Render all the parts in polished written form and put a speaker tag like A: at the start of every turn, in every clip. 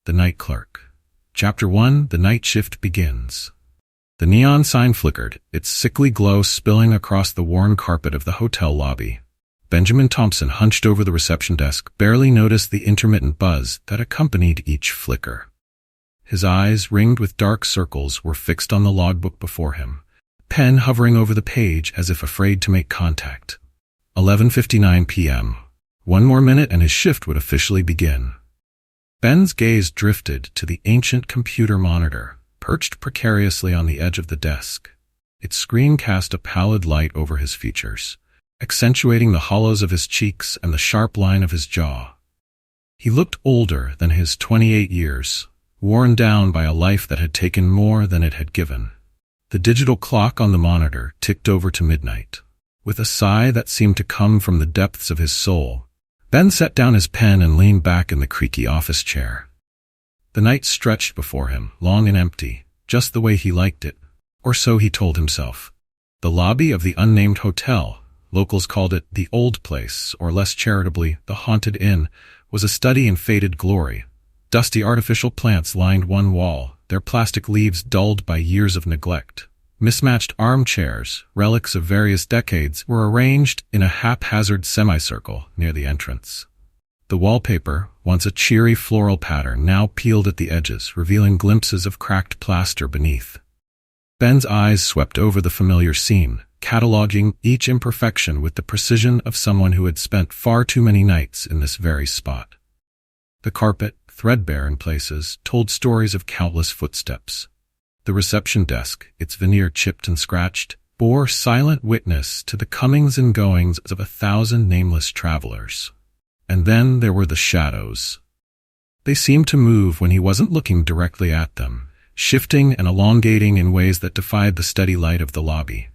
A: The Night Clerk. Chapter 1. The Night Shift Begins. The neon sign flickered, its sickly glow spilling across the worn carpet of the hotel lobby. Benjamin Thompson, hunched over the reception desk, barely noticed the intermittent buzz that accompanied each flicker. His eyes, ringed with dark circles, were fixed on the logbook before him, pen hovering over the page as if afraid to make contact. 11:59 p.m. One more minute and his shift would officially begin. Ben's gaze drifted to the ancient computer monitor, perched precariously on the edge of the desk. Its screen cast a pallid light over his features, accentuating the hollows of his cheeks and the sharp line of his jaw. He looked older than his 28 years, worn down by a life that had taken more than it had given. The digital clock on the monitor ticked over to midnight. With a sigh that seemed to come from the depths of his soul, Ben set down his pen and leaned back in the creaky office chair. The night stretched before him, long and empty, just the way he liked it, or so he told himself. The lobby of the unnamed hotel, locals called it the Old Place, or less charitably, the Haunted Inn, was a study in faded glory. Dusty artificial plants lined one wall, their plastic leaves dulled by years of neglect. Mismatched armchairs, relics of various decades, were arranged in a haphazard semicircle near the entrance. The wallpaper, once a cheery floral pattern, now peeled at the edges, revealing glimpses of cracked plaster beneath. Ben's eyes swept over the familiar scene, cataloging each imperfection with the precision of someone who had spent far too many nights in this very spot. The carpet, threadbare in places, told stories of countless footsteps. The reception desk, its veneer chipped and scratched, bore silent witness to the comings and goings of 1,000 nameless travelers. And then there were the shadows. They seemed to move when he wasn't looking directly at them, shifting and elongating in ways that defied the steady light of the lobby.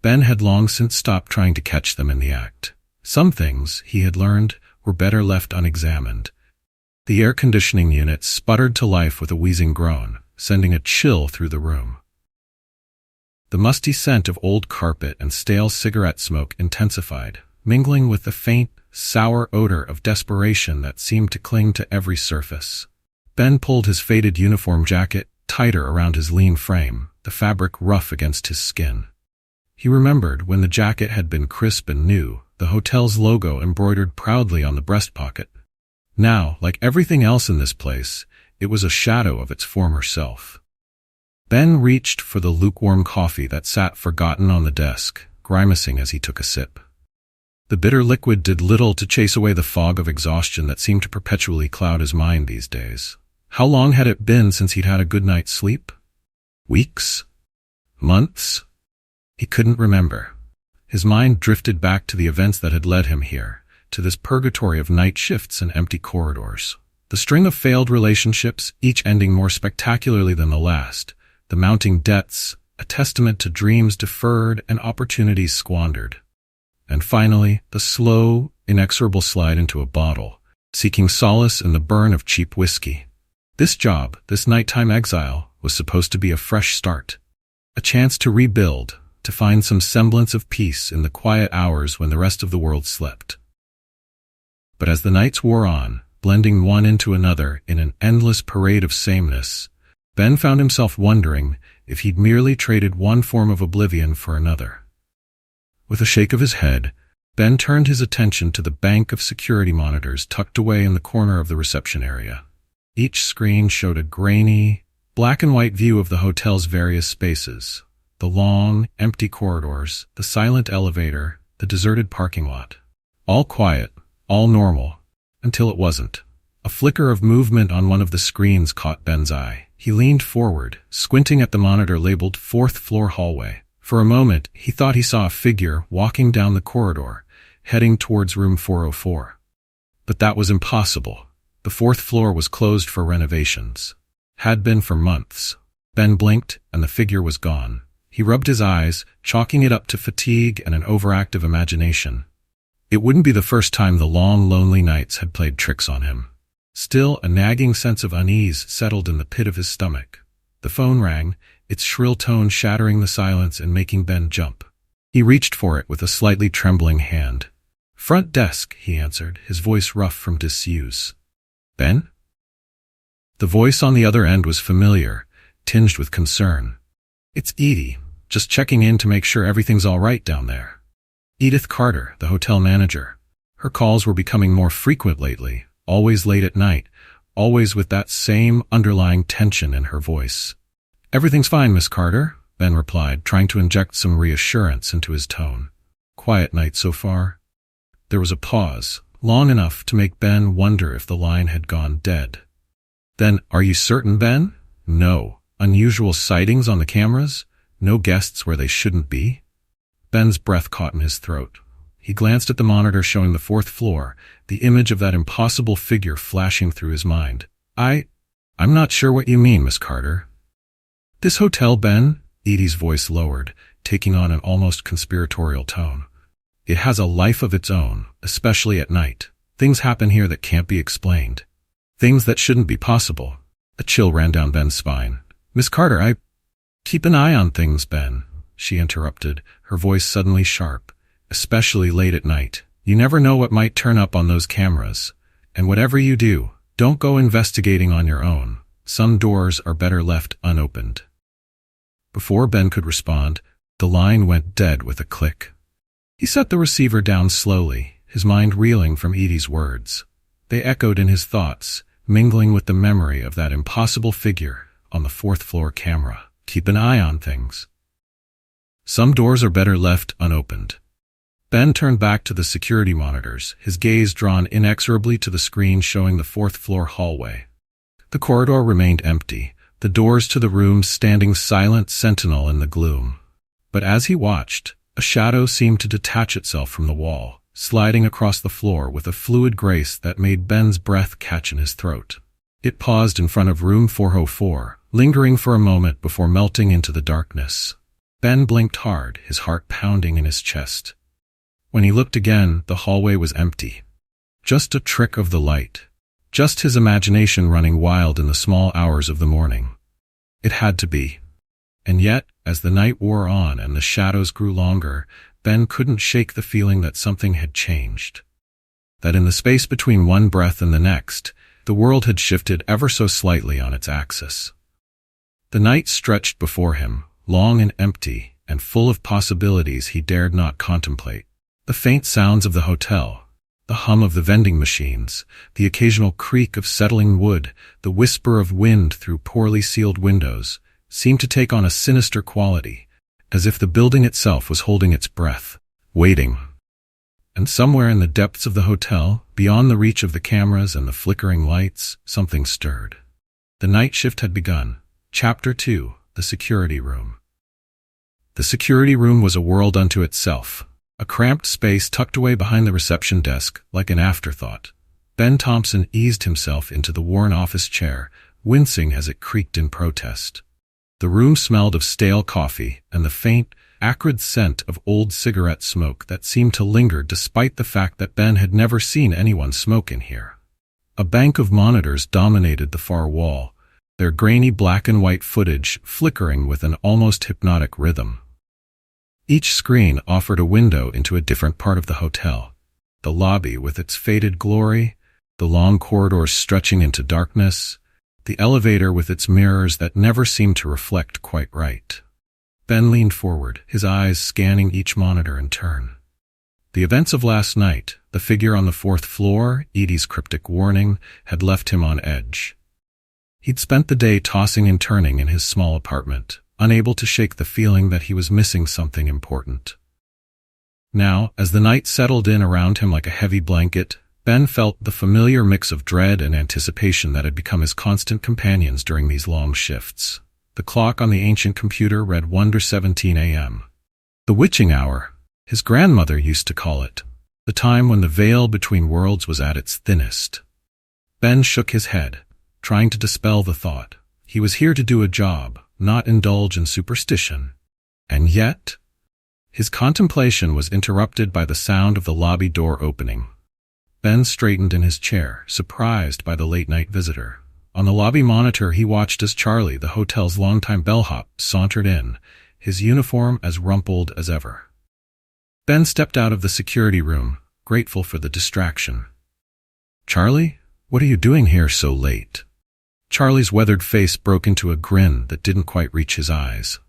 A: Ben had long since stopped trying to catch them in the act. Some things, he had learned, were better left unexamined. The air conditioning unit sputtered to life with a wheezing groan, sending a chill through the room. The musty scent of old carpet and stale cigarette smoke intensified, mingling with the faint, sour odor of desperation that seemed to cling to every surface. Ben pulled his faded uniform jacket tighter around his lean frame, the fabric rough against his skin. He remembered when the jacket had been crisp and new, the hotel's logo embroidered proudly on the breast pocket. Now, like everything else in this place, it was a shadow of its former self. Ben reached for the lukewarm coffee that sat forgotten on the desk, grimacing as he took a sip. The bitter liquid did little to chase away the fog of exhaustion that seemed to perpetually cloud his mind these days. How long had it been since he'd had a good night's sleep? Weeks? Months? He couldn't remember. His mind drifted back to the events that had led him here, to this purgatory of night shifts and empty corridors. The string of failed relationships, each ending more spectacularly than the last, the mounting debts, a testament to dreams deferred and opportunities squandered. And finally, the slow, inexorable slide into a bottle, seeking solace in the burn of cheap whiskey. This job, this nighttime exile, was supposed to be a fresh start, a chance to rebuild, to find some semblance of peace in the quiet hours when the rest of the world slept. But as the nights wore on, blending one into another in an endless parade of sameness, Ben found himself wondering if he'd merely traded one form of oblivion for another. With a shake of his head, Ben turned his attention to the bank of security monitors tucked away in the corner of the reception area. Each screen showed a grainy, black-and-white view of the hotel's various spaces, the long, empty corridors, the silent elevator, the deserted parking lot. All quiet, all normal, until it wasn't. A flicker of movement on one of the screens caught Ben's eye. He leaned forward, squinting at the monitor labeled 4th floor hallway. For a moment, he thought he saw a figure walking down the corridor, heading towards room 404. But that was impossible. The 4th floor was closed for renovations. Had been for months. Ben blinked, and the figure was gone. He rubbed his eyes, chalking it up to fatigue and an overactive imagination. It wouldn't be the first time the long, lonely nights had played tricks on him. Still, a nagging sense of unease settled in the pit of his stomach. The phone rang, its shrill tone shattering the silence and making Ben jump. He reached for it with a slightly trembling hand. "Front desk," he answered, his voice rough from disuse. "Ben?" The voice on the other end was familiar, tinged with concern. "It's Edie, just checking in to make sure everything's all right down there." Edith Carter, the hotel manager. Her calls were becoming more frequent lately, always late at night, always with that same underlying tension in her voice. "Everything's fine, Miss Carter," Ben replied, trying to inject some reassurance into his tone. "Quiet night so far." There was a pause, long enough to make Ben wonder if the line had gone dead. Then, "Are you certain, Ben?" "No. Unusual sightings on the cameras? No guests where they shouldn't be?" Ben's breath caught in his throat. He glanced at the monitor showing the 4th floor, the image of that impossible figure flashing through his mind. I'm not sure what you mean, Miss Carter." "This hotel, Ben," Edie's voice lowered, taking on an almost conspiratorial tone. "It has a life of its own, especially at night. Things happen here that can't be explained. Things that shouldn't be possible." A chill ran down Ben's spine. "Miss Carter, keep an eye on things, Ben," she interrupted, her voice suddenly sharp. "Especially late at night. You never know what might turn up on those cameras. And whatever you do, don't go investigating on your own. Some doors are better left unopened." Before Ben could respond, the line went dead with a click. He set the receiver down slowly, his mind reeling from Edie's words. They echoed in his thoughts, mingling with the memory of that impossible figure on the 4th floor camera. Keep an eye on things. Some doors are better left unopened. Ben turned back to the security monitors, his gaze drawn inexorably to the screen showing the 4th floor hallway. The corridor remained empty, the doors to the rooms standing silent sentinel in the gloom. But as he watched, a shadow seemed to detach itself from the wall, sliding across the floor with a fluid grace that made Ben's breath catch in his throat. It paused in front of room 404, lingering for a moment before melting into the darkness. Ben blinked hard, his heart pounding in his chest. When he looked again, the hallway was empty. Just a trick of the light. Just his imagination running wild in the small hours of the morning. It had to be. And yet, as the night wore on and the shadows grew longer, Ben couldn't shake the feeling that something had changed. That in the space between one breath and the next, the world had shifted ever so slightly on its axis. The night stretched before him, long and empty, and full of possibilities he dared not contemplate. The faint sounds of the hotel, the hum of the vending machines, the occasional creak of settling wood, the whisper of wind through poorly sealed windows, seemed to take on a sinister quality, as if the building itself was holding its breath, waiting. And somewhere in the depths of the hotel, beyond the reach of the cameras and the flickering lights, something stirred. The night shift had begun. Chapter 2, The Security Room. The security room was a world unto itself, a cramped space tucked away behind the reception desk like an afterthought. Ben Thompson eased himself into the worn office chair, wincing as it creaked in protest. The room smelled of stale coffee and the faint, acrid scent of old cigarette smoke that seemed to linger despite the fact that Ben had never seen anyone smoke in here. A bank of monitors dominated the far wall, their grainy black and white footage flickering with an almost hypnotic rhythm. Each screen offered a window into a different part of the hotel. The lobby with its faded glory, the long corridors stretching into darkness, the elevator with its mirrors that never seemed to reflect quite right. Ben leaned forward, his eyes scanning each monitor in turn. The events of last night, the figure on the 4th floor, Edie's cryptic warning, had left him on edge. He'd spent the day tossing and turning in his small apartment, unable to shake the feeling that he was missing something important. Now, as the night settled in around him like a heavy blanket, Ben felt the familiar mix of dread and anticipation that had become his constant companions during these long shifts. The clock on the ancient computer read 1:17 a.m. The witching hour, his grandmother used to call it, the time when the veil between worlds was at its thinnest. Ben shook his head, trying to dispel the thought. He was here to do a job, not indulge in superstition. And yet, his contemplation was interrupted by the sound of the lobby door opening. Ben straightened in his chair, surprised by the late-night visitor. On the lobby monitor he watched as Charlie, the hotel's longtime bellhop, sauntered in, his uniform as rumpled as ever. Ben stepped out of the security room, grateful for the distraction. "Charlie, what are you doing here so late?" Charlie's weathered face broke into a grin that didn't quite reach his eyes.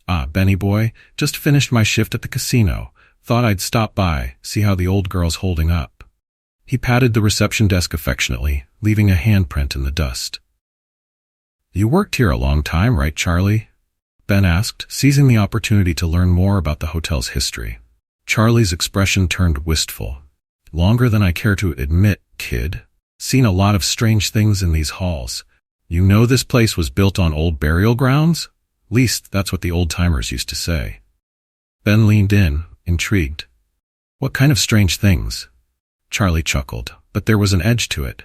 A: "Ah, Benny boy, just finished my shift at the casino. Thought I'd stop by, see how the old girl's holding up." He patted the reception desk affectionately, leaving a handprint in the dust. "You worked here a long time, right, Charlie?" Ben asked, seizing the opportunity to learn more about the hotel's history. Charlie's expression turned wistful. "Longer than I care to admit, kid. Seen a lot of strange things in these halls. You know this place was built on old burial grounds? Least that's what the old-timers used to say." Ben leaned in, intrigued. "What kind of strange things?" Charlie chuckled, but there was an edge to it.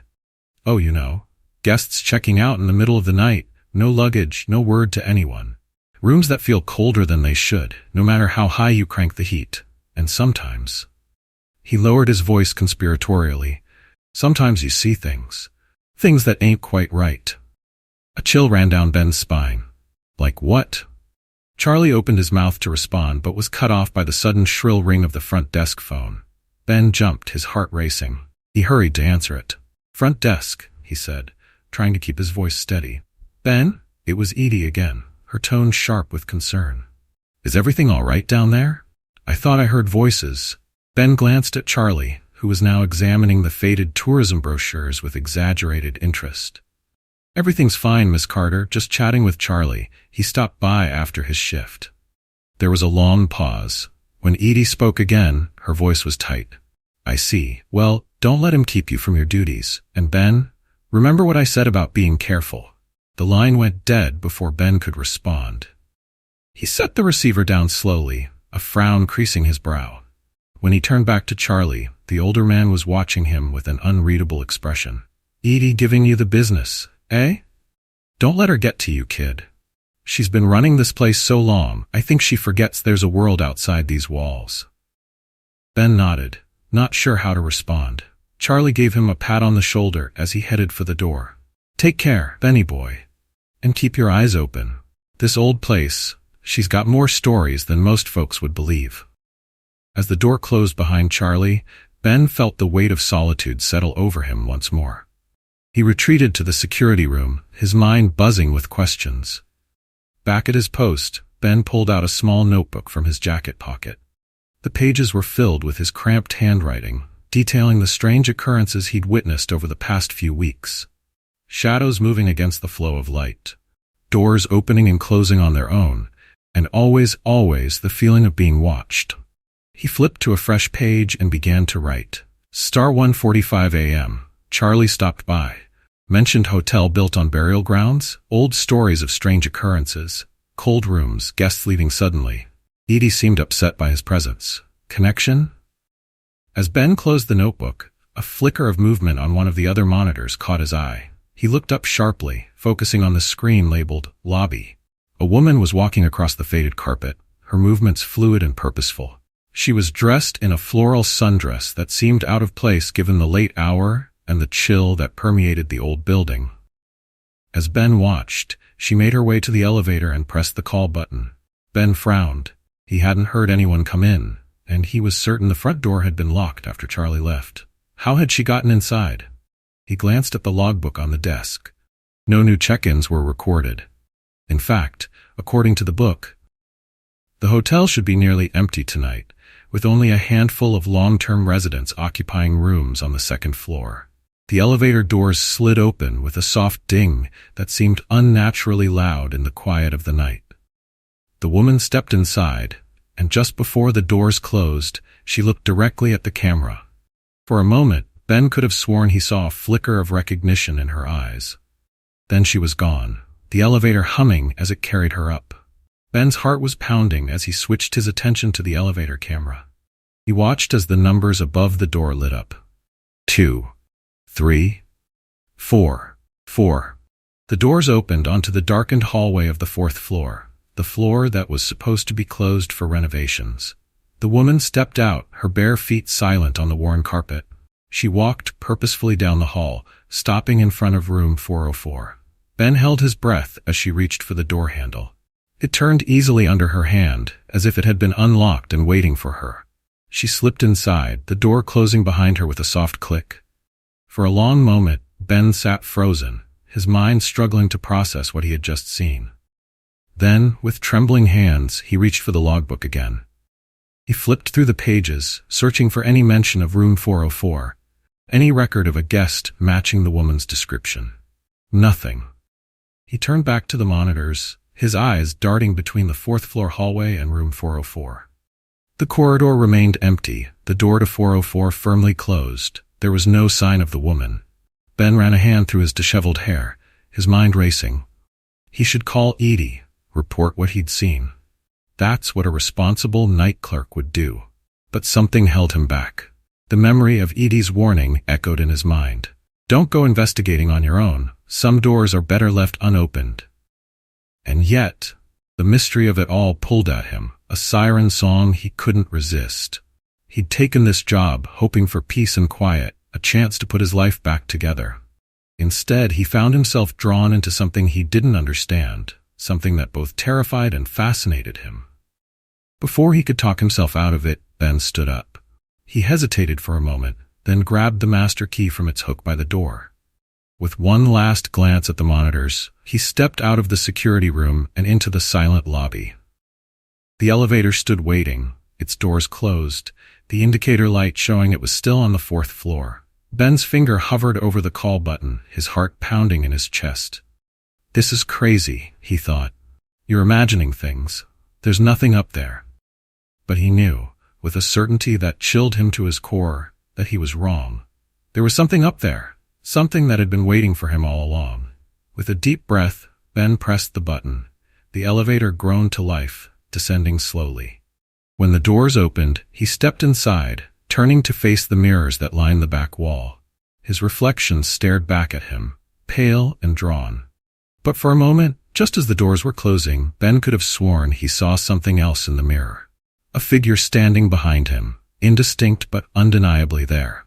A: "Oh, you know, guests checking out in the middle of the night, no luggage, no word to anyone. Rooms that feel colder than they should, no matter how high you crank the heat. And sometimes—" He lowered his voice conspiratorially. "Sometimes you see things. Things that ain't quite right." A chill ran down Ben's spine. "Like what?" Charlie opened his mouth to respond, but was cut off by the sudden shrill ring of the front desk phone. Ben jumped, his heart racing. He hurried to answer it. "Front desk," he said, trying to keep his voice steady. "Ben?" It was Edie again, her tone sharp with concern. "Is everything all right down there? I thought I heard voices." Ben glanced at Charlie, who was now examining the faded tourism brochures with exaggerated interest. "Everything's fine, Miss Carter, just chatting with Charlie. He stopped by after his shift." There was a long pause. When Edie spoke again, her voice was tight. "I see. Well, don't let him keep you from your duties. And Ben, remember what I said about being careful." The line went dead before Ben could respond. He set the receiver down slowly, a frown creasing his brow. When he turned back to Charlie, the older man was watching him with an unreadable expression. "Edie giving you the business, eh? Don't let her get to you, kid. She's been running this place so long, I think she forgets there's a world outside these walls." Ben nodded, not sure how to respond. Charlie gave him a pat on the shoulder as he headed for the door. "Take care, Benny boy. And keep your eyes open. This old place, she's got more stories than most folks would believe." As the door closed behind Charlie, Ben felt the weight of solitude settle over him once more. He retreated to the security room, his mind buzzing with questions. Back at his post, Ben pulled out a small notebook from his jacket pocket. The pages were filled with his cramped handwriting, detailing the strange occurrences he'd witnessed over the past few weeks. Shadows moving against the flow of light, doors opening and closing on their own, and always the feeling of being watched. He flipped to a fresh page and began to write. Star 1:45 a.m. Charlie stopped by. Mentioned hotel built on burial grounds, old stories of strange occurrences, cold rooms, guests leaving suddenly. Edie seemed upset by his presence. Connection? As Ben closed the notebook, a flicker of movement on one of the other monitors caught his eye. He looked up sharply, focusing on the screen labeled Lobby. A woman was walking across the faded carpet, her movements fluid and purposeful. She was dressed in a floral sundress that seemed out of place given the late hour and the chill that permeated the old building. As Ben watched, she made her way to the elevator and pressed the call button. Ben frowned. He hadn't heard anyone come in, and he was certain the front door had been locked after Charlie left. How had she gotten inside? He glanced at the logbook on the desk. No new check-ins were recorded. In fact, according to the book, the hotel should be nearly empty tonight, with only a handful of long-term residents occupying rooms on the second floor. The elevator doors slid open with a soft ding that seemed unnaturally loud in the quiet of the night. The woman stepped inside, and just before the doors closed, she looked directly at the camera. For a moment, Ben could have sworn he saw a flicker of recognition in her eyes. Then she was gone, the elevator humming as it carried her up. Ben's heart was pounding as he switched his attention to the elevator camera. He watched as the numbers above the door lit up. 2, 3, 4, 4. The doors opened onto the darkened hallway of the fourth floor, the floor that was supposed to be closed for renovations. The woman stepped out, her bare feet silent on the worn carpet. She walked purposefully down the hall, stopping in front of room 404. Ben held his breath as she reached for the door handle. It turned easily under her hand, as if it had been unlocked and waiting for her. She slipped inside, the door closing behind her with a soft click. For a long moment, Ben sat frozen, his mind struggling to process what he had just seen. Then, with trembling hands, he reached for the logbook again. He flipped through the pages, searching for any mention of room 404, any record of a guest matching the woman's description. Nothing. He turned back to the monitors, his eyes darting between the fourth-floor hallway and room 404. The corridor remained empty, the door to 404 firmly closed. There was no sign of the woman. Ben ran a hand through his disheveled hair, his mind racing. He should call Edie, report what he'd seen. That's what a responsible night clerk would do. But something held him back. The memory of Edie's warning echoed in his mind. Don't go investigating on your own. Some doors are better left unopened. And yet, the mystery of it all pulled at him, a siren song he couldn't resist. He'd taken this job, hoping for peace and quiet, a chance to put his life back together. Instead, he found himself drawn into something he didn't understand, something that both terrified and fascinated him. Before he could talk himself out of it, Ben stood up. He hesitated for a moment, then grabbed the master key from its hook by the door. With one last glance at the monitors, he stepped out of the security room and into the silent lobby. The elevator stood waiting, its doors closed, the indicator light showing it was still on the fourth floor. Ben's finger hovered over the call button, his heart pounding in his chest. This is crazy, he thought. You're imagining things. There's nothing up there. But he knew, with a certainty that chilled him to his core, that he was wrong. There was something up there, something that had been waiting for him all along. With a deep breath, Ben pressed the button. The elevator groaned to life, descending slowly. When the doors opened, he stepped inside, turning to face the mirrors that lined the back wall. His reflection stared back at him, pale and drawn. But for a moment, just as the doors were closing, Ben could have sworn he saw something else in the mirror. A figure standing behind him, indistinct but undeniably there.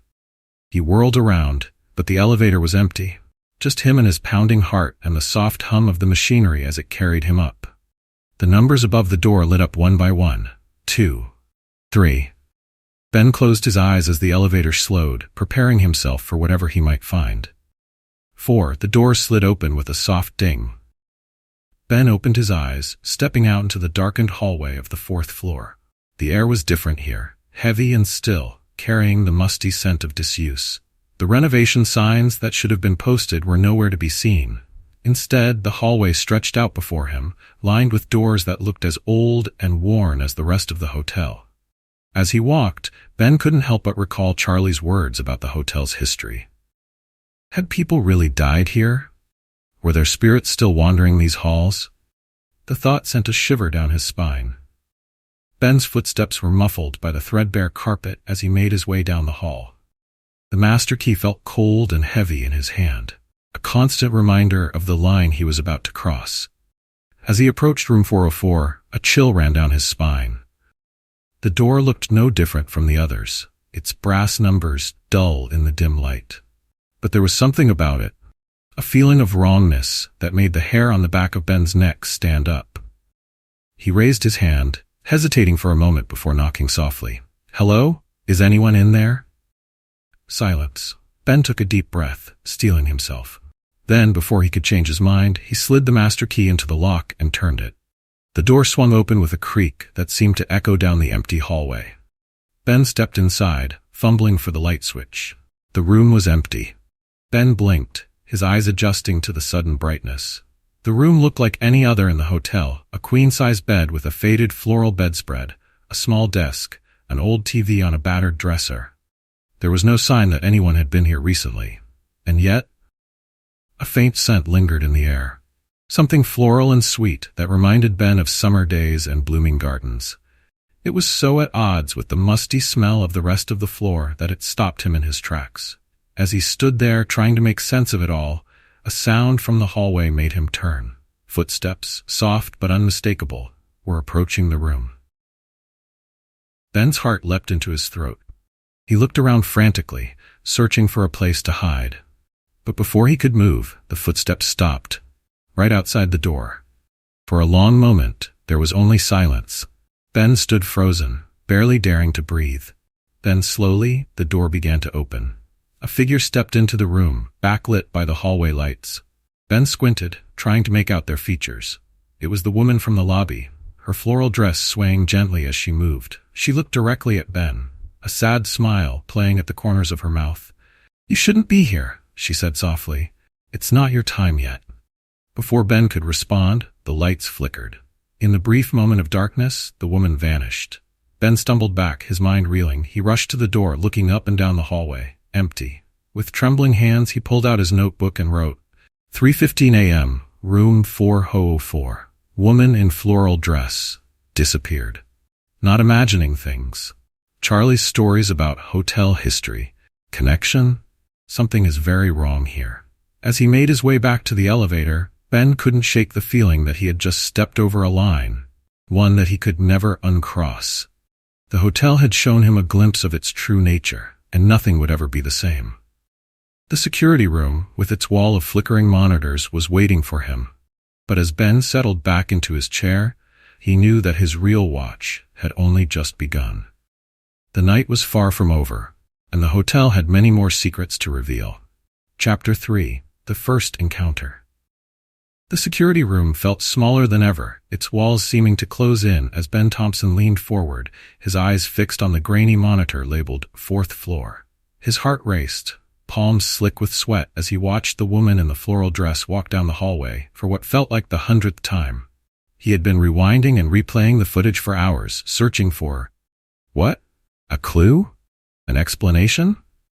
A: He whirled around, but the elevator was empty. Just him and his pounding heart and the soft hum of the machinery as it carried him up. The numbers above the door lit up one by one. 2, 3. Ben closed his eyes as the elevator slowed, preparing himself for whatever he might find. 4. The door slid open with a soft ding. Ben opened his eyes, stepping out into the darkened hallway of the fourth floor. The air was different here, heavy and still, carrying the musty scent of disuse. The renovation signs that should have been posted were nowhere to be seen. Instead, the hallway stretched out before him, lined with doors that looked as old and worn as the rest of the hotel. As he walked, Ben couldn't help but recall Charlie's words about the hotel's history. Had people really died here? Were their spirits still wandering these halls? The thought sent a shiver down his spine. Ben's footsteps were muffled by the threadbare carpet as he made his way down the hall. The master key felt cold and heavy in his hand, a constant reminder of the line he was about to cross. As he approached room 404, a chill ran down his spine. The door looked no different from the others, its brass numbers dull in the dim light. But there was something about it, a feeling of wrongness that made the hair on the back of Ben's neck stand up. He raised his hand, hesitating for a moment before knocking softly. "Hello? Is anyone in there?" Silence. Ben took a deep breath, steeling himself. Then, before he could change his mind, he slid the master key into the lock and turned it. The door swung open with a creak that seemed to echo down the empty hallway. Ben stepped inside, fumbling for the light switch. The room was empty. Ben blinked, his eyes adjusting to the sudden brightness. The room looked like any other in the hotel, a queen-size bed with a faded floral bedspread, a small desk, an old TV on a battered dresser. There was no sign that anyone had been here recently. And yet, a faint scent lingered in the air. Something floral and sweet that reminded Ben of summer days and blooming gardens. It was so at odds with the musty smell of the rest of the floor that it stopped him in his tracks. As he stood there trying to make sense of it all, a sound from the hallway made him turn. Footsteps, soft but unmistakable, were approaching the room. Ben's heart leapt into his throat. He looked around frantically, searching for a place to hide. But before he could move, the footsteps stopped, right outside the door. For a long moment, there was only silence. Ben stood frozen, barely daring to breathe. Then slowly, the door began to open. A figure stepped into the room, backlit by the hallway lights. Ben squinted, trying to make out their features. It was the woman from the lobby, her floral dress swaying gently as she moved. She looked directly at Ben, a sad smile playing at the corners of her mouth. "You shouldn't be here," she said softly. "It's not your time yet." Before Ben could respond, the lights flickered. In the brief moment of darkness, the woman vanished. Ben stumbled back, his mind reeling. He rushed to the door, looking up and down the hallway. Empty. With trembling hands, he pulled out his notebook and wrote, 3:15 a.m., room 404. Woman in floral dress. Disappeared. Not imagining things. Charlie's stories about hotel history. Connection? Something is very wrong here. As he made his way back to the elevator, Ben couldn't shake the feeling that he had just stepped over a line, one that he could never uncross. The hotel had shown him a glimpse of its true nature, and nothing would ever be the same. The security room, with its wall of flickering monitors, was waiting for him. But as Ben settled back into his chair, he knew that his real watch had only just begun. The night was far from over, and the hotel had many more secrets to reveal. Chapter 3: The First Encounter. The security room felt smaller than ever, its walls seeming to close in as Ben Thompson leaned forward, his eyes fixed on the grainy monitor labeled 4th floor. His heart raced, palms slick with sweat as he watched the woman in the floral dress walk down the hallway for what felt like the 100th time. He had been rewinding and replaying the footage for hours, searching for what? A clue? An explanation?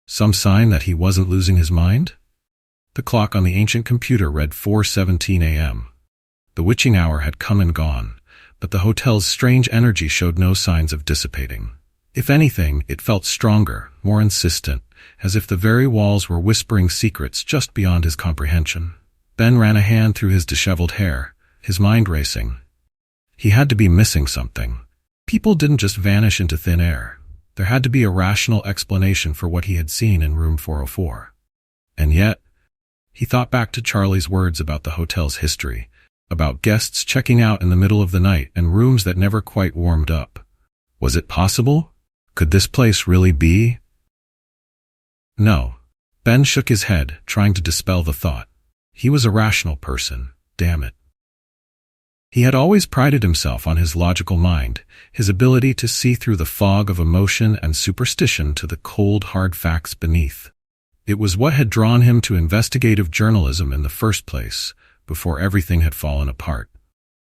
A: Some sign that he wasn't losing his mind? The clock on the ancient computer read 4:17 a.m. The witching hour had come and gone, but the hotel's strange energy showed no signs of dissipating. If anything, it felt stronger, more insistent, as if the very walls were whispering secrets just beyond his comprehension. Ben ran a hand through his disheveled hair, his mind racing. He had to be missing something. People didn't just vanish into thin air. There had to be a rational explanation for what he had seen in room 404. And yet, he thought back to Charlie's words about the hotel's history, about guests checking out in the middle of the night and rooms that never quite warmed up. Was it possible? Could this place really be? No. Ben shook his head, trying to dispel the thought. He was a rational person, damn it. He had always prided himself on his logical mind, his ability to see through the fog of emotion and superstition to the cold, hard facts beneath. It was what had drawn him to investigative journalism in the first place, before everything had fallen apart.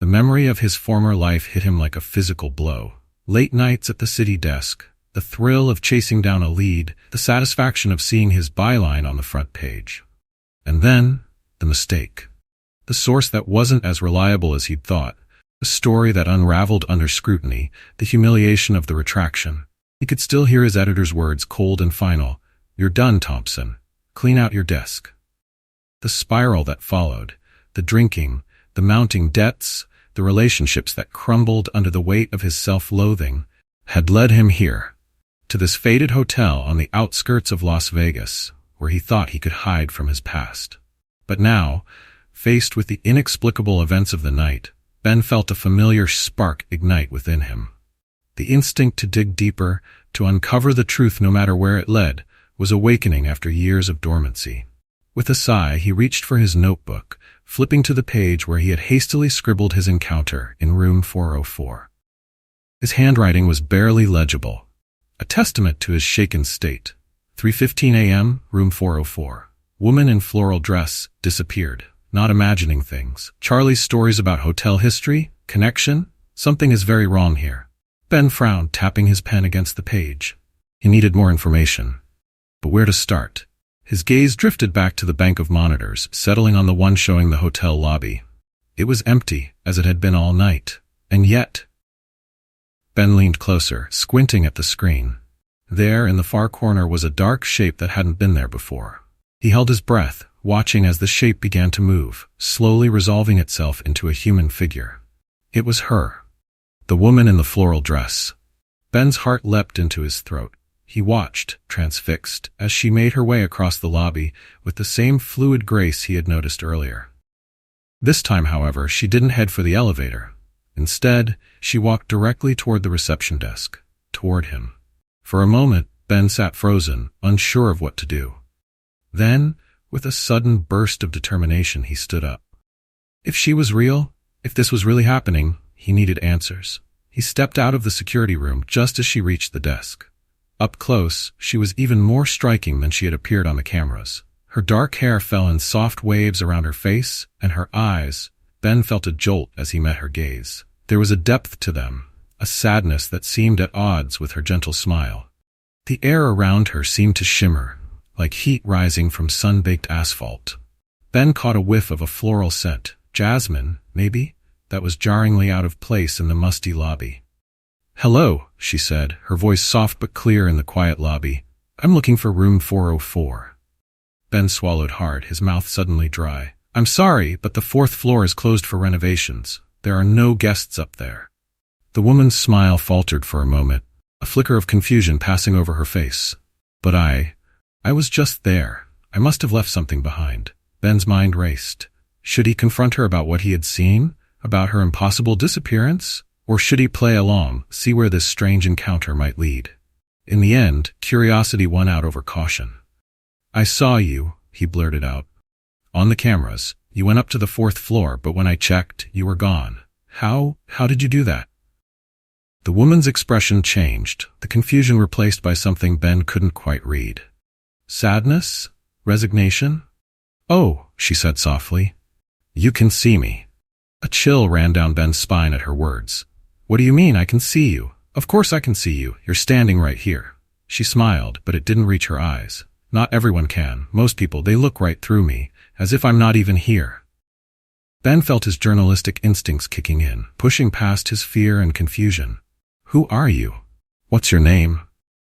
A: The memory of his former life hit him like a physical blow. Late nights at the city desk, the thrill of chasing down a lead, the satisfaction of seeing his byline on the front page. And then, the mistake. The source that wasn't as reliable as he'd thought, the story that unraveled under scrutiny, the humiliation of the retraction. He could still hear his editor's words, cold and final. "You're done, Thompson. Clean out your desk." The spiral that followed, the drinking, the mounting debts, the relationships that crumbled under the weight of his self-loathing, had led him here, to this faded hotel on the outskirts of Las Vegas, where he thought he could hide from his past. But now, faced with the inexplicable events of the night, Ben felt a familiar spark ignite within him. The instinct to dig deeper, to uncover the truth no matter where it led, was awakening after years of dormancy. With a sigh, he reached for his notebook, flipping to the page where he had hastily scribbled his encounter in room 404. His handwriting was barely legible, a testament to his shaken state. 3:15 a.m., room 404. Woman in floral dress, disappeared. Not imagining things. Charlie's stories about hotel history? Connection? Something is very wrong here. Ben frowned, tapping his pen against the page. He needed more information. But where to start? His gaze drifted back to the bank of monitors, settling on the one showing the hotel lobby. It was empty, as it had been all night. And yet... Ben leaned closer, squinting at the screen. There, in the far corner, was a dark shape that hadn't been there before. He held his breath, watching as the shape began to move, slowly resolving itself into a human figure. It was her. The woman in the floral dress. Ben's heart leapt into his throat. He watched, transfixed, as she made her way across the lobby with the same fluid grace he had noticed earlier. This time, however, she didn't head for the elevator. Instead, she walked directly toward the reception desk, toward him. For a moment, Ben sat frozen, unsure of what to do. Then, With a sudden burst of determination, he stood up. If she was real, if this was really happening, he needed answers. He stepped out of the security room just as she reached the desk. Up close, she was even more striking than she had appeared on the cameras. Her dark hair fell in soft waves around her face, and her eyes. Ben felt a jolt as he met her gaze. There was a depth to them, a sadness that seemed at odds with her gentle smile. The air around her seemed to shimmer, like heat rising from sun-baked asphalt. Ben caught a whiff of a floral scent, jasmine, maybe, that was jarringly out of place in the musty lobby. "Hello," she said, her voice soft but clear in the quiet lobby. "I'm looking for room 404. Ben swallowed hard, his mouth suddenly dry. "I'm sorry, but the 4th floor is closed for renovations. There are no guests up there." The woman's smile faltered for a moment, a flicker of confusion passing over her face. "But I was just there. I must have left something behind." Ben's mind raced. Should he confront her about what he had seen? About her impossible disappearance? Or should he play along, see where this strange encounter might lead? In the end, curiosity won out over caution. "I saw you," he blurted out. "On the cameras. You went up to the 4th floor, but when I checked, you were gone. How did you do that?" The woman's expression changed, the confusion replaced by something Ben couldn't quite read. Sadness? Resignation? "Oh," she said softly. "You can see me." A chill ran down Ben's spine at her words. "What do you mean, I can see you?" "Of course I can see you. You're standing right here." She smiled, but it didn't reach her eyes. "Not everyone can. Most people, they look right through me, as if I'm not even here." Ben felt his journalistic instincts kicking in, pushing past his fear and confusion. "Who are you? What's your name?"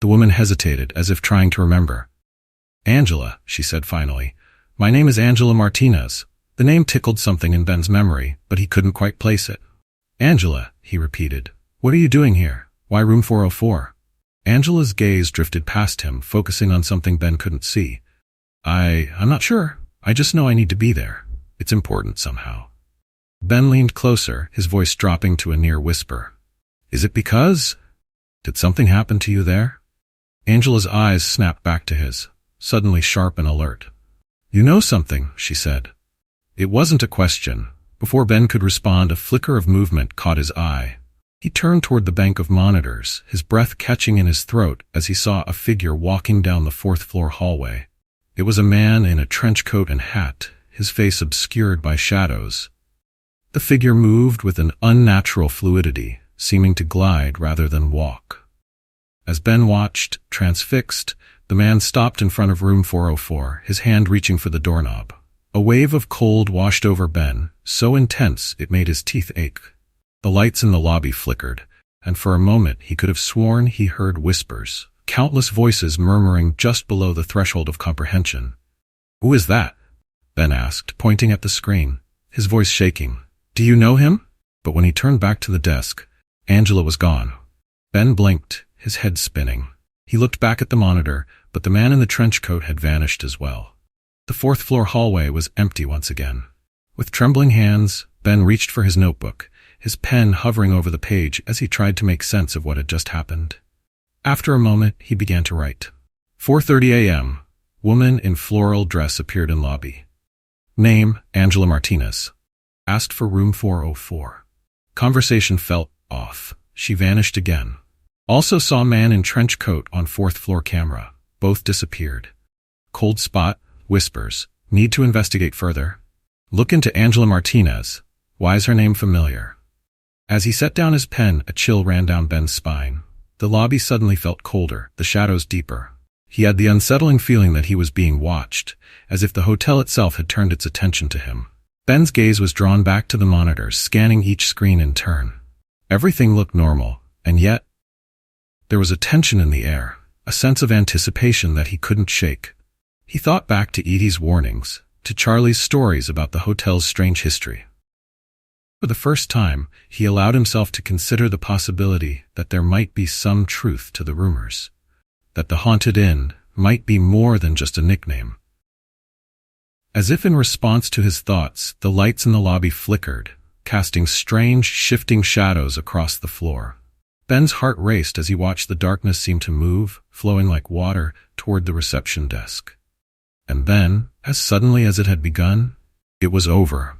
A: The woman hesitated, as if trying to remember. "Angela," she said finally. "My name is Angela Martinez." The name tickled something in Ben's memory, but he couldn't quite place it. "Angela," he repeated. "What are you doing here? Why room 404? Angela's gaze drifted past him, focusing on something Ben couldn't see. I'm not sure. I just know I need to be there. It's important somehow." Ben leaned closer, his voice dropping to a near whisper. "Is it because? Did something happen to you there?" Angela's eyes snapped back to his, suddenly sharp and alert. "You know something," she said. It wasn't a question. Before Ben could respond, a flicker of movement caught his eye. He turned toward the bank of monitors, his breath catching in his throat as he saw a figure walking down the 4th floor hallway. It was a man in a trench coat and hat, his face obscured by shadows. The figure moved with an unnatural fluidity, seeming to glide rather than walk. As Ben watched, transfixed, the man stopped in front of room 404, his hand reaching for the doorknob. A wave of cold washed over Ben, so intense it made his teeth ache. The lights in the lobby flickered, and for a moment he could have sworn he heard whispers, countless voices murmuring just below the threshold of comprehension. "Who is that?" Ben asked, pointing at the screen, his voice shaking. "Do you know him?" But when he turned back to the desk, Angela was gone. Ben blinked, his head spinning. He looked back at the monitor, but the man in the trench coat had vanished as well. The 4th floor hallway was empty once again. With trembling hands, Ben reached for his notebook, his pen hovering over the page as he tried to make sense of what had just happened. After a moment, he began to write. 4:30 a.m. Woman in floral dress appeared in lobby. Name, Angela Martinez. Asked for room 404. Conversation felt off. She vanished again. Also saw man in trench coat on 4th floor camera. Both disappeared. Cold spot. Whispers. Need to investigate further. Look into Angela Martinez. Why is her name familiar? As he set down his pen, a chill ran down Ben's spine. The lobby suddenly felt colder, the shadows deeper. He had the unsettling feeling that he was being watched, as if the hotel itself had turned its attention to him. Ben's gaze was drawn back to the monitors, scanning each screen in turn. Everything looked normal, and yet there was a tension in the air, a sense of anticipation that he couldn't shake. He thought back to Edie's warnings, to Charlie's stories about the hotel's strange history. For the first time, he allowed himself to consider the possibility that there might be some truth to the rumors, that the haunted inn might be more than just a nickname. As if in response to his thoughts, the lights in the lobby flickered, casting strange, shifting shadows across the floor. Ben's heart raced as he watched the darkness seem to move, flowing like water, toward the reception desk. And then, as suddenly as it had begun, it was over.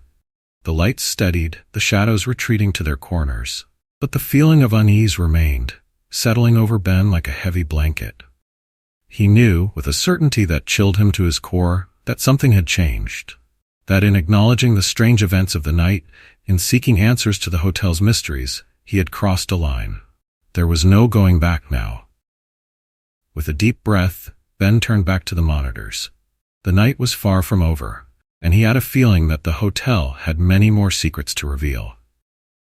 A: The lights steadied, the shadows retreating to their corners. But the feeling of unease remained, settling over Ben like a heavy blanket. He knew, with a certainty that chilled him to his core, that something had changed. That in acknowledging the strange events of the night, in seeking answers to the hotel's mysteries, he had crossed a line. There was no going back now. With a deep breath, Ben turned back to the monitors. The night was far from over, and he had a feeling that the hotel had many more secrets to reveal.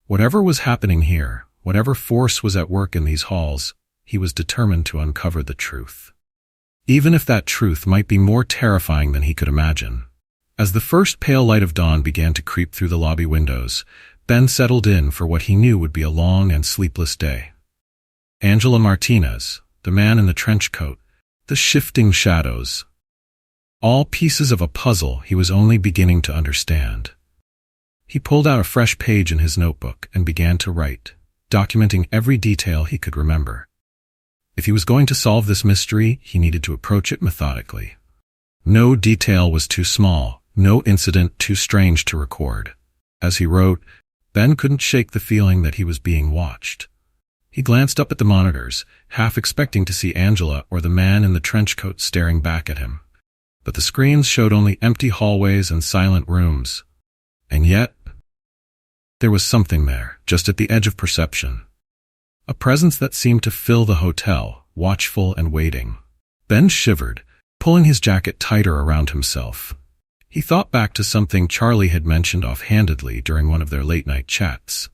A: Whatever was happening here, whatever force was at work in these halls, he was determined to uncover the truth. Even if that truth might be more terrifying than he could imagine. As the first pale light of dawn began to creep through the lobby windows, Ben settled in for what he knew would be a long and sleepless day. Angela Martinez, the man in the trench coat, the shifting shadows. All pieces of a puzzle he was only beginning to understand. He pulled out a fresh page in his notebook and began to write, documenting every detail he could remember. If he was going to solve this mystery, he needed to approach it methodically. No detail was too small, no incident too strange to record. As he wrote, Ben couldn't shake the feeling that he was being watched. He glanced up at the monitors, half expecting to see Angela or the man in the trench coat staring back at him. But the screens showed only empty hallways and silent rooms. And yet, there was something there, just at the edge of perception. A presence that seemed to fill the hotel, watchful and waiting. Ben shivered, pulling his jacket tighter around himself. He thought back to something Charlie had mentioned offhandedly during one of their late-night chats.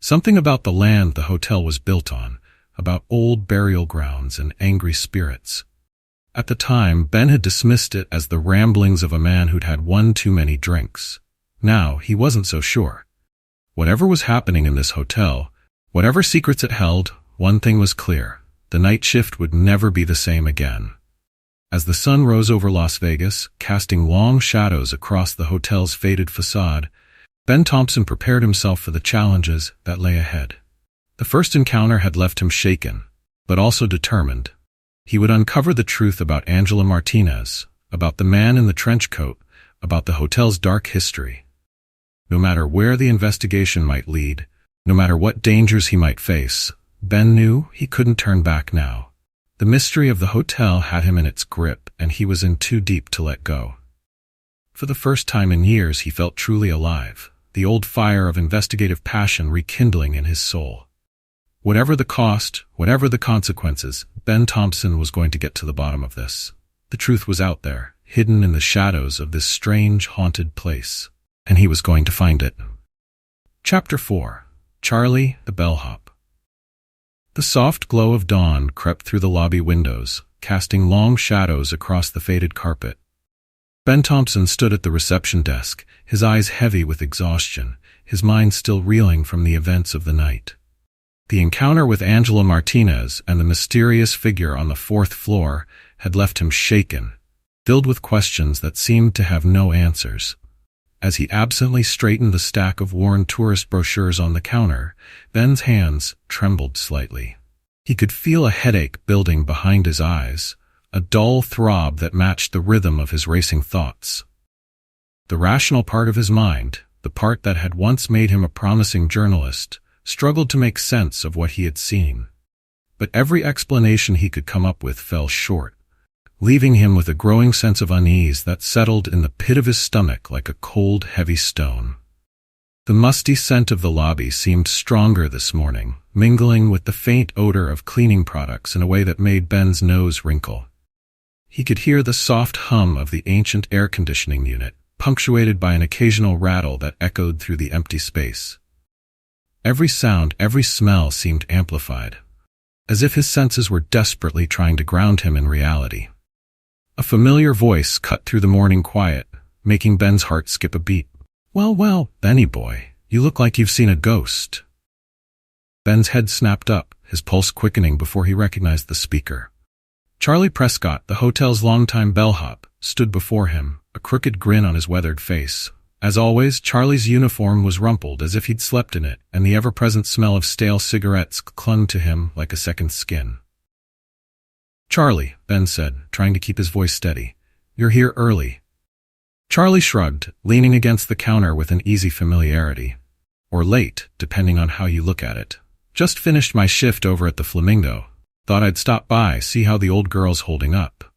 A: Something about the land the hotel was built on, about old burial grounds and angry spirits. At the time, Ben had dismissed it as the ramblings of a man who'd had one too many drinks. Now, he wasn't so sure. Whatever was happening in this hotel, whatever secrets it held, one thing was clear. The night shift would never be the same again. As the sun rose over Las Vegas, casting long shadows across the hotel's faded facade, Ben Thompson prepared himself for the challenges that lay ahead. The first encounter had left him shaken, but also determined. He would uncover the truth about Angela Martinez, about the man in the trench coat, about the hotel's dark history. No matter where the investigation might lead, no matter what dangers he might face, Ben knew he couldn't turn back now. The mystery of the hotel had him in its grip, and he was in too deep to let go. For the first time in years, he felt truly alive, the old fire of investigative passion rekindling in his soul. Whatever the cost, whatever the consequences, Ben Thompson was going to get to the bottom of this. The truth was out there, hidden in the shadows of this strange, haunted place. And he was going to find it. Chapter 4. Charlie, the Bellhop. The soft glow of dawn crept through the lobby windows, casting long shadows across the faded carpet. Ben Thompson stood at the reception desk, his eyes heavy with exhaustion, his mind still reeling from the events of the night. The encounter with Angela Martinez and the mysterious figure on the 4th floor had left him shaken, filled with questions that seemed to have no answers. As he absently straightened the stack of worn tourist brochures on the counter, Ben's hands trembled slightly. He could feel a headache building behind his eyes, a dull throb that matched the rhythm of his racing thoughts. The rational part of his mind, the part that had once made him a promising journalist, struggled to make sense of what he had seen. But every explanation he could come up with fell short, leaving him with a growing sense of unease that settled in the pit of his stomach like a cold, heavy stone. The musty scent of the lobby seemed stronger this morning, mingling with the faint odor of cleaning products in a way that made Ben's nose wrinkle. He could hear the soft hum of the ancient air conditioning unit, punctuated by an occasional rattle that echoed through the empty space. Every sound, every smell seemed amplified, as if his senses were desperately trying to ground him in reality. A familiar voice cut through the morning quiet, making Ben's heart skip a beat. Well, Benny boy, you look like you've seen a ghost." Ben's head snapped up, his pulse quickening before he recognized the speaker. Charlie Prescott, the hotel's longtime bellhop, stood before him, a crooked grin on his weathered face. As always, Charlie's uniform was rumpled as if he'd slept in it, and the ever-present smell of stale cigarettes clung to him like a second skin. "Charlie," Ben said, trying to keep his voice steady, You're here early." Charlie shrugged, leaning against the counter with an easy familiarity. "Or late, depending on how you look at it. Just finished my shift over at the Flamingo. Thought I'd stop by, see how the old girl's holding up."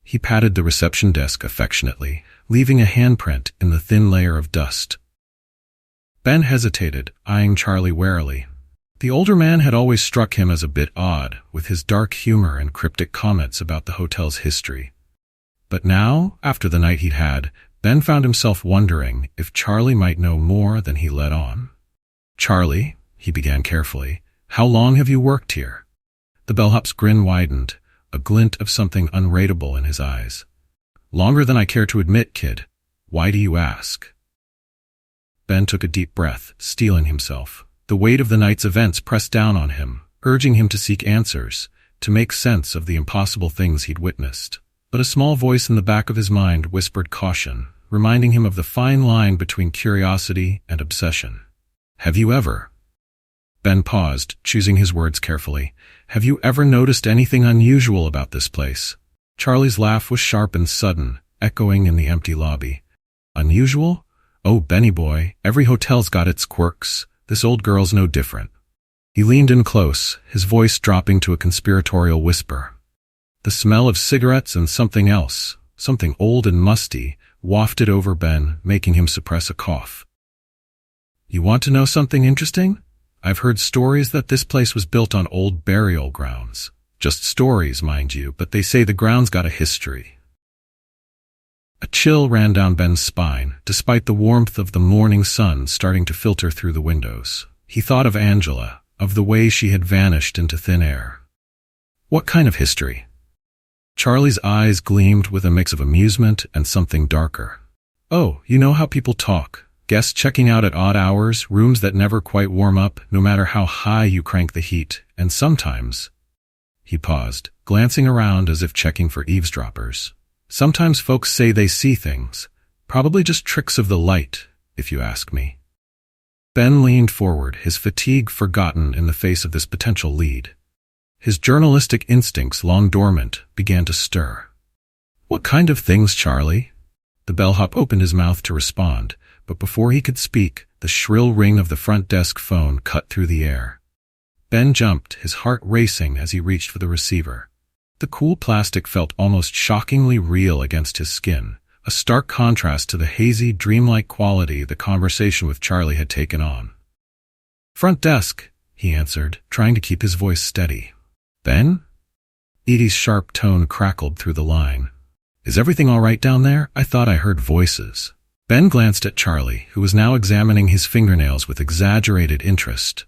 A: He patted the reception desk affectionately, leaving a handprint in the thin layer of dust. Ben hesitated, eyeing Charlie warily. The older man had always struck him as a bit odd, with his dark humor and cryptic comments about the hotel's history. But now, after the night he'd had, Ben found himself wondering if Charlie might know more than he let on. "Charlie," he began carefully, "how long have you worked here?" The bellhop's grin widened, a glint of something unrateable in his eyes. "Longer than I care to admit, kid. Why do you ask?" Ben took a deep breath, steeling himself. The weight of the night's events pressed down on him, urging him to seek answers, to make sense of the impossible things he'd witnessed. But a small voice in the back of his mind whispered caution, reminding him of the fine line between curiosity and obsession. "Have you ever?" Ben paused, choosing his words carefully. "Have you ever noticed anything unusual about this place?" Charlie's laugh was sharp and sudden, echoing in the empty lobby. "Unusual? Oh, Benny boy, every hotel's got its quirks. This old girl's no different." He leaned in close, his voice dropping to a conspiratorial whisper. The smell of cigarettes and something else, something old and musty, wafted over Ben, making him suppress a cough. "You want to know something interesting? I've heard stories that this place was built on old burial grounds. Just stories, mind you, but they say the ground's got a history." A chill ran down Ben's spine, despite the warmth of the morning sun starting to filter through the windows. He thought of Angela, of the way she had vanished into thin air. "What kind of history?" Charlie's eyes gleamed with a mix of amusement and something darker. "Oh, you know how people talk. Guests checking out at odd hours, rooms that never quite warm up, no matter how high you crank the heat, and sometimes—" He paused, glancing around as if checking for eavesdroppers. "Sometimes folks say they see things. Probably just tricks of the light, if you ask me." Ben leaned forward, his fatigue forgotten in the face of this potential lead. His journalistic instincts, long dormant, began to stir. "What kind of things, Charlie?" The bellhop opened his mouth to respond, but before he could speak, the shrill ring of the front desk phone cut through the air. Ben jumped, his heart racing as he reached for the receiver. The cool plastic felt almost shockingly real against his skin, a stark contrast to the hazy, dreamlike quality the conversation with Charlie had taken on. "Front desk," he answered, trying to keep his voice steady. "Ben?" Edie's sharp tone crackled through the line. "Is everything all right down there? I thought I heard voices." Ben glanced at Charlie, who was now examining his fingernails with exaggerated interest.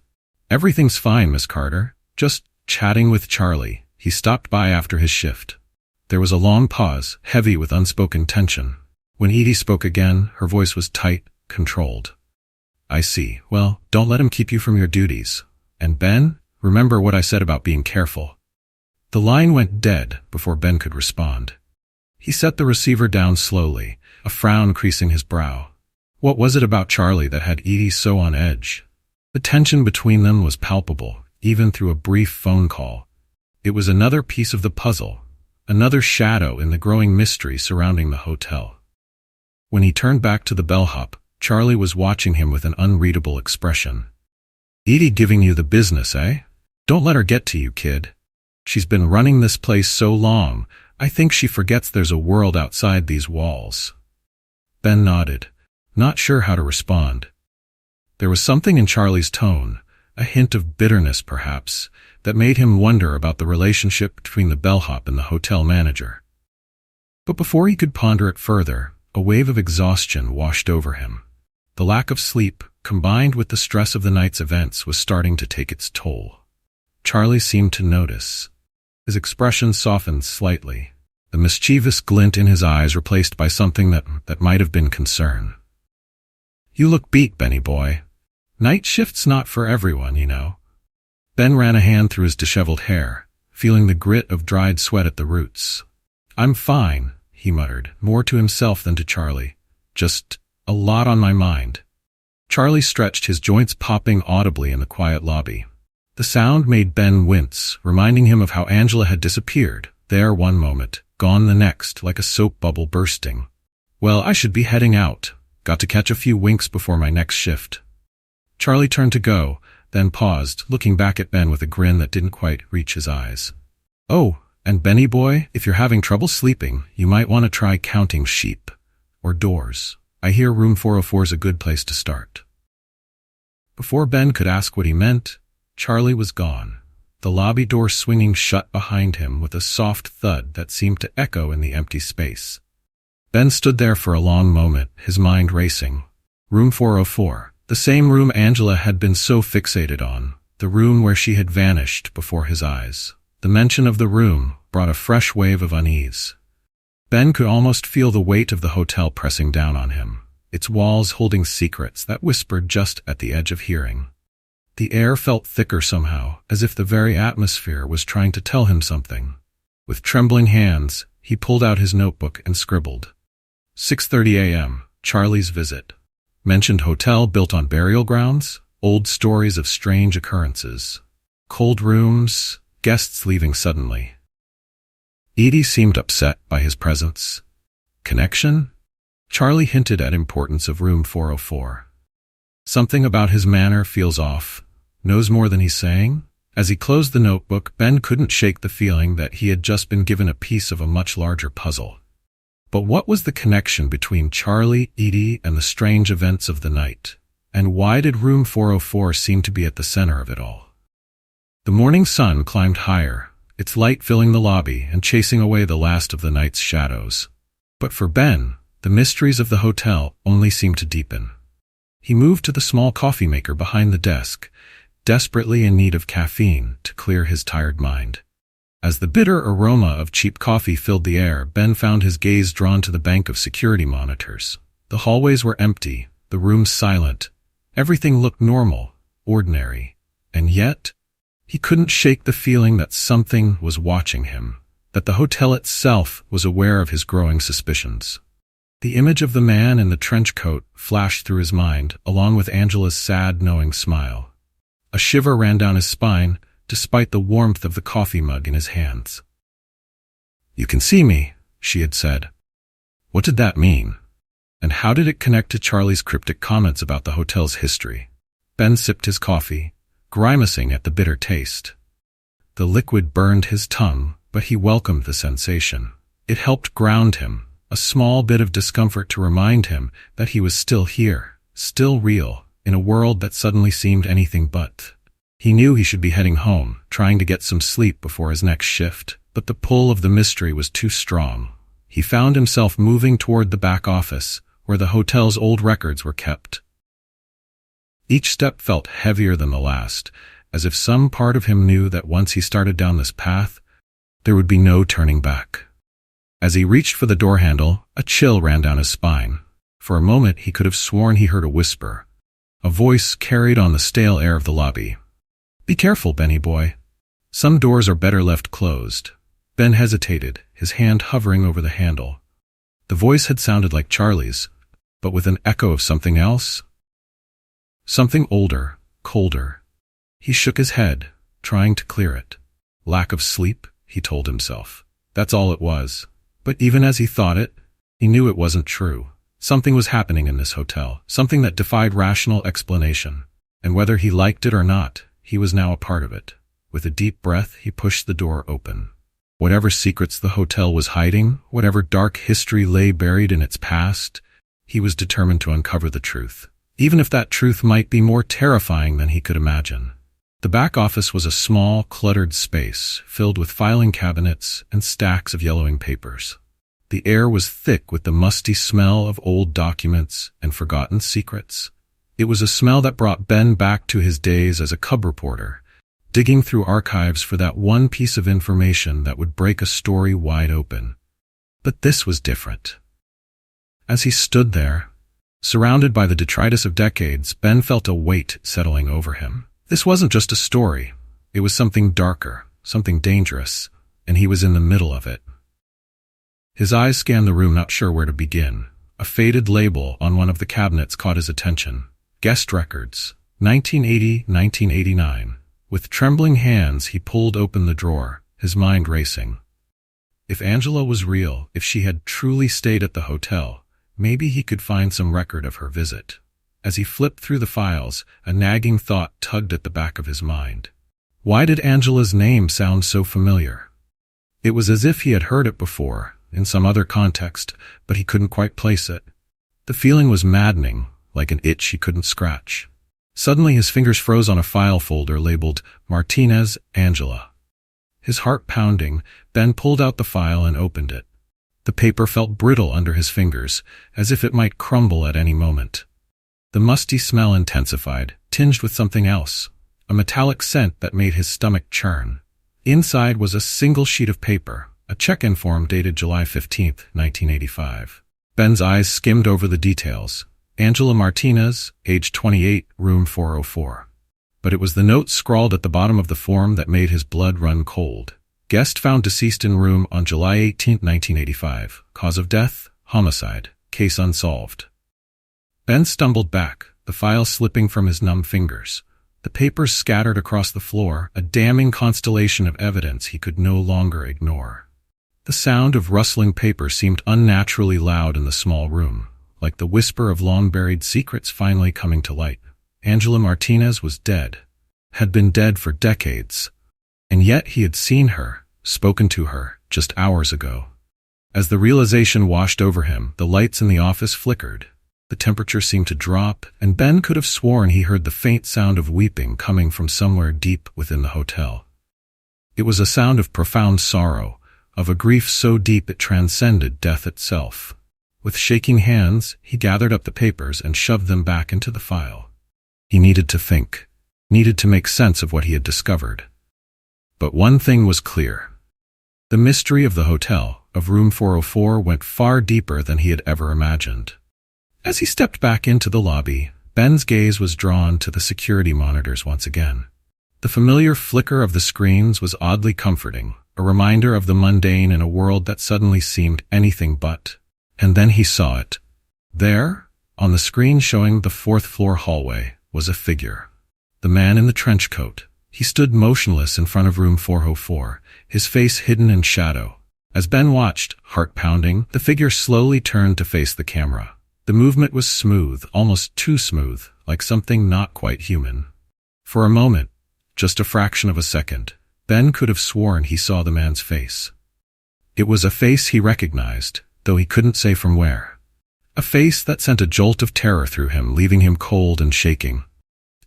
A: "Everything's fine, Miss Carter. Just chatting with Charlie. He stopped by after his shift." There was a long pause, heavy with unspoken tension. When Edie spoke again, her voice was tight, controlled. "I see. Well, don't let him keep you from your duties. And Ben, remember what I said about being careful." The line went dead before Ben could respond. He set the receiver down slowly, a frown creasing his brow. What was it about Charlie that had Edie so on edge? The tension between them was palpable, even through a brief phone call. It was another piece of the puzzle, another shadow in the growing mystery surrounding the hotel. When he turned back to the bellhop, Charlie was watching him with an unreadable expression. "Edie giving you the business, eh? Don't let her get to you, kid. She's been running this place so long, I think she forgets there's a world outside these walls." Ben nodded, not sure how to respond. There was something in Charlie's tone, a hint of bitterness perhaps, that made him wonder about the relationship between the bellhop and the hotel manager. But before he could ponder it further, a wave of exhaustion washed over him. The lack of sleep, combined with the stress of the night's events, was starting to take its toll. Charlie seemed to notice. His expression softened slightly, the mischievous glint in his eyes replaced by something that might have been concern. "You look beat, Benny boy. Night shift's not for everyone, you know." Ben ran a hand through his disheveled hair, feeling the grit of dried sweat at the roots. "I'm fine," he muttered, more to himself than to Charlie. "Just a lot on my mind." Charlie stretched, his joints popping audibly in the quiet lobby. The sound made Ben wince, reminding him of how Angela had disappeared, there one moment, gone the next, like a soap bubble bursting. Well, I should be heading out. Got to catch a few winks before my next shift. Charlie turned to go, then paused, looking back at Ben with a grin that didn't quite reach his eyes. Oh, and Benny boy, if you're having trouble sleeping, you might want to try counting sheep. Or doors. I hear room 404's a good place to start. Before Ben could ask what he meant, Charlie was gone, the lobby door swinging shut behind him with a soft thud that seemed to echo in the empty space. Ben stood there for a long moment, his mind racing. Room 404, the same room Angela had been so fixated on, the room where she had vanished before his eyes. The mention of the room brought a fresh wave of unease. Ben could almost feel the weight of the hotel pressing down on him, its walls holding secrets that whispered just at the edge of hearing. The air felt thicker somehow, as if the very atmosphere was trying to tell him something. With trembling hands, he pulled out his notebook and scribbled. 6:30 a.m., Charlie's visit. Mentioned hotel built on burial grounds, old stories of strange occurrences. Cold rooms, guests leaving suddenly. Edie seemed upset by his presence. Connection? Charlie hinted at importance of room 404. Something about his manner feels off. Knows more than he's saying? As he closed the notebook, Ben couldn't shake the feeling that he had just been given a piece of a much larger puzzle. But what was the connection between Charlie, Edie, and the strange events of the night? And why did room 404 seem to be at the center of it all? The morning sun climbed higher, its light filling the lobby and chasing away the last of the night's shadows. But for Ben, the mysteries of the hotel only seemed to deepen. He moved to the small coffee maker behind the desk, desperately in need of caffeine to clear his tired mind. As the bitter aroma of cheap coffee filled the air, Ben found his gaze drawn to the bank of security monitors. The hallways were empty, the rooms silent. Everything looked normal, ordinary. And yet, he couldn't shake the feeling that something was watching him, that the hotel itself was aware of his growing suspicions. The image of the man in the trench coat flashed through his mind, along with Angela's sad, knowing smile. A shiver ran down his spine, despite the warmth of the coffee mug in his hands. "You can see me," she had said. What did that mean? And how did it connect to Charlie's cryptic comments about the hotel's history? Ben sipped his coffee, grimacing at the bitter taste. The liquid burned his tongue, but he welcomed the sensation. It helped ground him, a small bit of discomfort to remind him that he was still here, still real, in a world that suddenly seemed anything but. He knew he should be heading home, trying to get some sleep before his next shift, but the pull of the mystery was too strong. He found himself moving toward the back office, where the hotel's old records were kept. Each step felt heavier than the last, as if some part of him knew that once he started down this path, there would be no turning back. As he reached for the door handle, a chill ran down his spine. For a moment he could have sworn he heard a whisper. A voice carried on the stale air of the lobby. "Be careful, Benny boy. Some doors are better left closed." Ben hesitated, his hand hovering over the handle. The voice had sounded like Charlie's, but with an echo of something else. Something older, colder. He shook his head, trying to clear it. Lack of sleep, he told himself. That's all it was. But even as he thought it, he knew it wasn't true. Something was happening in this hotel, something that defied rational explanation. And whether he liked it or not, he was now a part of it. With a deep breath, he pushed the door open. Whatever secrets the hotel was hiding, whatever dark history lay buried in its past, he was determined to uncover the truth, even if that truth might be more terrifying than he could imagine. The back office was a small, cluttered space, filled with filing cabinets and stacks of yellowing papers. The air was thick with the musty smell of old documents and forgotten secrets. It was a smell that brought Ben back to his days as a cub reporter, digging through archives for that one piece of information that would break a story wide open. But this was different. As he stood there, surrounded by the detritus of decades, Ben felt a weight settling over him. This wasn't just a story. It was something darker, something dangerous, and he was in the middle of it. His eyes scanned the room, not sure where to begin. A faded label on one of the cabinets caught his attention. Guest records, 1980-1989. With trembling hands, he pulled open the drawer, his mind racing. If Angela was real, if she had truly stayed at the hotel, maybe he could find some record of her visit. As he flipped through the files, a nagging thought tugged at the back of his mind. Why did Angela's name sound so familiar? It was as if he had heard it before, in some other context, but he couldn't quite place it. The feeling was maddening, like an itch he couldn't scratch. Suddenly his fingers froze on a file folder labeled Martinez, Angela. His heart pounding, Ben pulled out the file and opened it. The paper felt brittle under his fingers, as if it might crumble at any moment. The musty smell intensified, tinged with something else, a metallic scent that made his stomach churn. Inside was a single sheet of paper, a check-in form dated July 15, 1985. Ben's eyes skimmed over the details. Angela Martinez, age 28, room 404. But it was the note scrawled at the bottom of the form that made his blood run cold. Guest found deceased in room on July 18, 1985. Cause of death, homicide. Case unsolved. Ben stumbled back, the file slipping from his numb fingers. The papers scattered across the floor, a damning constellation of evidence he could no longer ignore. The sound of rustling paper seemed unnaturally loud in the small room, like the whisper of long-buried secrets finally coming to light. Angela Martinez was dead, had been dead for decades, and yet he had seen her, spoken to her, just hours ago. As the realization washed over him, the lights in the office flickered. The temperature seemed to drop, and Ben could have sworn he heard the faint sound of weeping coming from somewhere deep within the hotel. It was a sound of profound sorrow, of a grief so deep it transcended death itself. With shaking hands, he gathered up the papers and shoved them back into the file. He needed to think, needed to make sense of what he had discovered. But one thing was clear. The mystery of the hotel, of room 404, went far deeper than he had ever imagined. As he stepped back into the lobby, Ben's gaze was drawn to the security monitors once again. The familiar flicker of the screens was oddly comforting, a reminder of the mundane in a world that suddenly seemed anything but. And then he saw it. There, on the screen showing the fourth-floor hallway, was a figure. The man in the trench coat. He stood motionless in front of room 404, his face hidden in shadow. As Ben watched, heart pounding, the figure slowly turned to face the camera. The movement was smooth, almost too smooth, like something not quite human. For a moment, just a fraction of a second, Ben could have sworn he saw the man's face. It was a face he recognized, though he couldn't say from where. A face that sent a jolt of terror through him, leaving him cold and shaking.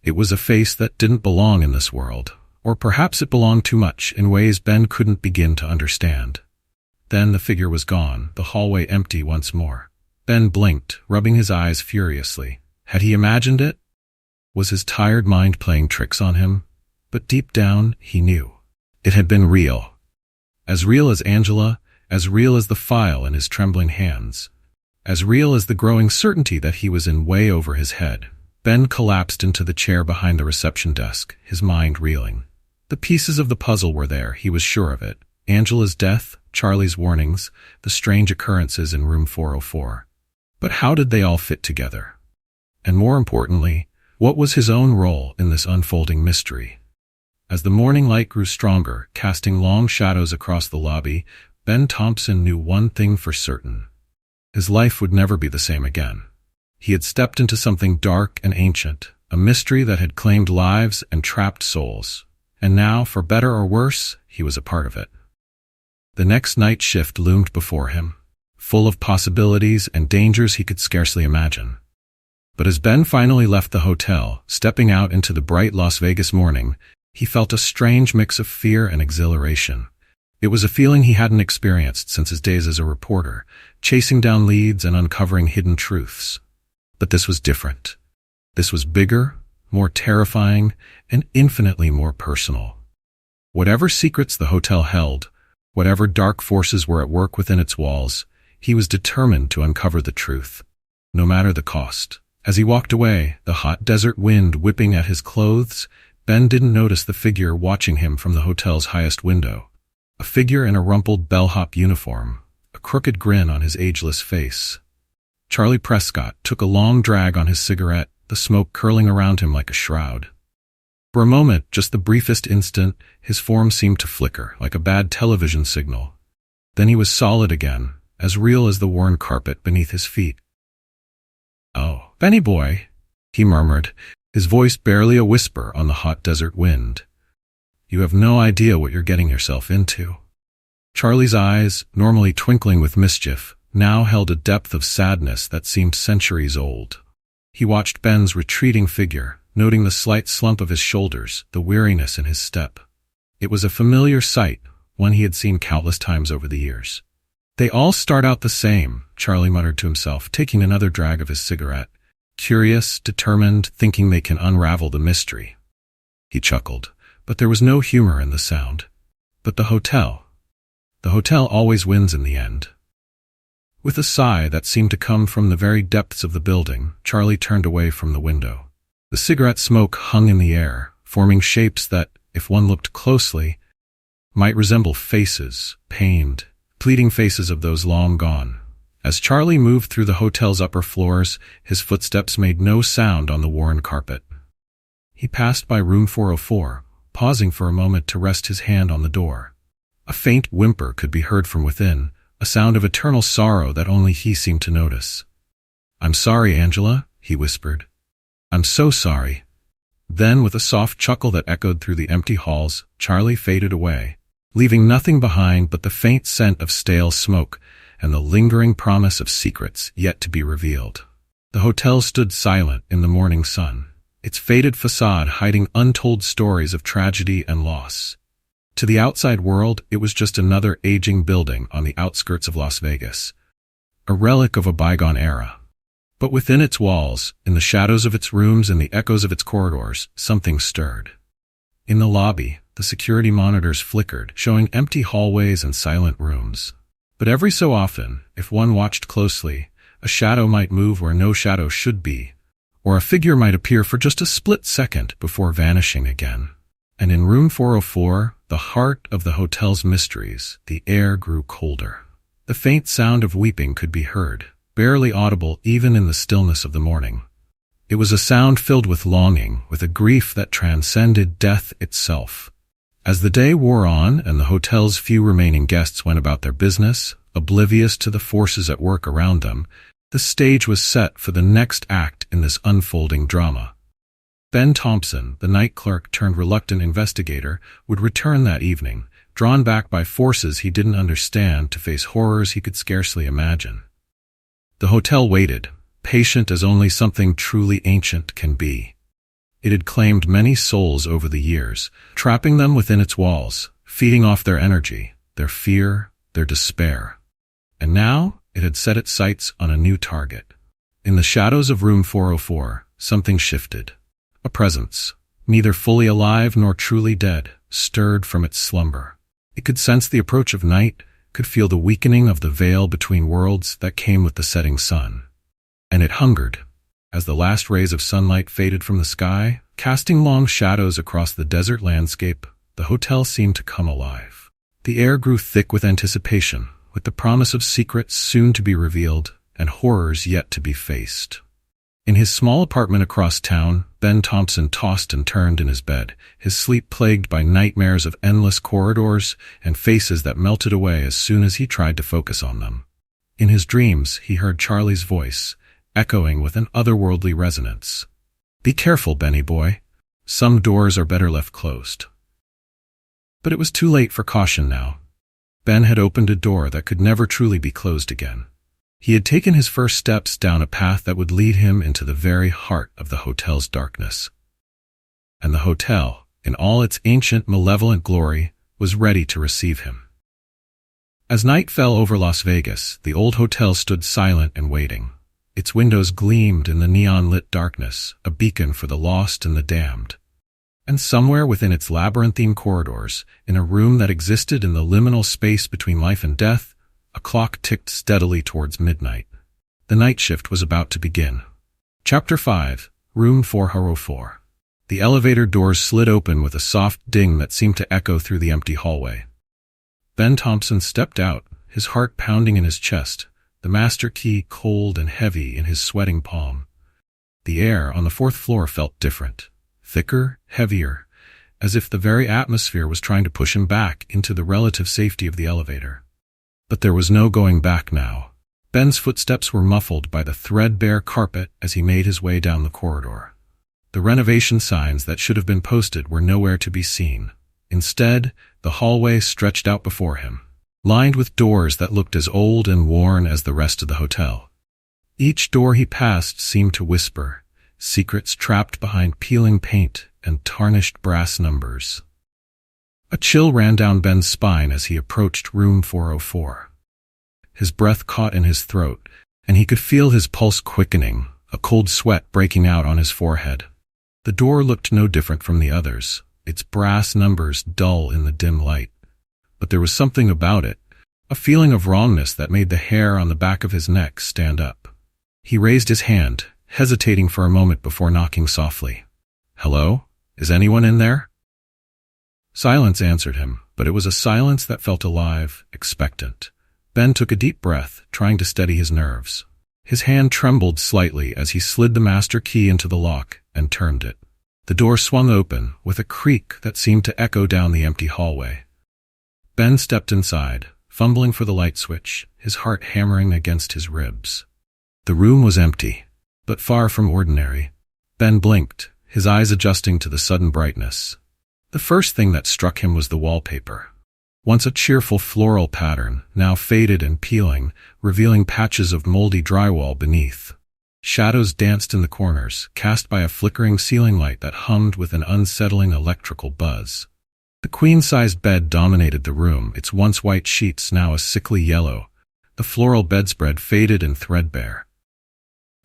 A: It was a face that didn't belong in this world, or perhaps it belonged too much in ways Ben couldn't begin to understand. Then the figure was gone, the hallway empty once more. Ben blinked, rubbing his eyes furiously. Had he imagined it? Was his tired mind playing tricks on him? But deep down, he knew. It had been real. As real as Angela, as real as the file in his trembling hands. As real as the growing certainty that he was in way over his head. Ben collapsed into the chair behind the reception desk, his mind reeling. The pieces of the puzzle were there, he was sure of it. Angela's death, Charlie's warnings, the strange occurrences in room 404. But how did they all fit together? And more importantly, what was his own role in this unfolding mystery? As the morning light grew stronger, casting long shadows across the lobby, Ben Thompson knew one thing for certain. His life would never be the same again. He had stepped into something dark and ancient, a mystery that had claimed lives and trapped souls. And now, for better or worse, he was a part of it. The next night shift loomed before him, full of possibilities and dangers he could scarcely imagine. But as Ben finally left the hotel, stepping out into the bright Las Vegas morning, he felt a strange mix of fear and exhilaration. It was a feeling he hadn't experienced since his days as a reporter, chasing down leads and uncovering hidden truths. But this was different. This was bigger, more terrifying, and infinitely more personal. Whatever secrets the hotel held, whatever dark forces were at work within its walls, he was determined to uncover the truth, no matter the cost. As he walked away, the hot desert wind whipping at his clothes, Ben didn't notice the figure watching him from the hotel's highest window. A figure in a rumpled bellhop uniform, a crooked grin on his ageless face. Charlie Prescott took a long drag on his cigarette, the smoke curling around him like a shroud. For a moment, just the briefest instant, his form seemed to flicker, like a bad television signal. Then he was solid again, as real as the worn carpet beneath his feet. "Oh, Benny boy," he murmured, his voice barely a whisper on the hot desert wind. "You have no idea what you're getting yourself into." Charlie's eyes, normally twinkling with mischief, now held a depth of sadness that seemed centuries old. He watched Ben's retreating figure, noting the slight slump of his shoulders, the weariness in his step. It was a familiar sight, one he had seen countless times over the years. "They all start out the same," Charlie muttered to himself, taking another drag of his cigarette. "Curious, determined, thinking they can unravel the mystery." He chuckled, but there was no humor in the sound. But the hotel always wins in the end. With a sigh that seemed to come from the very depths of the building, Charlie turned away from the window. The cigarette smoke hung in the air, forming shapes that, if one looked closely, might resemble faces, pained, pleading faces of those long gone. As Charlie moved through the hotel's upper floors, his footsteps made no sound on the worn carpet. He passed by room 404, pausing for a moment to rest his hand on the door. A faint whimper could be heard from within, a sound of eternal sorrow that only he seemed to notice. "I'm sorry, Angela," he whispered. "I'm so sorry." Then, with a soft chuckle that echoed through the empty halls, Charlie faded away, leaving nothing behind but the faint scent of stale smoke and the lingering promise of secrets yet to be revealed. The hotel stood silent in the morning sun, its faded facade hiding untold stories of tragedy and loss. To the outside world, it was just another aging building on the outskirts of Las Vegas, a relic of a bygone era. But within its walls, in the shadows of its rooms and the echoes of its corridors, something stirred. In the lobby, the security monitors flickered, showing empty hallways and silent rooms. But every so often, if one watched closely, a shadow might move where no shadow should be, or a figure might appear for just a split second before vanishing again. And in room 404, the heart of the hotel's mysteries, the air grew colder. The faint sound of weeping could be heard, barely audible even in the stillness of the morning. It was a sound filled with longing, with a grief that transcended death itself. As the day wore on and the hotel's few remaining guests went about their business, oblivious to the forces at work around them, the stage was set for the next act in this unfolding drama. Ben Thompson, the night clerk turned reluctant investigator, would return that evening, drawn back by forces he didn't understand to face horrors he could scarcely imagine. The hotel waited, patient as only something truly ancient can be. It had claimed many souls over the years, trapping them within its walls, feeding off their energy, their fear, their despair. And now it had set its sights on a new target. In the shadows of room 404, something shifted. A presence, neither fully alive nor truly dead, stirred from its slumber. It could sense the approach of night, could feel the weakening of the veil between worlds that came with the setting sun. And it hungered. As the last rays of sunlight faded from the sky, casting long shadows across the desert landscape, the hotel seemed to come alive. The air grew thick with anticipation, with the promise of secrets soon to be revealed and horrors yet to be faced. In his small apartment across town, Ben Thompson tossed and turned in his bed, his sleep plagued by nightmares of endless corridors and faces that melted away as soon as he tried to focus on them. In his dreams, he heard Charlie's voice, echoing with an otherworldly resonance. "Be careful, Benny boy. Some doors are better left closed." But it was too late for caution now. Ben had opened a door that could never truly be closed again. He had taken his first steps down a path that would lead him into the very heart of the hotel's darkness. And the hotel, in all its ancient, malevolent glory, was ready to receive him. As night fell over Las Vegas, the old hotel stood silent and waiting. Its windows gleamed in the neon-lit darkness, a beacon for the lost and the damned. And somewhere within its labyrinthine corridors, in a room that existed in the liminal space between life and death, a clock ticked steadily towards midnight. The night shift was about to begin. Chapter 5, Room 404. The elevator doors slid open with a soft ding that seemed to echo through the empty hallway. Ben Thompson stepped out, his heart pounding in his chest, the master key cold and heavy in his sweating palm. The air on the fourth floor felt different, thicker, heavier, as if the very atmosphere was trying to push him back into the relative safety of the elevator. But there was no going back now. Ben's footsteps were muffled by the threadbare carpet as he made his way down the corridor. The renovation signs that should have been posted were nowhere to be seen. Instead, the hallway stretched out before him, lined with doors that looked as old and worn as the rest of the hotel. Each door he passed seemed to whisper, secrets trapped behind peeling paint and tarnished brass numbers. A chill ran down Ben's spine as he approached room 404. His breath caught in his throat, and he could feel his pulse quickening, a cold sweat breaking out on his forehead. The door looked no different from the others, its brass numbers dull in the dim light. But there was something about it, a feeling of wrongness that made the hair on the back of his neck stand up. He raised his hand, hesitating for a moment before knocking softly. "Hello? Is anyone in there?" Silence answered him, but it was a silence that felt alive, expectant. Ben took a deep breath, trying to steady his nerves. His hand trembled slightly as he slid the master key into the lock and turned it. The door swung open, with a creak that seemed to echo down the empty hallway. Ben stepped inside, fumbling for the light switch, his heart hammering against his ribs. The room was empty, but far from ordinary. Ben blinked, his eyes adjusting to the sudden brightness. The first thing that struck him was the wallpaper. Once a cheerful floral pattern, now faded and peeling, revealing patches of moldy drywall beneath. Shadows danced in the corners, cast by a flickering ceiling light that hummed with an unsettling electrical buzz. The queen-sized bed dominated the room, its once white sheets now a sickly yellow, the floral bedspread faded and threadbare.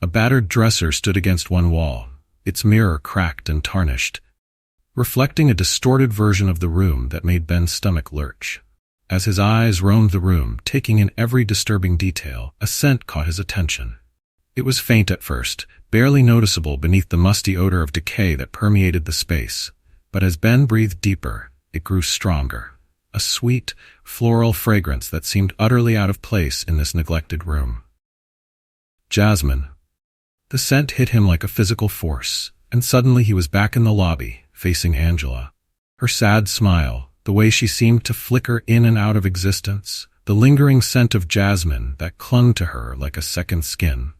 A: A battered dresser stood against one wall, its mirror cracked and tarnished, reflecting a distorted version of the room that made Ben's stomach lurch. As his eyes roamed the room, taking in every disturbing detail, a scent caught his attention. It was faint at first, barely noticeable beneath the musty odor of decay that permeated the space, but as Ben breathed deeper, it grew stronger. A sweet, floral fragrance that seemed utterly out of place in this neglected room. Jasmine. The scent hit him like a physical force, and suddenly he was back in the lobby, facing Angela. Her sad smile, the way she seemed to flicker in and out of existence, the lingering scent of jasmine that clung to her like a second skin.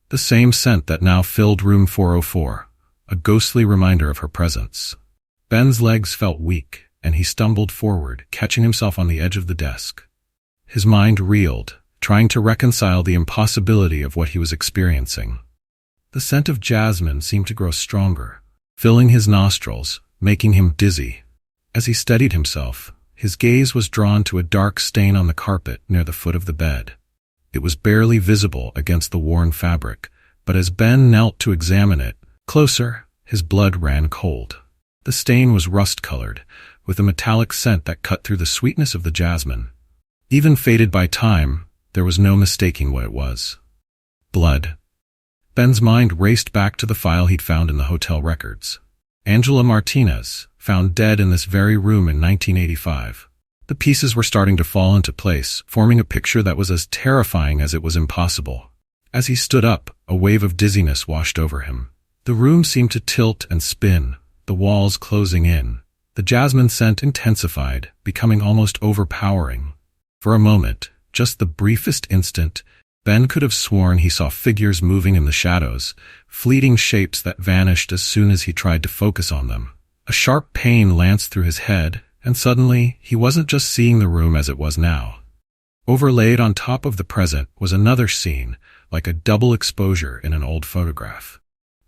A: The same scent that now filled room 404, a ghostly reminder of her presence. Ben's legs felt weak, and he stumbled forward, catching himself on the edge of the desk. His mind reeled, trying to reconcile the impossibility of what he was experiencing. The scent of jasmine seemed to grow stronger, filling his nostrils, making him dizzy. As he steadied himself, his gaze was drawn to a dark stain on the carpet near the foot of the bed. It was barely visible against the worn fabric, but as Ben knelt to examine it closer, his blood ran cold. The stain was rust-colored, with a metallic scent that cut through the sweetness of the jasmine. Even faded by time, there was no mistaking what it was. Blood. Ben's mind raced back to the file he'd found in the hotel records. Angela Martinez, found dead in this very room in 1985. The pieces were starting to fall into place, forming a picture that was as terrifying as it was impossible. As he stood up, a wave of dizziness washed over him. The room seemed to tilt and spin, the walls closing in. The jasmine scent intensified, becoming almost overpowering. For a moment, just the briefest instant, Ben could have sworn he saw figures moving in the shadows, fleeting shapes that vanished as soon as he tried to focus on them. A sharp pain lanced through his head, and suddenly he wasn't just seeing the room as it was now. Overlaid on top of the present was another scene, like a double exposure in an old photograph.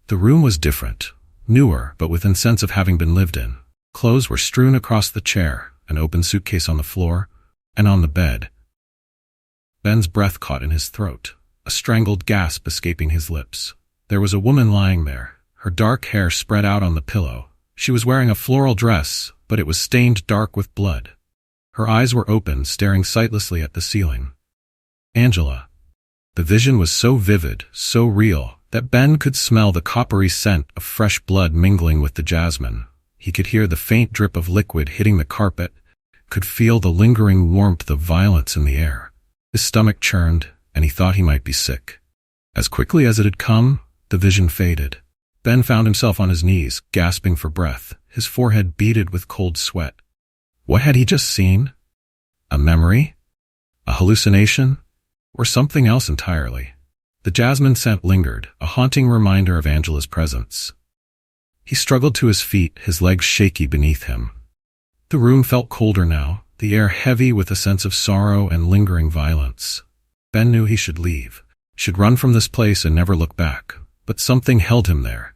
A: The room was different, newer, but with a sense of having been lived in. Clothes were strewn across the chair, an open suitcase on the floor, and on the bed. Ben's breath caught in his throat, a strangled gasp escaping his lips. There was a woman lying there, her dark hair spread out on the pillow. She was wearing a floral dress, but it was stained dark with blood. Her eyes were open, staring sightlessly at the ceiling. Angela. The vision was so vivid, so real, that Ben could smell the coppery scent of fresh blood mingling with the jasmine. He could hear the faint drip of liquid hitting the carpet, could feel the lingering warmth of violence in the air. His stomach churned, and he thought he might be sick. As quickly as it had come, the vision faded. Ben found himself on his knees, gasping for breath, his forehead beaded with cold sweat. What had he just seen? A memory? A hallucination? Or something else entirely? The jasmine scent lingered, a haunting reminder of Angela's presence. He struggled to his feet, his legs shaky beneath him. The room felt colder now, the air heavy with a sense of sorrow and lingering violence. Ben knew he should leave, should run from this place and never look back, but something held him there,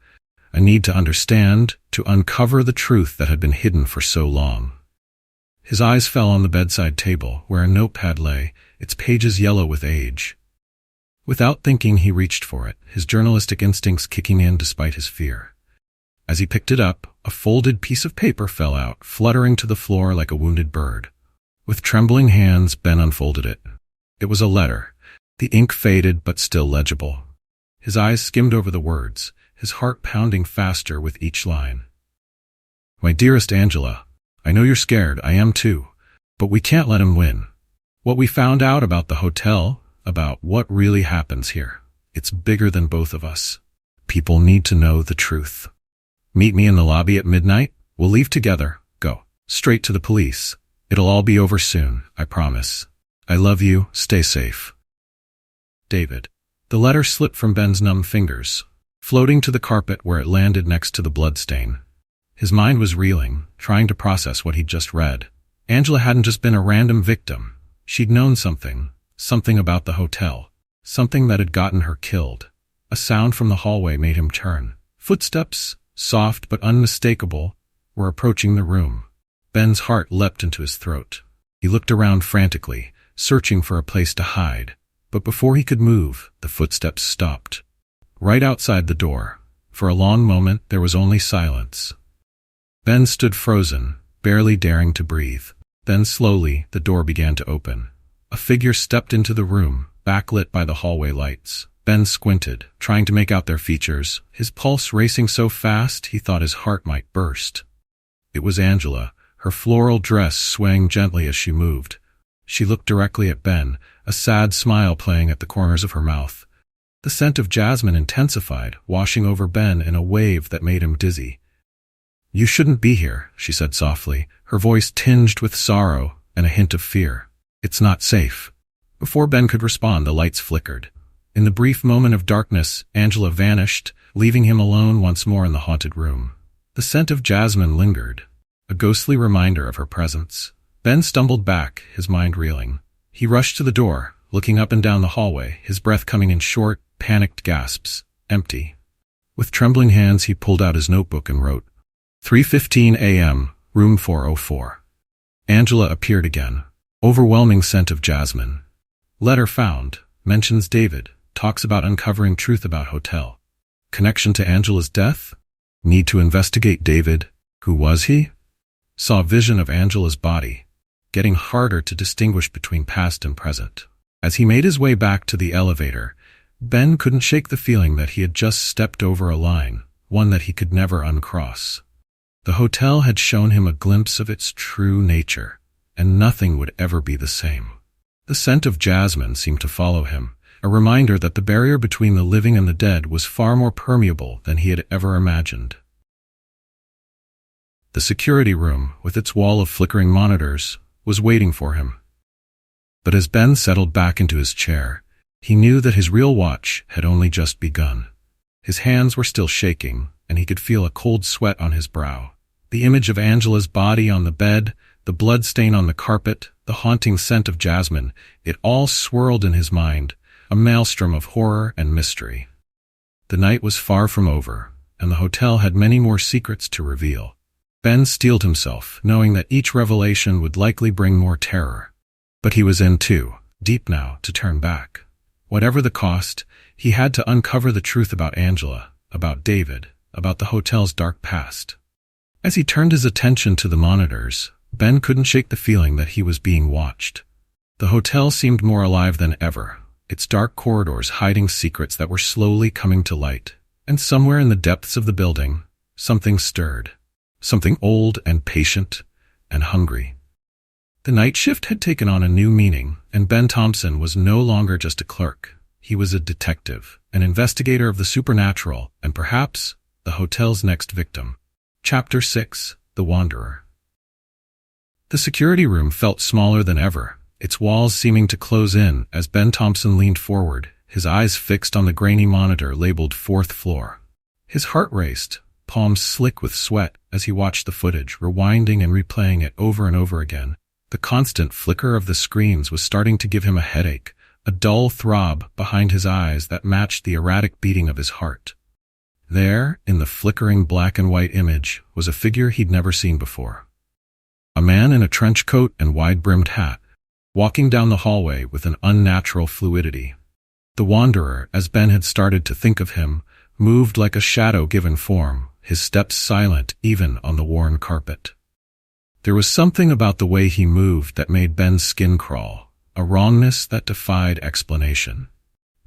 A: a need to understand, to uncover the truth that had been hidden for so long. His eyes fell on the bedside table, where a notepad lay, its pages yellow with age. Without thinking, he reached for it, his journalistic instincts kicking in despite his fear. As he picked it up, a folded piece of paper fell out, fluttering to the floor like a wounded bird. With trembling hands, Ben unfolded it. It was a letter, the ink faded but still legible. His eyes skimmed over the words, his heart pounding faster with each line. My dearest Angela, I know you're scared, I am too, but we can't let him win. What we found out about the hotel, about what really happens here, it's bigger than both of us. People need to know the truth. Meet me in the lobby at midnight, we'll leave together, go, straight to the police. It'll all be over soon, I promise. I love you, stay safe. David. The letter slipped from Ben's numb fingers, floating to the carpet where it landed next to the bloodstain. His mind was reeling, trying to process what he'd just read. Angela hadn't just been a random victim. She'd known something about the hotel, something that had gotten her killed. A sound from the hallway made him turn. Footsteps, soft but unmistakable, were approaching the room. Ben's heart leapt into his throat. He looked around frantically, searching for a place to hide. But before he could move, the footsteps stopped. Right outside the door. For a long moment, there was only silence. Ben stood frozen, barely daring to breathe. Then slowly, the door began to open. A figure stepped into the room, backlit by the hallway lights. Ben squinted, trying to make out their features, his pulse racing so fast he thought his heart might burst. It was Angela, her floral dress swaying gently as she moved. She looked directly at Ben, a sad smile playing at the corners of her mouth. The scent of jasmine intensified, washing over Ben in a wave that made him dizzy. You shouldn't be here, she said softly, her voice tinged with sorrow and a hint of fear. It's not safe. Before Ben could respond, the lights flickered. In the brief moment of darkness, Angela vanished, leaving him alone once more in the haunted room. The scent of jasmine lingered, a ghostly reminder of her presence. Ben stumbled back, his mind reeling. He rushed to the door, looking up and down the hallway, his breath coming in short, panicked gasps. Empty. With trembling hands, he pulled out his notebook and wrote, 3:15 a.m., room 404. Angela appeared again. Overwhelming scent of jasmine. Letter found. Mentions David. Talks about uncovering truth about hotel. Connection to Angela's death? Need to investigate David. Who was he? Saw a vision of Angela's body, getting harder to distinguish between past and present. As he made his way back to the elevator, Ben couldn't shake the feeling that he had just stepped over a line, one that he could never uncross. The hotel had shown him a glimpse of its true nature, and nothing would ever be the same. The scent of jasmine seemed to follow him, a reminder that the barrier between the living and the dead was far more permeable than he had ever imagined. The security room, with its wall of flickering monitors, was waiting for him. But as Ben settled back into his chair, he knew that his real watch had only just begun. His hands were still shaking, and he could feel a cold sweat on his brow. The image of Angela's body on the bed, the blood stain on the carpet, the haunting scent of jasmine, it all swirled in his mind, a maelstrom of horror and mystery. The night was far from over, and the hotel had many more secrets to reveal. Ben steeled himself, knowing that each revelation would likely bring more terror. But he was in too deep now to turn back. Whatever the cost, he had to uncover the truth about Angela, about David, about the hotel's dark past. As he turned his attention to the monitors, Ben couldn't shake the feeling that he was being watched. The hotel seemed more alive than ever, its dark corridors hiding secrets that were slowly coming to light. And somewhere in the depths of the building, something stirred. Something old and patient and hungry. The night shift had taken on a new meaning, and Ben Thompson was no longer just a clerk. He was a detective, an investigator of the supernatural, and perhaps the hotel's next victim. Chapter 6: The Wanderer. The security room felt smaller than ever, its walls seeming to close in as Ben Thompson leaned forward, his eyes fixed on the grainy monitor labeled 4th floor. His heart raced, palms slick with sweat as he watched the footage, rewinding and replaying it over and over again. The constant flicker of the screens was starting to give him a headache, a dull throb behind his eyes that matched the erratic beating of his heart. There, in the flickering black and white image, was a figure he'd never seen before. A man in a trench coat and wide-brimmed hat, walking down the hallway with an unnatural fluidity. The Wanderer, as Ben had started to think of him, moved like a shadow given form, his steps silent even on the worn carpet. There was something about the way he moved that made Ben's skin crawl, a wrongness that defied explanation.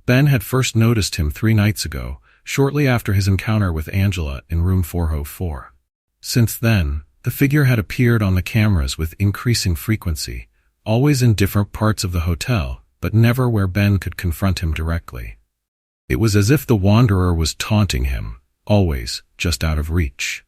A: Ben had first noticed him 3 nights ago, shortly after his encounter with Angela in room 404. Since then, the figure had appeared on the cameras with increasing frequency, always in different parts of the hotel, but never where Ben could confront him directly. It was as if the Wanderer was taunting him, always just out of reach.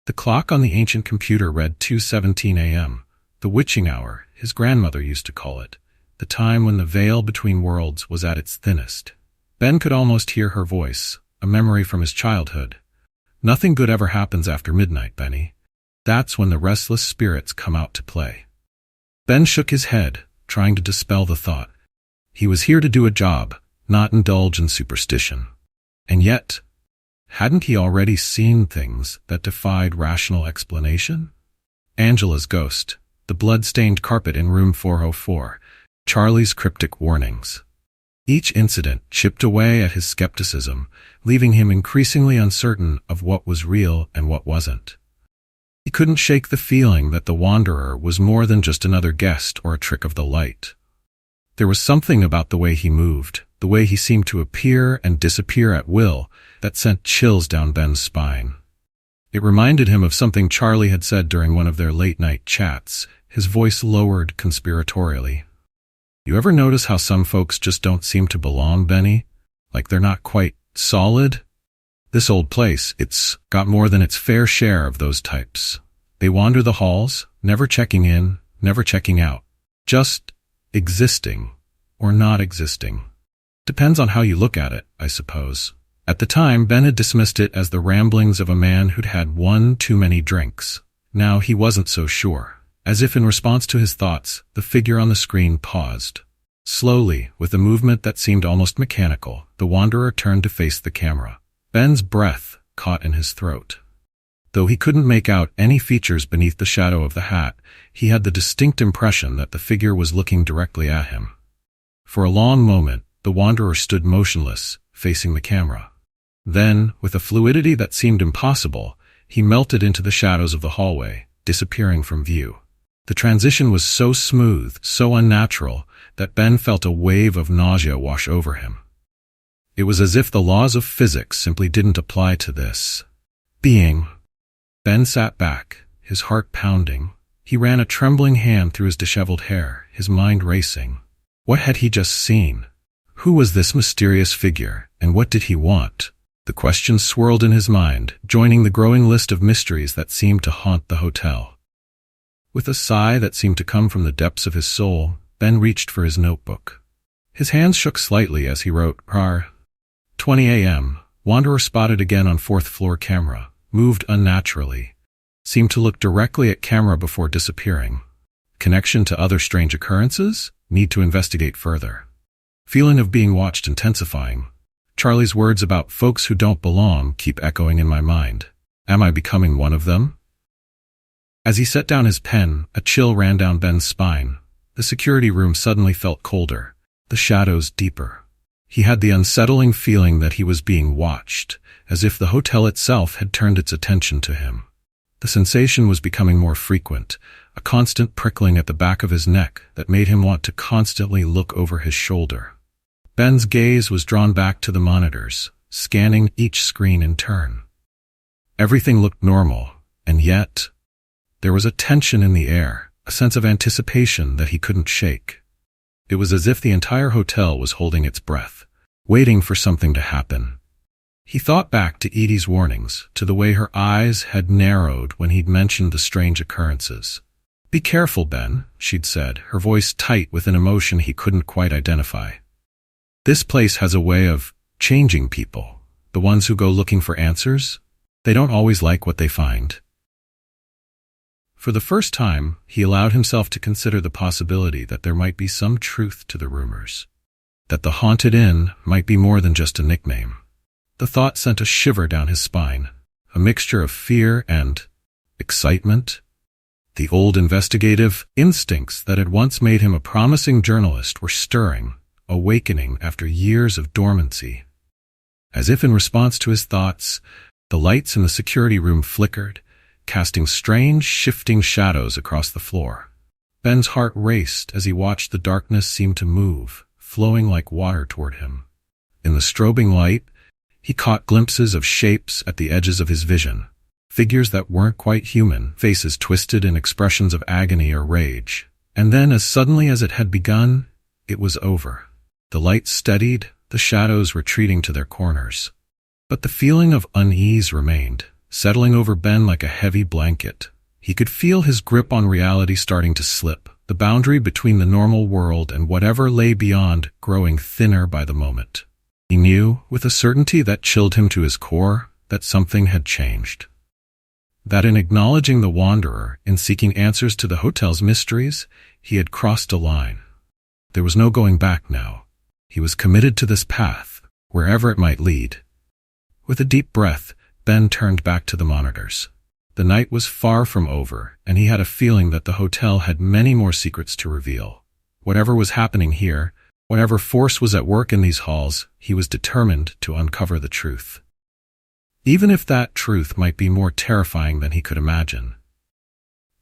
A: The clock on the ancient computer read 2:17 a.m., the witching hour, his grandmother used to call it, the time when the veil between worlds was at its thinnest. Ben could almost hear her voice, a memory from his childhood. "Nothing good ever happens after midnight, Benny. That's when the restless spirits come out to play." Ben shook his head, trying to dispel the thought. He was here to do a job, not indulge in superstition. And yet, hadn't he already seen things that defied rational explanation? Angela's ghost, the blood-stained carpet in room 404, Charlie's cryptic warnings. Each incident chipped away at his skepticism, leaving him increasingly uncertain of what was real and what wasn't. He couldn't shake the feeling that the Wanderer was more than just another guest or a trick of the light. There was something about the way he moved, the way he seemed to appear and disappear at will, that sent chills down Ben's spine. It reminded him of something Charlie had said during one of their late-night chats, his voice lowered conspiratorially. "You ever notice how some folks just don't seem to belong, Benny? Like they're not quite solid? This old place, it's got more than its fair share of those types. They wander the halls, never checking in, never checking out. Just existing, or not existing. Depends on how you look at it, I suppose." At the time, Ben had dismissed it as the ramblings of a man who'd had one too many drinks. Now he wasn't so sure. As if in response to his thoughts, the figure on the screen paused. Slowly, with a movement that seemed almost mechanical, the Wanderer turned to face the camera. Ben's breath caught in his throat. Though he couldn't make out any features beneath the shadow of the hat, he had the distinct impression that the figure was looking directly at him. For a long moment, the Wanderer stood motionless, facing the camera. Then, with a fluidity that seemed impossible, he melted into the shadows of the hallway, disappearing from view. The transition was so smooth, so unnatural, that Ben felt a wave of nausea wash over him. It was as if the laws of physics simply didn't apply to this being. Ben sat back, his heart pounding. He ran a trembling hand through his disheveled hair, his mind racing. What had he just seen? Who was this mysterious figure, and what did he want? The questions swirled in his mind, joining the growing list of mysteries that seemed to haunt the hotel. With a sigh that seemed to come from the depths of his soul, Ben reached for his notebook. His hands shook slightly as he wrote, 20 a.m., Wanderer spotted again on 4th floor camera, moved unnaturally, seemed to look directly at camera before disappearing. Connection to other strange occurrences? Need to investigate further. Feeling of being watched intensifying. Charlie's words about folks who don't belong keep echoing in my mind. Am I becoming one of them? As he set down his pen, a chill ran down Ben's spine. The security room suddenly felt colder, the shadows deeper. He had the unsettling feeling that he was being watched, as if the hotel itself had turned its attention to him. The sensation was becoming more frequent, a constant prickling at the back of his neck that made him want to constantly look over his shoulder. Ben's gaze was drawn back to the monitors, scanning each screen in turn. Everything looked normal, and yet there was a tension in the air, a sense of anticipation that he couldn't shake. It was as if the entire hotel was holding its breath, waiting for something to happen. He thought back to Edie's warnings, to the way her eyes had narrowed when he'd mentioned the strange occurrences. "Be careful, Ben," she'd said, her voice tight with an emotion he couldn't quite identify. "This place has a way of changing people. The ones who go looking for answers, they don't always like what they find." For the first time, he allowed himself to consider the possibility that there might be some truth to the rumors, that the haunted inn might be more than just a nickname. The thought sent a shiver down his spine, a mixture of fear and excitement. The old investigative instincts that had once made him a promising journalist were stirring, awakening after years of dormancy. As if in response to his thoughts, the lights in the security room flickered, casting strange, shifting shadows across the floor. Ben's heart raced as he watched the darkness seem to move, flowing like water toward him. In the strobing light, he caught glimpses of shapes at the edges of his vision, figures that weren't quite human, faces twisted in expressions of agony or rage. And then, as suddenly as it had begun, it was over. The light steadied, the shadows retreating to their corners. But the feeling of unease remained, settling over Ben like a heavy blanket. He could feel his grip on reality starting to slip, the boundary between the normal world and whatever lay beyond growing thinner by the moment. He knew, with a certainty that chilled him to his core, that something had changed. That in acknowledging the Wanderer, in seeking answers to the hotel's mysteries, he had crossed a line. There was no going back now. He was committed to this path, wherever it might lead. With a deep breath, Ben turned back to the monitors. The night was far from over, and he had a feeling that the hotel had many more secrets to reveal. Whatever was happening here, whatever force was at work in these halls, he was determined to uncover the truth. Even if that truth might be more terrifying than he could imagine.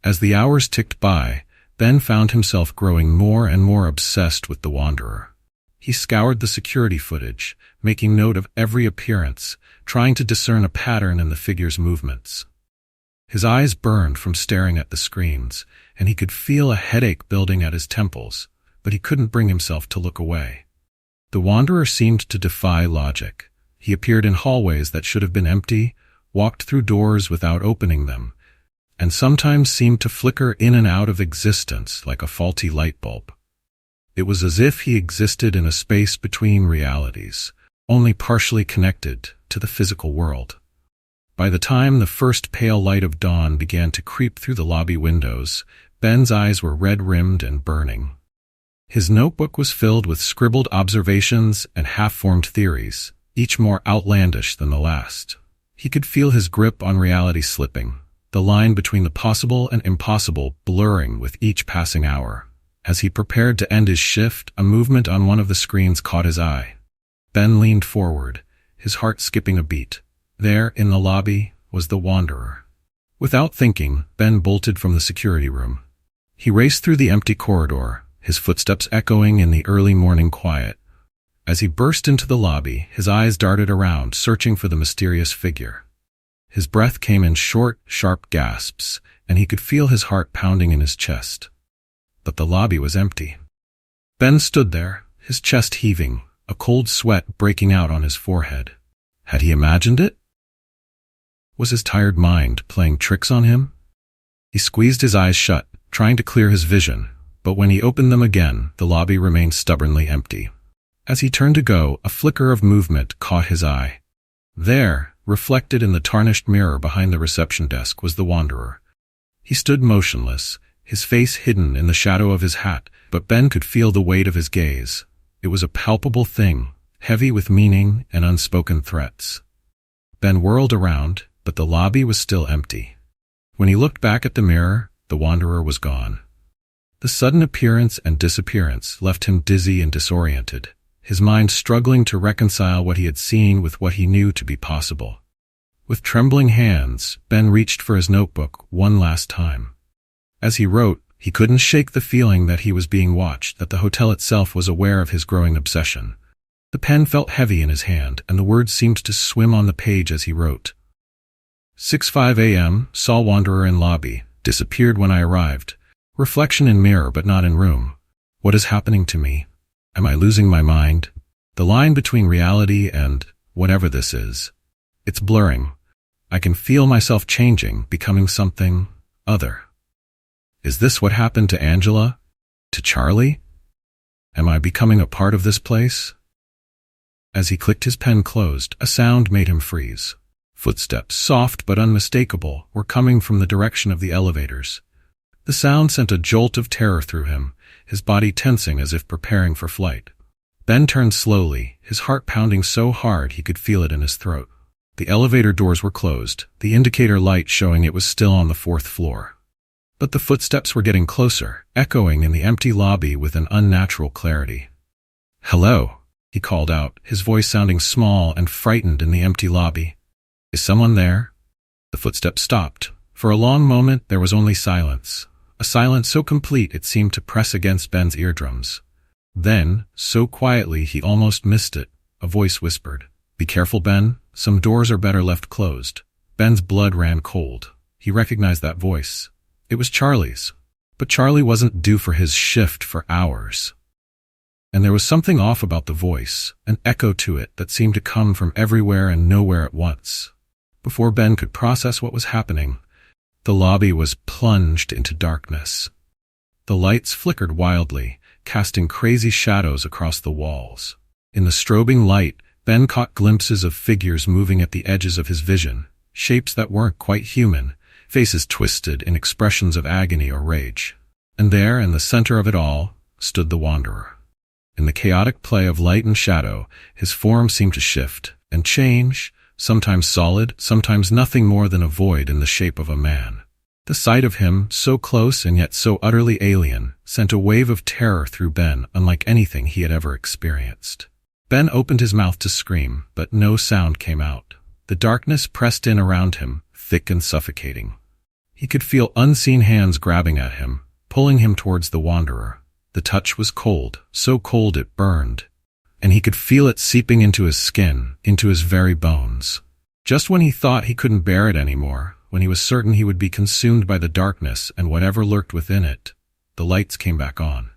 A: As the hours ticked by, Ben found himself growing more and more obsessed with the Wanderer. He scoured the security footage, making note of every appearance, trying to discern a pattern in the figure's movements. His eyes burned from staring at the screens, and he could feel a headache building at his temples, but he couldn't bring himself to look away. The Wanderer seemed to defy logic. He appeared in hallways that should have been empty, walked through doors without opening them, and sometimes seemed to flicker in and out of existence like a faulty light bulb. It was as if he existed in a space between realities, only partially connected to the physical world. By the time the first pale light of dawn began to creep through the lobby windows, Ben's eyes were red-rimmed and burning. His notebook was filled with scribbled observations and half-formed theories, each more outlandish than the last. He could feel his grip on reality slipping, the line between the possible and impossible blurring with each passing hour. As he prepared to end his shift, a movement on one of the screens caught his eye. Ben leaned forward, his heart skipping a beat. There, in the lobby, was the Wanderer. Without thinking, Ben bolted from the security room. He raced through the empty corridor, his footsteps echoing in the early morning quiet. As he burst into the lobby, his eyes darted around, searching for the mysterious figure. His breath came in short, sharp gasps, and he could feel his heart pounding in his chest. But the lobby was empty. Ben stood there, his chest heaving, a cold sweat breaking out on his forehead. Had he imagined it? Was his tired mind playing tricks on him? He squeezed his eyes shut, trying to clear his vision, but when he opened them again, the lobby remained stubbornly empty. As he turned to go, a flicker of movement caught his eye. There, reflected in the tarnished mirror behind the reception desk, was the Wanderer. He stood motionless, his face hidden in the shadow of his hat, but Ben could feel the weight of his gaze. It was a palpable thing, heavy with meaning and unspoken threats. Ben whirled around, but the lobby was still empty. When he looked back at the mirror, the Wanderer was gone. The sudden appearance and disappearance left him dizzy and disoriented, his mind struggling to reconcile what he had seen with what he knew to be possible. With trembling hands, Ben reached for his notebook one last time. As he wrote, he couldn't shake the feeling that he was being watched, that the hotel itself was aware of his growing obsession. The pen felt heavy in his hand, and the words seemed to swim on the page as he wrote. 6:05 a.m., saw Wanderer in lobby, disappeared when I arrived. Reflection in mirror but not in room. What is happening to me? Am I losing my mind? The line between reality and whatever this is. It's blurring. I can feel myself changing, becoming something other. Is this what happened to Angela? To Charlie? Am I becoming a part of this place? As he clicked his pen closed, a sound made him freeze. Footsteps, soft but unmistakable, were coming from the direction of the elevators. The sound sent a jolt of terror through him, his body tensing as if preparing for flight. Ben turned slowly, his heart pounding so hard he could feel it in his throat. The elevator doors were closed, the indicator light showing it was still on the 4th floor. But the footsteps were getting closer, echoing in the empty lobby with an unnatural clarity. "Hello," he called out, his voice sounding small and frightened in the empty lobby. "Is someone there?" The footsteps stopped. For a long moment there was only silence, a silence so complete it seemed to press against Ben's eardrums. Then, so quietly he almost missed it, a voice whispered, "Be careful, Ben. Some doors are better left closed." Ben's blood ran cold. He recognized that voice. It was Charlie's. But Charlie wasn't due for his shift for hours. And there was something off about the voice, an echo to it that seemed to come from everywhere and nowhere at once. Before Ben could process what was happening, the lobby was plunged into darkness. The lights flickered wildly, casting crazy shadows across the walls. In the strobing light, Ben caught glimpses of figures moving at the edges of his vision, shapes that weren't quite human, faces twisted in expressions of agony or rage. And there, in the center of it all, stood the Wanderer. In the chaotic play of light and shadow, his form seemed to shift and change, sometimes solid, sometimes nothing more than a void in the shape of a man. The sight of him, so close and yet so utterly alien, sent a wave of terror through Ben unlike anything he had ever experienced. Ben opened his mouth to scream, but no sound came out. The darkness pressed in around him, thick and suffocating. He could feel unseen hands grabbing at him, pulling him towards the Wanderer. The touch was cold, so cold it burned, and he could feel it seeping into his skin, into his very bones. Just when he thought he couldn't bear it anymore, when he was certain he would be consumed by the darkness and whatever lurked within it, the lights came back on.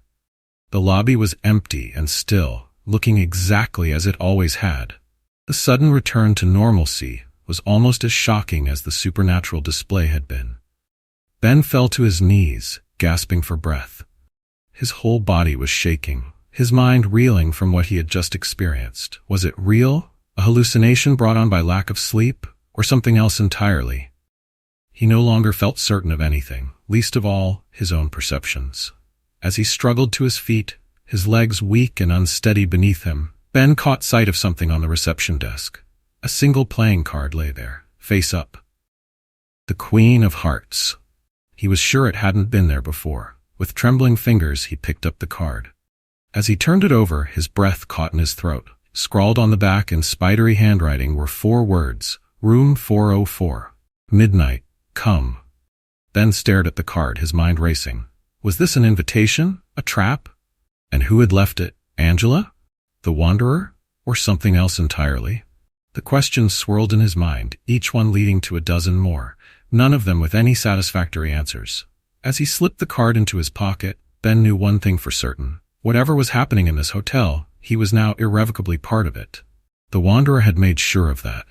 A: The lobby was empty and still, looking exactly as it always had. The sudden return to normalcy was almost as shocking as the supernatural display had been. Ben fell to his knees, gasping for breath. His whole body was shaking, his mind reeling from what he had just experienced. Was it real? A hallucination brought on by lack of sleep? Or something else entirely? He no longer felt certain of anything, least of all his own perceptions. As he struggled to his feet, his legs weak and unsteady beneath him, Ben caught sight of something on the reception desk. A single playing card lay there, face up. The Queen of Hearts. He was sure it hadn't been there before. With trembling fingers, he picked up the card. As he turned it over, his breath caught in his throat. Scrawled on the back in spidery handwriting were 4 words, Room 404. Midnight, come. Ben stared at the card, his mind racing. Was this an invitation? A trap? And who had left it? Angela? The Wanderer? Or something else entirely? The questions swirled in his mind, each one leading to a dozen more, none of them with any satisfactory answers. As he slipped the card into his pocket, Ben knew one thing for certain. Whatever was happening in this hotel, he was now irrevocably part of it. The Wanderer had made sure of that.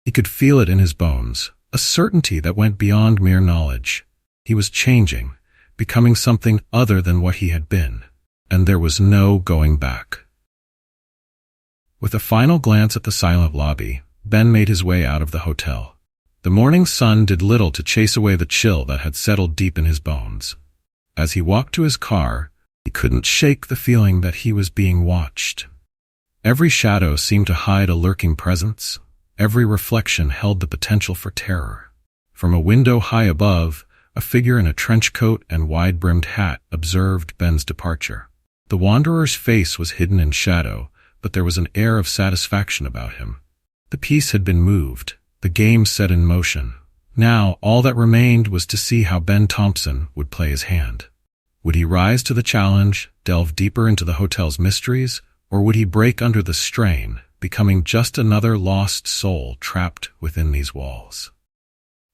A: He could feel it in his bones, a certainty that went beyond mere knowledge. He was changing, becoming something other than what he had been, and there was no going back. With a final glance at the silent lobby, Ben made his way out of the hotel. The morning sun did little to chase away the chill that had settled deep in his bones. As he walked to his car, he couldn't shake the feeling that he was being watched. Every shadow seemed to hide a lurking presence. Every reflection held the potential for terror. From a window high above, a figure in a trench coat and wide-brimmed hat observed Ben's departure. The Wanderer's face was hidden in shadow, but there was an air of satisfaction about him. The piece had been moved, the game set in motion. Now, all that remained was to see how Ben Thompson would play his hand. Would he rise to the challenge, delve deeper into the hotel's mysteries, or would he break under the strain, becoming just another lost soul trapped within these walls?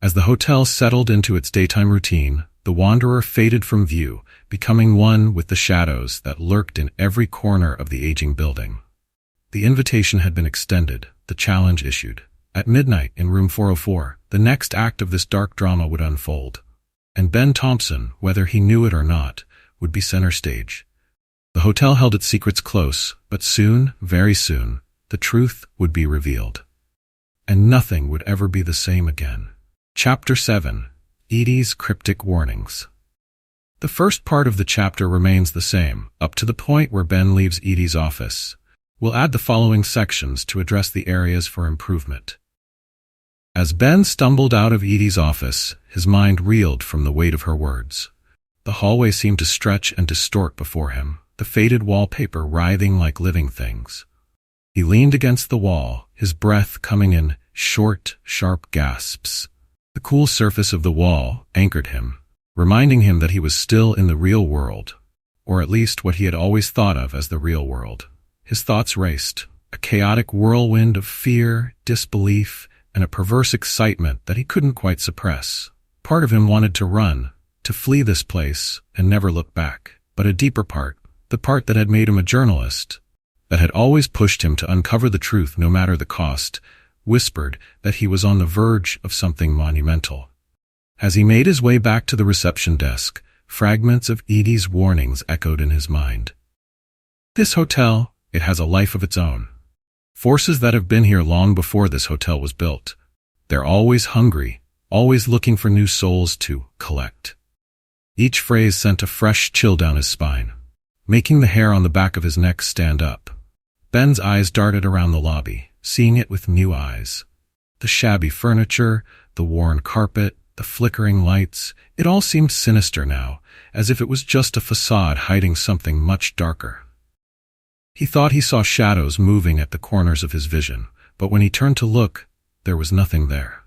A: As the hotel settled into its daytime routine, the Wanderer faded from view, becoming one with the shadows that lurked in every corner of the aging building. The invitation had been extended, the challenge issued. At midnight in room 404, the next act of this dark drama would unfold. and Ben Thompson, whether he knew it or not, would be center stage. The hotel held its secrets close, but soon, very soon, the truth would be revealed. And nothing would ever be the same again. Chapter 7. Edie's Cryptic Warnings. The first part of the chapter remains the same, up to the point where Ben leaves Edie's office. We'll add the following sections to address the areas for improvement. As Ben stumbled out of Edie's office, his mind reeled from the weight of her words. The hallway seemed to stretch and distort before him, the faded wallpaper writhing like living things. He leaned against the wall, his breath coming in short, sharp gasps. The cool surface of the wall anchored him, reminding him that he was still in the real world, or at least what he had always thought of as the real world. His thoughts raced, a chaotic whirlwind of fear, disbelief, and a perverse excitement that he couldn't quite suppress. Part of him wanted to run, to flee this place and never look back. But a deeper part, the part that had made him a journalist, that had always pushed him to uncover the truth no matter the cost, whispered that he was on the verge of something monumental. As he made his way back to the reception desk, fragments of Edie's warnings echoed in his mind. This hotel, it has a life of its own. Forces that have been here long before this hotel was built. They're always hungry, always looking for new souls to collect. Each phrase sent a fresh chill down his spine, making the hair on the back of his neck stand up. Ben's eyes darted around the lobby, seeing it with new eyes. The shabby furniture, the worn carpet, the flickering lights, it all seemed sinister now, as if it was just a facade hiding something much darker. He thought he saw shadows moving at the corners of his vision, but when he turned to look, there was nothing there.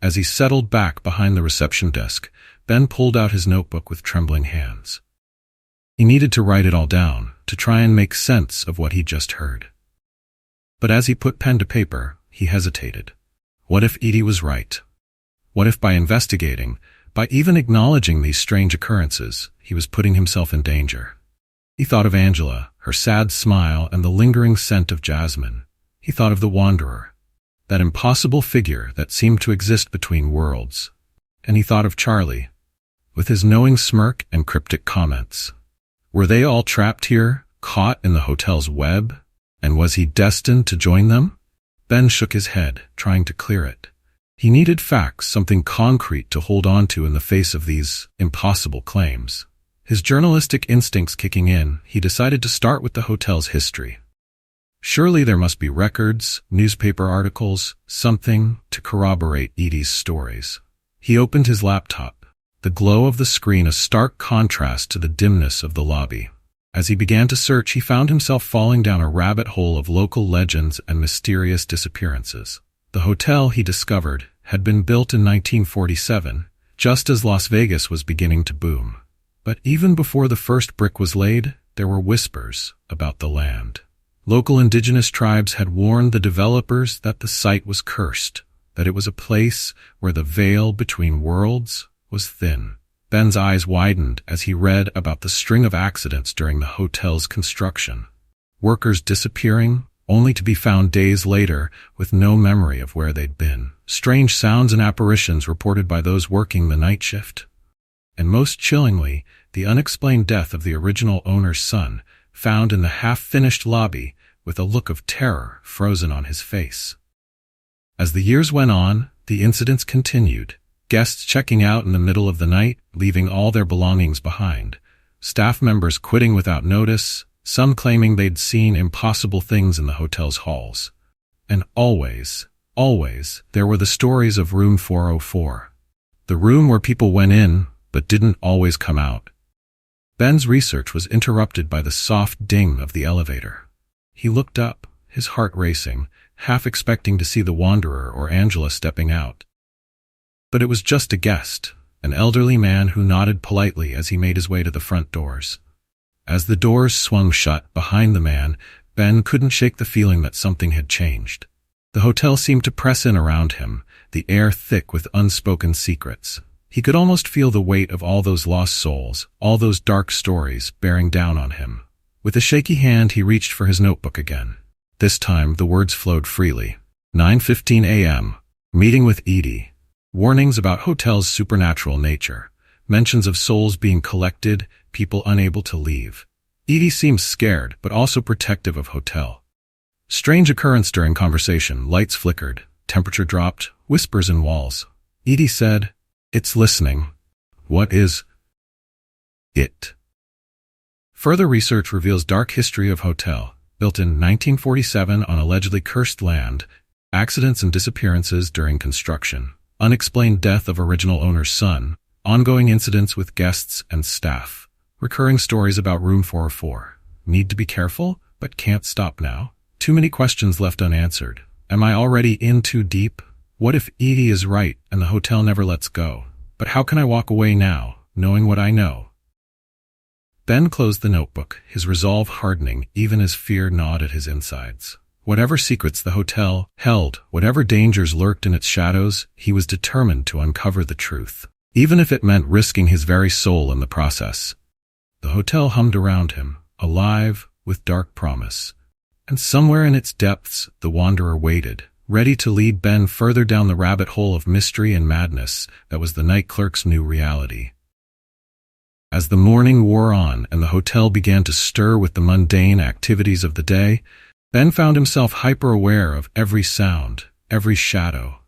A: As he settled back behind the reception desk, Ben pulled out his notebook with trembling hands. He needed to write it all down, to try and make sense of what he'd just heard. But as he put pen to paper, he hesitated. What if Edie was right? What if by investigating, by even acknowledging these strange occurrences, he was putting himself in danger? He thought of Angela, her sad smile and the lingering scent of jasmine. He thought of the Wanderer, that impossible figure that seemed to exist between worlds. And he thought of Charlie, with his knowing smirk and cryptic comments. Were they all trapped here, caught in the hotel's web? And was he destined to join them? Ben shook his head, trying to clear it. He needed facts, something concrete to hold on to in the face of these impossible claims. His journalistic instincts kicking in, he decided to start with the hotel's history. Surely there must be records, newspaper articles, something to corroborate Edie's stories. He opened his laptop, the glow of the screen a stark contrast to the dimness of the lobby. As he began to search, he found himself falling down a rabbit hole of local legends and mysterious disappearances. The hotel, he discovered, had been built in 1947, just as Las Vegas was beginning to boom. But even before the first brick was laid, there were whispers about the land. Local indigenous tribes had warned the developers that the site was cursed, that it was a place where the veil between worlds was thin. Ben's eyes widened as he read about the string of accidents during the hotel's construction. Workers disappearing, only to be found days later with no memory of where they'd been. Strange sounds and apparitions reported by those working the night shift. And most chillingly, the unexplained death of the original owner's son, found in the half-finished lobby with a look of terror frozen on his face. As the years went on, the incidents continued. Guests checking out in the middle of the night, leaving all their belongings behind. Staff members quitting without notice, some claiming they'd seen impossible things in the hotel's halls. And always, there were the stories of room 404. The room where people went in, but didn't always come out. Ben's research was interrupted by the soft ding of the elevator. He looked up, his heart racing, half expecting to see the Wanderer or Angela stepping out. But it was just a guest, an elderly man who nodded politely as he made his way to the front doors. As the doors swung shut behind the man, Ben couldn't shake the feeling that something had changed. The hotel seemed to press in around him, the air thick with unspoken secrets. He could almost feel the weight of all those lost souls, all those dark stories bearing down on him. With a shaky hand, he reached for his notebook again. This time, the words flowed freely. 9:15 a.m. Meeting with Edie. Warnings about hotel's supernatural nature. mentions of souls being collected, people unable to leave. Edie seems scared, but also protective of hotel. Strange occurrence during conversation. Lights flickered, temperature dropped, whispers in walls. Edie said, "It's listening." What is it? Further research reveals dark history of hotel. Built in 1947 on allegedly cursed land, accidents and disappearances during construction, unexplained death of original owner's son, ongoing incidents with guests and staff, recurring stories about room 404. Need to be careful, but can't stop now. Too many questions left unanswered. Am I already in too deep? What if Edie is right and the hotel never lets go? But how can I walk away now, knowing what I know? Ben closed the notebook, his resolve hardening even as fear gnawed at his insides. Whatever secrets the hotel held, whatever dangers lurked in its shadows, he was determined to uncover the truth, even if it meant risking his very soul in the process. The hotel hummed around him, alive with dark promise. And somewhere in its depths, the wanderer waited, ready to lead Ben further down the rabbit hole of mystery and madness that was the Night Clerk's new reality. As the morning wore on and the hotel began to stir with the mundane activities of the day, Ben found himself hyper-aware of every sound, every shadow.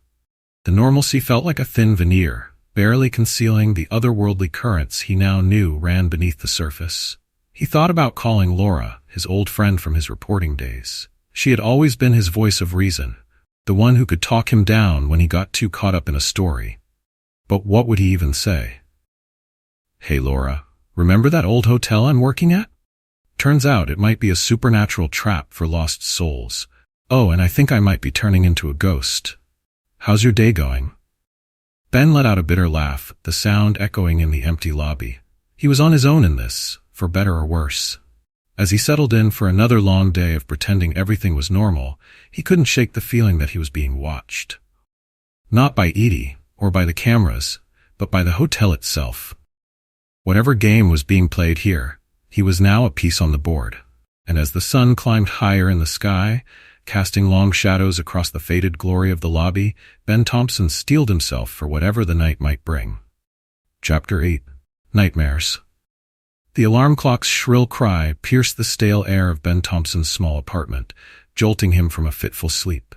A: The normalcy felt like a thin veneer, barely concealing the otherworldly currents he now knew ran beneath the surface. He thought about calling Laura, his old friend from his reporting days. She had always been his voice of reason, the one who could talk him down when he got too caught up in a story. But what would he even say? "Hey Laura, remember that old hotel I'm working at? Turns out it might be a supernatural trap for lost souls. Oh, and I think I might be turning into a ghost. How's your day going?" Ben let out a bitter laugh, the sound echoing in the empty lobby. He was on his own in this, for better or worse. As he settled in for another long day of pretending everything was normal, he couldn't shake the feeling that he was being watched. Not by Edie, or by the cameras, but by the hotel itself. Whatever game was being played here, he was now a piece on the board. And as the sun climbed higher in the sky, casting long shadows across the faded glory of the lobby, Ben Thompson steeled himself for whatever the night might bring. Chapter 8. Nightmares. The alarm clock's shrill cry pierced the stale air of Ben Thompson's small apartment, jolting him from a fitful sleep.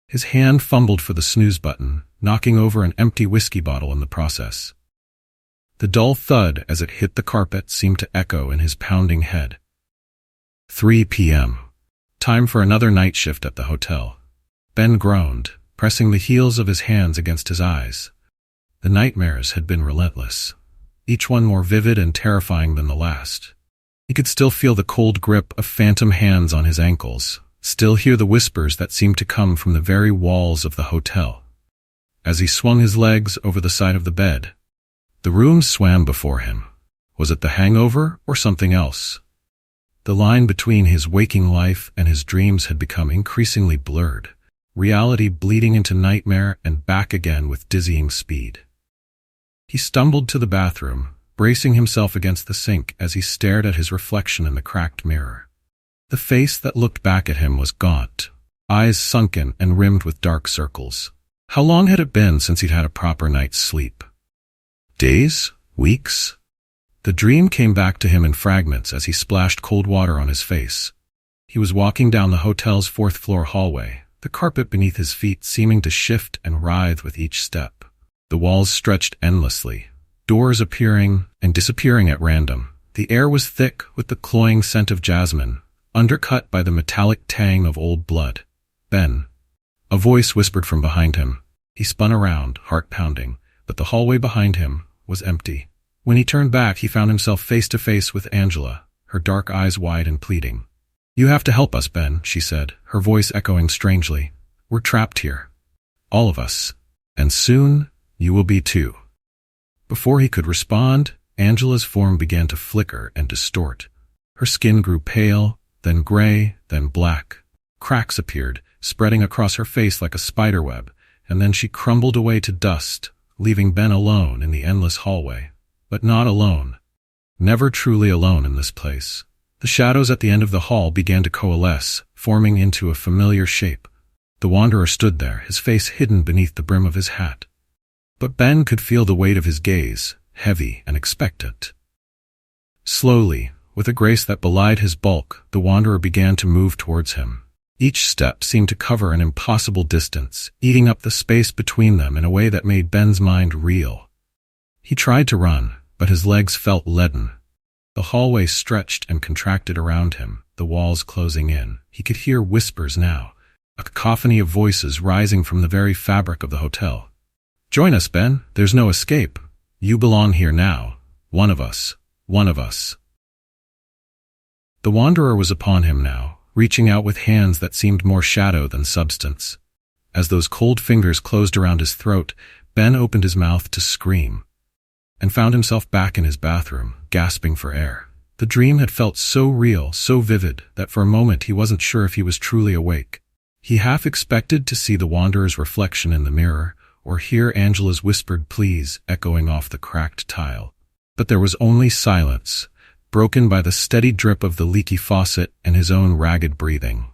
A: His hand fumbled for the snooze button, knocking over an empty whiskey bottle in the process. The dull thud as it hit the carpet seemed to echo in his pounding head. 3 p.m. Time for another night shift at the hotel. Ben groaned, pressing the heels of his hands against his eyes. The nightmares had been relentless, each one more vivid and terrifying than the last. He could still feel the cold grip of phantom hands on his ankles, still hear the whispers that seemed to come from the very walls of the hotel. As he swung his legs over the side of the bed, the room swam before him. Was it the hangover or something else? The line between his waking life and his dreams had become increasingly blurred, reality bleeding into nightmare and back again with dizzying speed. He stumbled to the bathroom, bracing himself against the sink as he stared at his reflection in the cracked mirror. The face that looked back at him was gaunt, eyes sunken and rimmed with dark circles. How long had it been since he'd had a proper night's sleep? Days? Weeks? The dream came back to him in fragments as he splashed cold water on his face. He was walking down the hotel's 4th-floor hallway, the carpet beneath his feet seeming to shift and writhe with each step. The walls stretched endlessly, doors appearing and disappearing at random. The air was thick with the cloying scent of jasmine, undercut by the metallic tang of old blood. "Ben." A voice whispered from behind him. He spun around, heart pounding, but the hallway behind him was empty. When he turned back, he found himself face to face with Angela, her dark eyes wide and pleading. "You have to help us, Ben," she said, her voice echoing strangely. "We're trapped here. All of us. And soon, you will be too." Before he could respond, Angela's form began to flicker and distort. Her skin grew pale, then gray, then black. Cracks appeared, spreading across her face like a spiderweb, and then she crumbled away to dust, leaving Ben alone in the endless hallway. But not alone. Never truly alone in this place. The shadows at the end of the hall began to coalesce, forming into a familiar shape. The wanderer stood there, his face hidden beneath the brim of his hat. But Ben could feel the weight of his gaze, heavy and expectant. Slowly, with a grace that belied his bulk, the wanderer began to move towards him. Each step seemed to cover an impossible distance, eating up the space between them in a way that made Ben's mind reel. He tried to run, but his legs felt leaden. The hallway stretched and contracted around him, the walls closing in. He could hear whispers now, a cacophony of voices rising from the very fabric of the hotel. "Join us, Ben. There's no escape. You belong here now. One of us. One of us." The wanderer was upon him now, reaching out with hands that seemed more shadow than substance. As those cold fingers closed around his throat, Ben opened his mouth to scream, and found himself back in his bathroom, gasping for air. The dream had felt so real, so vivid, that for a moment he wasn't sure if he was truly awake. He half expected to see the wanderer's reflection in the mirror, or hear Angela's whispered pleas echoing off the cracked tile. But there was only silence, broken by the steady drip of the leaky faucet and his own ragged breathing.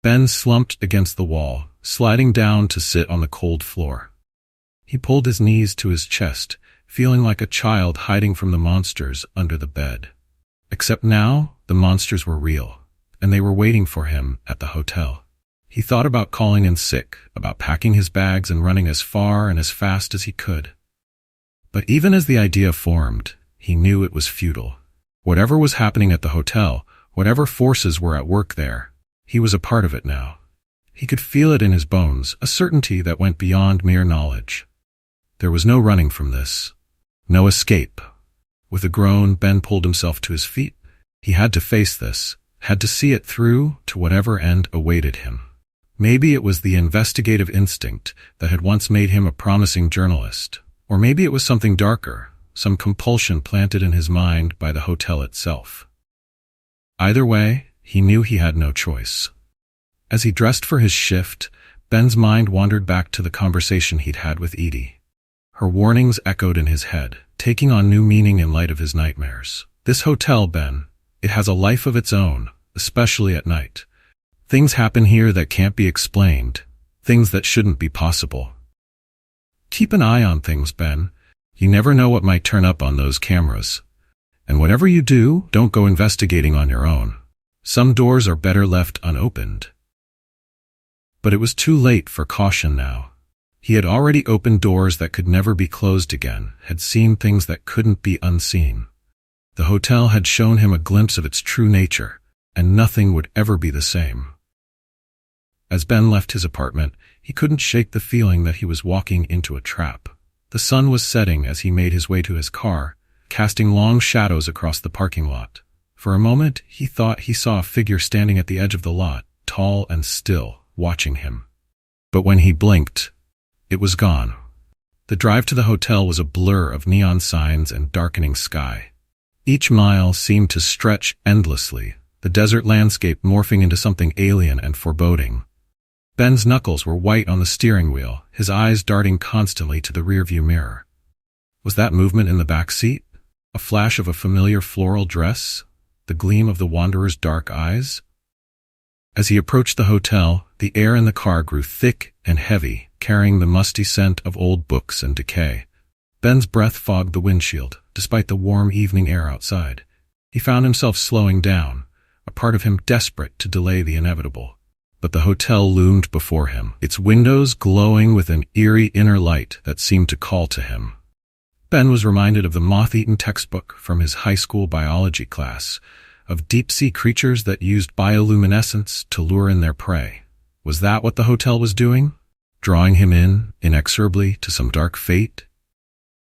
A: Ben slumped against the wall, sliding down to sit on the cold floor. He pulled his knees to his chest, feeling like a child hiding from the monsters under the bed. Except now, the monsters were real, and they were waiting for him at the hotel. He thought about calling in sick, about packing his bags and running as far and as fast as he could. But even as the idea formed, he knew it was futile. Whatever was happening at the hotel, whatever forces were at work there, he was a part of it now. He could feel it in his bones, a certainty that went beyond mere knowledge. There was no running from this. No escape. With a groan, Ben pulled himself to his feet. He had to face this, had to see it through to whatever end awaited him. Maybe it was the investigative instinct that had once made him a promising journalist, or maybe it was something darker, some compulsion planted in his mind by the hotel itself. Either way, he knew he had no choice. As he dressed for his shift, Ben's mind wandered back to the conversation he'd had with Edie. Her warnings echoed in his head, taking on new meaning in light of his nightmares. "This hotel, Ben, it has a life of its own, especially at night. Things happen here that can't be explained, things that shouldn't be possible. Keep an eye on things, Ben. You never know what might turn up on those cameras. And whatever you do, don't go investigating on your own. Some doors are better left unopened." But it was too late for caution now. He had already opened doors that could never be closed again, had seen things that couldn't be unseen. The hotel had shown him a glimpse of its true nature, and nothing would ever be the same. As Ben left his apartment, he couldn't shake the feeling that he was walking into a trap. The sun was setting as he made his way to his car, casting long shadows across the parking lot. For a moment, he thought he saw a figure standing at the edge of the lot, tall and still, watching him. But when he blinked, it was gone. The drive to the hotel was a blur of neon signs and darkening sky. Each mile seemed to stretch endlessly, the desert landscape morphing into something alien and foreboding. Ben's knuckles were white on the steering wheel, his eyes darting constantly to the rearview mirror. Was that movement in the back seat? A flash of a familiar floral dress? The gleam of the wanderer's dark eyes? As he approached the hotel, the air in the car grew thick and heavy, carrying the musty scent of old books and decay. Ben's breath fogged the windshield, despite the warm evening air outside. He found himself slowing down, a part of him desperate to delay the inevitable. But the hotel loomed before him, its windows glowing with an eerie inner light that seemed to call to him. Ben was reminded of the moth-eaten textbook from his high school biology class, of deep-sea creatures that used bioluminescence to lure in their prey. Was that what the hotel was doing? Drawing him in, inexorably, to some dark fate?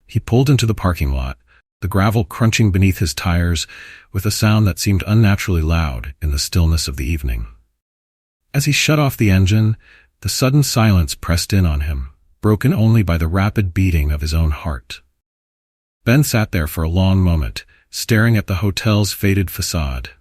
A: He pulled into the parking lot, the gravel crunching beneath his tires with a sound that seemed unnaturally loud in the stillness of the evening. As he shut off the engine, the sudden silence pressed in on him, broken only by the rapid beating of his own heart. Ben sat there for a long moment, staring at the hotel's faded facade.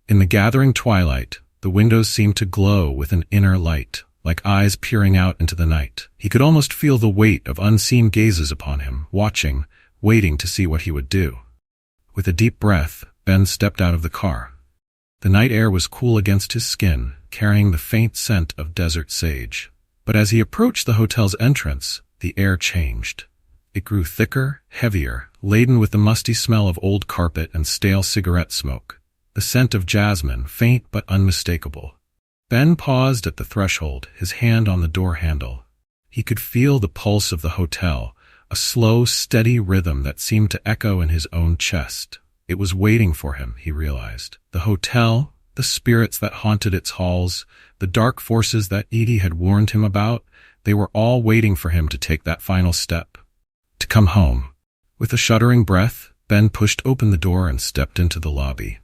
A: In the gathering twilight, the windows seemed to glow with an inner light, like eyes peering out into the night. He could almost feel the weight of unseen gazes upon him, watching, waiting to see what he would do. With a deep breath, Ben stepped out of the car. The night air was cool against his skin, carrying the faint scent of desert sage. But as he approached the hotel's entrance, the air changed. It grew thicker, heavier, laden with the musty smell of old carpet and stale cigarette smoke. The scent of jasmine, faint but unmistakable. Ben paused at the threshold, his hand on the door handle. He could feel the pulse of the hotel, a slow, steady rhythm that seemed to echo in his own chest. It was waiting for him, he realized. The hotel, the spirits that haunted its halls, the dark forces that Edie had warned him about, they were all waiting for him to take that final step. To come home. With a shuddering breath, Ben pushed open the door and stepped into the lobby.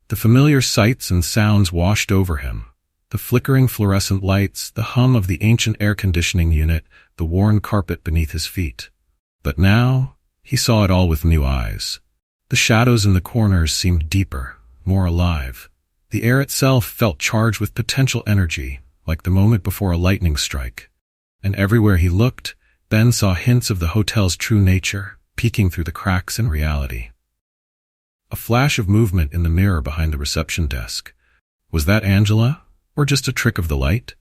A: The familiar sights and sounds washed over him. The flickering fluorescent lights, the hum of the ancient air conditioning unit, the worn carpet beneath his feet. But now, he saw it all with new eyes. The shadows in the corners seemed deeper, more alive. The air itself felt charged with potential energy, like the moment before a lightning strike. And everywhere he looked, Ben saw hints of the hotel's true nature, peeking through the cracks in reality. A flash of movement in the mirror behind the reception desk. Was that Angela, or just a trick of the light?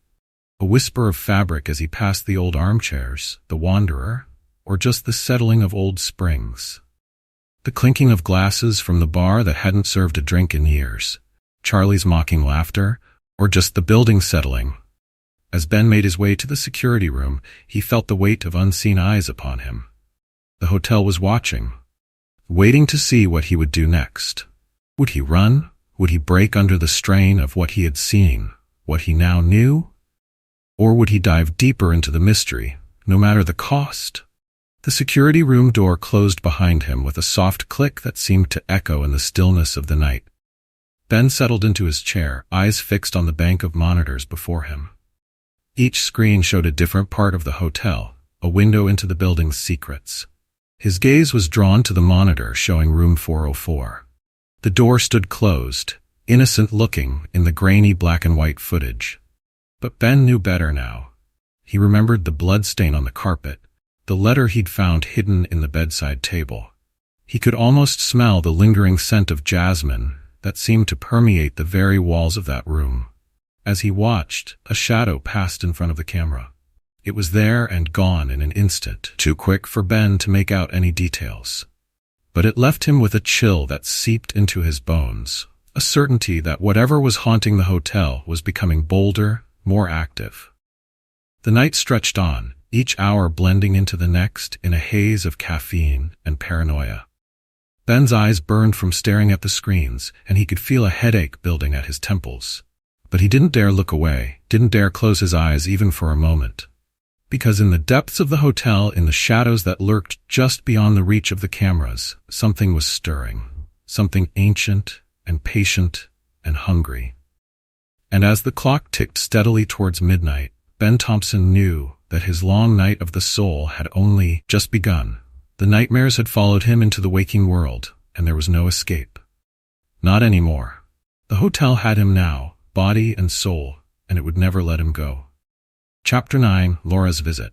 A: A whisper of fabric as he passed the old armchairs, the wanderer, or just the settling of old springs? The clinking of glasses from the bar that hadn't served a drink in years. Charlie's mocking laughter, or just the building settling? As Ben made his way to the security room, he felt the weight of unseen eyes upon him. The hotel was watching, waiting to see what he would do next. Would he run? Would he break under the strain of what he had seen, what he now knew? Or would he dive deeper into the mystery, no matter the cost? The security room door closed behind him with a soft click that seemed to echo in the stillness of the night. Ben settled into his chair, eyes fixed on the bank of monitors before him. Each screen showed a different part of the hotel, a window into the building's secrets. His gaze was drawn to the monitor showing room 404. The door stood closed, innocent-looking in the grainy black and white footage. But Ben knew better now. He remembered the bloodstain on the carpet, the letter he'd found hidden in the bedside table. He could almost smell the lingering scent of jasmine that seemed to permeate the very walls of that room. As he watched, a shadow passed in front of the camera. It was there and gone in an instant, too quick for Ben to make out any details. But it left him with a chill that seeped into his bones, a certainty that whatever was haunting the hotel was becoming bolder, more active. The night stretched on, each hour blending into the next in a haze of caffeine and paranoia. Ben's eyes burned from staring at the screens, and he could feel a headache building at his temples. But he didn't dare look away, didn't dare close his eyes even for a moment. Because in the depths of the hotel, in the shadows that lurked just beyond the reach of the cameras, something was stirring. Something ancient and patient and hungry. And as the clock ticked steadily towards midnight, Ben Thompson knew that his long night of the soul had only just begun. The nightmares had followed him into the waking world, and there was no escape. Not anymore. The hotel had him now, body and soul, and it would never let him go. Chapter 9, Laura's Visit.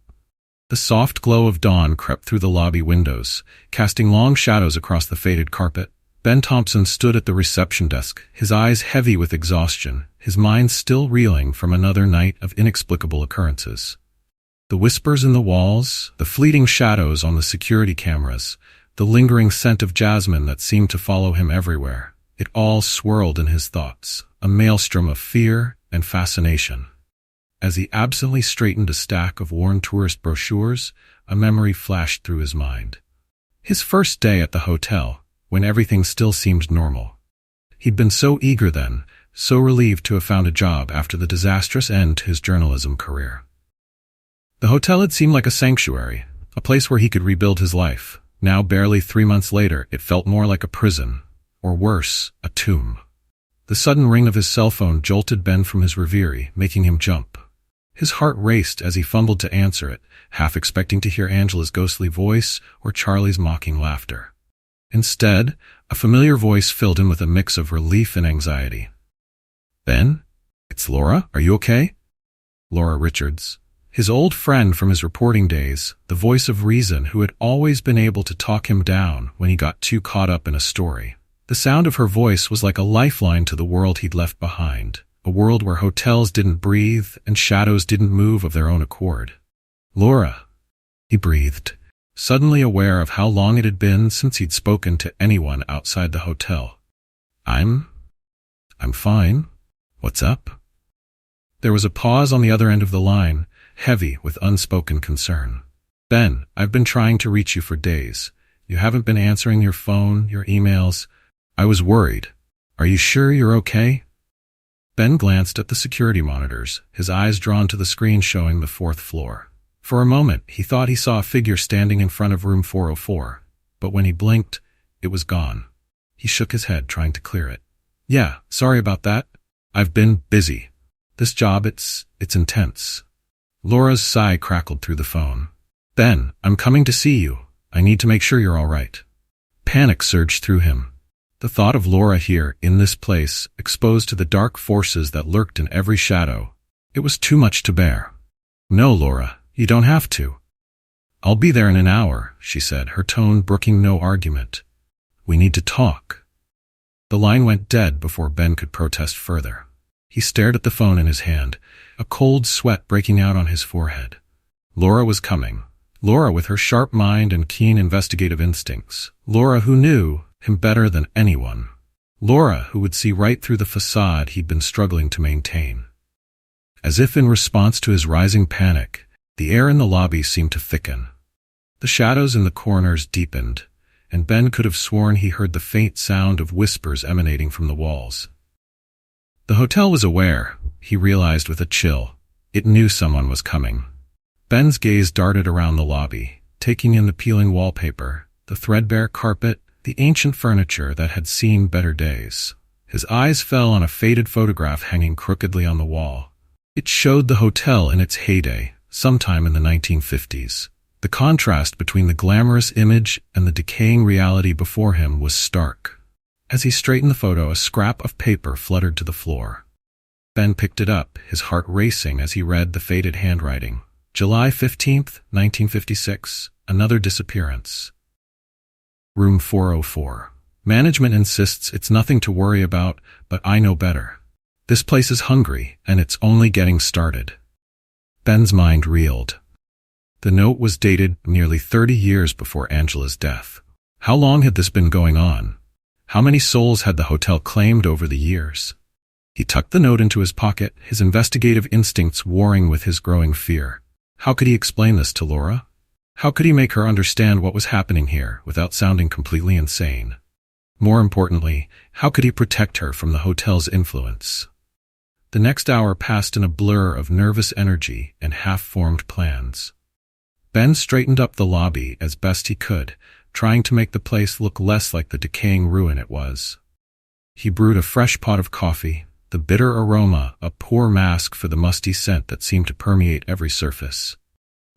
A: The soft glow of dawn crept through the lobby windows, casting long shadows across the faded carpet. Ben Thompson stood at the reception desk, his eyes heavy with exhaustion, his mind still reeling from another night of inexplicable occurrences. The whispers in the walls, the fleeting shadows on the security cameras, the lingering scent of jasmine that seemed to follow him everywhere, it all swirled in his thoughts, a maelstrom of fear and fascination. As he absently straightened a stack of worn tourist brochures, a memory flashed through his mind. His first day at the hotel, when everything still seemed normal. He'd been so eager then, so relieved to have found a job after the disastrous end to his journalism career. The hotel had seemed like a sanctuary, a place where he could rebuild his life. Now, barely 3 months later, it felt more like a prison, or worse, a tomb. The sudden ring of his cell phone jolted Ben from his reverie, making him jump. His heart raced as he fumbled to answer it, half expecting to hear Angela's ghostly voice or Charlie's mocking laughter. Instead, a familiar voice filled him with a mix of relief and anxiety. "Ben? It's Laura. Are you okay?" Laura Richards. His old friend from his reporting days, the voice of reason who had always been able to talk him down when he got too caught up in a story. The sound of her voice was like a lifeline to the world he'd left behind, a world where hotels didn't breathe and shadows didn't move of their own accord. "Laura," he breathed. suddenly aware of how long it had been since he'd spoken to anyone outside the hotel. I'm fine. What's up? There was a pause on the other end of the line, heavy with unspoken concern. Ben, I've been trying to reach you for days. You haven't been answering your phone, your emails. I was worried. Are you sure you're okay? Ben glanced at the security monitors, his eyes drawn to the screen showing the 4th floor. For a moment, he thought he saw a figure standing in front of room 404, but when he blinked, it was gone. He shook his head, trying to clear it. Yeah, sorry about that. I've been busy. This job, it's intense. Laura's sigh crackled through the phone. Ben, I'm coming to see you. I need to make sure you're all right. Panic surged through him. The thought of Laura here, in this place, exposed to the dark forces that lurked in every shadow. It was too much to bear. No, Laura. You don't have to. I'll be there in an hour, she said, her tone brooking no argument. We need to talk. The line went dead before Ben could protest further. He stared at the phone in his hand, a cold sweat breaking out on his forehead. Laura was coming. Laura with her sharp mind and keen investigative instincts. Laura who knew him better than anyone. Laura who would see right through the facade he'd been struggling to maintain. As if in response to his rising panic, the air in the lobby seemed to thicken. The shadows in the corners deepened, and Ben could have sworn he heard the faint sound of whispers emanating from the walls. The hotel was aware, he realized with a chill. It knew someone was coming. Ben's gaze darted around the lobby, taking in the peeling wallpaper, the threadbare carpet, the ancient furniture that had seen better days. His eyes fell on a faded photograph hanging crookedly on the wall. It showed the hotel in its heyday, sometime in the 1950s. The contrast between the glamorous image and the decaying reality before him was stark. As he straightened the photo, a scrap of paper fluttered to the floor. Ben picked it up, his heart racing as he read the faded handwriting. July 15th, 1956, another disappearance. Room 404. Management insists it's nothing to worry about, but I know better. This place is hungry, and it's only getting started. Ben's mind reeled. The note was dated nearly 30 years before Angela's death. How long had this been going on? How many souls had the hotel claimed over the years? He tucked the note into his pocket, his investigative instincts warring with his growing fear. How could he explain this to Laura? How could he make her understand what was happening here without sounding completely insane? More importantly, how could he protect her from the hotel's influence? The next hour passed in a blur of nervous energy and half-formed plans. Ben straightened up the lobby as best he could, trying to make the place look less like the decaying ruin it was. He brewed a fresh pot of coffee, the bitter aroma a poor mask for the musty scent that seemed to permeate every surface.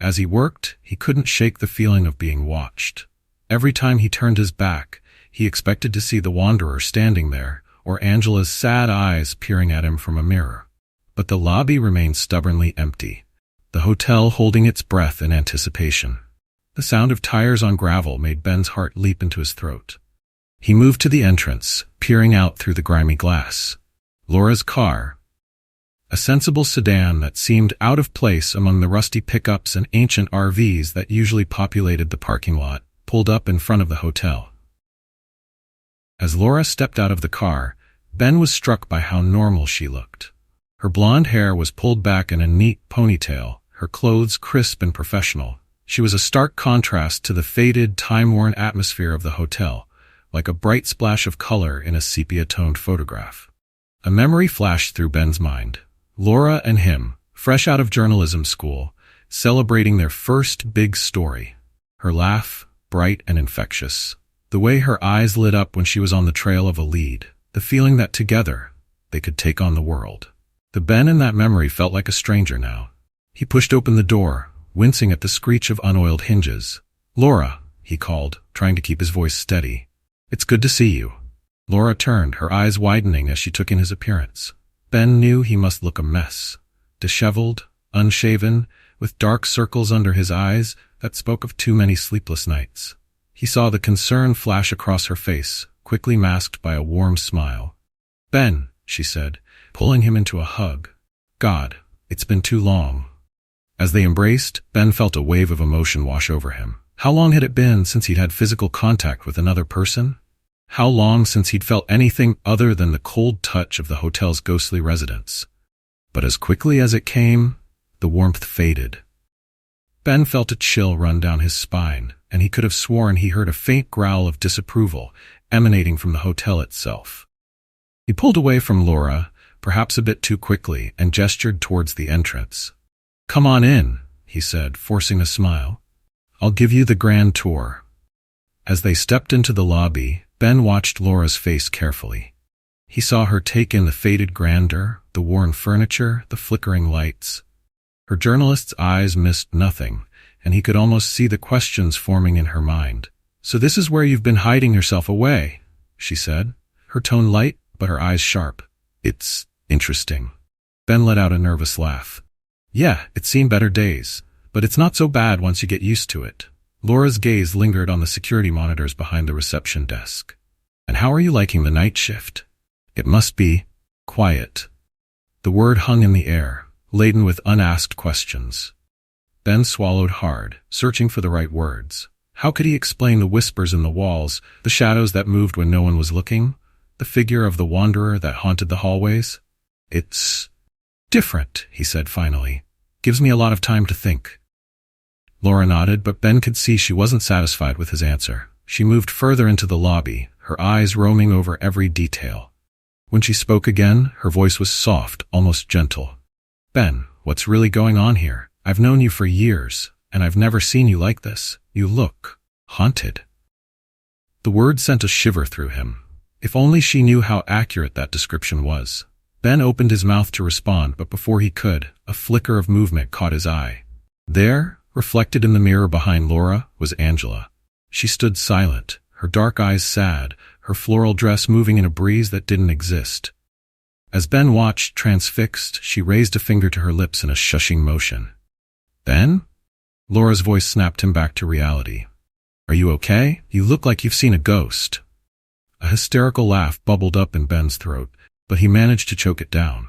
A: As he worked, he couldn't shake the feeling of being watched. Every time he turned his back, he expected to see the Wanderer standing there, or Angela's sad eyes peering at him from a mirror. But the lobby remained stubbornly empty, the hotel holding its breath in anticipation. The sound of tires on gravel made Ben's heart leap into his throat. He moved to the entrance, peering out through the grimy glass. Laura's car, a sensible sedan that seemed out of place among the rusty pickups and ancient RVs that usually populated the parking lot, pulled up in front of the hotel. As Laura stepped out of the car, Ben was struck by how normal she looked. Her blonde hair was pulled back in a neat ponytail, her clothes crisp and professional. She was a stark contrast to the faded, time-worn atmosphere of the hotel, like a bright splash of color in a sepia-toned photograph. A memory flashed through Ben's mind. Laura and him, fresh out of journalism school, celebrating their first big story. Her laugh, bright and infectious. The way her eyes lit up when she was on the trail of a lead. The feeling that together, they could take on the world. The Ben in that memory felt like a stranger now. He pushed open the door, wincing at the screech of unoiled hinges. "Laura," he called, trying to keep his voice steady. "It's good to see you." Laura turned, her eyes widening as she took in his appearance. Ben knew he must look a mess. Disheveled, unshaven, with dark circles under his eyes that spoke of too many sleepless nights. He saw the concern flash across her face, quickly masked by a warm smile. "Ben," she said, pulling him into a hug. "God, it's been too long." As they embraced, Ben felt a wave of emotion wash over him. How long had it been since he'd had physical contact with another person? How long since he'd felt anything other than the cold touch of the hotel's ghostly residents? But as quickly as it came, the warmth faded. Ben felt a chill run down his spine, and he could have sworn he heard a faint growl of disapproval emanating from the hotel itself. He pulled away from Laura, perhaps a bit too quickly, and gestured towards the entrance. "Come on in," he said, forcing a smile. "I'll give you the grand tour." As they stepped into the lobby, Ben watched Laura's face carefully. He saw her take in the faded grandeur, the worn furniture, the flickering lights. Her journalist's eyes missed nothing, and he could almost see the questions forming in her mind. "So this is where you've been hiding yourself away," she said, her tone light but her eyes sharp. "It's interesting." Ben let out a nervous laugh. "Yeah, it's seen better days, but it's not so bad once you get used to it." Laura's gaze lingered on the security monitors behind the reception desk. "And how are you liking the night shift?" "It must be quiet." The word hung in the air, laden with unasked questions. Ben swallowed hard, searching for the right words. How could he explain the whispers in the walls, the shadows that moved when no one was looking, the figure of the wanderer that haunted the hallways? "It's different," he said finally. "Gives me a lot of time to think." Laura nodded, but Ben could see she wasn't satisfied with his answer. She moved further into the lobby, her eyes roaming over every detail. When she spoke again, her voice was soft, almost gentle. "Ben, what's really going on here? I've known you for years, and I've never seen you like this. You look haunted." The word sent a shiver through him. If only she knew how accurate that description was. Ben opened his mouth to respond, but before he could, a flicker of movement caught his eye. There, reflected in the mirror behind Laura, was Angela. She stood silent, her dark eyes sad, her floral dress moving in a breeze that didn't exist. As Ben watched, transfixed, she raised a finger to her lips in a shushing motion. "Ben?" Laura's voice snapped him back to reality. "Are you okay? You look like you've seen a ghost." A hysterical laugh bubbled up in Ben's throat, but he managed to choke it down.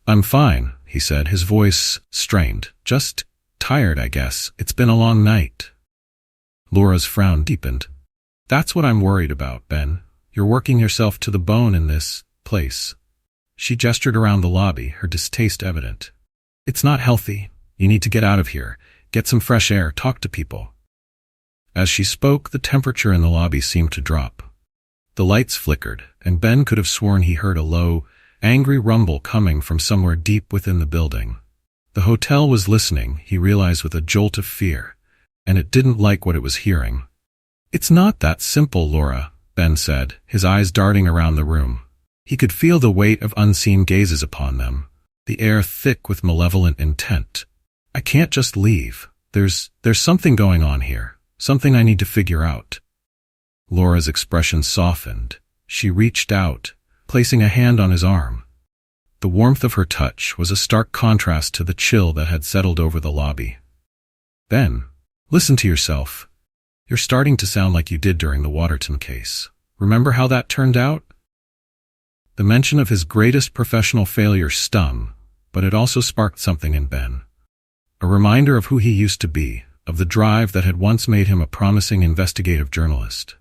A: "I'm fine," he said, his voice strained. "Just tired, I guess. It's been a long night." Laura's frown deepened. "That's what I'm worried about, Ben. You're working yourself to the bone in this place." She gestured around the lobby, her distaste evident. "It's not healthy. You need to get out of here. Get some fresh air, talk to people." As she spoke, the temperature in the lobby seemed to drop. The lights flickered, and Ben could have sworn he heard a low, angry rumble coming from somewhere deep within the building. The hotel was listening, he realized with a jolt of fear, and it didn't like what it was hearing. "It's not that simple, Laura," Ben said, his eyes darting around the room. He could feel the weight of unseen gazes upon them, the air thick with malevolent intent. "I can't just leave. There's something going on here, something I need to figure out." Laura's expression softened. She reached out, placing a hand on his arm. The warmth of her touch was a stark contrast to the chill that had settled over the lobby. "Ben, listen to yourself. You're starting to sound like you did during the Waterton case. Remember how that turned out?" The mention of his greatest professional failure stung, but it also sparked something in Ben. A reminder of who he used to be, of the drive that had once made him a promising investigative journalist.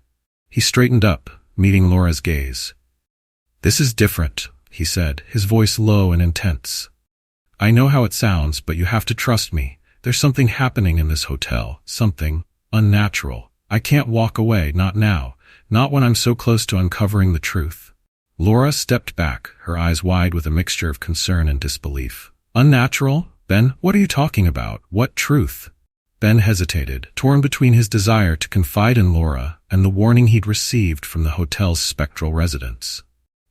A: He straightened up, meeting Laura's gaze. "This is different," he said, his voice low and intense. "I know how it sounds, but you have to trust me. There's something happening in this hotel, something unnatural. I can't walk away, not now, not when I'm so close to uncovering the truth." Laura stepped back, her eyes wide with a mixture of concern and disbelief. "Unnatural? Ben, what are you talking about? What truth?" Ben hesitated, torn between his desire to confide in Laura and the warning he'd received from the hotel's spectral residents.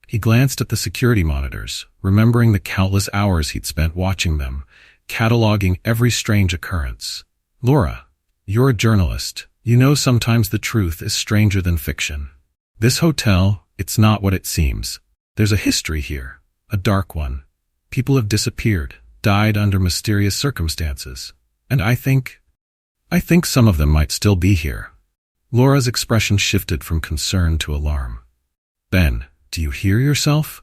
A: He glanced at the security monitors, remembering the countless hours he'd spent watching them, cataloging every strange occurrence. "Laura, you're a journalist. You know sometimes the truth is stranger than fiction. This hotel, it's not what it seems. There's a history here, a dark one. People have disappeared, died under mysterious circumstances. And I think some of them might still be here." Laura's expression shifted from concern to alarm. "Ben, do you hear yourself?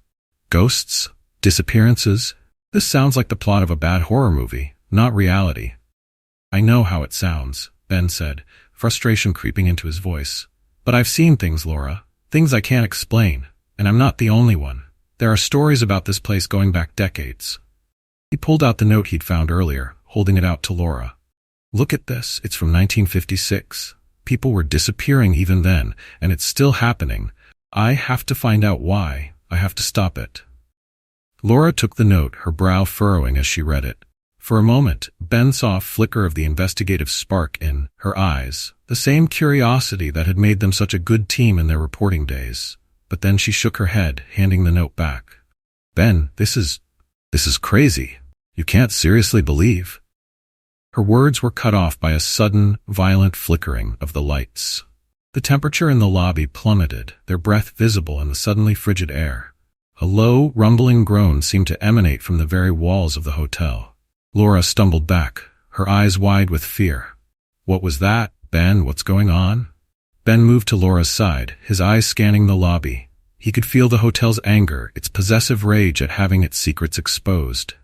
A: Ghosts? Disappearances? This sounds like the plot of a bad horror movie, not reality." "I know how it sounds," Ben said, frustration creeping into his voice. "But I've seen things, Laura. Things I can't explain. And I'm not the only one. There are stories about this place going back decades." He pulled out the note he'd found earlier, holding it out to Laura. "Look at this. It's from 1956. People were disappearing even then, and it's still happening. I have to find out why. I have to stop it." Laura took the note, her brow furrowing as she read it. For a moment, Ben saw a flicker of the investigative spark in her eyes, the same curiosity that had made them such a good team in their reporting days. But then she shook her head, handing the note back. "Ben, this is crazy. You can't seriously believe." Her words were cut off by a sudden, violent flickering of the lights. The temperature in the lobby plummeted, their breath visible in the suddenly frigid air. A low, rumbling groan seemed to emanate from the very walls of the hotel. Laura stumbled back, her eyes wide with fear. "What was that, Ben? What's going on?" Ben moved to Laura's side, his eyes scanning the lobby. He could feel the hotel's anger, its possessive rage at having its secrets exposed.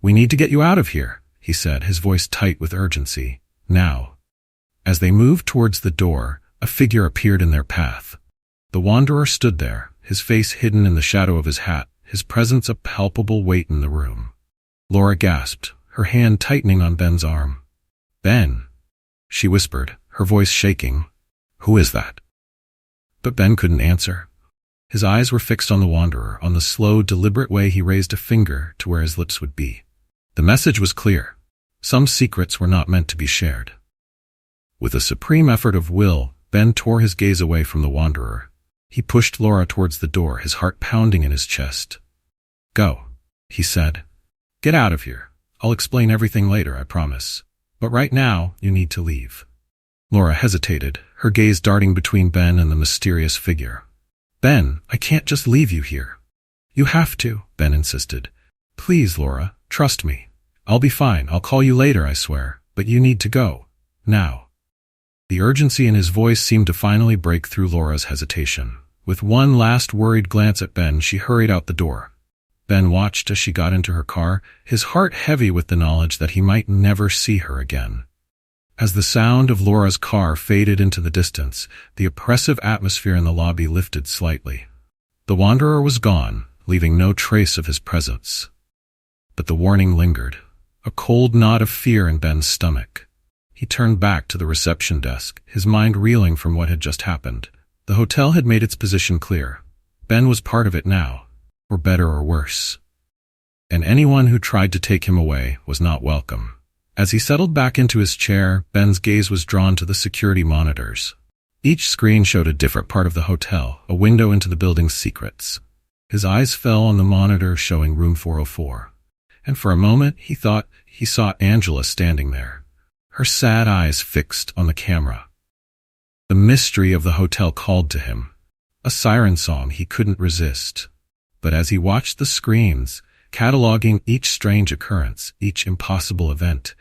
A: "We need to get you out of here," he said, his voice tight with urgency. "Now." As they moved towards the door, a figure appeared in their path. The wanderer stood there, his face hidden in the shadow of his hat, his presence a palpable weight in the room. Laura gasped, her hand tightening on Ben's arm. "Ben," she whispered, her voice shaking. "Who is that?" But Ben couldn't answer. His eyes were fixed on the wanderer, on the slow, deliberate way he raised a finger to where his lips would be. The message was clear. Some secrets were not meant to be shared. With a supreme effort of will, Ben tore his gaze away from the wanderer. He pushed Laura towards the door, his heart pounding in his chest. "Go," he said. "Get out of here. I'll explain everything later, I promise. But right now, you need to leave." Laura hesitated, her gaze darting between Ben and the mysterious figure. "Ben, I can't just leave you here." "You have to," Ben insisted. "Please, Laura, trust me. I'll be fine. I'll call you later, I swear. But you need to go. Now." The urgency in his voice seemed to finally break through Laura's hesitation. With one last worried glance at Ben, she hurried out the door. Ben watched as she got into her car, his heart heavy with the knowledge that he might never see her again. As the sound of Laura's car faded into the distance, the oppressive atmosphere in the lobby lifted slightly. The wanderer was gone, leaving no trace of his presence. But the warning lingered, a cold knot of fear in Ben's stomach. He turned back to the reception desk, his mind reeling from what had just happened. The hotel had made its position clear. Ben was part of it now, or better or worse. And anyone who tried to take him away was not welcome. As he settled back into his chair, Ben's gaze was drawn to the security monitors. Each screen showed a different part of the hotel, a window into the building's secrets. His eyes fell on the monitor showing room 404. And for a moment he thought he saw Angela standing there, her sad eyes fixed on the camera. The mystery of the hotel called to him, a siren song he couldn't resist. But as he watched the screens, cataloging each strange occurrence, each impossible event,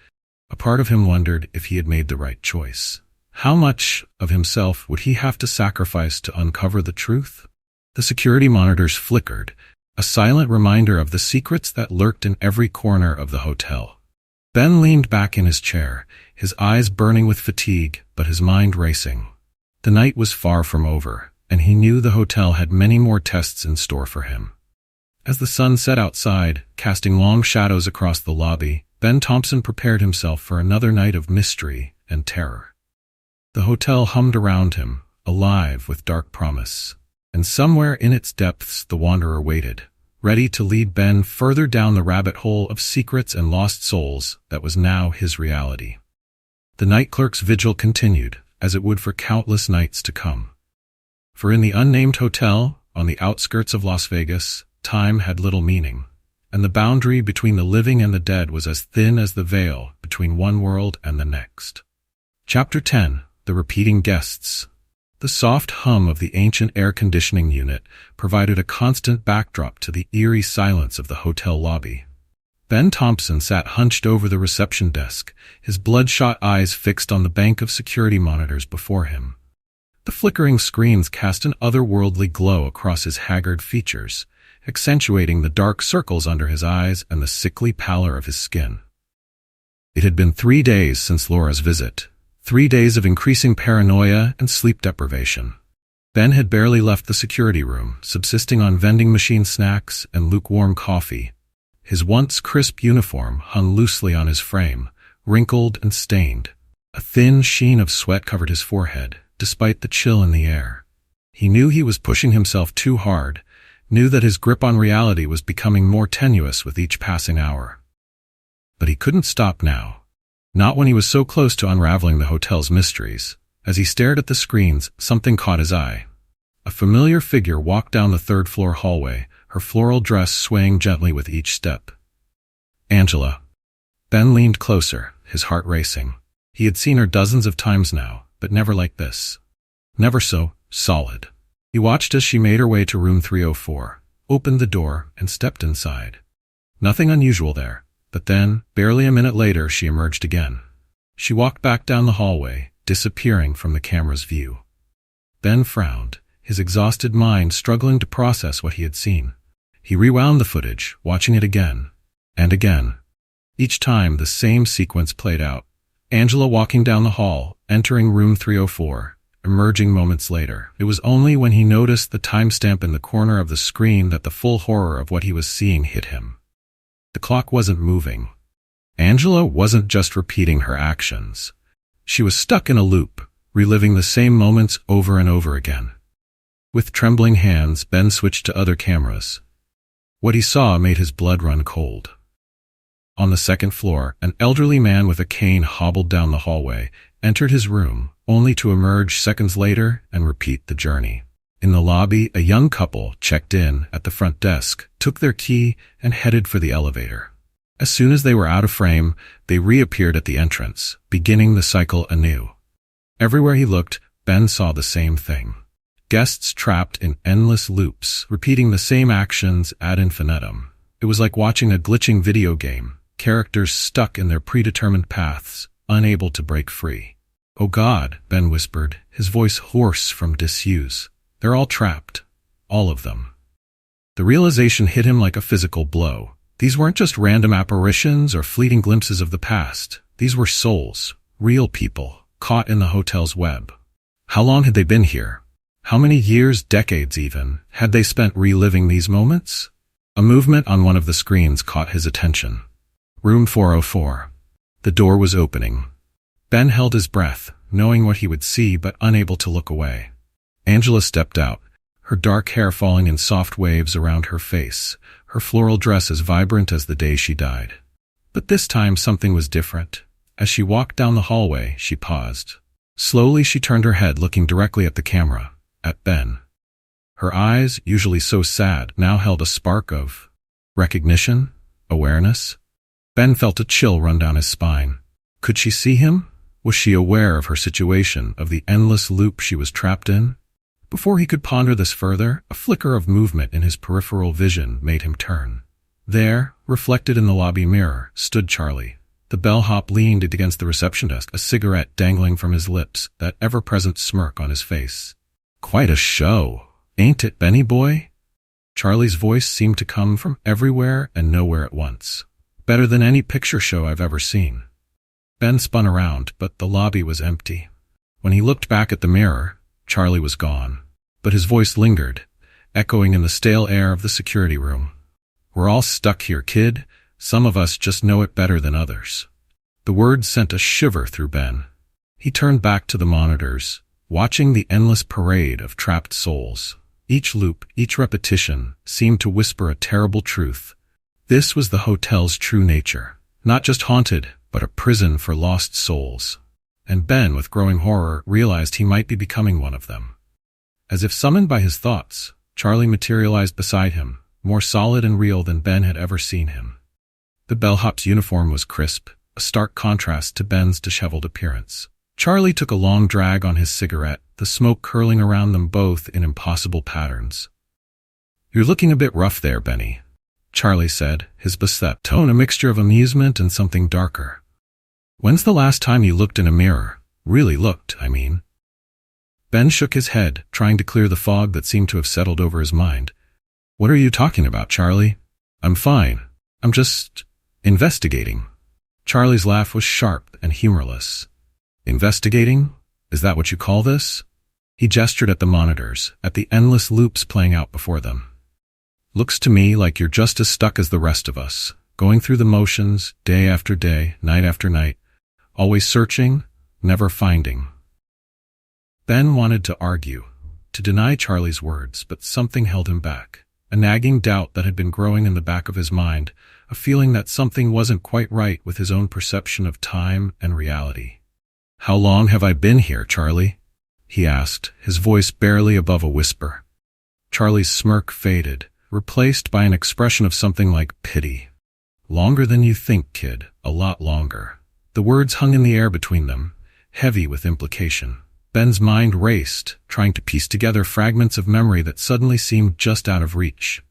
A: a part of him wondered if he had made the right choice. How much of himself would he have to sacrifice to uncover the truth? The security monitors flickered, a silent reminder of the secrets that lurked in every corner of the hotel. Ben leaned back in his chair, his eyes burning with fatigue, but his mind racing. The night was far from over, and he knew the hotel had many more tests in store for him. As the sun set outside, casting long shadows across the lobby, Ben Thompson prepared himself for another night of mystery and terror. The hotel hummed around him, alive with dark promise. And somewhere in its depths the wanderer waited, ready to lead Ben further down the rabbit hole of secrets and lost souls that was now his reality. The night clerk's vigil continued, as it would for countless nights to come. For in the unnamed hotel, on the outskirts of Las Vegas, time had little meaning, and the boundary between the living and the dead was as thin as the veil between one world and the next. Chapter 10. The Repeating Guests. The soft hum of the ancient air conditioning unit provided a constant backdrop to the eerie silence of the hotel lobby. Ben Thompson sat hunched over the reception desk, his bloodshot eyes fixed on the bank of security monitors before him. The flickering screens cast an otherworldly glow across his haggard features, accentuating the dark circles under his eyes and the sickly pallor of his skin. It had been 3 days since Laura's visit, 3 days of increasing paranoia and sleep deprivation. Ben had barely left the security room, subsisting on vending machine snacks and lukewarm coffee. His once crisp uniform hung loosely on his frame, wrinkled and stained. A thin sheen of sweat covered his forehead, despite the chill in the air. He knew he was pushing himself too hard, knew that his grip on reality was becoming more tenuous with each passing hour. But he couldn't stop now. Not when he was so close to unraveling the hotel's mysteries. As he stared at the screens, something caught his eye. A familiar figure walked down the third-floor hallway, her floral dress swaying gently with each step. Angela. Ben leaned closer, his heart racing. He had seen her dozens of times now, but never like this. Never so solid. He watched as she made her way to room 304, opened the door, and stepped inside. Nothing unusual there, but then, barely a minute later, she emerged again. She walked back down the hallway, disappearing from the camera's view. Ben frowned, his exhausted mind struggling to process what he had seen. He rewound the footage, watching it again and again. Each time, the same sequence played out. Angela walking down the hall, entering room 304, emerging moments later. It was only when he noticed the timestamp in the corner of the screen that the full horror of what he was seeing hit him. The clock wasn't moving. Angela wasn't just repeating her actions. She was stuck in a loop, reliving the same moments over and over again. With trembling hands, Ben switched to other cameras. What he saw made his blood run cold. On the second floor, an elderly man with a cane hobbled down the hallway, entered his room, only to emerge seconds later and repeat the journey. In the lobby, a young couple checked in at the front desk, took their key, and headed for the elevator. As soon as they were out of frame, they reappeared at the entrance, beginning the cycle anew. Everywhere he looked, Ben saw the same thing. Guests trapped in endless loops, repeating the same actions ad infinitum. It was like watching a glitching video game, characters stuck in their predetermined paths, unable to break free. "Oh God," Ben whispered, his voice hoarse from disuse. "They're all trapped. All of them." The realization hit him like a physical blow. These weren't just random apparitions or fleeting glimpses of the past. These were souls, real people, caught in the hotel's web. How long had they been here? How many years, decades even, had they spent reliving these moments? A movement on one of the screens caught his attention. Room 404. The door was opening. Ben held his breath, knowing what he would see but unable to look away. Angela stepped out, her dark hair falling in soft waves around her face, her floral dress as vibrant as the day she died. But this time something was different. As she walked down the hallway, she paused. Slowly she turned her head, looking directly at the camera, at Ben. Her eyes, usually so sad, now held a spark of recognition, awareness. Ben felt a chill run down his spine. Could she see him? Was she aware of her situation, of the endless loop she was trapped in? Before he could ponder this further, a flicker of movement in his peripheral vision made him turn. There, reflected in the lobby mirror, stood Charlie. The bellhop leaned against the reception desk, a cigarette dangling from his lips, that ever-present smirk on his face. "Quite a show, ain't it, Benny boy?" Charlie's voice seemed to come from everywhere and nowhere at once. "Better than any picture show I've ever seen." Ben spun around, but the lobby was empty. When he looked back at the mirror, Charlie was gone. But his voice lingered, echoing in the stale air of the security room. "We're all stuck here, kid. Some of us just know it better than others." The words sent a shiver through Ben. He turned back to the monitors, watching the endless parade of trapped souls. Each loop, each repetition, seemed to whisper a terrible truth. This was the hotel's true nature. Not just haunted, but a prison for lost souls. And Ben, with growing horror, realized he might be becoming one of them. As if summoned by his thoughts, Charlie materialized beside him, more solid and real than Ben had ever seen him. The bellhop's uniform was crisp, a stark contrast to Ben's disheveled appearance. Charlie took a long drag on his cigarette, the smoke curling around them both in impossible patterns. "You're looking a bit rough there, Benny," Charlie said, his beset tone a mixture of amusement and something darker. "When's the last time you looked in a mirror? Really looked, I mean." Ben shook his head, trying to clear the fog that seemed to have settled over his mind. "What are you talking about, Charlie? I'm fine. I'm just investigating." Charlie's laugh was sharp and humorless. Investigating? Is that what you call this? He gestured at the monitors, at the endless loops playing out before them. Looks to me like you're just as stuck as the rest of us, going through the motions, day after day, night after night, always searching, never finding. Ben wanted to argue, to deny Charlie's words, but something held him back. A nagging doubt that had been growing in the back of his mind, a feeling that something wasn't quite right with his own perception of time and reality. "How long have I been here, Charlie?" he asked, his voice barely above a whisper. Charlie's smirk faded, replaced by an expression of something like pity. "Longer than you think, kid, a lot longer." The words hung in the air between them, heavy with implication. Ben's mind raced, trying to piece together fragments of memory that suddenly seemed just out of reach.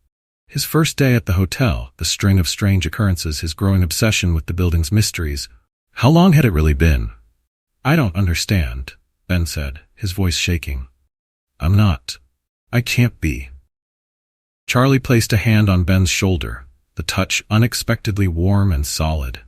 A: His first day at the hotel, the string of strange occurrences, his growing obsession with the building's mysteries. How long had it really been? "I don't understand," Ben said, his voice shaking. "I'm not. I can't be." Charlie placed a hand on Ben's shoulder, the touch unexpectedly warm and solid.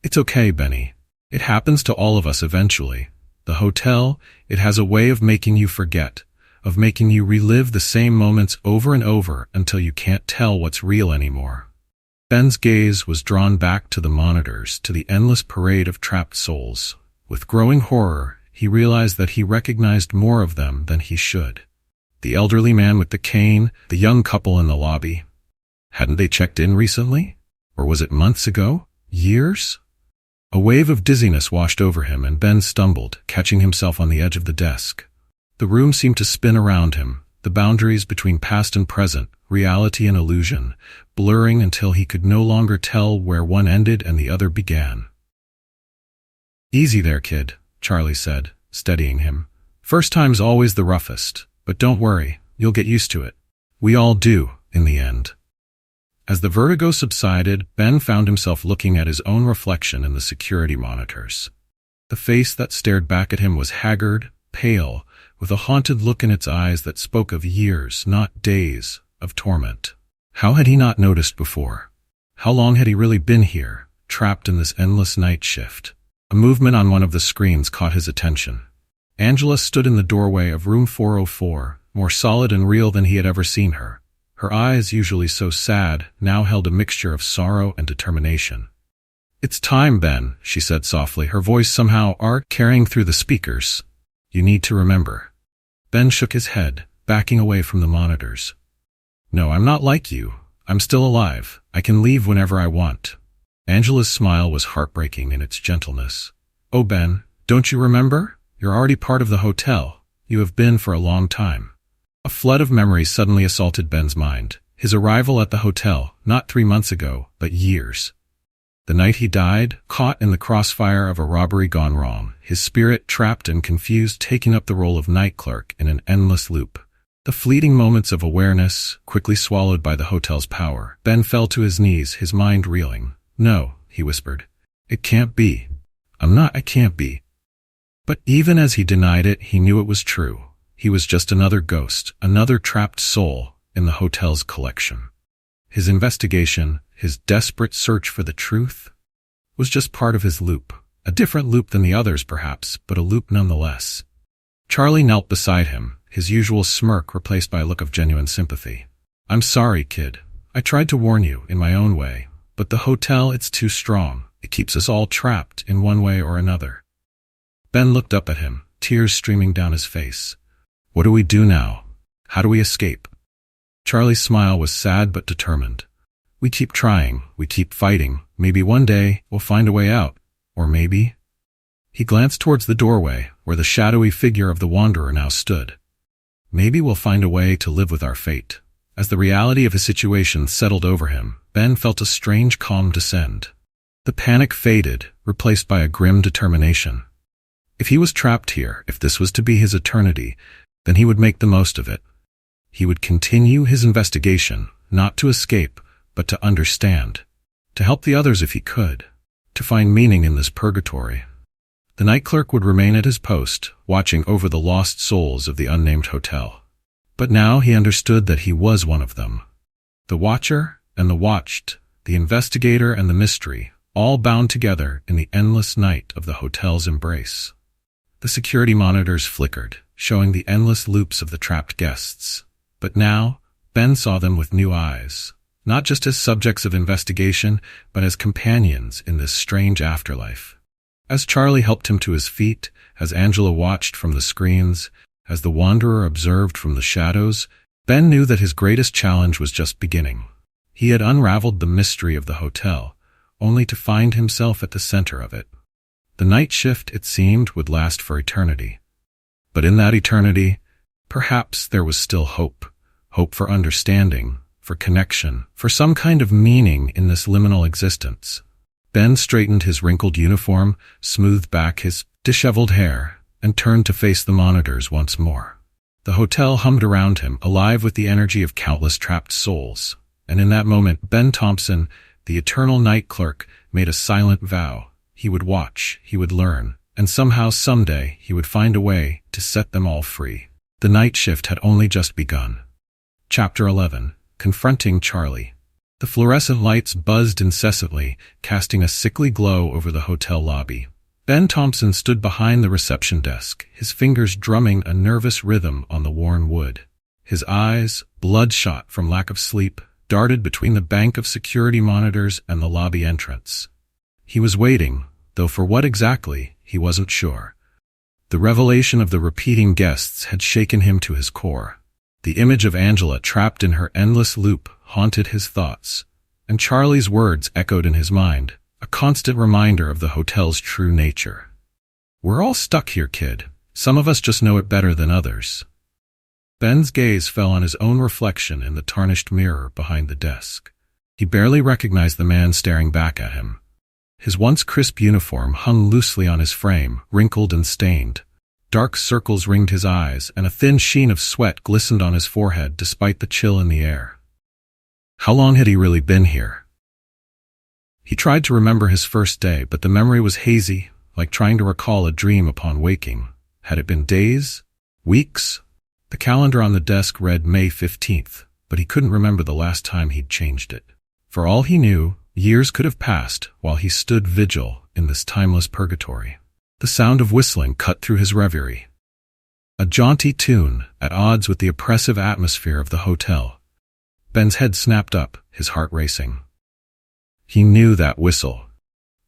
A: "It's okay, Benny. It happens to all of us eventually. The hotel, it has a way of making you forget, of making you relive the same moments over and over until you can't tell what's real anymore." Ben's gaze was drawn back to the monitors, to the endless parade of trapped souls. With growing horror, he realized that he recognized more of them than he should. The elderly man with the cane, the young couple in the lobby. Hadn't they checked in recently? Or was it months ago? Years? A wave of dizziness washed over him, and Ben stumbled, catching himself on the edge of the desk. The room seemed to spin around him, the boundaries between past and present, reality and illusion, blurring until he could no longer tell where one ended and the other began. "Easy there, kid," Charlie said, steadying him. "First time's always the roughest, but don't worry, you'll get used to it. We all do, in the end." As the vertigo subsided, Ben found himself looking at his own reflection in the security monitors. The face that stared back at him was haggard, pale, with a haunted look in its eyes that spoke of years, not days, of torment. How had he not noticed before? How long had he really been here, trapped in this endless night shift? A movement on one of the screens caught his attention. Angela stood in the doorway of room 404, more solid and real than he had ever seen her. Her eyes, usually so sad, now held a mixture of sorrow and determination. "It's time, Ben," she said softly, her voice somehow carrying through the speakers. "You need to remember." Ben shook his head, backing away from the monitors. "No, I'm not like you. I'm still alive. I can leave whenever I want." Angela's smile was heartbreaking in its gentleness. "Oh, Ben, don't you remember? You're already part of the hotel. You have been for a long time." A flood of memories suddenly assaulted Ben's mind. His arrival at the hotel, not 3 months ago, but years. The night he died, caught in the crossfire of a robbery gone wrong, his spirit trapped and confused, taking up the role of Night Clerk in an endless loop. The fleeting moments of awareness, quickly swallowed by the hotel's power. Ben fell to his knees, his mind reeling. "No," he whispered. "It can't be. I can't be." But even as he denied it, he knew it was true. He was just another ghost, another trapped soul in the hotel's collection. His investigation, his desperate search for the truth, was just part of his loop. A different loop than the others, perhaps, but a loop nonetheless. Charlie knelt beside him, his usual smirk replaced by a look of genuine sympathy. "I'm sorry, kid. I tried to warn you in my own way, but the hotel, it's too strong. It keeps us all trapped in one way or another." Ben looked up at him, tears streaming down his face. "What do we do now? How do we escape?" Charlie's smile was sad but determined. "We keep trying, we keep fighting. Maybe one day we'll find a way out. Or maybe—" He glanced towards the doorway, where the shadowy figure of the Wanderer now stood. "Maybe we'll find a way to live with our fate." As the reality of his situation settled over him, Ben felt a strange calm descend. The panic faded, replaced by a grim determination. If he was trapped here, if this was to be his eternity, then he would make the most of it. He would continue his investigation, not to escape, but to understand, to help the others if he could, to find meaning in this purgatory. The night clerk would remain at his post, watching over the lost souls of the unnamed hotel. But now he understood that he was one of them. The watcher and the watched, the investigator and the mystery, all bound together in the endless night of the hotel's embrace. The security monitors flickered, showing the endless loops of the trapped guests. But now, Ben saw them with new eyes, not just as subjects of investigation, but as companions in this strange afterlife. As Charlie helped him to his feet, as Angela watched from the screens, as the Wanderer observed from the shadows, Ben knew that his greatest challenge was just beginning. He had unraveled the mystery of the hotel, only to find himself at the center of it. The night shift, it seemed, would last for eternity. But in that eternity, perhaps there was still hope. Hope for understanding, for connection, for some kind of meaning in this liminal existence. Ben straightened his wrinkled uniform, smoothed back his disheveled hair, and turned to face the monitors once more. The hotel hummed around him, alive with the energy of countless trapped souls. And in that moment, Ben Thompson, the eternal night clerk, made a silent vow. He would watch, he would learn, and somehow, someday, he would find a way to set them all free. The night shift had only just begun. Chapter 11. Confronting Charlie. The fluorescent lights buzzed incessantly, casting a sickly glow over the hotel lobby. Ben Thompson stood behind the reception desk, his fingers drumming a nervous rhythm on the worn wood. His eyes, bloodshot from lack of sleep, darted between the bank of security monitors and the lobby entrance. He was waiting, though for what exactly, he wasn't sure. The revelation of the repeating guests had shaken him to his core. The image of Angela trapped in her endless loop haunted his thoughts, and Charlie's words echoed in his mind, a constant reminder of the hotel's true nature. "We're all stuck here, kid. Some of us just know it better than others." Ben's gaze fell on his own reflection in the tarnished mirror behind the desk. He barely recognized the man staring back at him. His once crisp uniform hung loosely on his frame, wrinkled and stained. Dark circles ringed his eyes, and a thin sheen of sweat glistened on his forehead despite the chill in the air. How long had he really been here? He tried to remember his first day, but the memory was hazy, like trying to recall a dream upon waking. Had it been days? Weeks? The calendar on the desk read May 15th, but he couldn't remember the last time he'd changed it. For all he knew, years could have passed while he stood vigil in this timeless purgatory. The sound of whistling cut through his reverie. A jaunty tune, at odds with the oppressive atmosphere of the hotel. Ben's head snapped up, his heart racing. He knew that whistle.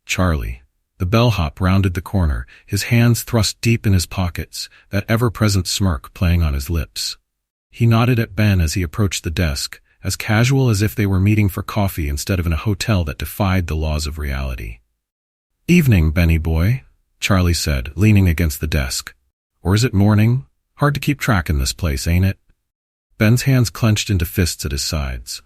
A: Charlie. The bellhop rounded the corner, his hands thrust deep in his pockets, that ever-present smirk playing on his lips. He nodded at Ben as he approached the desk, as casual as if they were meeting for coffee instead of in a hotel that defied the laws of reality. "Evening, Benny boy," Charlie said, leaning against the desk. "Or is it morning? Hard to keep track in this place, ain't it?" Ben's hands clenched into fists at his sides.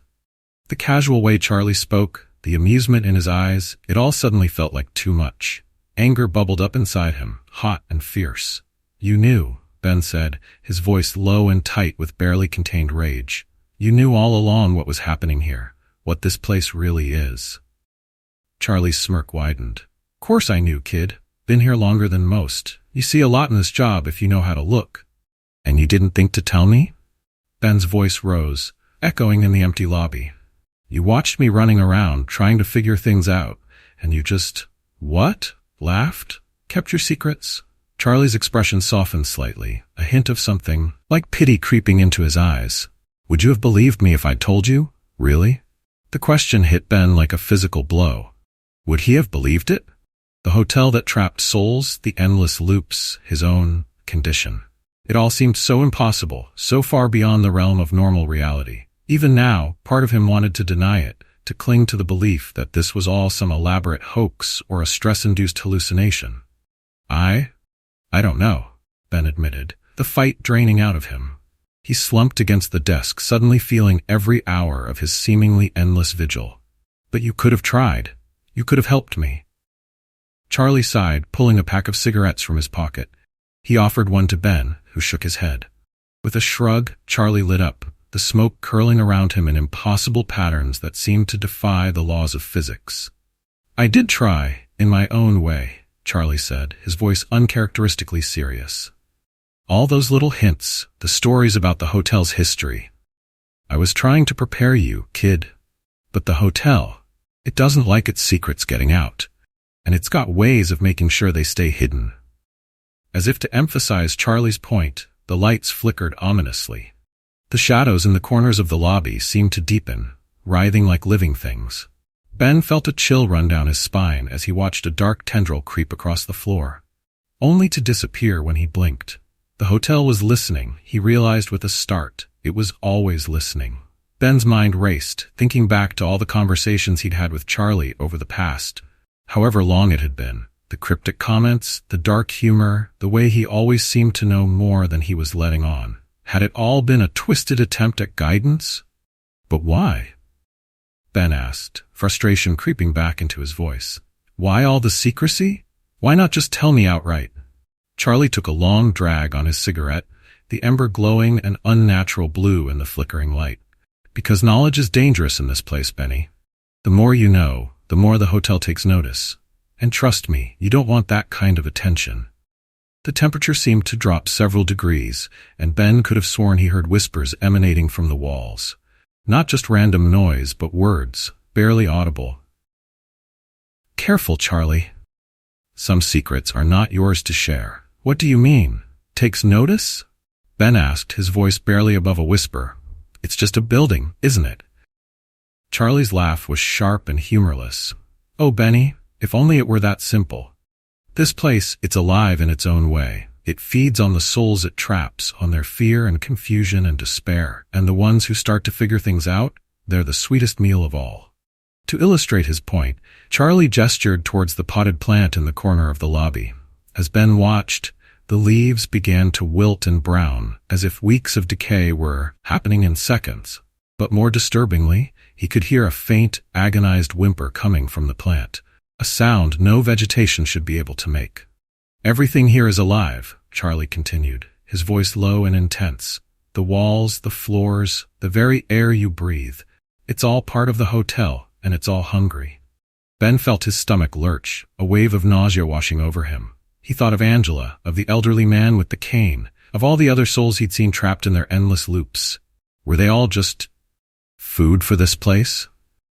A: The casual way Charlie spoke, the amusement in his eyes, it all suddenly felt like too much. Anger bubbled up inside him, hot and fierce. "You knew," Ben said, his voice low and tight with barely contained rage. "You knew all along what was happening here, what this place really is." Charlie's smirk widened. "Course I knew, kid. Been here longer than most. You see a lot in this job if you know how to look." "And you didn't think to tell me?" Ben's voice rose, echoing in the empty lobby. "You watched me running around, trying to figure things out, and you just, what? Laughed? Kept your secrets?" Charlie's expression softened slightly, a hint of something, like pity creeping into his eyes. "Would you have believed me if I'd told you? Really?" The question hit Ben like a physical blow. Would he have believed it? The hotel that trapped souls, the endless loops, his own condition. It all seemed so impossible, so far beyond the realm of normal reality. Even now, part of him wanted to deny it, to cling to the belief that this was all some elaborate hoax or a stress-induced hallucination. I don't know," Ben admitted, the fight draining out of him. He slumped against the desk, suddenly feeling every hour of his seemingly endless vigil. "But you could have tried. You could have helped me." Charlie sighed, pulling a pack of cigarettes from his pocket. He offered one to Ben, who shook his head. With a shrug, Charlie lit up, the smoke curling around him in impossible patterns that seemed to defy the laws of physics. "I did try, in my own way," Charlie said, his voice uncharacteristically serious. "All those little hints, the stories about the hotel's history. I was trying to prepare you, kid. But the hotel, it doesn't like its secrets getting out, and it's got ways of making sure they stay hidden." As if to emphasize Charlie's point, the lights flickered ominously. The shadows in the corners of the lobby seemed to deepen, writhing like living things. Ben felt a chill run down his spine as he watched a dark tendril creep across the floor, only to disappear when he blinked. The hotel was listening, he realized with a start. It was always listening. Ben's mind raced, thinking back to all the conversations he'd had with Charlie over the past, however long it had been. The cryptic comments, the dark humor, the way he always seemed to know more than he was letting on. Had it all been a twisted attempt at guidance? But why? Ben asked, frustration creeping back into his voice. Why all the secrecy? Why not just tell me outright? Charlie took a long drag on his cigarette, the ember glowing an unnatural blue in the flickering light. Because knowledge is dangerous in this place, Benny. The more you know, the more the hotel takes notice. And trust me, you don't want that kind of attention. The temperature seemed to drop several degrees, and Ben could have sworn he heard whispers emanating from the walls. Not just random noise, but words, barely audible. Careful, Charlie. Some secrets are not yours to share. What do you mean? Takes notice? Ben asked, his voice barely above a whisper. It's just a building, isn't it? Charlie's laugh was sharp and humorless. Oh, Benny, if only it were that simple. This place, it's alive in its own way. It feeds on the souls it traps, on their fear and confusion and despair, and the ones who start to figure things out, they're the sweetest meal of all. To illustrate his point, Charlie gestured towards the potted plant in the corner of the lobby. As Ben watched, the leaves began to wilt and brown, as if weeks of decay were happening in seconds. But more disturbingly, he could hear a faint, agonized whimper coming from the plant, a sound no vegetation should be able to make. Everything here is alive, Charlie continued, his voice low and intense. The walls, the floors, the very air you breathe. It's all part of the hotel, and it's all hungry. Ben felt his stomach lurch, a wave of nausea washing over him. He thought of Angela, of the elderly man with the cane, of all the other souls he'd seen trapped in their endless loops. Were they all just food for this place?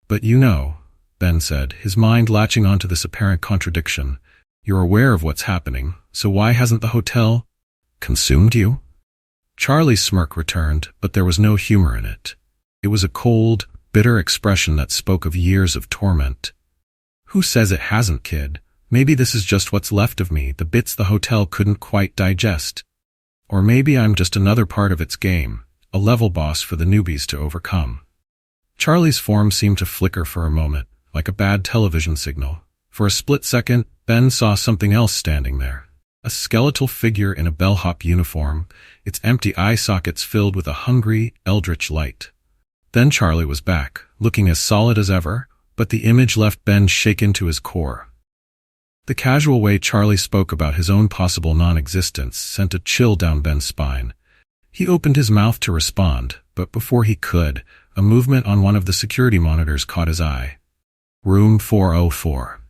A: But you know, Ben said, his mind latching onto this apparent contradiction. You're aware of what's happening, so why hasn't the hotel consumed you? Charlie's smirk returned, but there was no humor in it. It was a cold, bitter expression that spoke of years of torment. Who says it hasn't, kid? Maybe this is just what's left of me, the bits the hotel couldn't quite digest. Or maybe I'm just another part of its game, a level boss for the newbies to overcome. Charlie's form seemed to flicker for a moment, like a bad television signal. For a split second, Ben saw something else standing there. A skeletal figure in a bellhop uniform, its empty eye sockets filled with a hungry, eldritch light. Then Charlie was back, looking as solid as ever, but the image left Ben shaken to his core. The casual way Charlie spoke about his own possible non-existence sent a chill down Ben's spine. He opened his mouth to respond, but before he could, a movement on one of the security monitors caught his eye. Room 404.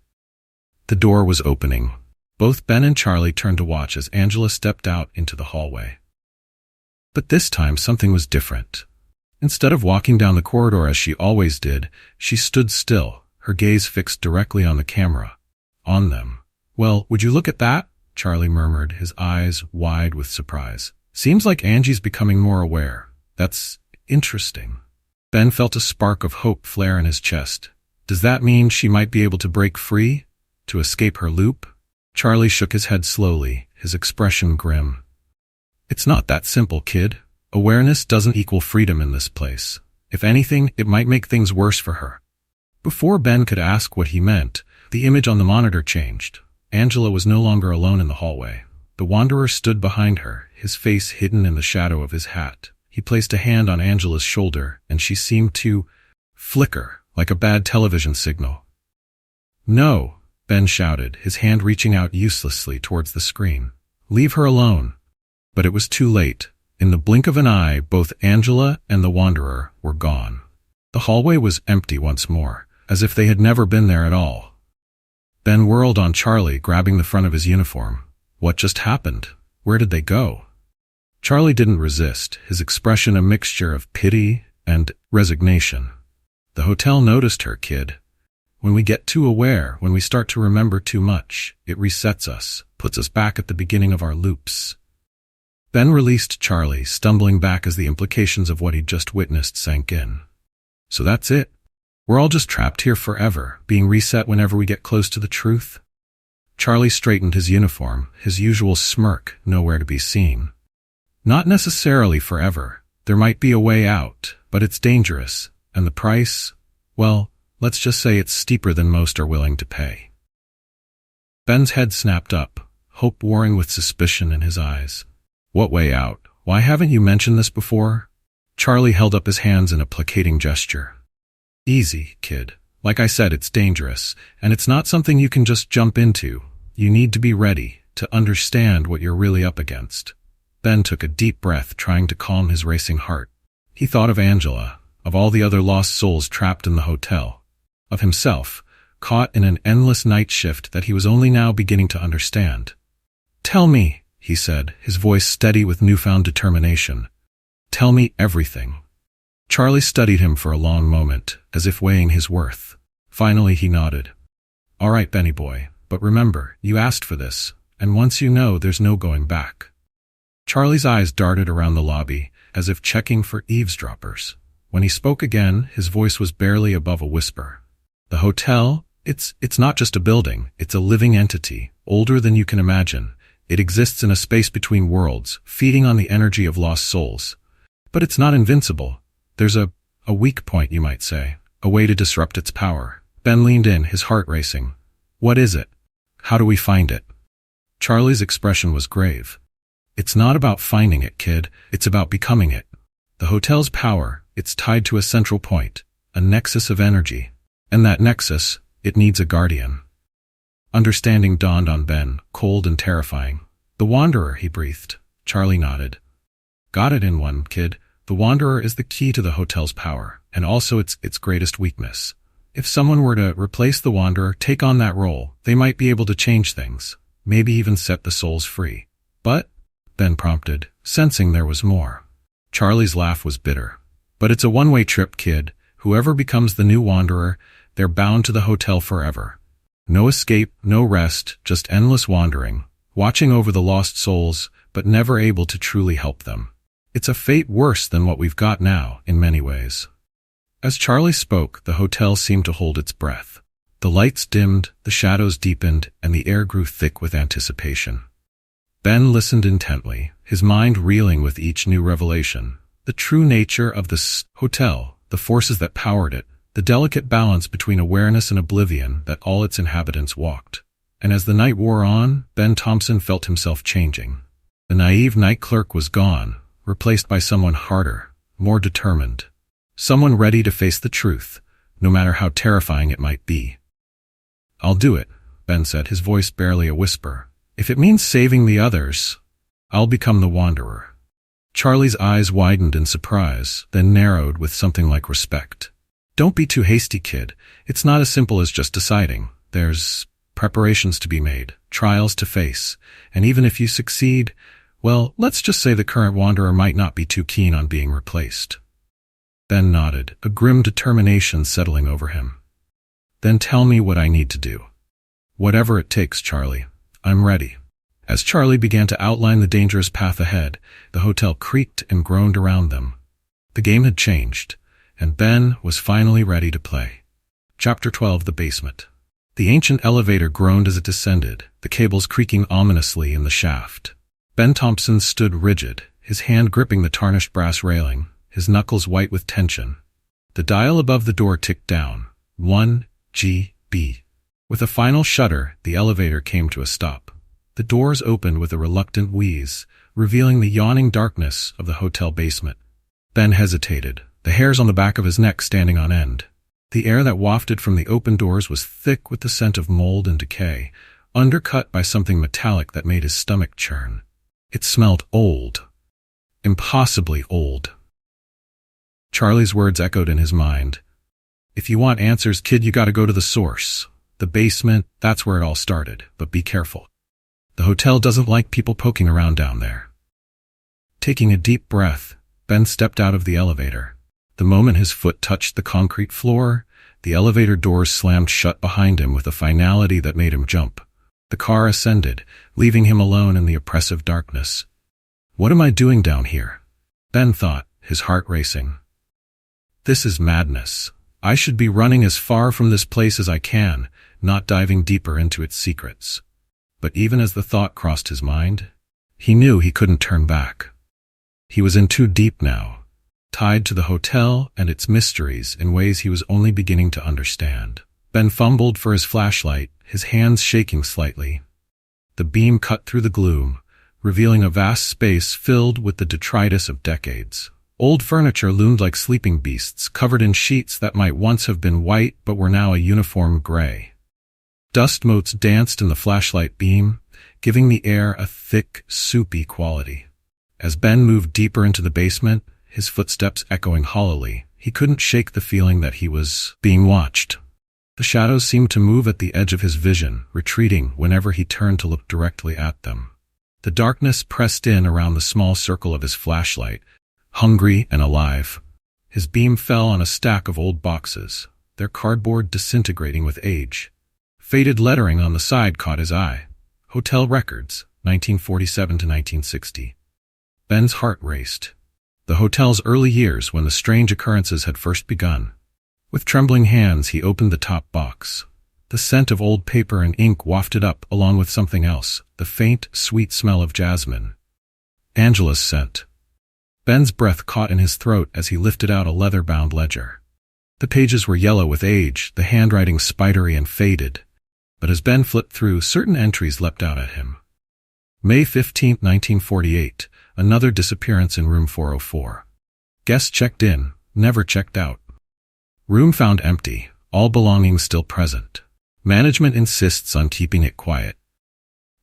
A: The door was opening. Both Ben and Charlie turned to watch as Angela stepped out into the hallway. But this time something was different. Instead of walking down the corridor as she always did, she stood still, her gaze fixed directly on the camera. On them. Well, would you look at that? Charlie murmured, his eyes wide with surprise. Seems like Angie's becoming more aware. That's interesting. Ben felt a spark of hope flare in his chest. Does that mean she might be able to break free? To escape her loop? Charlie shook his head slowly, his expression grim. It's not that simple, kid. Awareness doesn't equal freedom in this place. If anything, it might make things worse for her. Before Ben could ask what he meant, the image on the monitor changed. Angela was no longer alone in the hallway. The Wanderer stood behind her, his face hidden in the shadow of his hat. He placed a hand on Angela's shoulder, and she seemed to flicker, like a bad television signal. No, Ben shouted, his hand reaching out uselessly towards the screen. Leave her alone. But it was too late. In the blink of an eye, both Angela and the Wanderer were gone. The hallway was empty once more, as if they had never been there at all. Ben whirled on Charlie, grabbing the front of his uniform. What just happened? Where did they go? Charlie didn't resist, his expression a mixture of pity and resignation. The hotel noticed her, kid. When we get too aware, when we start to remember too much, it resets us, puts us back at the beginning of our loops. Ben released Charlie, stumbling back as the implications of what he'd just witnessed sank in. So that's it. We're all just trapped here forever, being reset whenever we get close to the truth? Charlie straightened his uniform, his usual smirk nowhere to be seen. Not necessarily forever. There might be a way out, but it's dangerous, and the price, well, let's just say it's steeper than most are willing to pay. Ben's head snapped up, hope warring with suspicion in his eyes. What way out? Why haven't you mentioned this before? Charlie held up his hands in a placating gesture. Easy, kid. Like I said, it's dangerous, and it's not something you can just jump into. You need to be ready to understand what you're really up against. Ben took a deep breath, trying to calm his racing heart. He thought of Angela, of all the other lost souls trapped in the hotel, of himself, caught in an endless night shift that he was only now beginning to understand. "Tell me," he said, his voice steady with newfound determination. "Tell me everything." Charlie studied him for a long moment, as if weighing his worth. Finally he nodded. "All right, Benny boy, but remember, you asked for this, and once you know, there's no going back." Charlie's eyes darted around the lobby, as if checking for eavesdroppers. When he spoke again, his voice was barely above a whisper. "The hotel? It's not just a building, it's a living entity, older than you can imagine. It exists in a space between worlds, feeding on the energy of lost souls. But it's not invincible. There's a weak point, you might say, a way to disrupt its power." Ben leaned in, his heart racing. "What is it? How do we find it?" Charlie's expression was grave. "It's not about finding it, kid. It's about becoming it. The hotel's power, it's tied to a central point, a nexus of energy. And that nexus, it needs a guardian." Understanding dawned on Ben, cold and terrifying. "The Wanderer," he breathed. Charlie nodded. "Got it in one, kid. The Wanderer is the key to the hotel's power, and also its greatest weakness. If someone were to replace the Wanderer, take on that role, they might be able to change things, maybe even set the souls free. But," Ben prompted, sensing there was more. Charlie's laugh was bitter. "But it's a one-way trip, kid. Whoever becomes the new Wanderer, they're bound to the hotel forever. No escape, no rest, just endless wandering, watching over the lost souls, but never able to truly help them. It's a fate worse than what we've got now, in many ways." As Charlie spoke, the hotel seemed to hold its breath. The lights dimmed, the shadows deepened, and the air grew thick with anticipation. Ben listened intently, his mind reeling with each new revelation. The true nature of this hotel, the forces that powered it, the delicate balance between awareness and oblivion that all its inhabitants walked. And as the night wore on, Ben Thompson felt himself changing. The naive night clerk was gone, replaced by someone harder, more determined. Someone ready to face the truth, no matter how terrifying it might be. "I'll do it," Ben said, his voice barely a whisper. "If it means saving the others, I'll become the Wanderer." Charlie's eyes widened in surprise, then narrowed with something like respect. "Don't be too hasty, kid. It's not as simple as just deciding. There's preparations to be made, trials to face, and even if you succeed, well, let's just say the current Wanderer might not be too keen on being replaced." Ben nodded, a grim determination settling over him. "Then tell me what I need to do." "Whatever it takes, Charlie. I'm ready." As Charlie began to outline the dangerous path ahead, the hotel creaked and groaned around them. The game had changed, and Ben was finally ready to play. Chapter 12: The Basement. The ancient elevator groaned as it descended, the cables creaking ominously in the shaft. Ben Thompson stood rigid, his hand gripping the tarnished brass railing, his knuckles white with tension. The dial above the door ticked down. 1GB. With a final shudder, the elevator came to a stop. The doors opened with a reluctant wheeze, revealing the yawning darkness of the hotel basement. Ben hesitated, the hairs on the back of his neck standing on end. The air that wafted from the open doors was thick with the scent of mold and decay, undercut by something metallic that made his stomach churn. It smelled old. Impossibly old. Charlie's words echoed in his mind. "If you want answers, kid, you gotta go to the source. The basement, that's where it all started, but be careful. The hotel doesn't like people poking around down there." Taking a deep breath, Ben stepped out of the elevator. The moment his foot touched the concrete floor, The elevator doors slammed shut behind him with a finality that made him jump. The car ascended, leaving him alone in the oppressive darkness. What am I doing down here? Ben thought, his heart racing. This is madness. I should be running as far from this place as I can, not diving deeper into its secrets. But even as the thought crossed his mind, he knew he couldn't turn back. He was in too deep now, tied to the hotel and its mysteries in ways he was only beginning to understand. Ben fumbled for his flashlight, his hands shaking slightly. The beam cut through the gloom, revealing a vast space filled with the detritus of decades. Old furniture loomed like sleeping beasts, covered in sheets that might once have been white but were now a uniform gray. Dust motes danced in the flashlight beam, giving the air a thick, soupy quality. As Ben moved deeper into the basement, his footsteps echoing hollowly, he couldn't shake the feeling that he was being watched. The shadows seemed to move at the edge of his vision, retreating whenever he turned to look directly at them. The darkness pressed in around the small circle of his flashlight, hungry and alive. His beam fell on a stack of old boxes, their cardboard disintegrating with age. Faded lettering on the side caught his eye. Hotel Records, 1947 to 1960. Ben's heart raced. The hotel's early years when the strange occurrences had first begun. With trembling hands, he opened the top box. The scent of old paper and ink wafted up along with something else, the faint, sweet smell of jasmine. Angela's scent. Ben's breath caught in his throat as he lifted out a leather-bound ledger. The pages were yellow with age, the handwriting spidery and faded. But as Ben flipped through, certain entries leapt out at him. May 15, 1948, another disappearance in room 404. Guest checked in, never checked out. Room found empty, all belongings still present. Management insists on keeping it quiet.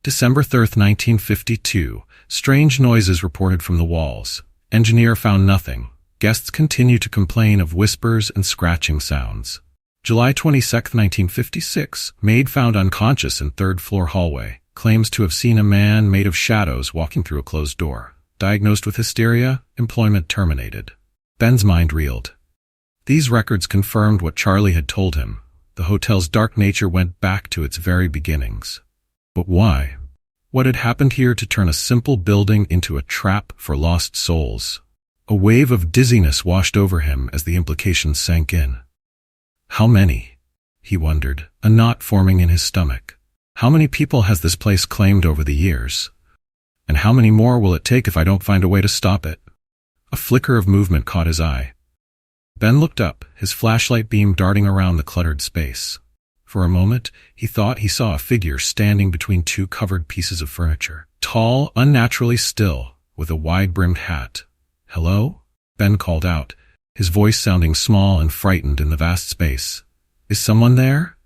A: December 3, 1952, strange noises reported from the walls. Engineer found nothing. Guests continue to complain of whispers and scratching sounds. July 22, 1956, maid found unconscious in third-floor hallway. Claims to have seen a man made of shadows walking through a closed door. Diagnosed with hysteria, employment terminated. Ben's mind reeled. These records confirmed what Charlie had told him. The hotel's dark nature went back to its very beginnings. But why? What had happened here to turn a simple building into a trap for lost souls? A wave of dizziness washed over him as the implications sank in. How many? He wondered, a knot forming in his stomach. How many people has this place claimed over the years? And how many more will it take if I don't find a way to stop it? A flicker of movement caught his eye. Ben looked up, his flashlight beam darting around the cluttered space. For a moment, he thought he saw a figure standing between two covered pieces of furniture. Tall, unnaturally still, with a wide-brimmed hat. "Hello?" Ben called out, his voice sounding small and frightened in the vast space. "Is someone there?"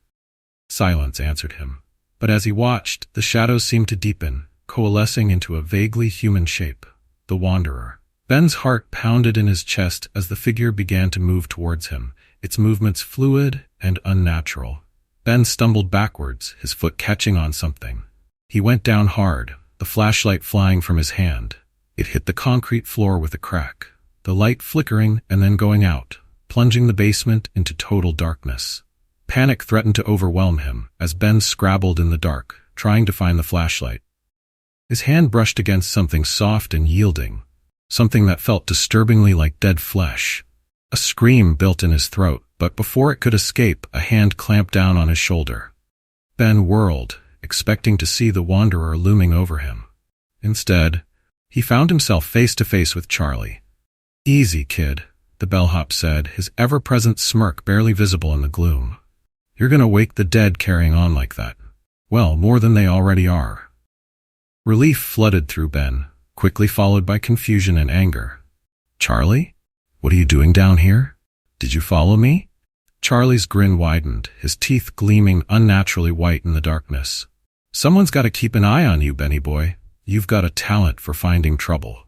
A: Silence answered him. But as he watched, the shadows seemed to deepen, coalescing into a vaguely human shape. The Wanderer. Ben's heart pounded in his chest as the figure began to move towards him, its movements fluid and unnatural. Ben stumbled backwards, his foot catching on something. He went down hard, the flashlight flying from his hand. It hit the concrete floor with a crack, the light flickering and then going out, plunging the basement into total darkness. Panic threatened to overwhelm him as Ben scrabbled in the dark, trying to find the flashlight. His hand brushed against something soft and yielding, something that felt disturbingly like dead flesh. A scream built in his throat, but before it could escape, a hand clamped down on his shoulder. Ben whirled, expecting to see the Wanderer looming over him. Instead, he found himself face to face with Charlie. "Easy, kid," the bellhop said, his ever-present smirk barely visible in the gloom. "You're gonna wake the dead carrying on like that. Well, more than they already are." Relief flooded through Ben, quickly followed by confusion and anger. "Charlie? What are you doing down here? Did you follow me?" Charlie's grin widened, his teeth gleaming unnaturally white in the darkness. "Someone's got to keep an eye on you, Benny boy. You've got a talent for finding trouble."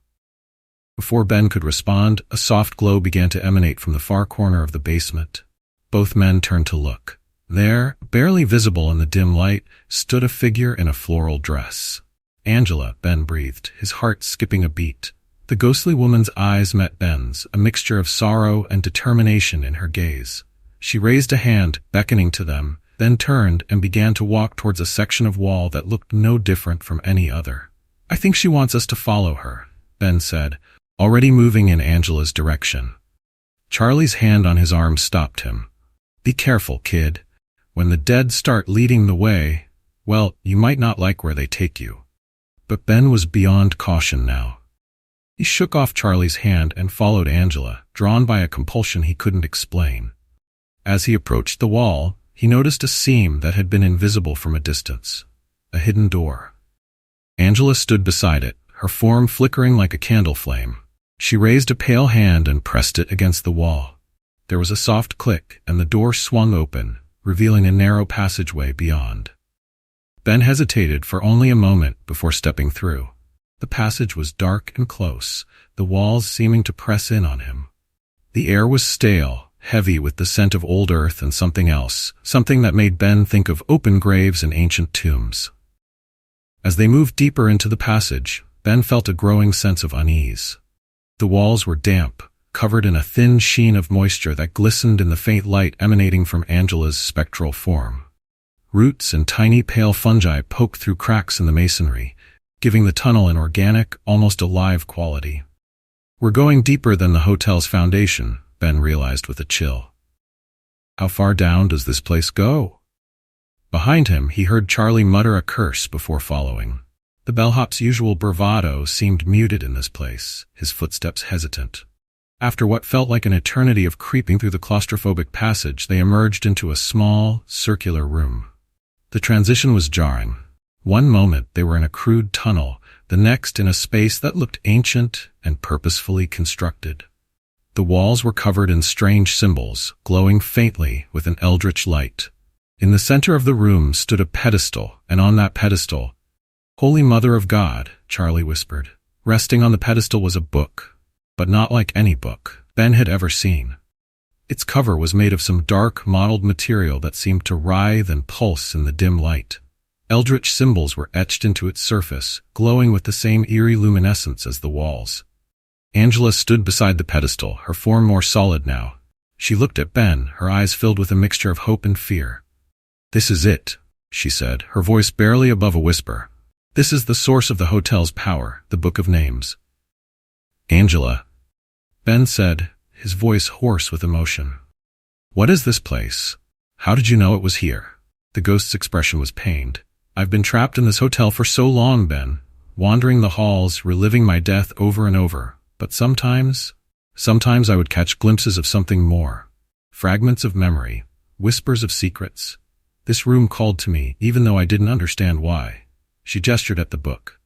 A: Before Ben could respond, a soft glow began to emanate from the far corner of the basement. Both men turned to look. There, barely visible in the dim light, stood a figure in a floral dress. "Angela," Ben breathed, his heart skipping a beat. The ghostly woman's eyes met Ben's, a mixture of sorrow and determination in her gaze. She raised a hand, beckoning to them, then turned and began to walk towards a section of wall that looked no different from any other. "I think she wants us to follow her," Ben said, already moving in Angela's direction. Charlie's hand on his arm stopped him. "Be careful, kid. When the dead start leading the way, well, you might not like where they take you." But Ben was beyond caution now. He shook off Charlie's hand and followed Angela, drawn by a compulsion he couldn't explain. As he approached the wall, he noticed a seam that had been invisible from a distance, a hidden door. Angela stood beside it, her form flickering like a candle flame. She raised a pale hand and pressed it against the wall. There was a soft click, and the door swung open, revealing a narrow passageway beyond. Ben hesitated for only a moment before stepping through. The passage was dark and close, the walls seeming to press in on him. The air was stale, heavy with the scent of old earth and something else, something that made Ben think of open graves and ancient tombs. As they moved deeper into the passage, Ben felt a growing sense of unease. The walls were damp, covered in a thin sheen of moisture that glistened in the faint light emanating from Angela's spectral form. Roots and tiny pale fungi poked through cracks in the masonry, giving the tunnel an organic, almost alive quality. "We're going deeper than the hotel's foundation," Ben realized with a chill. "How far down does this place go?" Behind him, he heard Charlie mutter a curse before following. The bellhop's usual bravado seemed muted in this place, his footsteps hesitant. After what felt like an eternity of creeping through the claustrophobic passage, they emerged into a small, circular room. The transition was jarring. One moment they were in a crude tunnel, the next in a space that looked ancient and purposefully constructed. The walls were covered in strange symbols, glowing faintly with an eldritch light. In the center of the room stood a pedestal, and on that pedestal, "Holy Mother of God," Charlie whispered. Resting on the pedestal was a book, but not like any book Ben had ever seen. Its cover was made of some dark, mottled material that seemed to writhe and pulse in the dim light. Eldritch symbols were etched into its surface, glowing with the same eerie luminescence as the walls. Angela stood beside the pedestal, her form more solid now. She looked at Ben, her eyes filled with a mixture of hope and fear. "This is it," she said, her voice barely above a whisper. "This is the source of the hotel's power, the Book of Names." "Angela," Ben said, his voice hoarse with emotion. "What is this place? How did you know it was here?" The ghost's expression was pained. "I've been trapped in this hotel for so long, Ben, wandering the halls, reliving my death over and over. But sometimes I would catch glimpses of something more. Fragments of memory, whispers of secrets. This room called to me, even though I didn't understand why." She gestured at the book.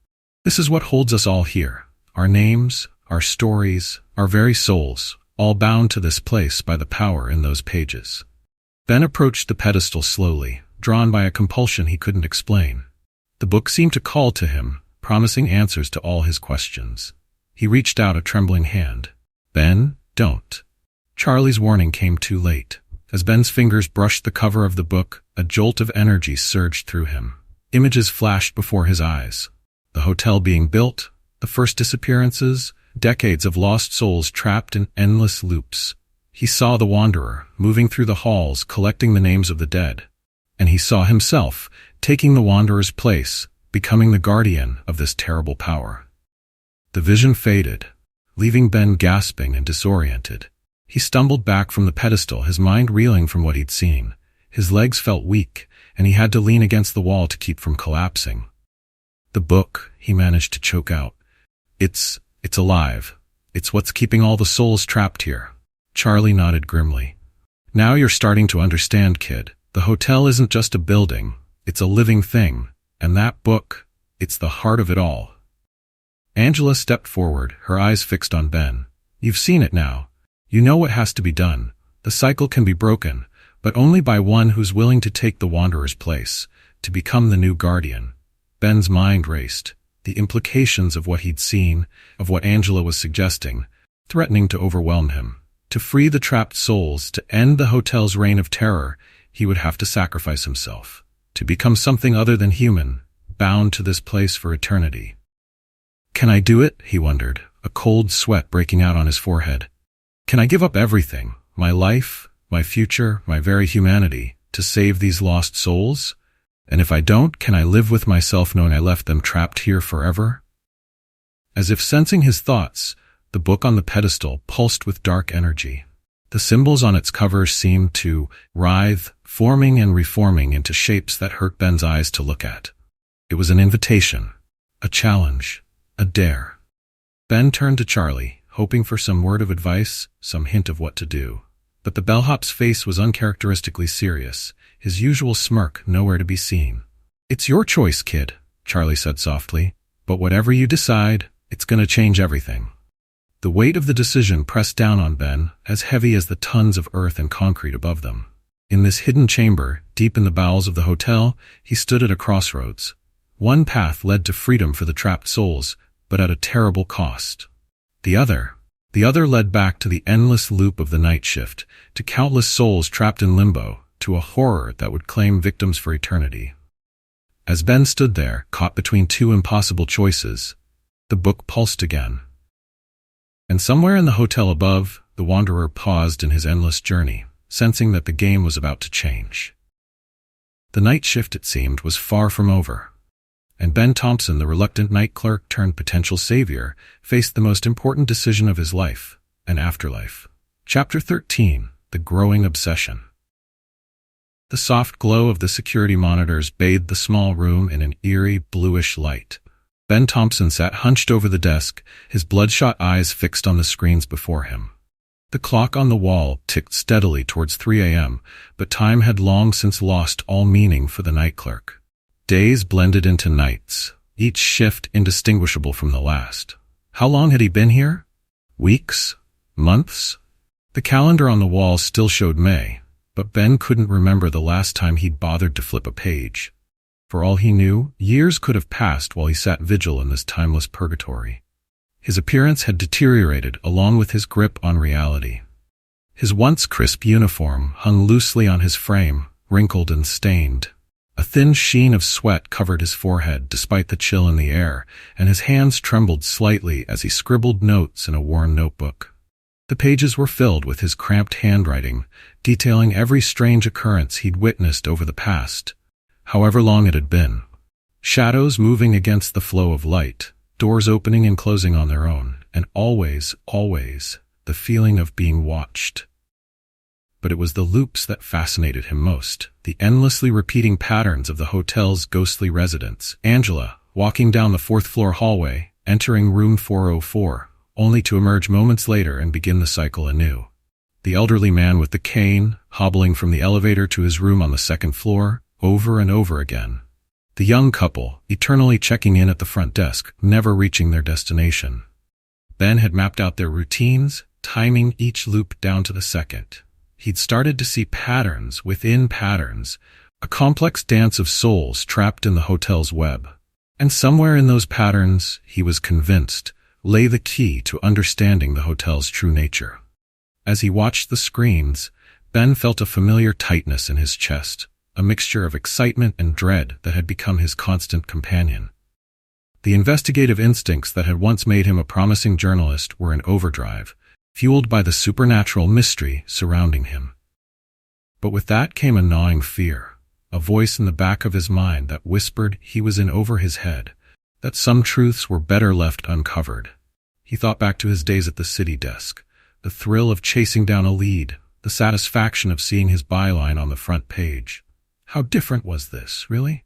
A: "This is what holds us all here. Our names, our stories, our very souls, all bound to this place by the power in those pages." Ben approached the pedestal slowly, drawn by a compulsion he couldn't explain. The book seemed to call to him, promising answers to all his questions. He reached out a trembling hand. "Ben, don't." Charlie's warning came too late. As Ben's fingers brushed the cover of the book, a jolt of energy surged through him. Images flashed before his eyes. The hotel being built, the first disappearances, decades of lost souls trapped in endless loops. He saw the Wanderer, moving through the halls, collecting the names of the dead. And he saw himself, taking the Wanderer's place, becoming the guardian of this terrible power. The vision faded, leaving Ben gasping and disoriented. He stumbled back from the pedestal, his mind reeling from what he'd seen. His legs felt weak, and he had to lean against the wall to keep from collapsing. "The book," he managed to choke out. It's alive. It's what's keeping all the souls trapped here." Charlie nodded grimly. "Now you're starting to understand, kid. The hotel isn't just a building. It's a living thing. And that book, it's the heart of it all." Angela stepped forward, her eyes fixed on Ben. "You've seen it now. You know what has to be done. The cycle can be broken, but only by one who's willing to take the Wanderer's place, to become the new guardian." Ben's mind raced. The implications of what he'd seen, of what Angela was suggesting, threatening to overwhelm him. To free the trapped souls, to end the hotel's reign of terror, he would have to sacrifice himself. To become something other than human, bound to this place for eternity. "Can I do it?" he wondered, a cold sweat breaking out on his forehead. "Can I give up everything? My life, my future, my very humanity, to save these lost souls? And if I don't, can I live with myself knowing I left them trapped here forever? As if sensing his thoughts, the book on the pedestal pulsed with dark energy. The symbols on its cover seemed to writhe, forming and reforming into shapes that hurt Ben's eyes to look at. It was an invitation, a challenge, a dare. Ben turned to Charlie, hoping for some word of advice, some hint of what to do. But the bellhop's face was uncharacteristically serious, his usual smirk nowhere to be seen. "It's your choice, kid," Charlie said softly, "but whatever you decide, it's going to change everything." The weight of the decision pressed down on Ben, as heavy as the tons of earth and concrete above them. In this hidden chamber, deep in the bowels of the hotel, he stood at a crossroads. One path led to freedom for the trapped souls, but at a terrible cost. The other led back to the endless loop of the night shift, to countless souls trapped in limbo, to a horror that would claim victims for eternity. As Ben stood there, caught between two impossible choices, the book pulsed again. And somewhere in the hotel above, the wanderer paused in his endless journey, sensing that the game was about to change. The night shift, it seemed, was far from over. And Ben Thompson, the reluctant night clerk turned potential savior, faced the most important decision of his life, an afterlife. Chapter 13, The Growing Obsession. The soft glow of the security monitors bathed the small room in an eerie, bluish light. Ben Thompson sat hunched over the desk, his bloodshot eyes fixed on the screens before him. The clock on the wall ticked steadily towards 3 a.m., but time had long since lost all meaning for the night clerk. Days blended into nights, each shift indistinguishable from the last. How long had he been here? Weeks? Months? The calendar on the wall still showed May, but Ben couldn't remember the last time he'd bothered to flip a page. For all he knew, years could have passed while he sat vigil in this timeless purgatory. His appearance had deteriorated along with his grip on reality. His once crisp uniform hung loosely on his frame, wrinkled and stained. A thin sheen of sweat covered his forehead despite the chill in the air, and his hands trembled slightly as he scribbled notes in a worn notebook. The pages were filled with his cramped handwriting, detailing every strange occurrence he'd witnessed over the past, however long it had been. Shadows moving against the flow of light, doors opening and closing on their own, and always, the feeling of being watched. But it was the loops that fascinated him most, the endlessly repeating patterns of the hotel's ghostly residents. Angela, walking down the fourth-floor hallway, entering room 404, only to emerge moments later and begin the cycle anew. The elderly man with the cane, hobbling from the elevator to his room on the second floor, over and over again. The young couple, eternally checking in at the front desk, never reaching their destination. Ben had mapped out their routines, timing each loop down to the second. He'd started to see patterns within patterns, a complex dance of souls trapped in the hotel's web. And somewhere in those patterns, he was convinced, lay the key to understanding the hotel's true nature. As he watched the screens, Ben felt a familiar tightness in his chest, a mixture of excitement and dread that had become his constant companion. The investigative instincts that had once made him a promising journalist were in overdrive, fueled by the supernatural mystery surrounding him. But with that came a gnawing fear, a voice in the back of his mind that whispered he was in over his head, that some truths were better left uncovered. He thought back to his days at the city desk, the thrill of chasing down a lead, the satisfaction of seeing his byline on the front page. How different was this, really?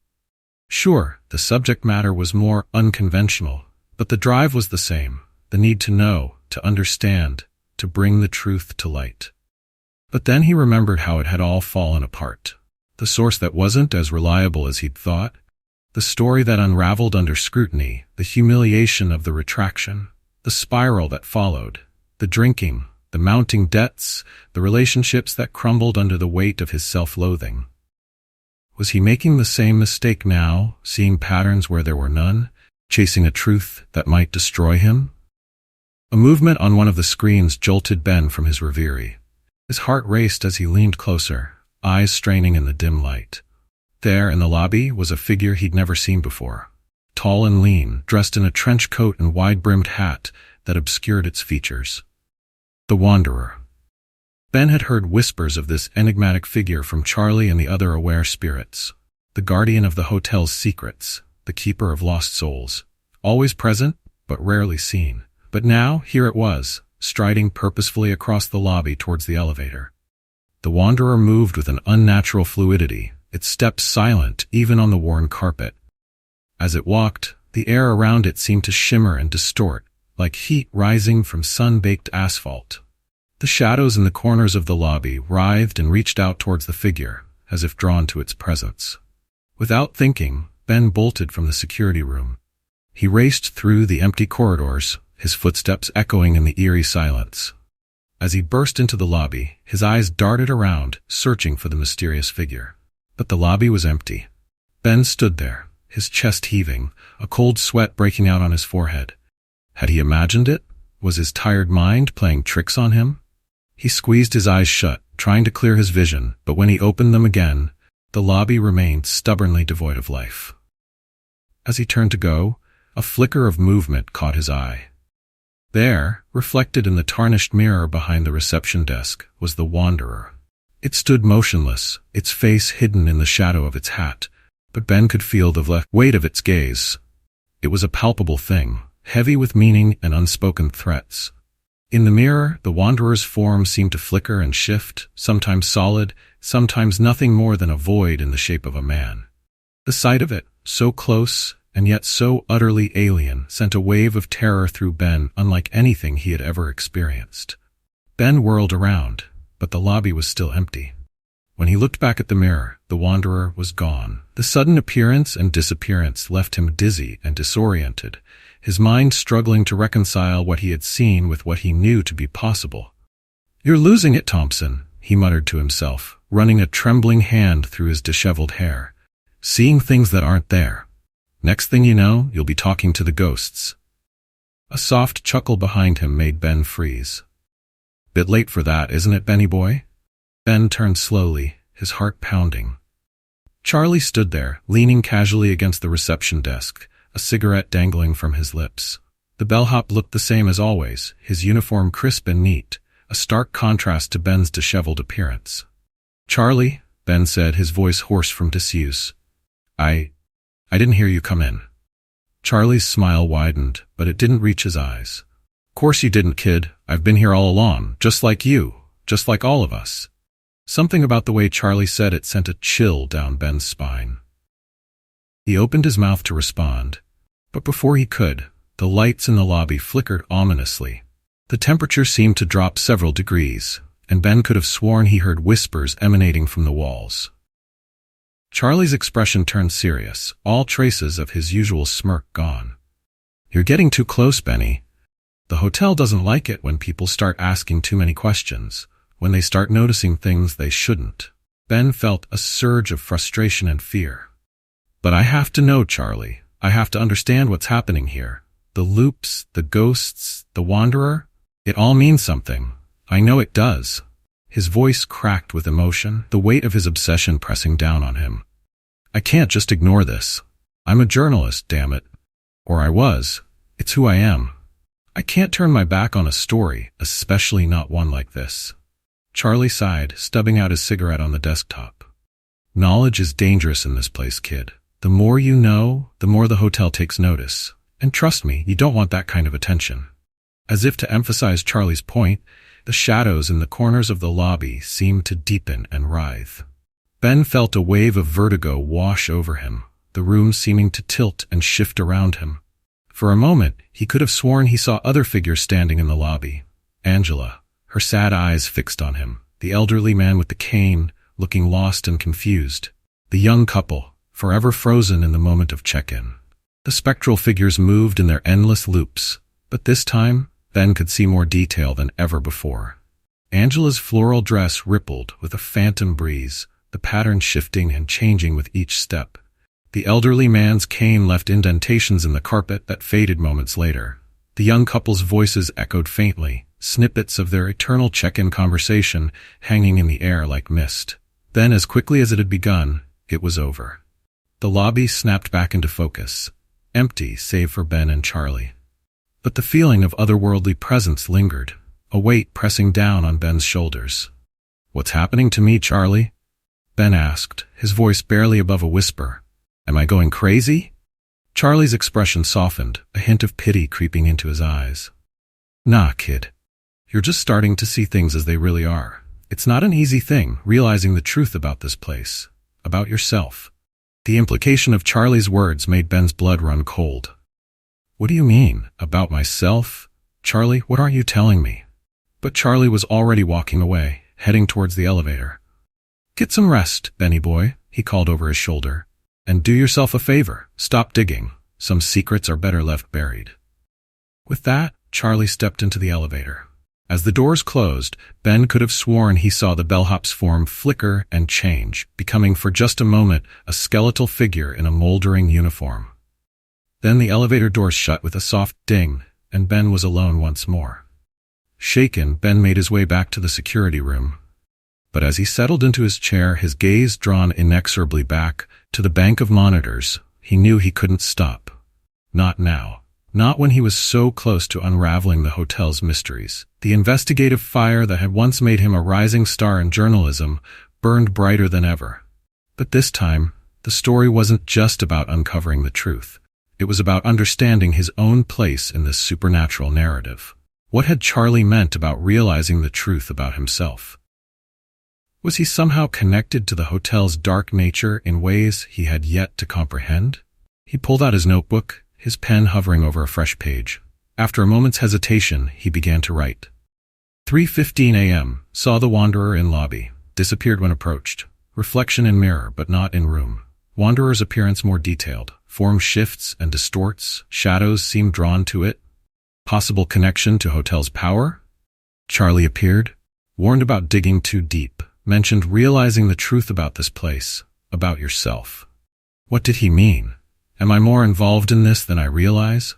A: Sure, the subject matter was more unconventional, but the drive was the same, the need to know, to understand, to bring the truth to light. But then he remembered how it had all fallen apart. The source that wasn't as reliable as he'd thought, the story that unraveled under scrutiny, the humiliation of the retraction, the spiral that followed, the drinking, the mounting debts, the relationships that crumbled under the weight of his self-loathing. Was he making the same mistake now, seeing patterns where there were none, chasing a truth that might destroy him? A movement on one of the screens jolted Ben from his reverie. His heart raced as he leaned closer, eyes straining in the dim light. There, in the lobby, was a figure he'd never seen before. Tall and lean, dressed in a trench coat and wide-brimmed hat that obscured its features. The Wanderer. Ben had heard whispers of this enigmatic figure from Charlie and the other aware spirits, the guardian of the hotel's secrets, the keeper of lost souls, always present, but rarely seen. But now, here it was, striding purposefully across the lobby towards the elevator. The wanderer moved with an unnatural fluidity, its steps silent even on the worn carpet. As it walked, the air around it seemed to shimmer and distort, like heat rising from sun-baked asphalt. The shadows in the corners of the lobby writhed and reached out towards the figure, as if drawn to its presence. Without thinking, Ben bolted from the security room. He raced through the empty corridors, his footsteps echoing in the eerie silence. As he burst into the lobby, his eyes darted around, searching for the mysterious figure. But the lobby was empty. Ben stood there, his chest heaving, a cold sweat breaking out on his forehead. Had he imagined it? Was his tired mind playing tricks on him? He squeezed his eyes shut, trying to clear his vision, but when he opened them again, the lobby remained stubbornly devoid of life. As he turned to go, a flicker of movement caught his eye. There, reflected in the tarnished mirror behind the reception desk, was the wanderer. It stood motionless, its face hidden in the shadow of its hat, but Ben could feel the weight of its gaze. It was a palpable thing, heavy with meaning and unspoken threats. In the mirror, the wanderer's form seemed to flicker and shift, sometimes solid, sometimes nothing more than a void in the shape of a man. The sight of it, so close and yet so utterly alien, sent a wave of terror through Ben unlike anything he had ever experienced. Ben whirled around, but the lobby was still empty. When he looked back at the mirror, the wanderer was gone. The sudden appearance and disappearance left him dizzy and disoriented, his mind struggling to reconcile what he had seen with what he knew to be possible. "You're losing it, Thompson," he muttered to himself, running a trembling hand through his disheveled hair. "Seeing things that aren't there. Next thing you know, you'll be talking to the ghosts." A soft chuckle behind him made Ben freeze. "Bit late for that, isn't it, Benny boy?" Ben turned slowly, his heart pounding. Charlie stood there, leaning casually against the reception desk, a cigarette dangling from his lips. The bellhop looked the same as always, his uniform crisp and neat, a stark contrast to Ben's disheveled appearance. "Charlie," Ben said, his voice hoarse from disuse. I didn't hear you come in." Charlie's smile widened, but it didn't reach his eyes. "Course you didn't, kid. I've been here all along, just like you, just like all of us." Something about the way Charlie said it sent a chill down Ben's spine. He opened his mouth to respond, but before he could, the lights in the lobby flickered ominously. The temperature seemed to drop several degrees, and Ben could have sworn he heard whispers emanating from the walls. Charlie's expression turned serious, all traces of his usual smirk gone. "You're getting too close, Benny. The hotel doesn't like it when people start asking too many questions, when they start noticing things they shouldn't." Ben felt a surge of frustration and fear. "But I have to know, Charlie. I have to understand what's happening here. The loops, the ghosts, the wanderer. It all means something. I know it does." His voice cracked with emotion, the weight of his obsession pressing down on him. "I can't just ignore this. I'm a journalist, damn it. Or I was. It's who I am. I can't turn my back on a story, especially not one like this." Charlie sighed, stubbing out his cigarette on the desktop. "Knowledge is dangerous in this place, kid. The more you know, the more the hotel takes notice. And trust me, you don't want that kind of attention." As if to emphasize Charlie's point, the shadows in the corners of the lobby seemed to deepen and writhe. Ben felt a wave of vertigo wash over him, the room seeming to tilt and shift around him. For a moment, he could have sworn he saw other figures standing in the lobby. Angela, her sad eyes fixed on him, the elderly man with the cane, looking lost and confused, the young couple, forever frozen in the moment of check-in. The spectral figures moved in their endless loops, but this time, Ben could see more detail than ever before. Angela's floral dress rippled with a phantom breeze, the pattern shifting and changing with each step. The elderly man's cane left indentations in the carpet that faded moments later. The young couple's voices echoed faintly, snippets of their eternal check-in conversation hanging in the air like mist. Then, as quickly as it had begun, it was over. The lobby snapped back into focus, empty save for Ben and Charlie. But the feeling of otherworldly presence lingered, a weight pressing down on Ben's shoulders. "What's happening to me, Charlie?" Ben asked, his voice barely above a whisper. "Am I going crazy?" Charlie's expression softened, a hint of pity creeping into his eyes. "Nah, kid. You're just starting to see things as they really are. It's not an easy thing, realizing the truth about this place, about yourself." The implication of Charlie's words made Ben's blood run cold. "What do you mean, about myself? Charlie, what aren't you telling me?" But Charlie was already walking away, heading towards the elevator. "Get some rest, Benny boy," he called over his shoulder. "And do yourself a favor, stop digging. Some secrets are better left buried." With that, Charlie stepped into the elevator. As the doors closed, Ben could have sworn he saw the bellhop's form flicker and change, becoming for just a moment a skeletal figure in a moldering uniform. Then the elevator doors shut with a soft ding, and Ben was alone once more. Shaken, Ben made his way back to the security room. But as he settled into his chair, his gaze drawn inexorably back to the bank of monitors, he knew he couldn't stop. Not now. Not when he was so close to unraveling the hotel's mysteries. The investigative fire that had once made him a rising star in journalism burned brighter than ever. But this time, the story wasn't just about uncovering the truth. It was about understanding his own place in this supernatural narrative. What had Charlie meant about realizing the truth about himself? Was he somehow connected to the hotel's dark nature in ways he had yet to comprehend? He pulled out his notebook, his pen hovering over a fresh page. After a moment's hesitation, he began to write. 3:15 a.m. Saw the Wanderer in lobby. Disappeared when approached. Reflection in mirror, but not in room. Wanderer's appearance more detailed. Form shifts and distorts. Shadows seem drawn to it. Possible connection to hotel's power? Charlie appeared. Warned about digging too deep. Mentioned realizing the truth about this place. About yourself. What did he mean? Am I more involved in this than I realize?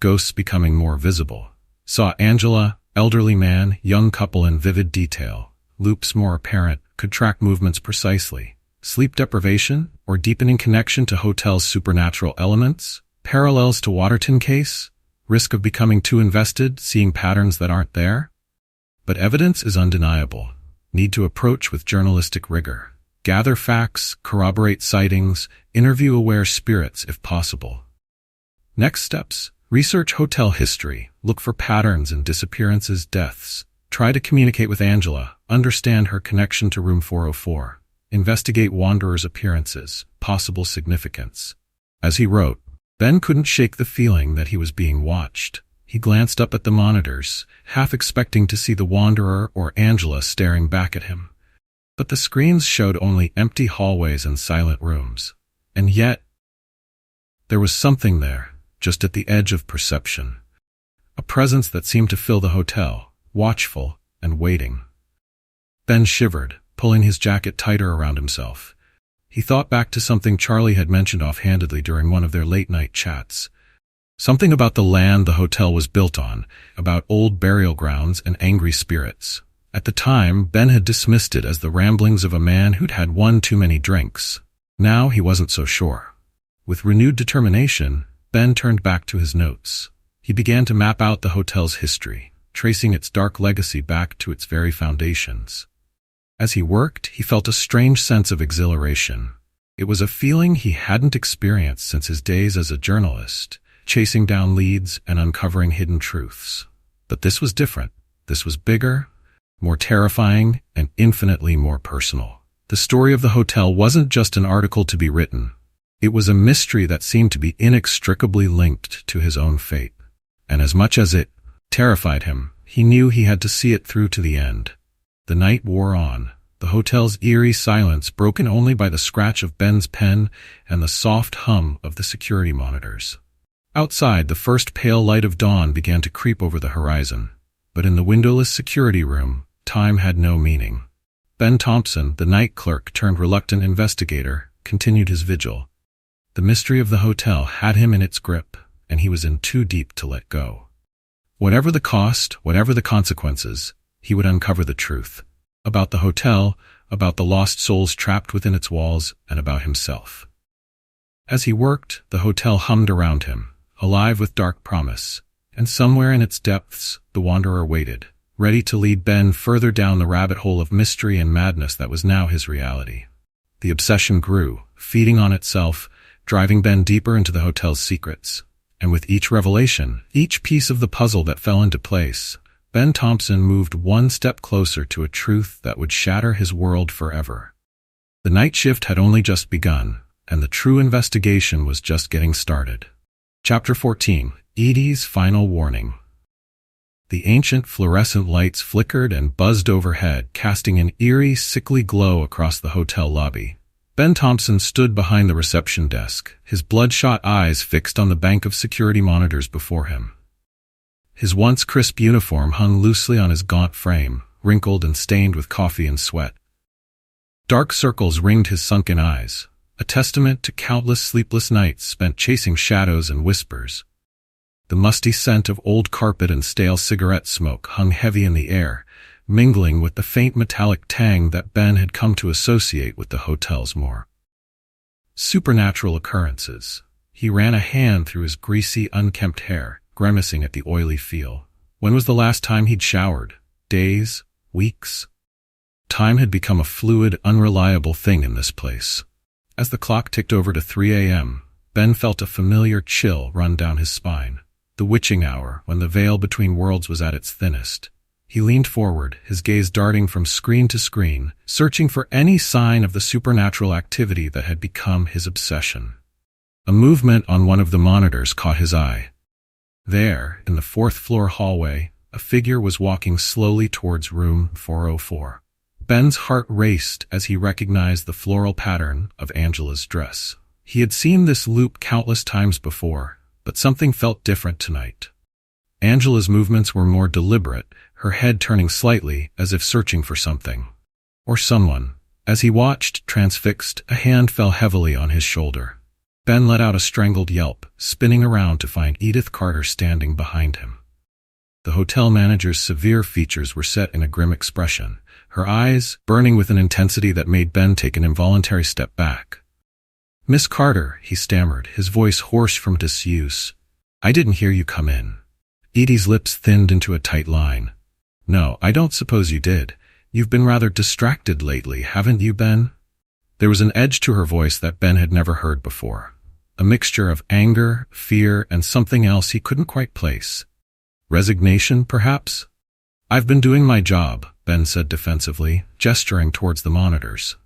A: Ghosts becoming more visible. Saw Angela, elderly man, young couple in vivid detail. Loops more apparent, could track movements precisely. Sleep deprivation or deepening connection to hotel's supernatural elements? Parallels to Waterton case? Risk of becoming too invested, seeing patterns that aren't there? But evidence is undeniable. Need to approach with journalistic rigor. Gather facts, corroborate sightings, interview aware spirits if possible. Next steps. Research hotel history. Look for patterns in disappearances, deaths. Try to communicate with Angela. Understand her connection to room 404. Investigate Wanderer's appearances. Possible significance. As he wrote, Ben couldn't shake the feeling that he was being watched. He glanced up at the monitors, half expecting to see the Wanderer or Angela staring back at him. But the screens showed only empty hallways and silent rooms. And yet, there was something there, just at the edge of perception. A presence that seemed to fill the hotel, watchful and waiting. Ben shivered, pulling his jacket tighter around himself. He thought back to something Charlie had mentioned offhandedly during one of their late-night chats. Something about the land the hotel was built on, about old burial grounds and angry spirits. At the time, Ben had dismissed it as the ramblings of a man who'd had one too many drinks. Now he wasn't so sure. With renewed determination, Ben turned back to his notes. He began to map out the hotel's history, tracing its dark legacy back to its very foundations. As he worked, he felt a strange sense of exhilaration. It was a feeling he hadn't experienced since his days as a journalist, chasing down leads and uncovering hidden truths. But this was different. This was bigger, more terrifying, and infinitely more personal. The story of the hotel wasn't just an article to be written. It was a mystery that seemed to be inextricably linked to his own fate. And as much as it terrified him, he knew he had to see it through to the end. The night wore on, the hotel's eerie silence broken only by the scratch of Ben's pen and the soft hum of the security monitors. Outside, the first pale light of dawn began to creep over the horizon. But in the windowless security room, time had no meaning. Ben Thompson, the night clerk turned reluctant investigator, continued his vigil. The mystery of the hotel had him in its grip, and he was in too deep to let go. Whatever the cost, whatever the consequences, he would uncover the truth. About the hotel, about the lost souls trapped within its walls, and about himself. As he worked, the hotel hummed around him, alive with dark promise. And somewhere in its depths, the Wanderer waited, ready to lead Ben further down the rabbit hole of mystery and madness that was now his reality. The obsession grew, feeding on itself, driving Ben deeper into the hotel's secrets. And with each revelation, each piece of the puzzle that fell into place, Ben Thompson moved one step closer to a truth that would shatter his world forever. The night shift had only just begun, and the true investigation was just getting started. Chapter 14. Edie's Final Warning. The ancient fluorescent lights flickered and buzzed overhead, casting an eerie, sickly glow across the hotel lobby. Ben Thompson stood behind the reception desk, his bloodshot eyes fixed on the bank of security monitors before him. His once crisp uniform hung loosely on his gaunt frame, wrinkled and stained with coffee and sweat. Dark circles ringed his sunken eyes, a testament to countless sleepless nights spent chasing shadows and whispers. The musty scent of old carpet and stale cigarette smoke hung heavy in the air, mingling with the faint metallic tang that Ben had come to associate with the hotel's more supernatural occurrences. He ran a hand through his greasy, unkempt hair, grimacing at the oily feel. When was the last time he'd showered? Days? Weeks? Time had become a fluid, unreliable thing in this place. As the clock ticked over to 3 a.m., Ben felt a familiar chill run down his spine. The witching hour, when the veil between worlds was at its thinnest. He leaned forward, his gaze darting from screen to screen, searching for any sign of the supernatural activity that had become his obsession. A movement on one of the monitors caught his eye. There, in the fourth-floor hallway, a figure was walking slowly towards room 404. Ben's heart raced as he recognized the floral pattern of Angela's dress. He had seen this loop countless times before, but something felt different tonight. Angela's movements were more deliberate, her head turning slightly as if searching for something. Or someone. As he watched, transfixed, a hand fell heavily on his shoulder. Ben let out a strangled yelp, spinning around to find Edith Carter standing behind him. The hotel manager's severe features were set in a grim expression, her eyes burning with an intensity that made Ben take an involuntary step back. "Miss Carter," he stammered, his voice hoarse from disuse. "I didn't hear you come in." Edie's lips thinned into a tight line. "No, I don't suppose you did. You've been rather distracted lately, haven't you, Ben?" There was an edge to her voice that Ben had never heard before. A mixture of anger, fear, and something else he couldn't quite place. Resignation, perhaps? "I've been doing my job," Ben said defensively, gesturing towards the monitors.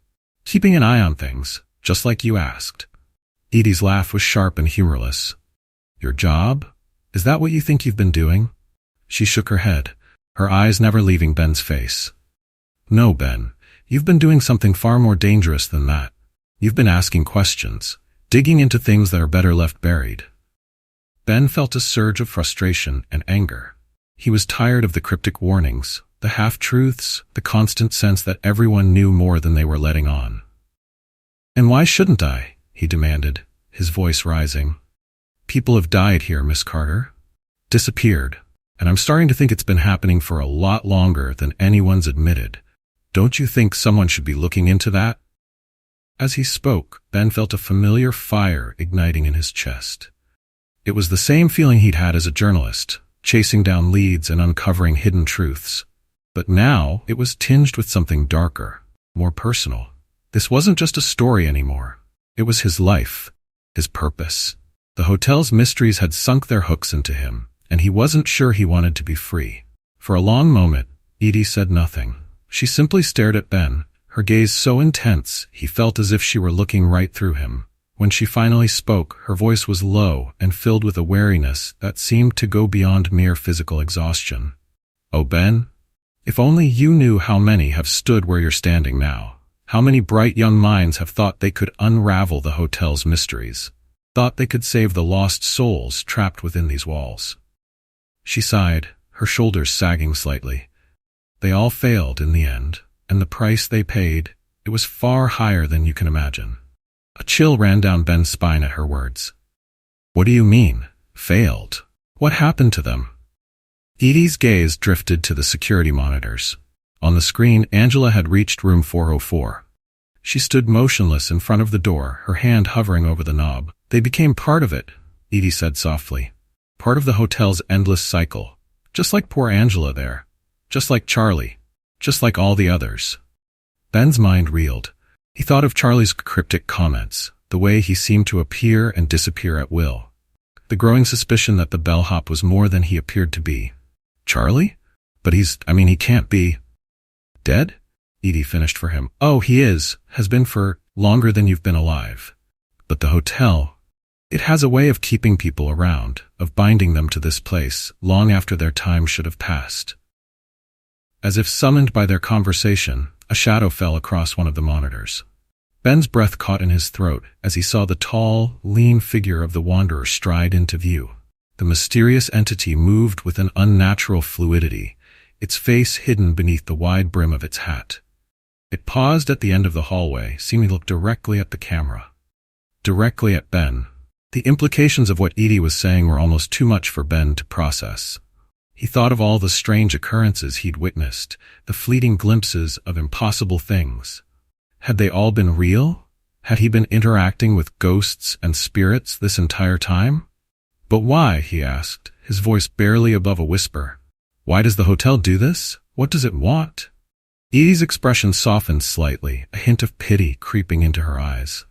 A: "Keeping an eye on things, just like you asked." Edie's laugh was sharp and humorless. "Your job? Is that what you think you've been doing?" She shook her head, her eyes never leaving Ben's face. "No, Ben. You've been doing something far more dangerous than that. You've been asking questions, digging into things that are better left buried." Ben felt a surge of frustration and anger. He was tired of the cryptic warnings, the half-truths, the constant sense that everyone knew more than they were letting on. "And why shouldn't I?" he demanded, his voice rising. "People have died here, Miss Carter. Disappeared. And I'm starting to think it's been happening for a lot longer than anyone's admitted. Don't you think someone should be looking into that?" As he spoke, Ben felt a familiar fire igniting in his chest. It was the same feeling he'd had as a journalist, chasing down leads and uncovering hidden truths. But now it was tinged with something darker, more personal. This wasn't just a story anymore. It was his life, his purpose. The hotel's mysteries had sunk their hooks into him, and he wasn't sure he wanted to be free. For a long moment, Edie said nothing. She simply stared at Ben, her gaze so intense he felt as if she were looking right through him. When she finally spoke, her voice was low and filled with a wariness that seemed to go beyond mere physical exhaustion. "Oh, Ben, if only you knew how many have stood where you're standing now. How many bright young minds have thought they could unravel the hotel's mysteries, thought they could save the lost souls trapped within these walls." She sighed, her shoulders sagging slightly. "They all failed in the end, and the price they paid, it was far higher than you can imagine." A chill ran down Ben's spine at her words. "What do you mean, failed? What happened to them?" Edie's gaze drifted to the security monitors. On the screen, Angela had reached room 404. She stood motionless in front of the door, her hand hovering over the knob. "They became part of it," Edie said softly. "Part of the hotel's endless cycle. Just like poor Angela there. Just like Charlie. Just like all the others. Ben's mind reeled. He thought of Charlie's cryptic comments, the way he seemed to appear and disappear at will. The growing suspicion that the bellhop was more than he appeared to be. Charlie? But he can't be. Dead? Edie finished for him. Oh, he has been for longer than you've been alive. But the hotel, it has a way of keeping people around, of binding them to this place long after their time should have passed. As if summoned by their conversation, a shadow fell across one of the monitors. Ben's breath caught in his throat as he saw the tall, lean figure of the wanderer stride into view. The mysterious entity moved with an unnatural fluidity, its face hidden beneath the wide brim of its hat. It paused at the end of the hallway, seeming to look directly at the camera. Directly at Ben. The implications of what Edie was saying were almost too much for Ben to process. He thought of all the strange occurrences he'd witnessed, the fleeting glimpses of impossible things. Had they all been real? Had he been interacting with ghosts and spirits this entire time? But why, he asked, his voice barely above a whisper. Why does the hotel do this? What does it want? Edie's expression softened slightly, a hint of pity creeping into her eyes.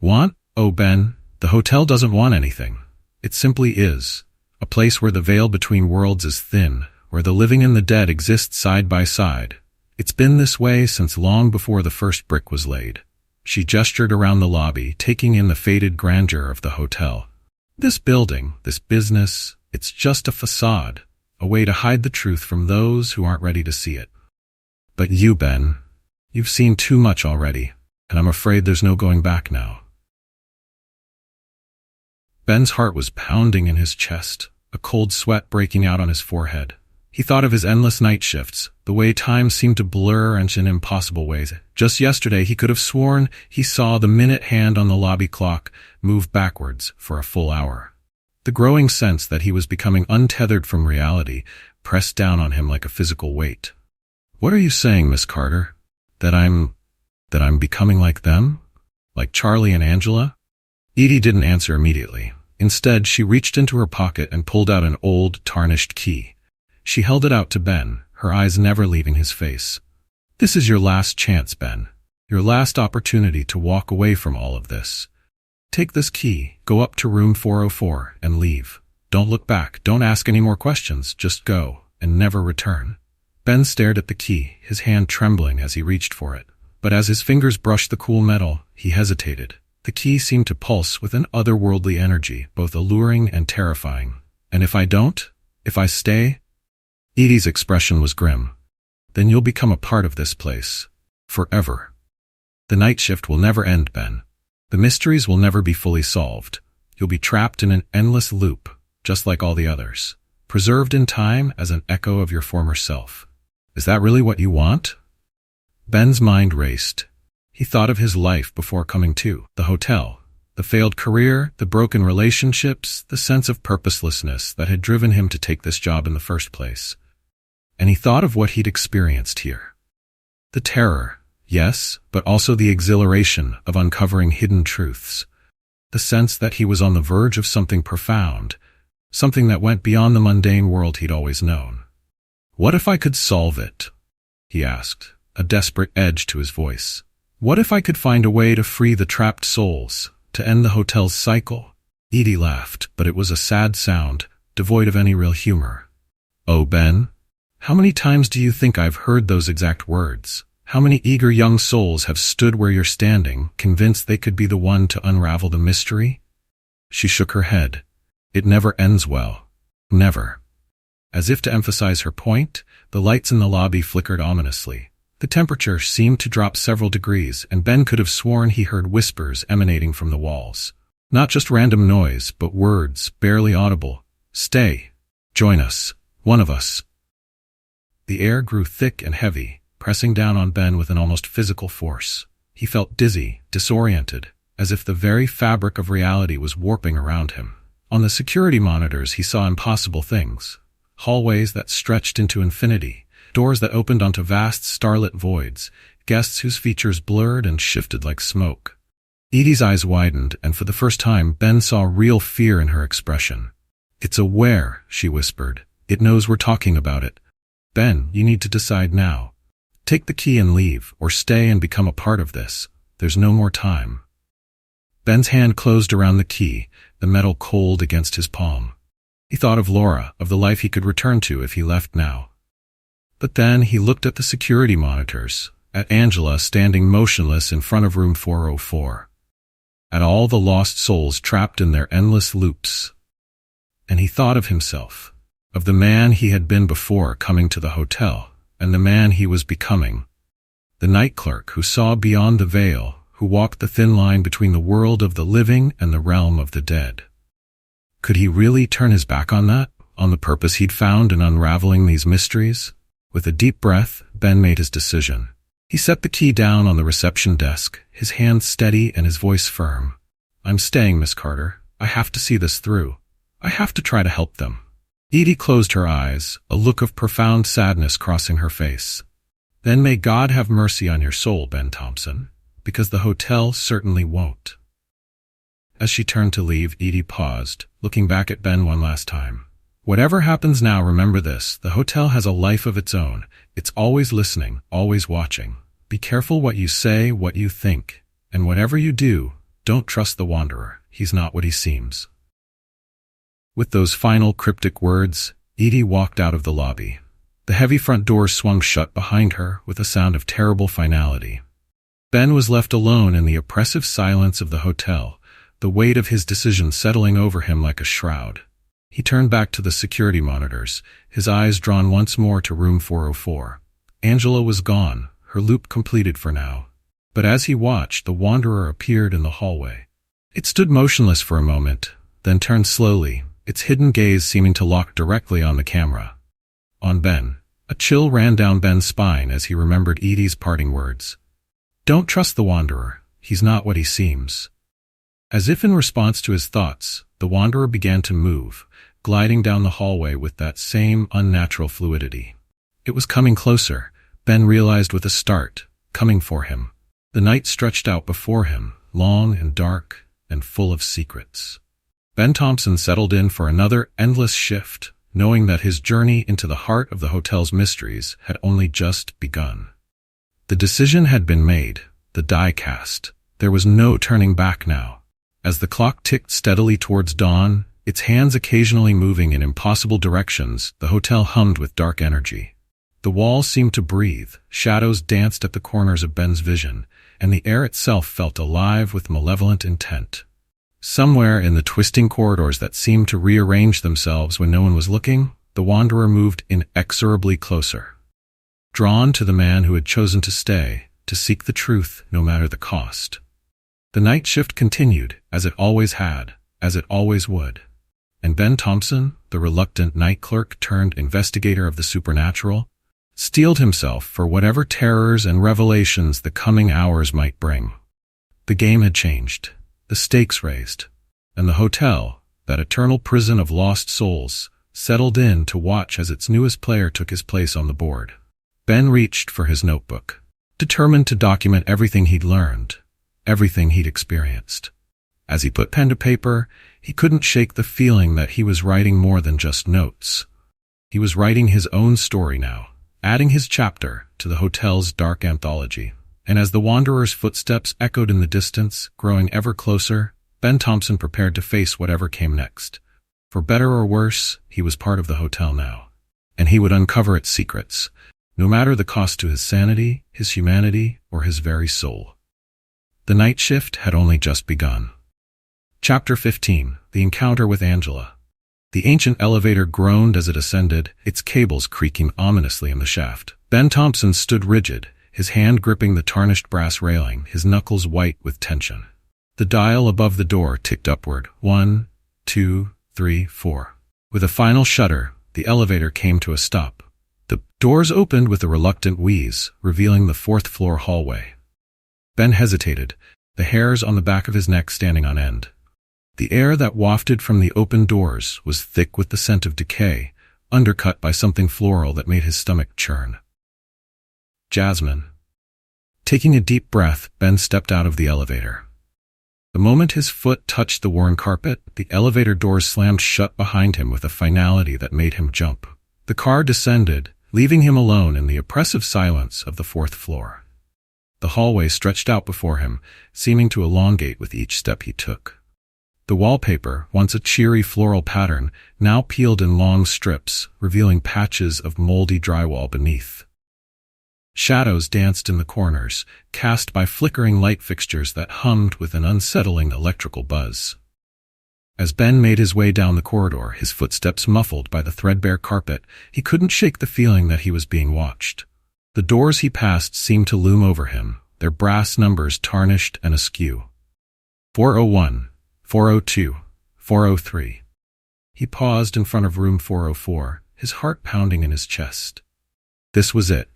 A: Want? Oh, Ben, the hotel doesn't want anything. It simply is. A place where the veil between worlds is thin, where the living and the dead exist side by side. It's been this way since long before the first brick was laid. She gestured around the lobby, taking in the faded grandeur of the hotel. This building, this business, it's just a facade, a way to hide the truth from those who aren't ready to see it. But you, Ben, you've seen too much already, and I'm afraid there's no going back now. Ben's heart was pounding in his chest, a cold sweat breaking out on his forehead. He thought of his endless night shifts, the way time seemed to blur and in impossible ways. Just yesterday he could have sworn he saw the minute hand on the lobby clock move backwards for a full hour. The growing sense that he was becoming untethered from reality pressed down on him like a physical weight. What are you saying, Miss Carter? That I'm becoming like them? Like Charlie and Angela? Edie didn't answer immediately. Instead, she reached into her pocket and pulled out an old, tarnished key. She held it out to Ben, her eyes never leaving his face. This is your last chance, Ben. Your last opportunity to walk away from all of this. Take this key, go up to room 404, and leave. Don't look back, don't ask any more questions, just go, and never return. Ben stared at the key, his hand trembling as he reached for it. But as his fingers brushed the cool metal, he hesitated. The key seemed to pulse with an otherworldly energy, both alluring and terrifying. And if I don't? If I stay? Edie's expression was grim. Then you'll become a part of this place. Forever. The night shift will never end, Ben. The mysteries will never be fully solved. You'll be trapped in an endless loop, just like all the others, preserved in time as an echo of your former self. Is that really what you want? Ben's mind raced. He thought of his life before coming to the hotel, the failed career, the broken relationships, the sense of purposelessness that had driven him to take this job in the first place. And he thought of what he'd experienced here. The terror, yes, but also the exhilaration of uncovering hidden truths. The sense that he was on the verge of something profound, something that went beyond the mundane world he'd always known. What if I could solve it? He asked, a desperate edge to his voice. What if I could find a way to free the trapped souls, to end the hotel's cycle? Edie laughed, but it was a sad sound, devoid of any real humor. Oh, Ben, how many times do you think I've heard those exact words? How many eager young souls have stood where you're standing, convinced they could be the one to unravel the mystery? She shook her head. It never ends well. Never. As if to emphasize her point, the lights in the lobby flickered ominously. The temperature seemed to drop several degrees, and Ben could have sworn he heard whispers emanating from the walls. Not just random noise, but words, barely audible. Stay. Join us. One of us. The air grew thick and heavy, pressing down on Ben with an almost physical force. He felt dizzy, disoriented, as if the very fabric of reality was warping around him. On the security monitors he saw impossible things. Hallways that stretched into infinity, doors that opened onto vast starlit voids, guests whose features blurred and shifted like smoke. Edie's eyes widened, and for the first time Ben saw real fear in her expression. "It's aware," she whispered. "It knows we're talking about it." Ben, you need to decide now. Take the key and leave, or stay and become a part of this. There's no more time. Ben's hand closed around the key, the metal cold against his palm. He thought of Laura, of the life he could return to if he left now. But then he looked at the security monitors, at Angela standing motionless in front of room 404, at all the lost souls trapped in their endless loops. And he thought of himself, of the man he had been before coming to the hotel, and the man he was becoming. The night clerk who saw beyond the veil, who walked the thin line between the world of the living and the realm of the dead. Could he really turn his back on that, on the purpose he'd found in unraveling these mysteries? With a deep breath, Ben made his decision. He set the key down on the reception desk, his hand steady and his voice firm. I'm staying, Miss Carter. I have to see this through. I have to try to help them. Edie closed her eyes, a look of profound sadness crossing her face. Then may God have mercy on your soul, Ben Thompson, because the hotel certainly won't. As she turned to leave, Edie paused, looking back at Ben one last time. Whatever happens now, remember this, the hotel has a life of its own. It's always listening, always watching. Be careful what you say, what you think, and whatever you do, don't trust the wanderer. He's not what he seems. With those final cryptic words, Edie walked out of the lobby. The heavy front door swung shut behind her with a sound of terrible finality. Ben was left alone in the oppressive silence of the hotel, the weight of his decision settling over him like a shroud. He turned back to the security monitors, his eyes drawn once more to room 404. Angela was gone, her loop completed for now. But as he watched, the wanderer appeared in the hallway. It stood motionless for a moment, then turned slowly, its hidden gaze seeming to lock directly on the camera. On Ben. A chill ran down Ben's spine as he remembered Edie's parting words. Don't trust the wanderer. He's not what he seems. As if in response to his thoughts, the wanderer began to move, gliding down the hallway with that same unnatural fluidity. It was coming closer, Ben realized with a start, coming for him. The night stretched out before him, long and dark and full of secrets. Ben Thompson settled in for another endless shift, knowing that his journey into the heart of the hotel's mysteries had only just begun. The decision had been made, the die cast. There was no turning back now. As the clock ticked steadily towards dawn, its hands occasionally moving in impossible directions, the hotel hummed with dark energy. The walls seemed to breathe, shadows danced at the corners of Ben's vision, and the air itself felt alive with malevolent intent. Somewhere in the twisting corridors that seemed to rearrange themselves when no one was looking, the wanderer moved inexorably closer. Drawn to the man who had chosen to stay, to seek the truth no matter the cost. The night shift continued, as it always had, as it always would. And Ben Thompson, the reluctant night clerk turned investigator of the supernatural, steeled himself for whatever terrors and revelations the coming hours might bring. The game had changed, the stakes raised, and the hotel, that eternal prison of lost souls, settled in to watch as its newest player took his place on the board. Ben reached for his notebook, determined to document everything he'd learned, everything he'd experienced. As he put pen to paper, he couldn't shake the feeling that he was writing more than just notes. He was writing his own story now, adding his chapter to the hotel's dark anthology. And as the wanderer's footsteps echoed in the distance, growing ever closer, Ben Thompson prepared to face whatever came next. For better or worse, he was part of the hotel now, and he would uncover its secrets, no matter the cost to his sanity, his humanity, or his very soul. The night shift had only just begun. Chapter 15, The Encounter with Angela. The ancient elevator groaned as it ascended, its cables creaking ominously in the shaft. Ben Thompson stood rigid, his hand gripping the tarnished brass railing, his knuckles white with tension. The dial above the door ticked upward. 1, 2, 3, 4. With a final shudder, the elevator came to a stop. The doors opened with a reluctant wheeze, revealing the fourth-floor hallway. Ben hesitated, the hairs on the back of his neck standing on end. The air that wafted from the open doors was thick with the scent of decay, undercut by something floral that made his stomach churn. Jasmine. Taking a deep breath, Ben stepped out of the elevator. The moment his foot touched the worn carpet, the elevator doors slammed shut behind him with a finality that made him jump. The car descended, leaving him alone in the oppressive silence of the 4th floor. The hallway stretched out before him, seeming to elongate with each step he took. The wallpaper, once a cheery floral pattern, now peeled in long strips, revealing patches of moldy drywall beneath. Shadows danced in the corners, cast by flickering light fixtures that hummed with an unsettling electrical buzz. As Ben made his way down the corridor, his footsteps muffled by the threadbare carpet, he couldn't shake the feeling that he was being watched. The doors he passed seemed to loom over him, their brass numbers tarnished and askew. 401, 402, 403. He paused in front of room 404, his heart pounding in his chest. This was it,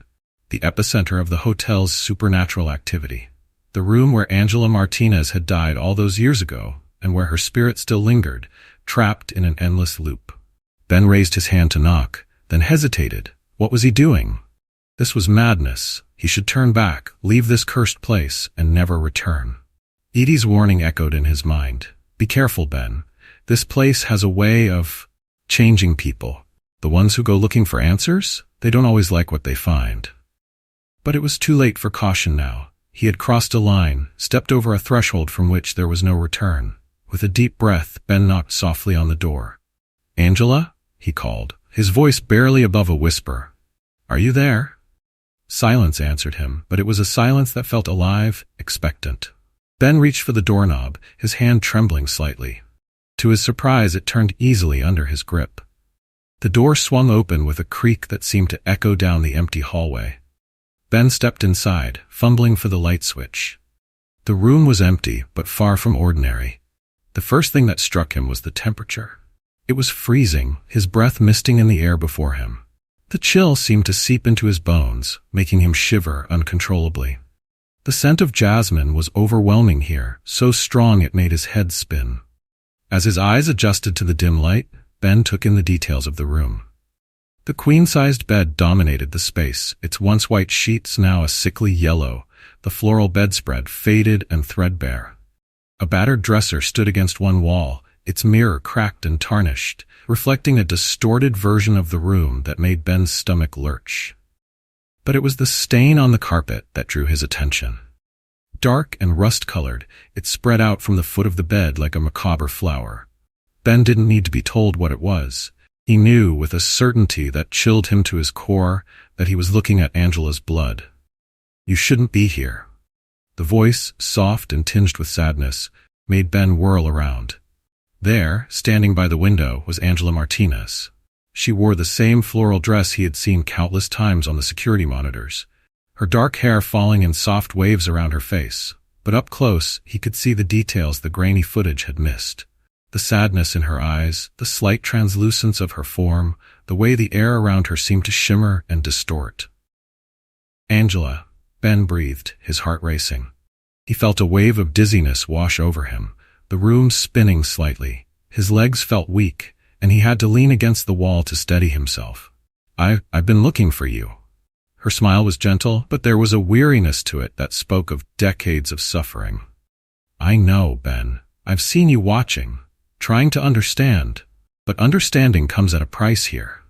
A: the epicenter of the hotel's supernatural activity. The room where Angela Martinez had died all those years ago, and where her spirit still lingered, trapped in an endless loop. Ben raised his hand to knock, then hesitated. What was he doing? This was madness. He should turn back, leave this cursed place, and never return. Edie's warning echoed in his mind. Be careful, Ben. This place has a way of changing people. The ones who go looking for answers, they don't always like what they find. But it was too late for caution now. He had crossed a line, stepped over a threshold from which there was no return. With a deep breath, Ben knocked softly on the door. "Angela?" he called, his voice barely above a whisper. "Are you there?" Silence answered him, but it was a silence that felt alive, expectant. Ben reached for the doorknob, his hand trembling slightly. To his surprise, it turned easily under his grip. The door swung open with a creak that seemed to echo down the empty hallway. Ben stepped inside, fumbling for the light switch. The room was empty, but far from ordinary. The first thing that struck him was the temperature. It was freezing, his breath misting in the air before him. The chill seemed to seep into his bones, making him shiver uncontrollably. The scent of jasmine was overwhelming here, so strong it made his head spin. As his eyes adjusted to the dim light, Ben took in the details of the room. The queen-sized bed dominated the space, its once white sheets now a sickly yellow, the floral bedspread faded and threadbare. A battered dresser stood against one wall, its mirror cracked and tarnished, reflecting a distorted version of the room that made Ben's stomach lurch. But it was the stain on the carpet that drew his attention. Dark and rust-colored, it spread out from the foot of the bed like a macabre flower. Ben didn't need to be told what it was. He knew with a certainty that chilled him to his core that he was looking at Angela's blood. "You shouldn't be here." The voice, soft and tinged with sadness, made Ben whirl around. There, standing by the window, was Angela Martinez. She wore the same floral dress he had seen countless times on the security monitors, her dark hair falling in soft waves around her face. But up close, he could see the details the grainy footage had missed. The sadness in her eyes, the slight translucence of her form, the way the air around her seemed to shimmer and distort. "Angela," Ben breathed, his heart racing. He felt a wave of dizziness wash over him, the room spinning slightly. His legs felt weak, and he had to lean against the wall to steady himself. I've been looking for you." Her smile was gentle, but there was a weariness to it that spoke of decades of suffering. "I know, Ben. I've seen you watching, trying to understand, but understanding comes at a price here."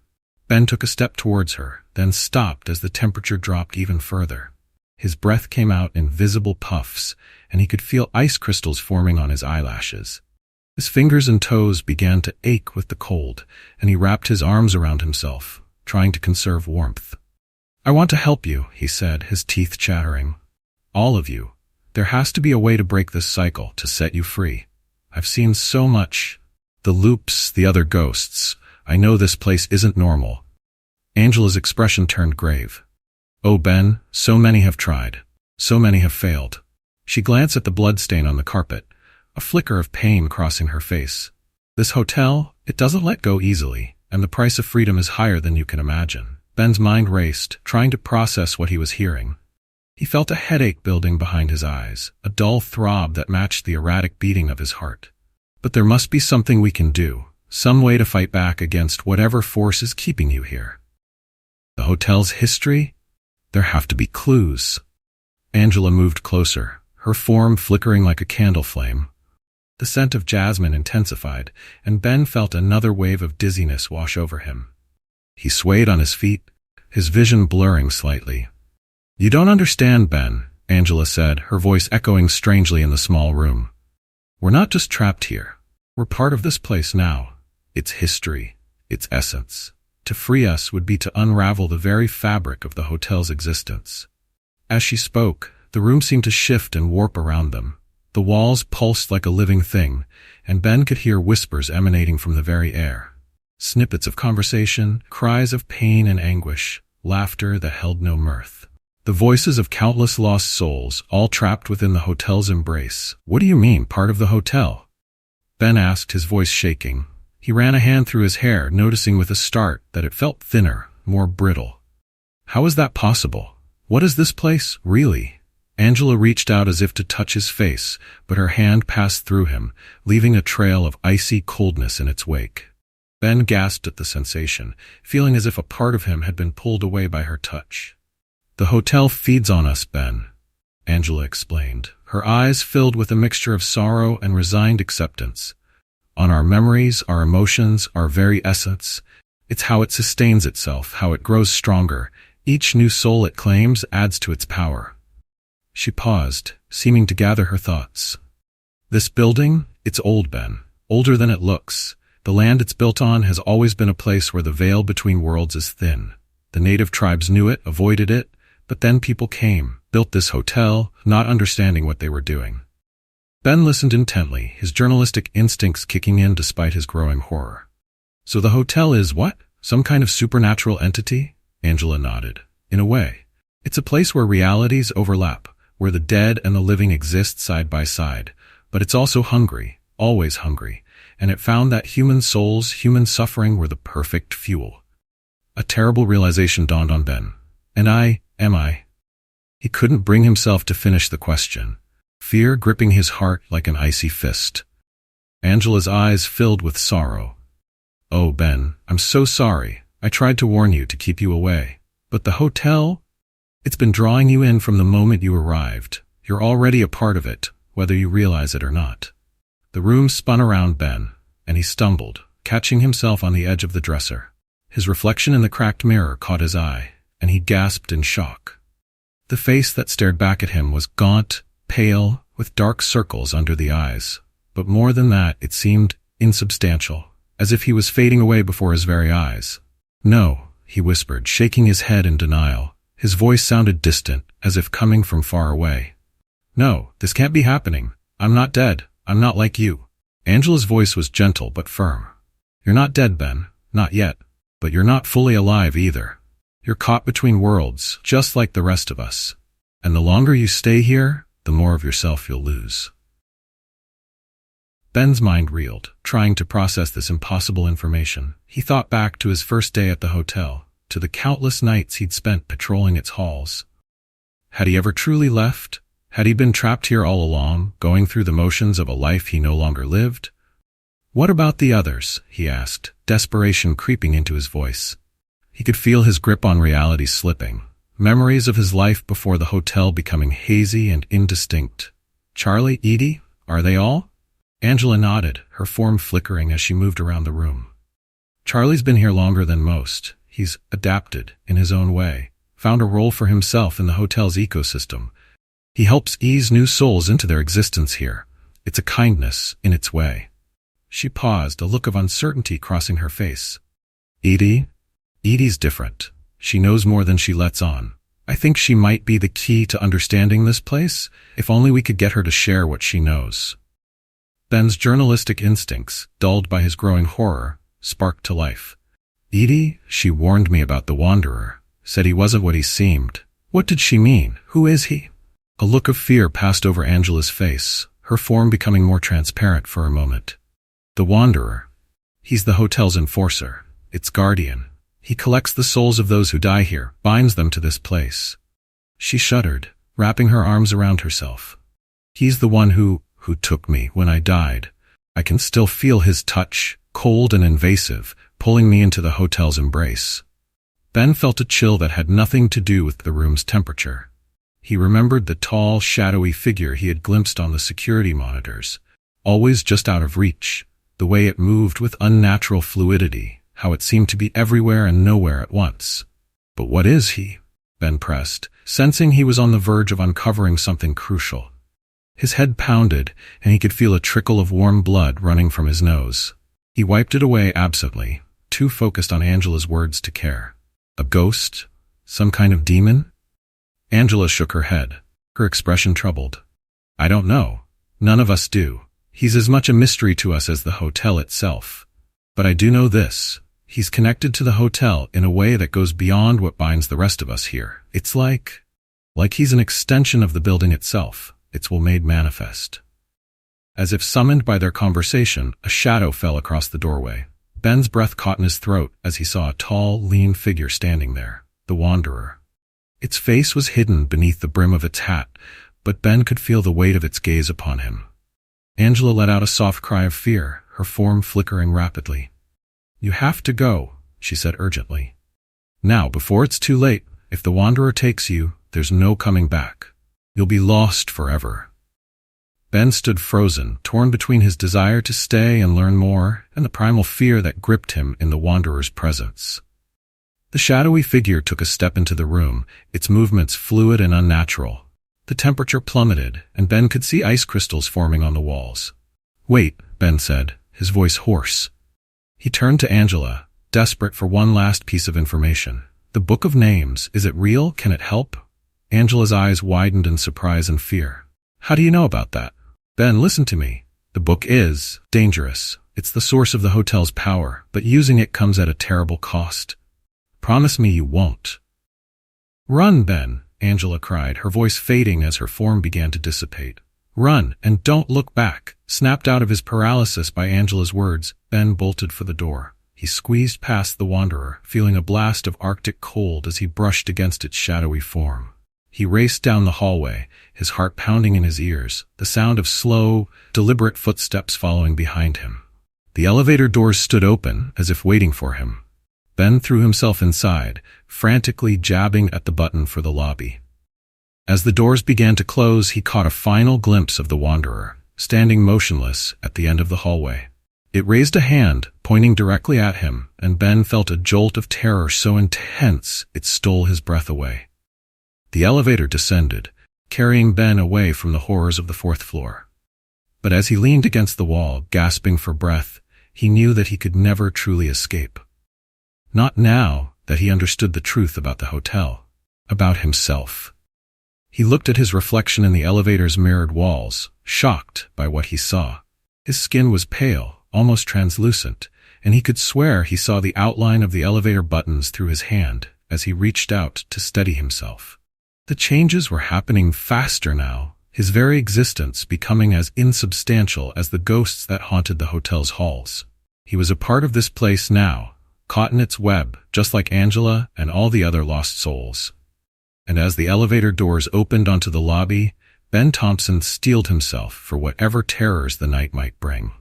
A: Ben took a step towards her, then stopped as the temperature dropped even further. His breath came out in visible puffs, and he could feel ice crystals forming on his eyelashes. His fingers and toes began to ache with the cold, and he wrapped his arms around himself, trying to conserve warmth. "I want to help you," he said, his teeth chattering. "All of you. There has to be a way to break this cycle, to set you free. I've seen so much. The loops, the other ghosts. I know this place isn't normal." Angela's expression turned grave. "Oh, Ben, so many have tried. So many have failed." She glanced at the bloodstain on the carpet, a flicker of pain crossing her face. "This hotel, it doesn't let go easily, and the price of freedom is higher than you can imagine." Ben's mind raced, trying to process what he was hearing. He felt a headache building behind his eyes, a dull throb that matched the erratic beating of his heart. "But there must be something we can do, some way to fight back against whatever force is keeping you here." "The hotel's history? There have to be clues." Angela moved closer, her form flickering like a candle flame. The scent of jasmine intensified, and Ben felt another wave of dizziness wash over him. He swayed on his feet, his vision blurring slightly. "You don't understand, Ben," Angela said, her voice echoing strangely in the small room. "We're not just trapped here. We're part of this place now. Its history, its essence. To free us would be to unravel the very fabric of the hotel's existence." As she spoke, the room seemed to shift and warp around them. The walls pulsed like a living thing, and Ben could hear whispers emanating from the very air. Snippets of conversation, cries of pain and anguish, laughter that held no mirth. The voices of countless lost souls, all trapped within the hotel's embrace. "What do you mean, part of the hotel?" Ben asked, his voice shaking. He ran a hand through his hair, noticing with a start that it felt thinner, more brittle. "How is that possible? What is this place, really?" Angela reached out as if to touch his face, but her hand passed through him, leaving a trail of icy coldness in its wake. Ben gasped at the sensation, feeling as if a part of him had been pulled away by her touch. "The hotel feeds on us, Ben," Angela explained, her eyes filled with a mixture of sorrow and resigned acceptance. "On our memories, our emotions, our very essence. It's how it sustains itself, how it grows stronger. Each new soul it claims adds to its power." She paused, seeming to gather her thoughts. "This building, it's old, Ben. Older than it looks. The land it's built on has always been a place where the veil between worlds is thin. The native tribes knew it, avoided it, but then people came, built this hotel, not understanding what they were doing." Ben listened intently, his journalistic instincts kicking in despite his growing horror. "So the hotel is what? Some kind of supernatural entity?" Angela nodded. "In a way. It's a place where realities overlap, where the dead and the living exist side by side. But it's also hungry, always hungry, and it found that human souls, human suffering were the perfect fuel." A terrible realization dawned on Ben. "And am I?" He couldn't bring himself to finish the question, fear gripping his heart like an icy fist. Angela's eyes filled with sorrow. "Oh, Ben, I'm so sorry. I tried to warn you to keep you away. But the hotel? It's been drawing you in from the moment you arrived. You're already a part of it, whether you realize it or not." The room spun around Ben, and he stumbled, catching himself on the edge of the dresser. His reflection in the cracked mirror caught his eye, and he gasped in shock. The face that stared back at him was gaunt, pale, with dark circles under the eyes. But more than that, it seemed insubstantial, as if he was fading away before his very eyes. "No," he whispered, shaking his head in denial. His voice sounded distant, as if coming from far away. "No, this can't be happening. I'm not dead. I'm not like you." Angela's voice was gentle but firm. "You're not dead, Ben. Not yet. But you're not fully alive either. You're caught between worlds, just like the rest of us. And the longer you stay here, the more of yourself you'll lose." Ben's mind reeled, trying to process this impossible information. He thought back to his first day at the hotel, to the countless nights he'd spent patrolling its halls. Had he ever truly left? Had he been trapped here all along, going through the motions of a life he no longer lived? "What about the others?" he asked, desperation creeping into his voice. He could feel his grip on reality slipping, memories of his life before the hotel becoming hazy and indistinct. "Charlie, Edie, are they all?" Angela nodded, her form flickering as she moved around the room. "Charlie's been here longer than most. He's adapted, in his own way, found a role for himself in the hotel's ecosystem. He helps ease new souls into their existence here. It's a kindness, in its way." She paused, a look of uncertainty crossing her face. Edie's different. She knows more than she lets on. I think she might be the key to understanding this place, if only we could get her to share what she knows." Ben's journalistic instincts, dulled by his growing horror, sparked to life. "Edie, she warned me about the Wanderer, said he wasn't what he seemed. What did she mean? Who is he?" A look of fear passed over Angela's face, her form becoming more transparent for a moment. "The Wanderer. He's the hotel's enforcer, its guardian. He collects the souls of those who die here, binds them to this place." She shuddered, wrapping her arms around herself. "He's the one who took me when I died. I can still feel his touch, cold and invasive, pulling me into the hotel's embrace." Ben felt a chill that had nothing to do with the room's temperature. He remembered the tall, shadowy figure he had glimpsed on the security monitors, always just out of reach, the way it moved with unnatural fluidity, how it seemed to be everywhere and nowhere at once. But what is he? Ben pressed, sensing he was on the verge of uncovering something crucial. His head pounded, and he could feel a trickle of warm blood running from his nose. He wiped it away absently, too focused on Angela's words to care. A ghost? Some kind of demon? Angela shook her head, her expression troubled. I don't know. None of us do. He's as much a mystery to us as the hotel itself. But I do know this. He's connected to the hotel in a way that goes beyond what binds the rest of us here. It's like he's an extension of the building itself. It's made manifest. As if summoned by their conversation, a shadow fell across the doorway. Ben's breath caught in his throat as he saw a tall, lean figure standing there, the Wanderer. Its face was hidden beneath the brim of its hat, but Ben could feel the weight of its gaze upon him. Angela let out a soft cry of fear, her form flickering rapidly. You have to go, she said urgently. Now, before it's too late, if the Wanderer takes you, there's no coming back. You'll be lost forever. Ben stood frozen, torn between his desire to stay and learn more and the primal fear that gripped him in the Wanderer's presence. The shadowy figure took a step into the room, its movements fluid and unnatural. The temperature plummeted, and Ben could see ice crystals forming on the walls. Wait, Ben said, his voice hoarse. He turned to Angela, desperate for one last piece of information. The Book of Names, is it real? Can it help? Angela's eyes widened in surprise and fear. How do you know about that? Ben, listen to me. The book is dangerous. It's the source of the hotel's power, but using it comes at a terrible cost. Promise me you won't. Run, Ben, Angela cried, her voice fading as her form began to dissipate. Run, and don't look back. Snapped out of his paralysis by Angela's words, Ben bolted for the door. He squeezed past the Wanderer, feeling a blast of Arctic cold as he brushed against its shadowy form. He raced down the hallway, his heart pounding in his ears, the sound of slow, deliberate footsteps following behind him. The elevator doors stood open, as if waiting for him. Ben threw himself inside, frantically jabbing at the button for the lobby. As the doors began to close, he caught a final glimpse of the Wanderer, standing motionless at the end of the hallway. It raised a hand, pointing directly at him, and Ben felt a jolt of terror so intense it stole his breath away. The elevator descended, carrying Ben away from the horrors of the fourth floor. But as he leaned against the wall, gasping for breath, he knew that he could never truly escape. Not now that he understood the truth about the hotel, about himself. He looked at his reflection in the elevator's mirrored walls, shocked by what he saw. His skin was pale, almost translucent, and he could swear he saw the outline of the elevator buttons through his hand as he reached out to steady himself. The changes were happening faster now, his very existence becoming as insubstantial as the ghosts that haunted the hotel's halls. He was a part of this place now, caught in its web, just like Angela and all the other lost souls. And as the elevator doors opened onto the lobby, Ben Thompson steeled himself for whatever terrors the night might bring.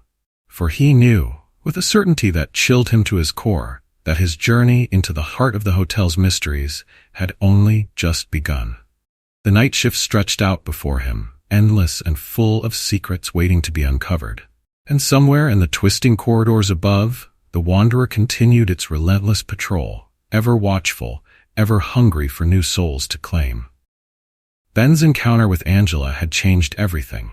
A: For he knew, with a certainty that chilled him to his core, that his journey into the heart of the hotel's mysteries had only just begun. The night shift stretched out before him, endless and full of secrets waiting to be uncovered. And somewhere in the twisting corridors above, the Wanderer continued its relentless patrol, ever watchful, ever hungry for new souls to claim. Ben's encounter with Angela had changed everything.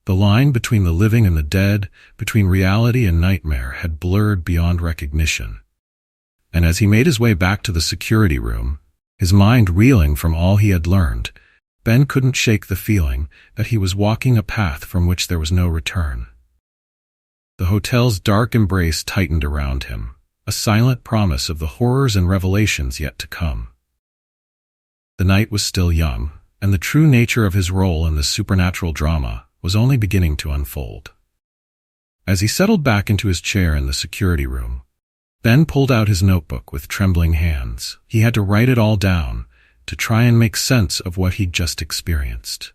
A: The line between the living and the dead, between reality and nightmare, had blurred beyond recognition. And as he made his way back to the security room, his mind reeling from all he had learned, Ben couldn't shake the feeling that he was walking a path from which there was no return. The hotel's dark embrace tightened around him, a silent promise of the horrors and revelations yet to come. The night was still young, and the true nature of his role in the supernatural drama was only beginning to unfold. As he settled back into his chair in the security room, Ben pulled out his notebook with trembling hands. He had to write it all down, to try and make sense of what he'd just experienced.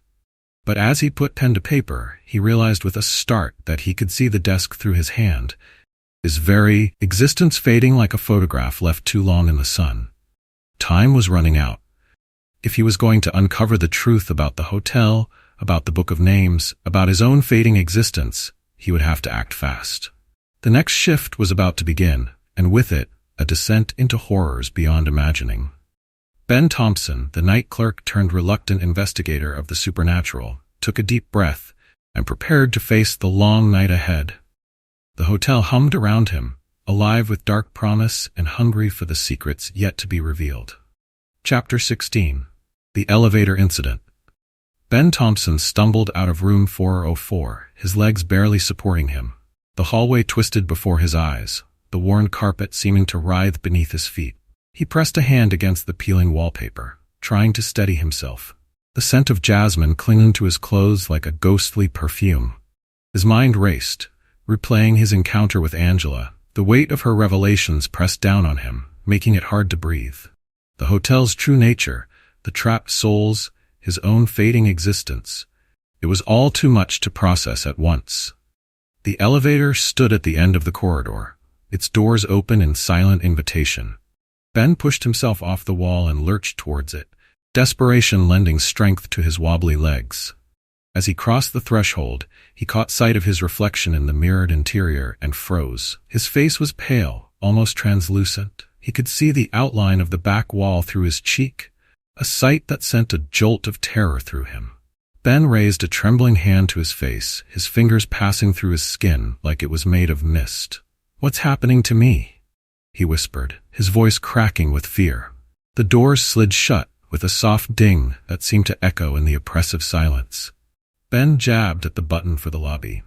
A: But as he put pen to paper, he realized with a start that he could see the desk through his hand, his very existence fading like a photograph left too long in the sun. Time was running out. If he was going to uncover the truth about the hotel, about the Book of Names, about his own fading existence, he would have to act fast. The next shift was about to begin, and with it, a descent into horrors beyond imagining. Ben Thompson, the night clerk turned reluctant investigator of the supernatural, took a deep breath and prepared to face the long night ahead. The hotel hummed around him, alive with dark promise and hungry for the secrets yet to be revealed. Chapter 16. The Elevator Incident. Ben Thompson stumbled out of room 404, his legs barely supporting him. The hallway twisted before his eyes, the worn carpet seeming to writhe beneath his feet. He pressed a hand against the peeling wallpaper, trying to steady himself. The scent of jasmine clinging to his clothes like a ghostly perfume. His mind raced, replaying his encounter with Angela. The weight of her revelations pressed down on him, making it hard to breathe. The hotel's true nature, the trapped souls, his own fading existence. It was all too much to process at once. The elevator stood at the end of the corridor, its doors open in silent invitation. Ben pushed himself off the wall and lurched towards it, desperation lending strength to his wobbly legs. As he crossed the threshold, he caught sight of his reflection in the mirrored interior and froze. His face was pale, almost translucent. He could see the outline of the back wall through his cheek, a sight that sent a jolt of terror through him. Ben raised a trembling hand to his face, his fingers passing through his skin like it was made of mist. "What's happening to me?" he whispered, his voice cracking with fear. The doors slid shut with a soft ding that seemed to echo in the oppressive silence. Ben jabbed at the button for the lobby,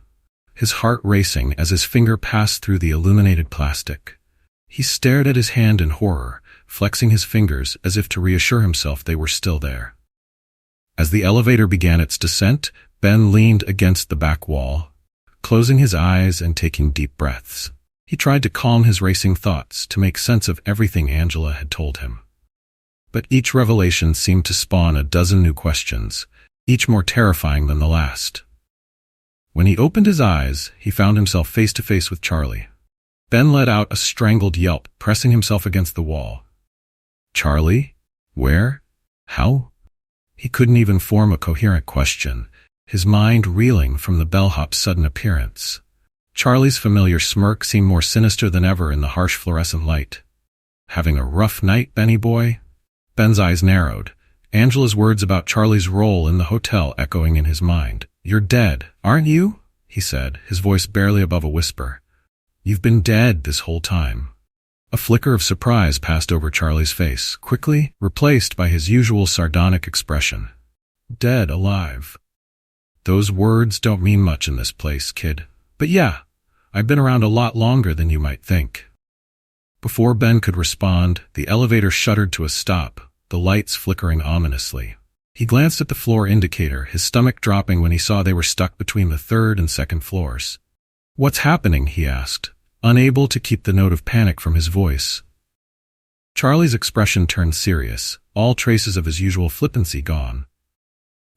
A: his heart racing as his finger passed through the illuminated plastic. He stared at his hand in horror, flexing his fingers as if to reassure himself they were still there. As the elevator began its descent, Ben leaned against the back wall, closing his eyes and taking deep breaths. He tried to calm his racing thoughts, to make sense of everything Angela had told him. But each revelation seemed to spawn a dozen new questions, each more terrifying than the last. When he opened his eyes, he found himself face to face with Charlie. Ben let out a strangled yelp, pressing himself against the wall. Charlie? Where? How? He couldn't even form a coherent question, his mind reeling from the bellhop's sudden appearance. Charlie's familiar smirk seemed more sinister than ever in the harsh fluorescent light. "Having a rough night, Benny boy?" Ben's eyes narrowed, Angela's words about Charlie's role in the hotel echoing in his mind. "You're dead, aren't you?" he said, his voice barely above a whisper. "You've been dead this whole time." A flicker of surprise passed over Charlie's face, quickly replaced by his usual sardonic expression. "Dead alive. Those words don't mean much in this place, kid. But yeah, I've been around a lot longer than you might think." Before Ben could respond, the elevator shuddered to a stop, the lights flickering ominously. He glanced at the floor indicator, his stomach dropping when he saw they were stuck between the third and second floors. "What's happening?" he asked, unable to keep the note of panic from his voice. Charlie's expression turned serious, all traces of his usual flippancy gone.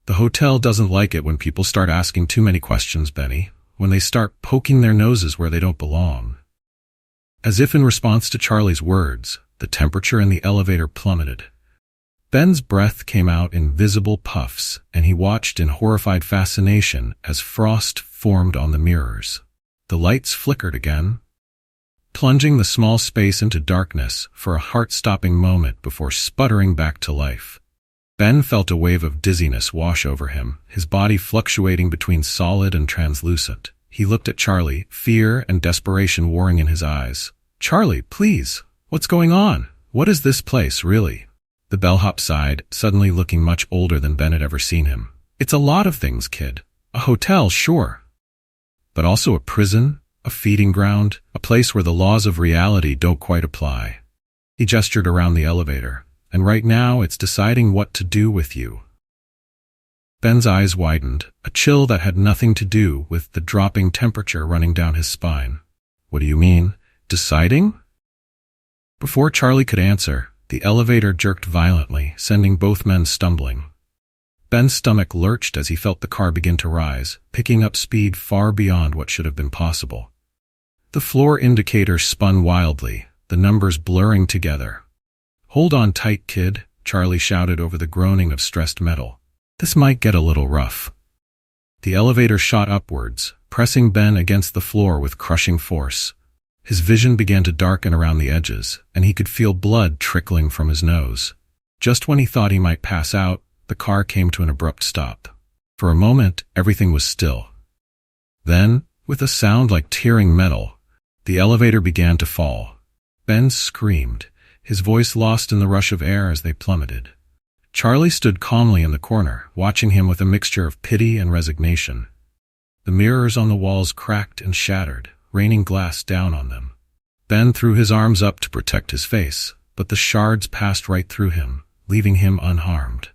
A: "The hotel doesn't like it when people start asking too many questions, Benny, when they start poking their noses where they don't belong." As if in response to Charlie's words, the temperature in the elevator plummeted. Ben's breath came out in visible puffs, and he watched in horrified fascination as frost formed on the mirrors. The lights flickered again, plunging the small space into darkness for a heart-stopping moment before sputtering back to life. Ben felt a wave of dizziness wash over him, his body fluctuating between solid and translucent. He looked at Charlie, fear and desperation warring in his eyes. "Charlie, please, what's going on? What is this place, really?" The bellhop sighed, suddenly looking much older than Ben had ever seen him. "It's a lot of things, kid. A hotel, sure. But also a prison, a feeding ground, a place where the laws of reality don't quite apply." He gestured around the elevator. "And right now it's deciding what to do with you." Ben's eyes widened, a chill that had nothing to do with the dropping temperature running down his spine. "What do you mean? Deciding?" Before Charlie could answer, the elevator jerked violently, sending both men stumbling. Ben's stomach lurched as he felt the car begin to rise, picking up speed far beyond what should have been possible. The floor indicator spun wildly, the numbers blurring together. "Hold on tight, kid," Charlie shouted over the groaning of stressed metal. "This might get a little rough." The elevator shot upwards, pressing Ben against the floor with crushing force. His vision began to darken around the edges, and he could feel blood trickling from his nose. Just when he thought he might pass out, the car came to an abrupt stop. For a moment, everything was still. Then, with a sound like tearing metal, the elevator began to fall. Ben screamed, his voice lost in the rush of air as they plummeted. Charlie stood calmly in the corner, watching him with a mixture of pity and resignation. The mirrors on the walls cracked and shattered, raining glass down on them. Ben threw his arms up to protect his face, but the shards passed right through him, leaving him unharmed.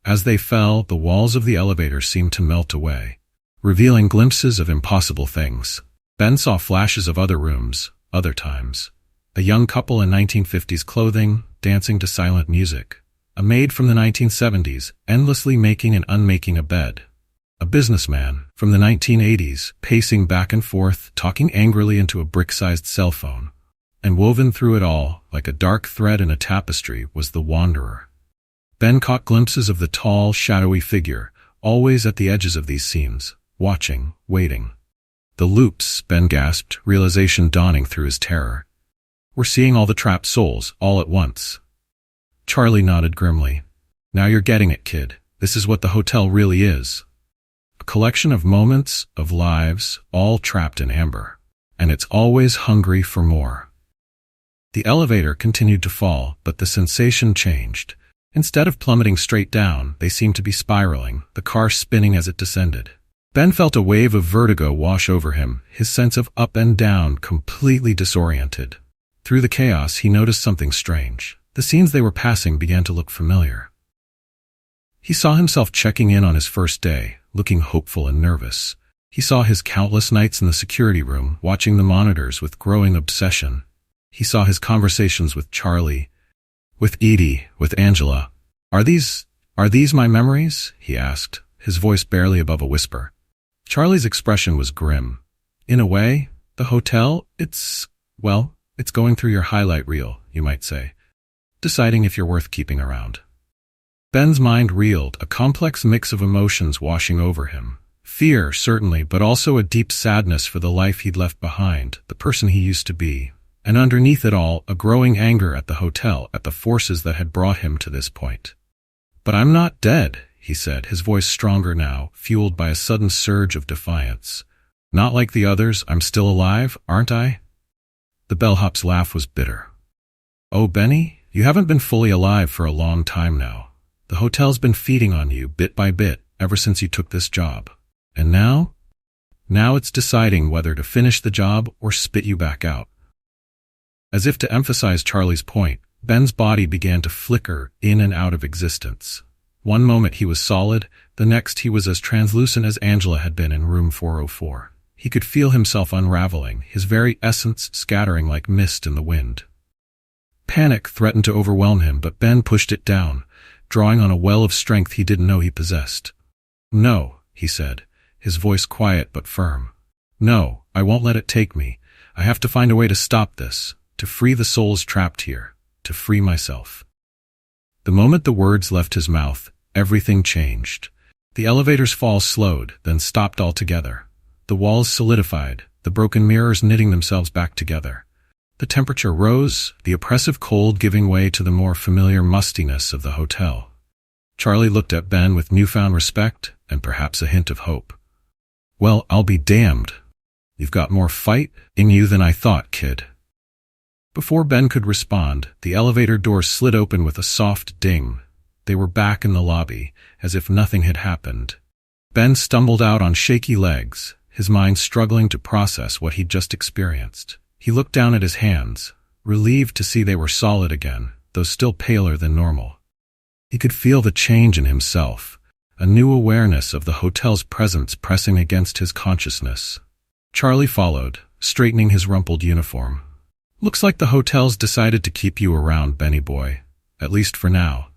A: As they fell, the walls of the elevator seemed to melt away, revealing glimpses of impossible things. Ben saw flashes of other rooms, other times. A young couple in 1950s clothing, dancing to silent music. A maid from the 1970s, endlessly making and unmaking a bed. A businessman from the 1980s, pacing back and forth, talking angrily into a brick-sized cell phone. And woven through it all, like a dark thread in a tapestry, was the Wanderer. Ben caught glimpses of the tall, shadowy figure, always at the edges of these scenes, watching, waiting. The loops, Ben gasped, realization dawning through his terror. We're seeing all the trapped souls, all at once. Charlie nodded grimly. Now you're getting it, kid. This is what the hotel really is. A collection of moments, of lives, all trapped in amber. And it's always hungry for more. The elevator continued to fall, but the sensation changed. Instead of plummeting straight down, they seemed to be spiraling, the car spinning as it descended. Ben felt a wave of vertigo wash over him, his sense of up and down completely disoriented. Through the chaos, he noticed something strange. The scenes they were passing began to look familiar. He saw himself checking in on his first day, looking hopeful and nervous. He saw his countless nights in the security room, watching the monitors with growing obsession. He saw his conversations with Charlie, with Edie, with Angela. Are these my memories? He asked, his voice barely above a whisper. Charlie's expression was grim. In a way, the hotel, it's going through your highlight reel, you might say, deciding if you're worth keeping around. Ben's mind reeled, a complex mix of emotions washing over him. Fear, certainly, but also a deep sadness for the life he'd left behind, the person he used to be. And underneath it all, a growing anger at the hotel, at the forces that had brought him to this point. But I'm not dead, he said, his voice stronger now, fueled by a sudden surge of defiance. Not like the others, I'm still alive, aren't I? The bellhop's laugh was bitter. Oh, Benny, you haven't been fully alive for a long time now. The hotel's been feeding on you, bit by bit, ever since you took this job. And now? Now it's deciding whether to finish the job or spit you back out. As if to emphasize Charlie's point, Ben's body began to flicker in and out of existence. One moment he was solid, the next he was as translucent as Angela had been in room 404. He could feel himself unraveling, his very essence scattering like mist in the wind. Panic threatened to overwhelm him, but Ben pushed it down, drawing on a well of strength he didn't know he possessed. No, he said, his voice quiet but firm. No, I won't let it take me. I have to find a way to stop this. To free the souls trapped here, to free myself. The moment the words left his mouth, everything changed. The elevator's fall slowed, then stopped altogether. The walls solidified, the broken mirrors knitting themselves back together. The temperature rose, the oppressive cold giving way to the more familiar mustiness of the hotel. Charlie looked at Ben with newfound respect and perhaps a hint of hope. Well, I'll be damned. You've got more fight in you than I thought, kid. Before Ben could respond, the elevator doors slid open with a soft ding. They were back in the lobby, as if nothing had happened. Ben stumbled out on shaky legs, his mind struggling to process what he'd just experienced. He looked down at his hands, relieved to see they were solid again, though still paler than normal. He could feel the change in himself, a new awareness of the hotel's presence pressing against his consciousness. Charlie followed, straightening his rumpled uniform. Looks like the hotel's decided to keep you around, Benny boy, at least for now.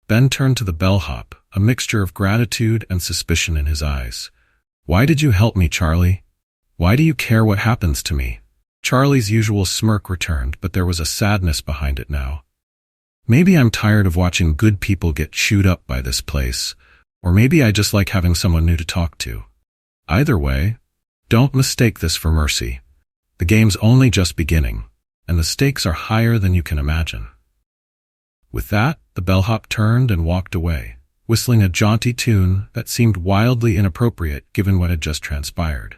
A: Ben turned to the bellhop, a mixture of gratitude and suspicion in his eyes. Why did you help me, Charlie? Why do you care what happens to me? Charlie's usual smirk returned, but there was a sadness behind it now. Maybe I'm tired of watching good people get chewed up by this place, or maybe I just like having someone new to talk to. Either way, don't mistake this for mercy. The game's only just beginning, and the stakes are higher than you can imagine. With that, the bellhop turned and walked away, whistling a jaunty tune that seemed wildly inappropriate given what had just transpired.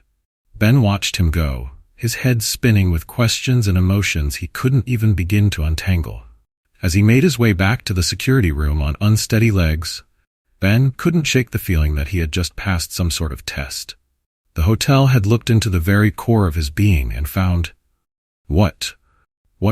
A: Ben watched him go, his head spinning with questions and emotions he couldn't even begin to untangle. As he made his way back to the security room on unsteady legs, Ben couldn't shake the feeling that he had just passed some sort of test. The hotel had looked into the very core of his being and found what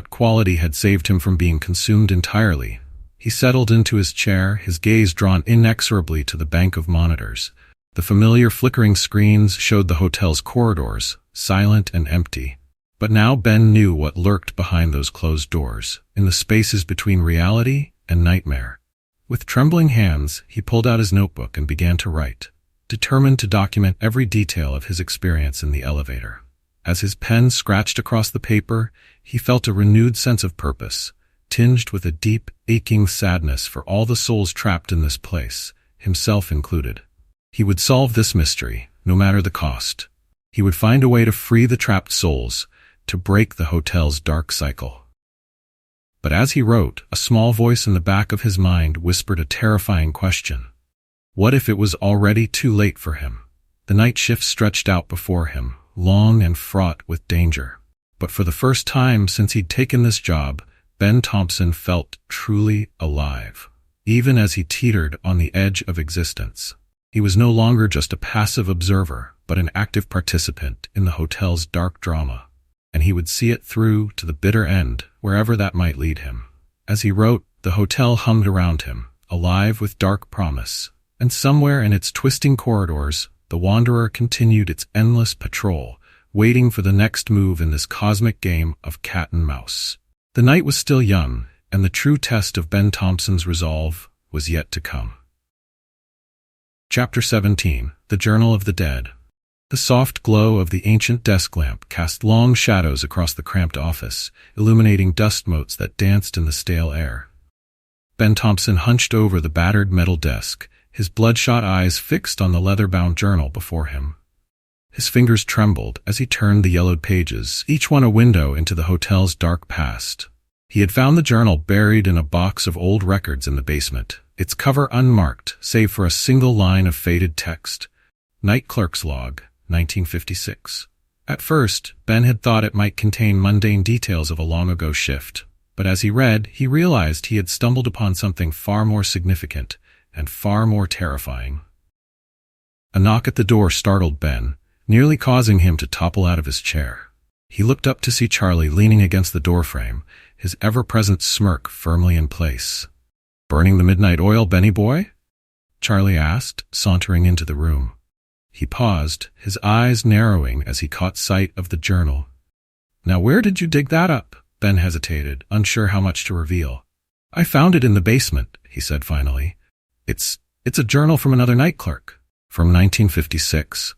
A: quality had saved him from being consumed entirely. He settled into his chair, his gaze drawn inexorably to the bank of monitors. The familiar flickering screens showed the hotel's corridors, silent and empty. But now Ben knew what lurked behind those closed doors, in the spaces between reality and nightmare. With trembling hands, he pulled out his notebook and began to write, determined to document every detail of his experience in the elevator. As his pen scratched across the paper, he felt a renewed sense of purpose, tinged with a deep, aching sadness for all the souls trapped in this place, himself included. He would solve this mystery, no matter the cost. He would find a way to free the trapped souls, to break the hotel's dark cycle. But as he wrote, a small voice in the back of his mind whispered a terrifying question. What if it was already too late for him? The night shift stretched out before him, long and fraught with danger. But for the first time since he'd taken this job, Ben Thompson felt truly alive. Even as he teetered on the edge of existence, he was no longer just a passive observer, but an active participant in the hotel's dark drama. And he would see it through to the bitter end, wherever that might lead him. As he wrote, the hotel hummed around him, alive with dark promise. And somewhere in its twisting corridors, the Wanderer continued its endless patrol, waiting for the next move in this cosmic game of cat and mouse. The night was still young, and the true test of Ben Thompson's resolve was yet to come. Chapter 17. The Journal of the Dead. The soft glow of the ancient desk lamp cast long shadows across the cramped office, illuminating dust motes that danced in the stale air. Ben Thompson hunched over the battered metal desk, his bloodshot eyes fixed on the leather-bound journal before him. His fingers trembled as he turned the yellowed pages, each one a window into the hotel's dark past. He had found the journal buried in a box of old records in the basement, its cover unmarked save for a single line of faded text. Night Clerk's log, 1956. At first, Ben had thought it might contain mundane details of a long-ago shift, but as he read, he realized he had stumbled upon something far more significant and far more terrifying. A knock at the door startled Ben, nearly causing him to topple out of his chair. He looked up to see Charlie leaning against the doorframe, his ever-present smirk firmly in place. "Burning the midnight oil, Benny boy?" Charlie asked, sauntering into the room. He paused, his eyes narrowing as he caught sight of the journal. "Now where did you dig that up?" Ben hesitated, unsure how much to reveal. "I found it in the basement," he said finally. It's a journal from another night clerk. From 1956.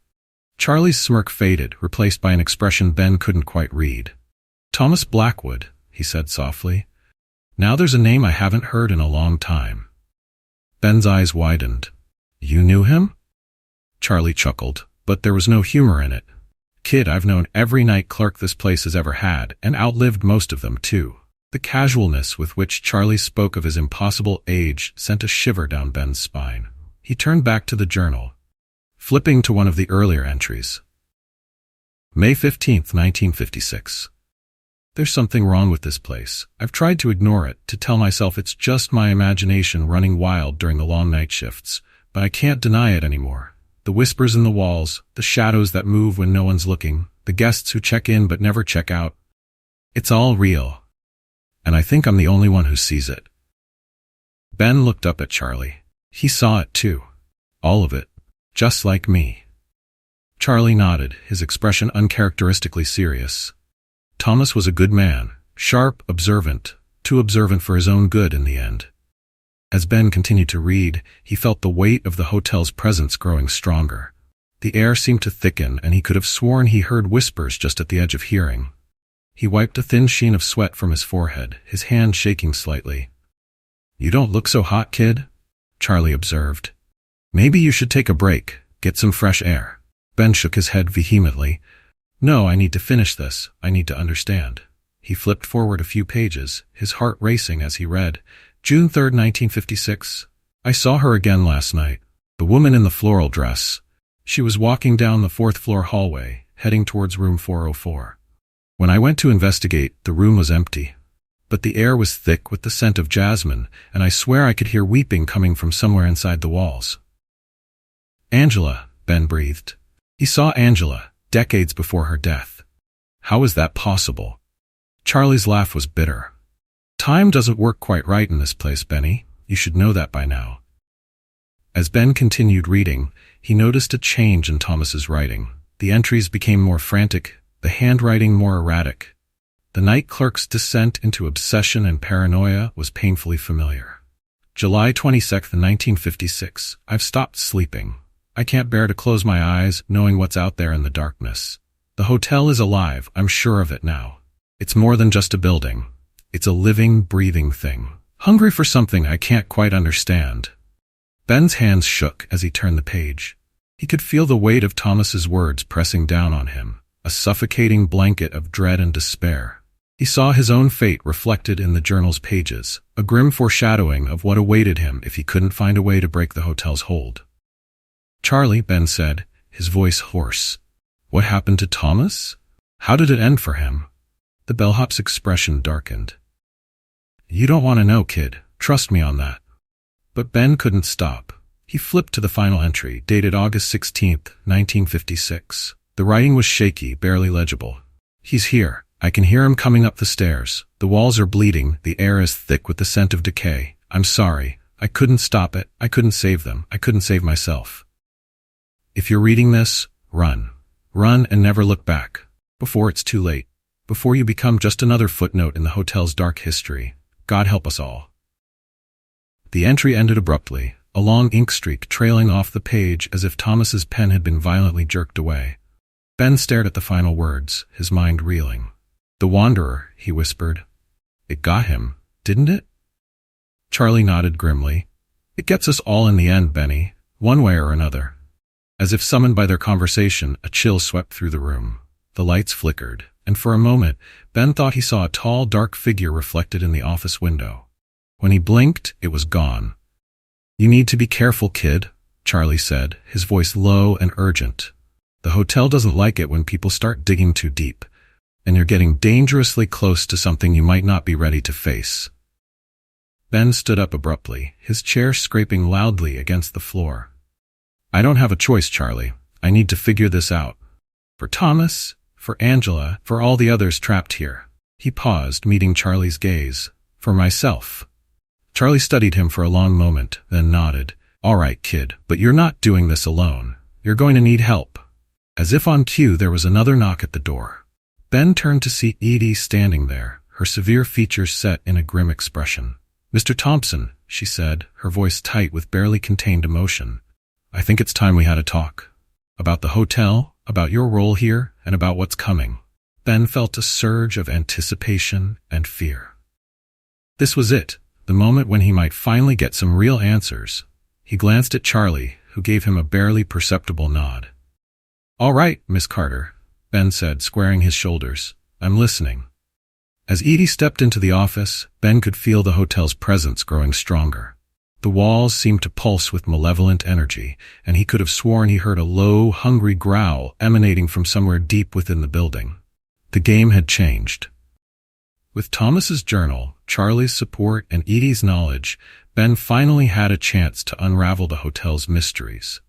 A: Charlie's smirk faded, replaced by an expression Ben couldn't quite read. "Thomas Blackwood," he said softly. "Now there's a name I haven't heard in a long time." Ben's eyes widened. "You knew him?" Charlie chuckled, but there was no humor in it. "Kid, I've known every night clerk this place has ever had, and outlived most of them, too." The casualness with which Charlie spoke of his impossible age sent a shiver down Ben's spine. He turned back to the journal, flipping to one of the earlier entries. May 15th, 1956. "There's something wrong with this place. I've tried to ignore it, to tell myself it's just my imagination running wild during the long night shifts, but I can't deny it anymore. The whispers in the walls, the shadows that move when no one's looking, the guests who check in but never check out. It's all real. And I think I'm the only one who sees it." Ben looked up at Charlie. He saw it too. All of it. Just like me. Charlie nodded, his expression uncharacteristically serious. Thomas was a good man, sharp, observant, too observant for his own good in the end. As Ben continued to read, he felt the weight of the hotel's presence growing stronger. The air seemed to thicken, and he could have sworn he heard whispers just at the edge of hearing. He wiped a thin sheen of sweat from his forehead, his hand shaking slightly. "You don't look so hot, kid," Charlie observed. "Maybe you should take a break, get some fresh air." Ben shook his head vehemently. "No, I need to finish this. I need to understand." He flipped forward a few pages, his heart racing as he read, June 3rd, 1956. I saw her again last night. The woman in the floral dress. She was walking down the 4th-floor hallway, heading towards room 404. When I went to investigate, the room was empty. But the air was thick with the scent of jasmine, and I swear I could hear weeping coming from somewhere inside the walls. Angela, Ben breathed. He saw Angela, decades before her death. How was that possible? Charlie's laugh was bitter. Time doesn't work quite right in this place, Benny. You should know that by now. As Ben continued reading, he noticed a change in Thomas's writing. The entries became more frantic, the handwriting more erratic. The night clerk's descent into obsession and paranoia was painfully familiar. July 22nd, 1956. I've stopped sleeping. I can't bear to close my eyes, knowing what's out there in the darkness. The hotel is alive, I'm sure of it now. It's more than just a building. It's a living, breathing thing. Hungry for something I can't quite understand. Ben's hands shook as he turned the page. He could feel the weight of Thomas's words pressing down on him, a suffocating blanket of dread and despair. He saw his own fate reflected in the journal's pages, a grim foreshadowing of what awaited him if he couldn't find a way to break the hotel's hold. Charlie, Ben said, his voice hoarse. What happened to Thomas? How did it end for him? The bellhop's expression darkened. You don't want to know, kid. Trust me on that. But Ben couldn't stop. He flipped to the final entry, dated August 16th, 1956. The writing was shaky, barely legible. He's here. I can hear him coming up the stairs. The walls are bleeding. The air is thick with the scent of decay. I'm sorry. I couldn't stop it. I couldn't save them. I couldn't save myself. If you're reading this, run. Run and never look back. Before it's too late. Before you become just another footnote in the hotel's dark history. God help us all. The entry ended abruptly, a long ink streak trailing off the page as if Thomas's pen had been violently jerked away. Ben stared at the final words, his mind reeling. The Wanderer, he whispered. It got him, didn't it? Charlie nodded grimly. It gets us all in the end, Benny, one way or another. As if summoned by their conversation, a chill swept through the room. The lights flickered, and for a moment, Ben thought he saw a tall, dark figure reflected in the office window. When he blinked, it was gone. You need to be careful, kid, Charlie said, his voice low and urgent. The hotel doesn't like it when people start digging too deep, and you're getting dangerously close to something you might not be ready to face. Ben stood up abruptly, his chair scraping loudly against the floor. I don't have a choice, Charlie. I need to figure this out. For Thomas, for Angela, for all the others trapped here. He paused, meeting Charlie's gaze. For myself. Charlie studied him for a long moment, then nodded. All right, kid, but you're not doing this alone. You're going to need help. As if on cue, there was another knock at the door. Ben turned to see Edie standing there, her severe features set in a grim expression. Mr. Thompson, she said, her voice tight with barely contained emotion. I think it's time we had a talk. About the hotel, about your role here, and about what's coming. Ben felt a surge of anticipation and fear. This was it. The moment when he might finally get some real answers. He glanced at Charlie, who gave him a barely perceptible nod. All right, Miss Carter, Ben said, squaring his shoulders. I'm listening. As Edie stepped into the office, Ben could feel the hotel's presence growing stronger. The walls seemed to pulse with malevolent energy, and he could have sworn he heard a low, hungry growl emanating from somewhere deep within the building. The game had changed. With Thomas's journal, Charlie's support, and Edie's knowledge, Ben finally had a chance to unravel the hotel's mysteries.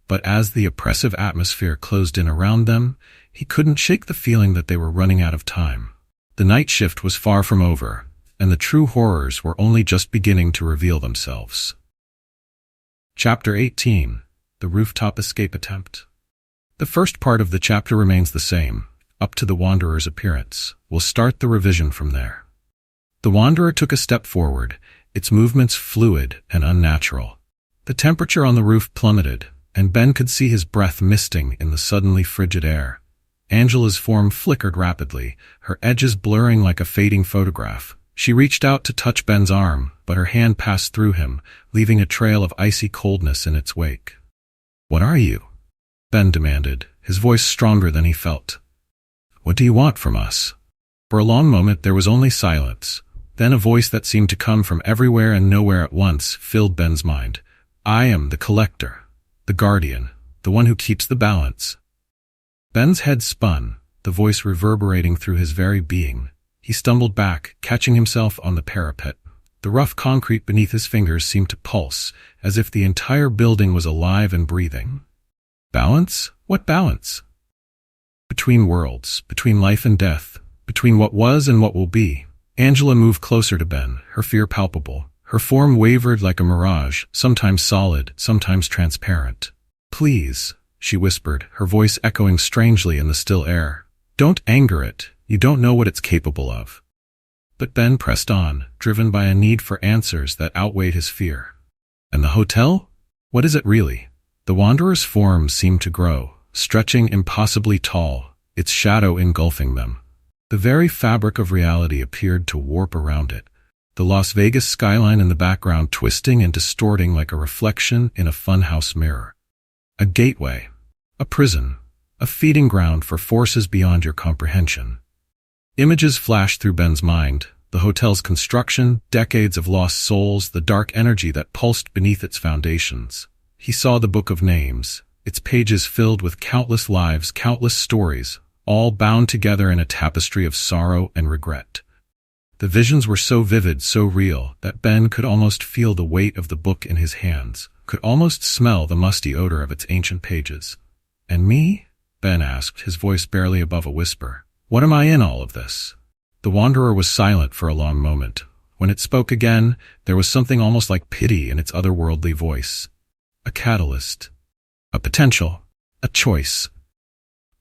A: But as the oppressive atmosphere closed in around them, he couldn't shake the feeling that they were running out of time. The night shift was far from over, and the true horrors were only just beginning to reveal themselves. Chapter 18. The Rooftop Escape Attempt. The first part of the chapter remains the same, up to the Wanderer's appearance. We'll start the revision from there. The Wanderer took a step forward, its movements fluid and unnatural. The temperature on the roof plummeted, and Ben could see his breath misting in the suddenly frigid air. Angela's form flickered rapidly, her edges blurring like a fading photograph. She reached out to touch Ben's arm, but her hand passed through him, leaving a trail of icy coldness in its wake. What are you? Ben demanded, his voice stronger than he felt. What do you want from us? For a long moment there was only silence. Then a voice that seemed to come from everywhere and nowhere at once filled Ben's mind. I am the collector, the guardian, the one who keeps the balance. Ben's head spun, the voice reverberating through his very being. He stumbled back, catching himself on the parapet. The rough concrete beneath his fingers seemed to pulse, as if the entire building was alive and breathing. Balance? What balance? Between worlds, between life and death, between what was and what will be. Angela moved closer to Ben, her fear palpable. Her form wavered like a mirage, sometimes solid, sometimes transparent. Please, she whispered, her voice echoing strangely in the still air. Don't anger it. You don't know what it's capable of. But Ben pressed on, driven by a need for answers that outweighed his fear. And the hotel? What is it really? The Wanderer's form seemed to grow, stretching impossibly tall, its shadow engulfing them. The very fabric of reality appeared to warp around it, the Las Vegas skyline in the background twisting and distorting like a reflection in a funhouse mirror. A gateway, a prison, a feeding ground for forces beyond your comprehension. Images flashed through Ben's mind, the hotel's construction, decades of lost souls, the dark energy that pulsed beneath its foundations. He saw the Book of Names, its pages filled with countless lives, countless stories, all bound together in a tapestry of sorrow and regret. The visions were so vivid, so real, that Ben could almost feel the weight of the book in his hands, could almost smell the musty odor of its ancient pages. And me? Ben asked, his voice barely above a whisper. What am I in all of this? The Wanderer was silent for a long moment. When it spoke again, there was something almost like pity in its otherworldly voice. A catalyst. A potential. A choice.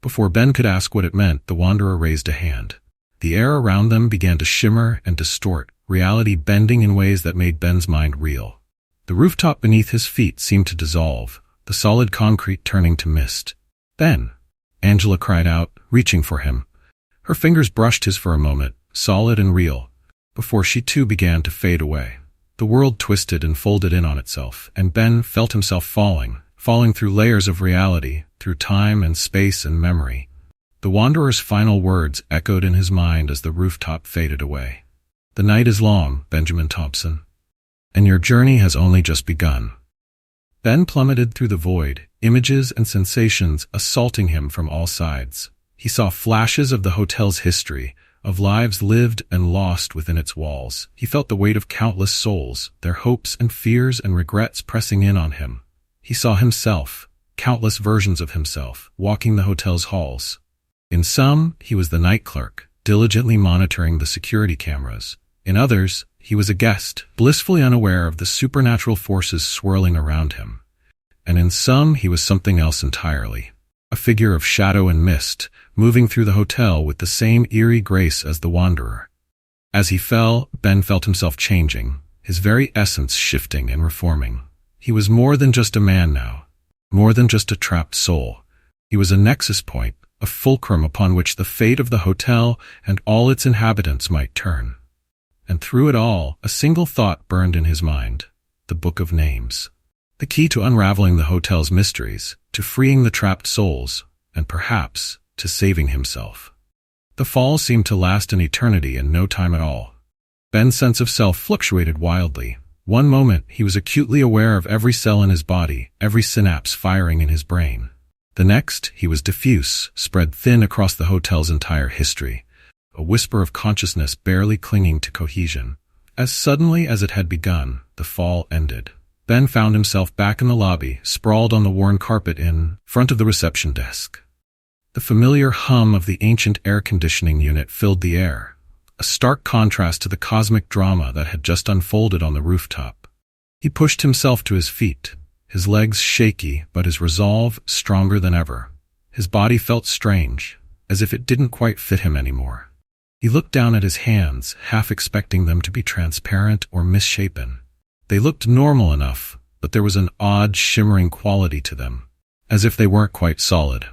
A: Before Ben could ask what it meant, the Wanderer raised a hand. The air around them began to shimmer and distort, reality bending in ways that made Ben's mind reel. The rooftop beneath his feet seemed to dissolve, the solid concrete turning to mist. Ben! Angela cried out, reaching for him. Her fingers brushed his for a moment, solid and real, before she too began to fade away. The world twisted and folded in on itself, and Ben felt himself falling through layers of reality, through time and space and memory. The Wanderer's final words echoed in his mind as the rooftop faded away. The night is long, Benjamin Thompson, and your journey has only just begun. Ben plummeted through the void, images and sensations assaulting him from all sides. He saw flashes of the hotel's history, of lives lived and lost within its walls. He felt the weight of countless souls, their hopes and fears and regrets pressing in on him. He saw himself, countless versions of himself, walking the hotel's halls. In some, he was the night clerk, diligently monitoring the security cameras. In others, he was a guest, blissfully unaware of the supernatural forces swirling around him. And in some, he was something else entirely. A figure of shadow and mist, moving through the hotel with the same eerie grace as the Wanderer. As he fell, Ben felt himself changing, his very essence shifting and reforming. He was more than just a man now, more than just a trapped soul. He was a nexus point, a fulcrum upon which the fate of the hotel and all its inhabitants might turn. And through it all, a single thought burned in his mind: the Book of Names. The key to unraveling the hotel's mysteries, to freeing the trapped souls, and perhaps to saving himself. The fall seemed to last an eternity and no time at all. Ben's sense of self fluctuated wildly. One moment, he was acutely aware of every cell in his body, every synapse firing in his brain. The next, he was diffuse, spread thin across the hotel's entire history, a whisper of consciousness barely clinging to cohesion. As suddenly as it had begun, the fall ended. Ben found himself back in the lobby, sprawled on the worn carpet in front of the reception desk. The familiar hum of the ancient air conditioning unit filled the air, a stark contrast to the cosmic drama that had just unfolded on the rooftop. He pushed himself to his feet, his legs shaky but his resolve stronger than ever. His body felt strange, as if it didn't quite fit him anymore. He looked down at his hands, half expecting them to be transparent or misshapen. They looked normal enough, but there was an odd, shimmering quality to them, as if they weren't quite solid.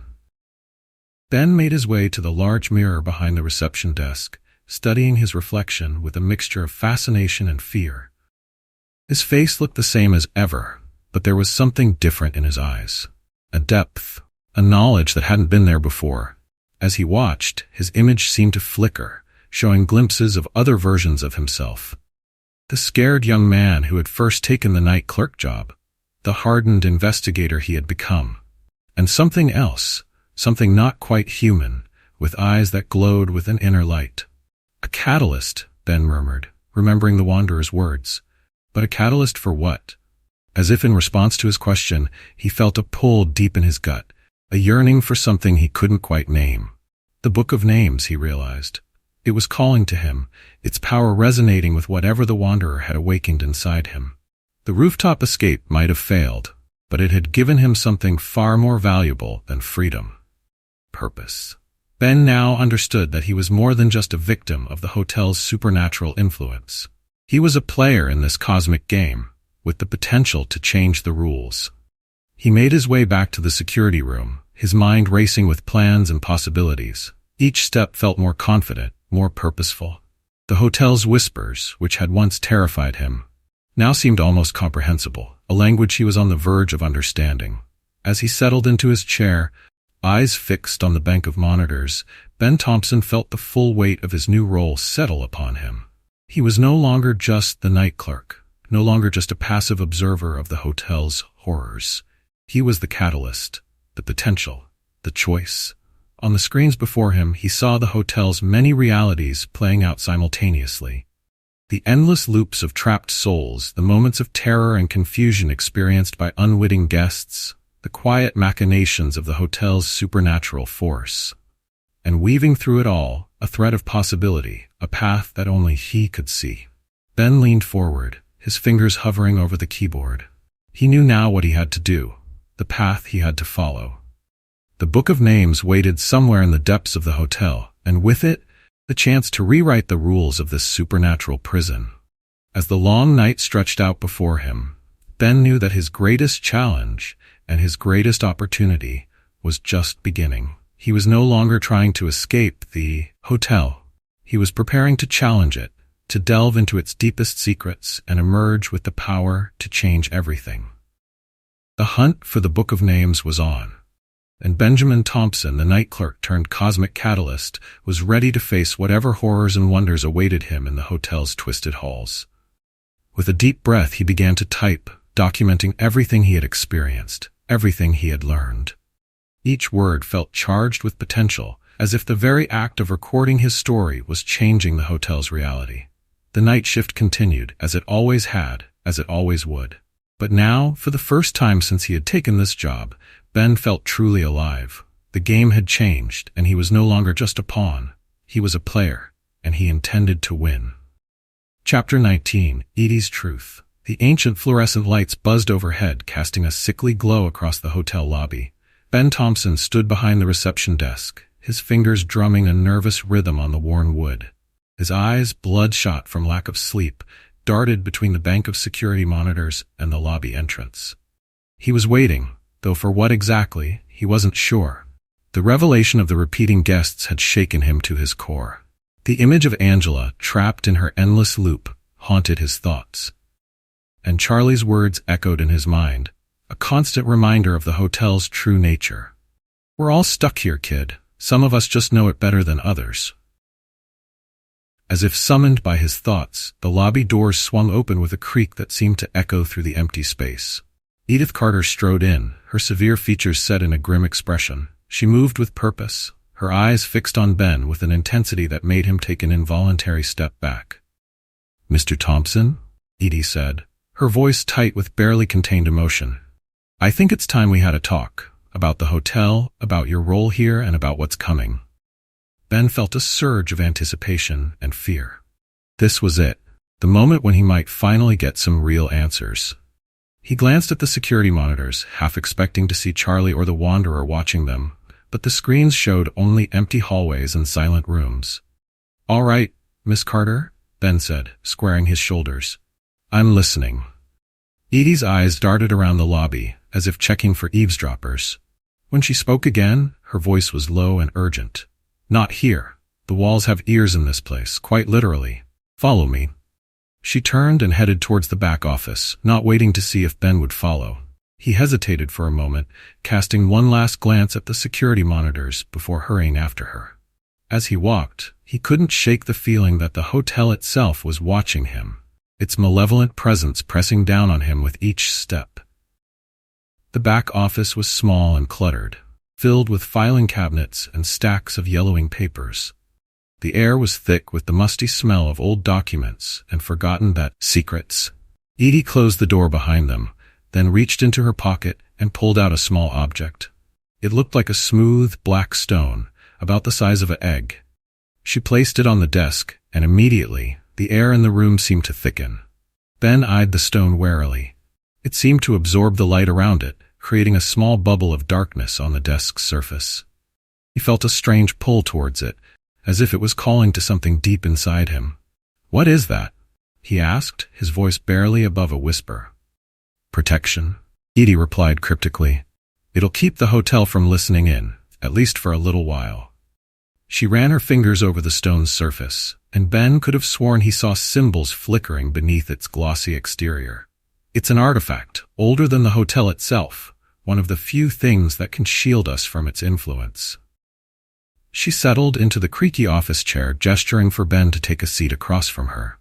A: Ben made his way to the large mirror behind the reception desk, studying his reflection with a mixture of fascination and fear. His face looked the same as ever, but there was something different in his eyes. A depth, a knowledge that hadn't been there before. As he watched, his image seemed to flicker, showing glimpses of other versions of himself. The scared young man who had first taken the night clerk job, the hardened investigator he had become, and something else, something not quite human, with eyes that glowed with an inner light. A catalyst, Ben murmured, remembering the Wanderer's words. But a catalyst for what? As if in response to his question, he felt a pull deep in his gut, a yearning for something he couldn't quite name. The Book of Names, he realized. It was calling to him, its power resonating with whatever the Wanderer had awakened inside him. The rooftop escape might have failed, but it had given him something far more valuable than freedom. Purpose. Ben now understood that he was more than just a victim of the hotel's supernatural influence. He was a player in this cosmic game, with the potential to change the rules. He made his way back to the security room, his mind racing with plans and possibilities. Each step felt more confident, more purposeful. The hotel's whispers, which had once terrified him, now seemed almost comprehensible, a language he was on the verge of understanding. As he settled into his chair, eyes fixed on the bank of monitors, Ben Thompson felt the full weight of his new role settle upon him. He was no longer just the night clerk, no longer just a passive observer of the hotel's horrors. He was the catalyst, the potential, the choice. On the screens before him, he saw the hotel's many realities playing out simultaneously. The endless loops of trapped souls, the moments of terror and confusion experienced by unwitting guests, the quiet machinations of the hotel's supernatural force. And weaving through it all, a thread of possibility, a path that only he could see. Ben leaned forward, his fingers hovering over the keyboard. He knew now what he had to do, the path he had to follow. The Book of Names waited somewhere in the depths of the hotel, and with it, the chance to rewrite the rules of this supernatural prison. As the long night stretched out before him, Ben knew that his greatest challenge and his greatest opportunity was just beginning. He was no longer trying to escape the hotel. He was preparing to challenge it, to delve into its deepest secrets and emerge with the power to change everything. The hunt for the Book of Names was on, and Benjamin Thompson, the night clerk turned cosmic catalyst, was ready to face whatever horrors and wonders awaited him in the hotel's twisted halls. With a deep breath, he began to type, documenting everything he had experienced, everything he had learned. Each word felt charged with potential, as if the very act of recording his story was changing the hotel's reality. The night shift continued, as it always had, as it always would. But now, for the first time since he had taken this job, Ben felt truly alive. The game had changed, and he was no longer just a pawn. He was a player, and he intended to win. Chapter 19, Edie's Truth. The ancient fluorescent lights buzzed overhead, casting a sickly glow across the hotel lobby. Ben Thompson stood behind the reception desk, his fingers drumming a nervous rhythm on the worn wood. His eyes, bloodshot from lack of sleep, darted between the bank of security monitors and the lobby entrance. He was waiting, though for what exactly, he wasn't sure. The revelation of the repeating guests had shaken him to his core. The image of Angela, trapped in her endless loop, haunted his thoughts. And Charlie's words echoed in his mind, a constant reminder of the hotel's true nature. "We're all stuck here, kid. Some of us just know it better than others." As if summoned by his thoughts, the lobby doors swung open with a creak that seemed to echo through the empty space. Edith Carter strode in, her severe features set in a grim expression. She moved with purpose, her eyes fixed on Ben with an intensity that made him take an involuntary step back. "Mr. Thompson?" Edie said, her voice tight with barely contained emotion. "I think it's time we had a talk, about the hotel, about your role here, and about what's coming." Ben felt a surge of anticipation and fear. This was it, the moment when he might finally get some real answers. He glanced at the security monitors, half expecting to see Charlie or the Wanderer watching them, but the screens showed only empty hallways and silent rooms. "All right, Miss Carter," Ben said, squaring his shoulders. "I'm listening." Edie's eyes darted around the lobby, as if checking for eavesdroppers. When she spoke again, her voice was low and urgent. "Not here. The walls have ears in this place, quite literally. Follow me." She turned and headed towards the back office, not waiting to see if Ben would follow. He hesitated for a moment, casting one last glance at the security monitors before hurrying after her. As he walked, he couldn't shake the feeling that the hotel itself was watching him, its malevolent presence pressing down on him with each step. The back office was small and cluttered, filled with filing cabinets and stacks of yellowing papers. The air was thick with the musty smell of old documents and forgotten secrets. Edie closed the door behind them, then reached into her pocket and pulled out a small object. It looked like a smooth, black stone, about the size of an egg. She placed it on the desk, and immediately, the air in the room seemed to thicken. Ben eyed the stone warily. It seemed to absorb the light around it, creating a small bubble of darkness on the desk's surface. He felt a strange pull towards it, as if it was calling to something deep inside him. "What is that?" he asked, his voice barely above a whisper. "Protection," Edie replied cryptically. "It'll keep the hotel from listening in, at least for a little while." She ran her fingers over the stone's surface, and Ben could have sworn he saw symbols flickering beneath its glossy exterior. "It's an artifact, older than the hotel itself, one of the few things that can shield us from its influence." She settled into the creaky office chair, gesturing for Ben to take a seat across from her.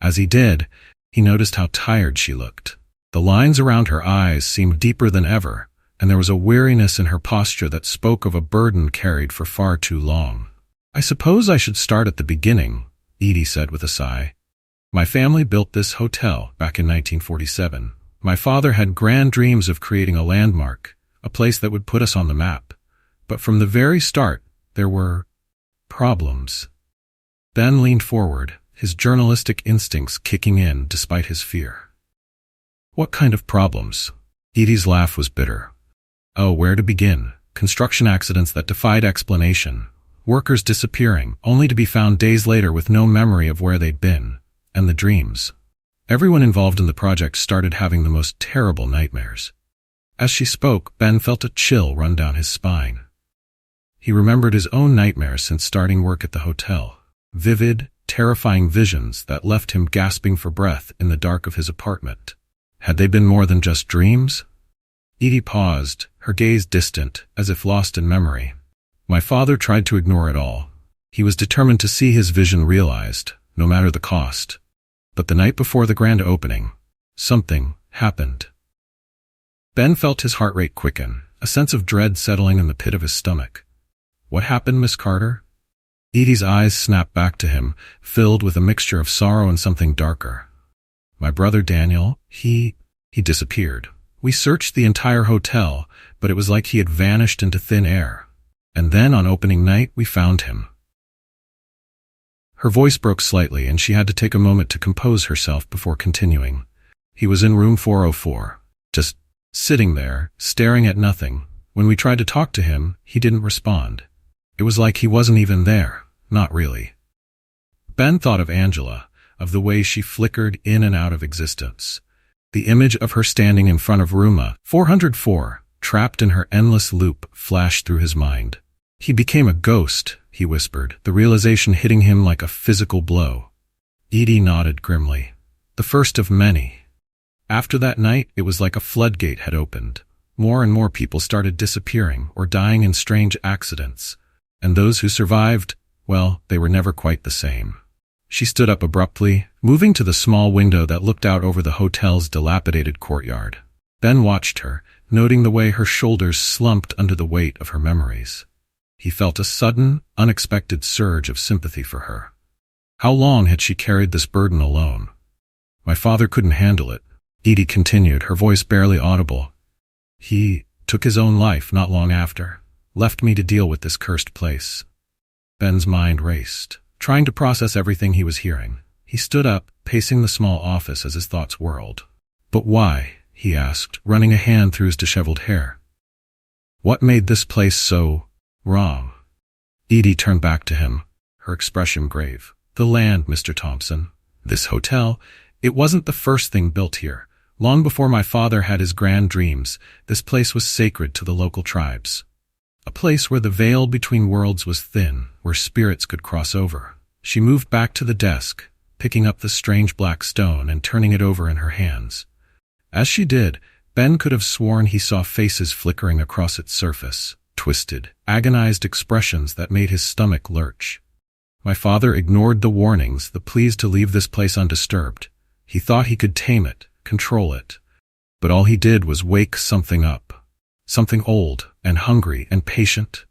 A: As he did, he noticed how tired she looked. The lines around her eyes seemed deeper than ever, and there was a weariness in her posture that spoke of a burden carried for far too long. "I suppose I should start at the beginning," Edie said with a sigh. "My family built this hotel back in 1947. My father had grand dreams of creating a landmark, a place that would put us on the map. But from the very start, there were problems." Ben leaned forward, his journalistic instincts kicking in despite his fear. "What kind of problems?" Edie's laugh was bitter. "Oh, where to begin? Construction accidents that defied explanation, workers disappearing, only to be found days later with no memory of where they'd been, and the dreams. Everyone involved in the project started having the most terrible nightmares." As she spoke, Ben felt a chill run down his spine. He remembered his own nightmares since starting work at the hotel. Vivid, terrifying visions that left him gasping for breath in the dark of his apartment. Had they been more than just dreams? Edie paused, her gaze distant, as if lost in memory. My father tried to ignore it all. He was determined to see his vision realized, no matter the cost. But the night before the grand opening, something happened. Ben felt his heart rate quicken, a sense of dread settling in the pit of his stomach. "What happened, Miss Carter?" Edie's eyes snapped back to him, filled with a mixture of sorrow and something darker. "My brother Daniel, he disappeared. We searched the entire hotel, but it was like he had vanished into thin air. And then on opening night, we found him." Her voice broke slightly, and she had to take a moment to compose herself before continuing. "He was in room 404, just sitting there, staring at nothing. When we tried to talk to him, he didn't respond. It was like he wasn't even there, not really." Ben thought of Angela, of the way she flickered in and out of existence. The image of her standing in front of room 404, trapped in her endless loop, flashed through his mind. "He became a ghost," he whispered, the realization hitting him like a physical blow. Edie nodded grimly. "The first of many." After that night, it was like a floodgate had opened. More and more people started disappearing or dying in strange accidents. And those who survived, well, they were never quite the same. She stood up abruptly, moving to the small window that looked out over the hotel's dilapidated courtyard. Ben watched her, noting the way her shoulders slumped under the weight of her memories. He felt a sudden, unexpected surge of sympathy for her. How long had she carried this burden alone? "My father couldn't handle it," Edie continued, her voice barely audible. "He took his own life not long after. Left me to deal with this cursed place." Ben's mind raced, trying to process everything he was hearing. He stood up, pacing the small office as his thoughts whirled. "But why?" he asked, running a hand through his disheveled hair. "What made this place so wrong?" Edie turned back to him, her expression grave. "The land, Mr. Thompson. This hotel, it wasn't the first thing built here. Long before my father had his grand dreams, this place was sacred to the local tribes. A place where the veil between worlds was thin, where spirits could cross over." She moved back to the desk, picking up the strange black stone and turning it over in her hands. As she did, Ben could have sworn he saw faces flickering across its surface, twisted, agonized expressions that made his stomach lurch. My father ignored the warnings, the pleas to leave this place undisturbed. He thought he could tame it, control it. But all he did was wake something up. Something old and hungry and patient.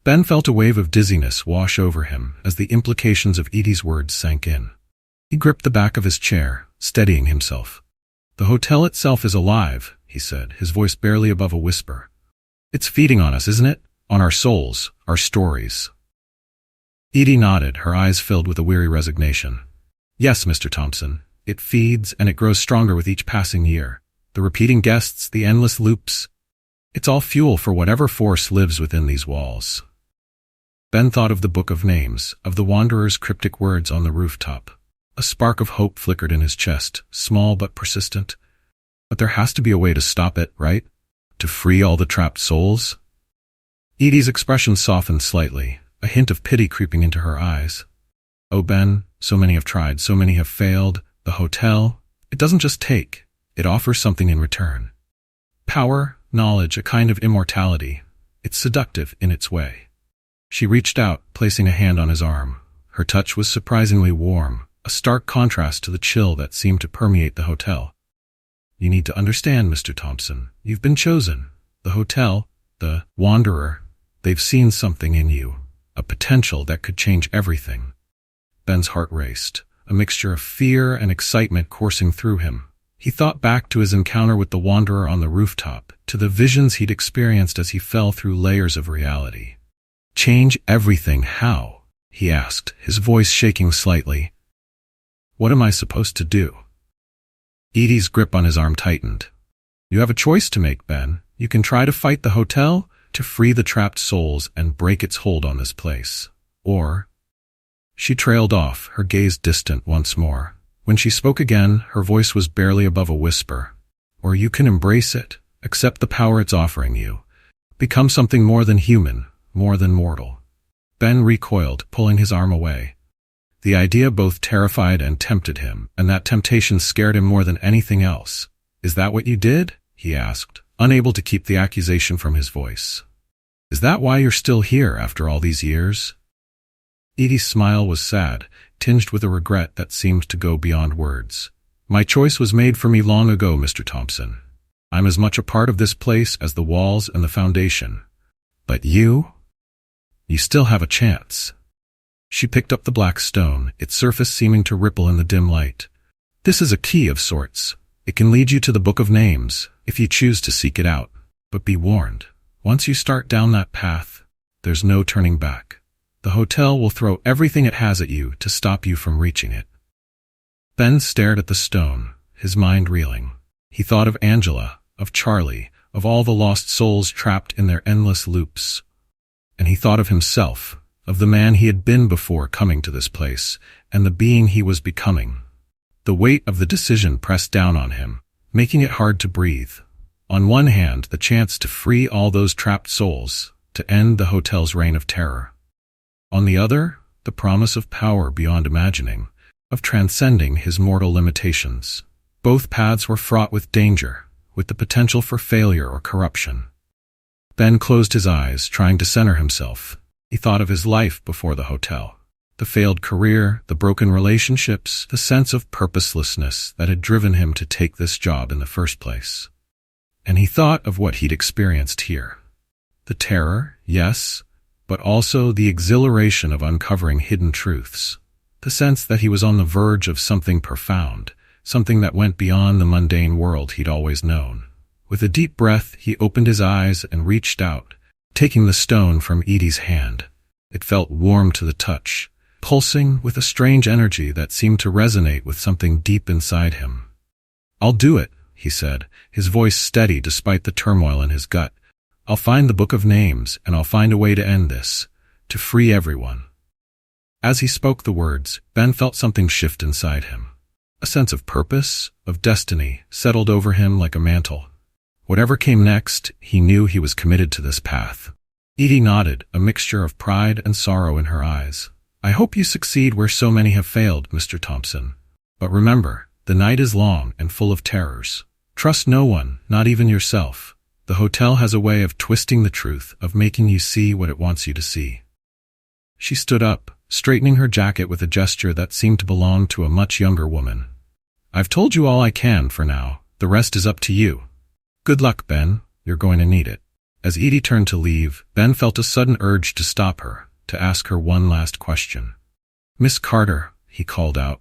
A: Ben felt a wave of dizziness wash over him as the implications of Edie's words sank in. He gripped the back of his chair, steadying himself. "The hotel itself is alive," he said, his voice barely above a whisper. "It's feeding on us, isn't it? On our souls, our stories." Edie nodded, her eyes filled with a weary resignation. "Yes, Mr. Thompson. It feeds, and it grows stronger with each passing year. The repeating guests, the endless loops. It's all fuel for whatever force lives within these walls." Ben thought of the Book of Names, of the Wanderer's cryptic words on the rooftop. A spark of hope flickered in his chest, small but persistent. But there has to be a way to stop it, right? To free all the trapped souls? Edie's expression softened slightly, a hint of pity creeping into her eyes. "Oh, Ben, so many have tried, so many have failed. The hotel, it doesn't just take, it offers something in return. Power, knowledge, a kind of immortality. It's seductive in its way." She reached out, placing a hand on his arm. Her touch was surprisingly warm, a stark contrast to the chill that seemed to permeate the hotel. "You need to understand, Mr. Thompson. You've been chosen. The hotel, the Wanderer, they've seen something in you, a potential that could change everything." Ben's heart raced, a mixture of fear and excitement coursing through him. He thought back to his encounter with the Wanderer on the rooftop, to the visions he'd experienced as he fell through layers of reality. "Change everything, how?" he asked, his voice shaking slightly. "What am I supposed to do?" Edie's grip on his arm tightened. "You have a choice to make, Ben. You can try to fight the hotel, to free the trapped souls and break its hold on this place. Or—" She trailed off, her gaze distant once more. When she spoke again, her voice was barely above a whisper. "Or you can embrace it, accept the power it's offering you. Become something more than human, more than mortal." Ben recoiled, pulling his arm away. The idea both terrified and tempted him, and that temptation scared him more than anything else. "Is that what you did?" he asked, unable to keep the accusation from his voice. "Is that why you're still here after all these years?" Edie's smile was sad, tinged with a regret that seemed to go beyond words. "My choice was made for me long ago, Mr. Thompson. I'm as much a part of this place as the walls and the foundation. But you still have a chance." She picked up the black stone, its surface seeming to ripple in the dim light. "This is a key of sorts. It can lead you to the Book of Names, if you choose to seek it out. But be warned, once you start down that path, there's no turning back. The hotel will throw everything it has at you to stop you from reaching it." Ben stared at the stone, his mind reeling. He thought of Angela, of Charlie, of all the lost souls trapped in their endless loops. And he thought of himself, of the man he had been before coming to this place, and the being he was becoming. The weight of the decision pressed down on him, making it hard to breathe. On one hand, the chance to free all those trapped souls, to end the hotel's reign of terror. On the other, the promise of power beyond imagining, of transcending his mortal limitations. Both paths were fraught with danger, with the potential for failure or corruption. Ben closed his eyes, trying to center himself. He thought of his life before the hotel. The failed career, the broken relationships, the sense of purposelessness that had driven him to take this job in the first place. And he thought of what he'd experienced here. The terror, yes, but also the exhilaration of uncovering hidden truths. The sense that he was on the verge of something profound, something that went beyond the mundane world he'd always known. With a deep breath, he opened his eyes and reached out, taking the stone from Edie's hand. It felt warm to the touch, pulsing with a strange energy that seemed to resonate with something deep inside him. "I'll do it," he said, his voice steady despite the turmoil in his gut. "I'll find the Book of Names, and I'll find a way to end this, to free everyone." As he spoke the words, Ben felt something shift inside him. A sense of purpose, of destiny, settled over him like a mantle. Whatever came next, he knew he was committed to this path. Edie nodded, a mixture of pride and sorrow in her eyes. "I hope you succeed where so many have failed, Mr. Thompson. But remember, the night is long and full of terrors. Trust no one, not even yourself. The hotel has a way of twisting the truth, of making you see what it wants you to see. She stood up, straightening her jacket with a gesture that seemed to belong to a much younger woman. I've told you all I can for now. The rest is up to you. Good luck, Ben. You're going to need it. As Edie turned to leave, Ben felt a sudden urge to stop her, to ask her one last question. Miss Carter, he called out.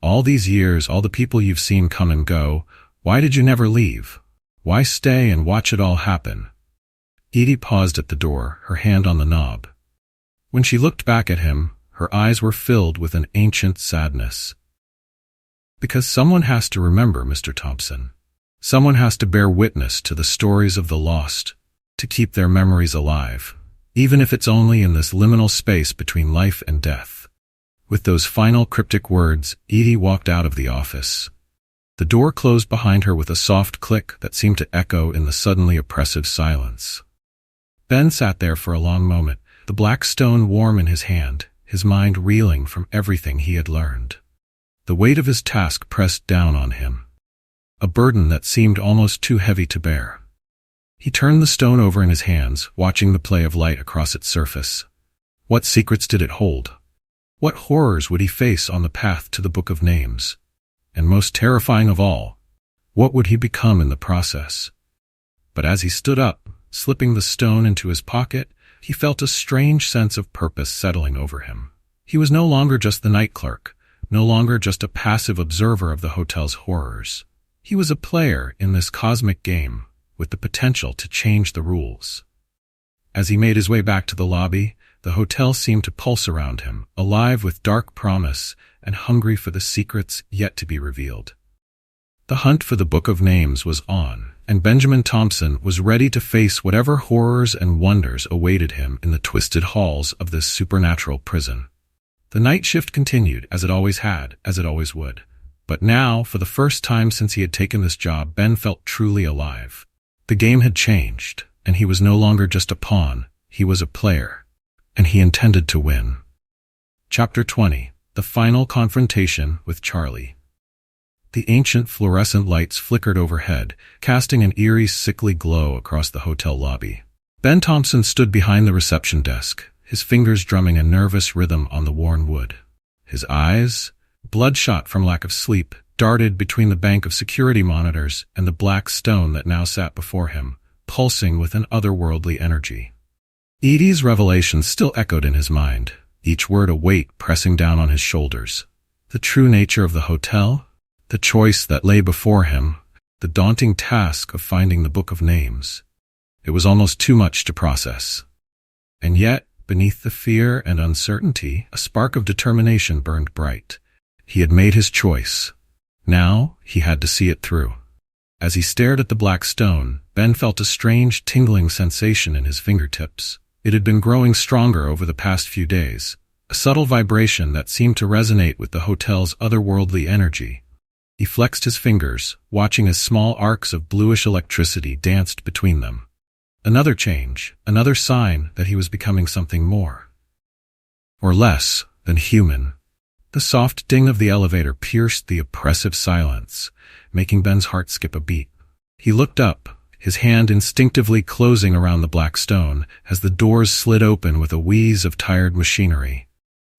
A: All these years, all the people you've seen come and go, why did you never leave? Why stay and watch it all happen? Edie paused at the door, her hand on the knob. When she looked back at him, her eyes were filled with an ancient sadness. Because someone has to remember, Mr. Thompson. Someone has to bear witness to the stories of the lost, to keep their memories alive, even if it's only in this liminal space between life and death. With those final cryptic words, Edie walked out of the office. The door closed behind her with a soft click that seemed to echo in the suddenly oppressive silence. Ben sat there for a long moment, the black stone warm in his hand, his mind reeling from everything he had learned. The weight of his task pressed down on him, a burden that seemed almost too heavy to bear. He turned the stone over in his hands, watching the play of light across its surface. What secrets did it hold? What horrors would he face on the path to the Book of Names? And most terrifying of all, what would he become in the process? But as he stood up, slipping the stone into his pocket, he felt a strange sense of purpose settling over him. He was no longer just the night clerk, no longer just a passive observer of the hotel's horrors. He was a player in this cosmic game, with the potential to change the rules. As he made his way back to the lobby, the hotel seemed to pulse around him, alive with dark promise and hungry for the secrets yet to be revealed. The hunt for the Book of Names was on, and Benjamin Thompson was ready to face whatever horrors and wonders awaited him in the twisted halls of this supernatural prison. The night shift continued, as it always had, as it always would. But now, for the first time since he had taken this job, Ben felt truly alive. The game had changed, and he was no longer just a pawn, he was a player, and he intended to win. Chapter 20. The Final Confrontation with Charlie. The ancient fluorescent lights flickered overhead, casting an eerie, sickly glow across the hotel lobby. Ben Thompson stood behind the reception desk, his fingers drumming a nervous rhythm on the worn wood. His eyes, bloodshot from lack of sleep, darted between the bank of security monitors and the black stone that now sat before him, pulsing with an otherworldly energy. Edie's revelations still echoed in his mind, each word a weight pressing down on his shoulders. The true nature of the hotel, the choice that lay before him, the daunting task of finding the Book of Names. It was almost too much to process. And yet, beneath the fear and uncertainty, a spark of determination burned bright. He had made his choice. Now, he had to see it through. As he stared at the black stone, Ben felt a strange, tingling sensation in his fingertips. It had been growing stronger over the past few days, a subtle vibration that seemed to resonate with the hotel's otherworldly energy. He flexed his fingers, watching as small arcs of bluish electricity danced between them. Another change, another sign that he was becoming something more. Or less than human. The soft ding of the elevator pierced the oppressive silence, making Ben's heart skip a beat. He looked up, his hand instinctively closing around the black stone as the doors slid open with a wheeze of tired machinery.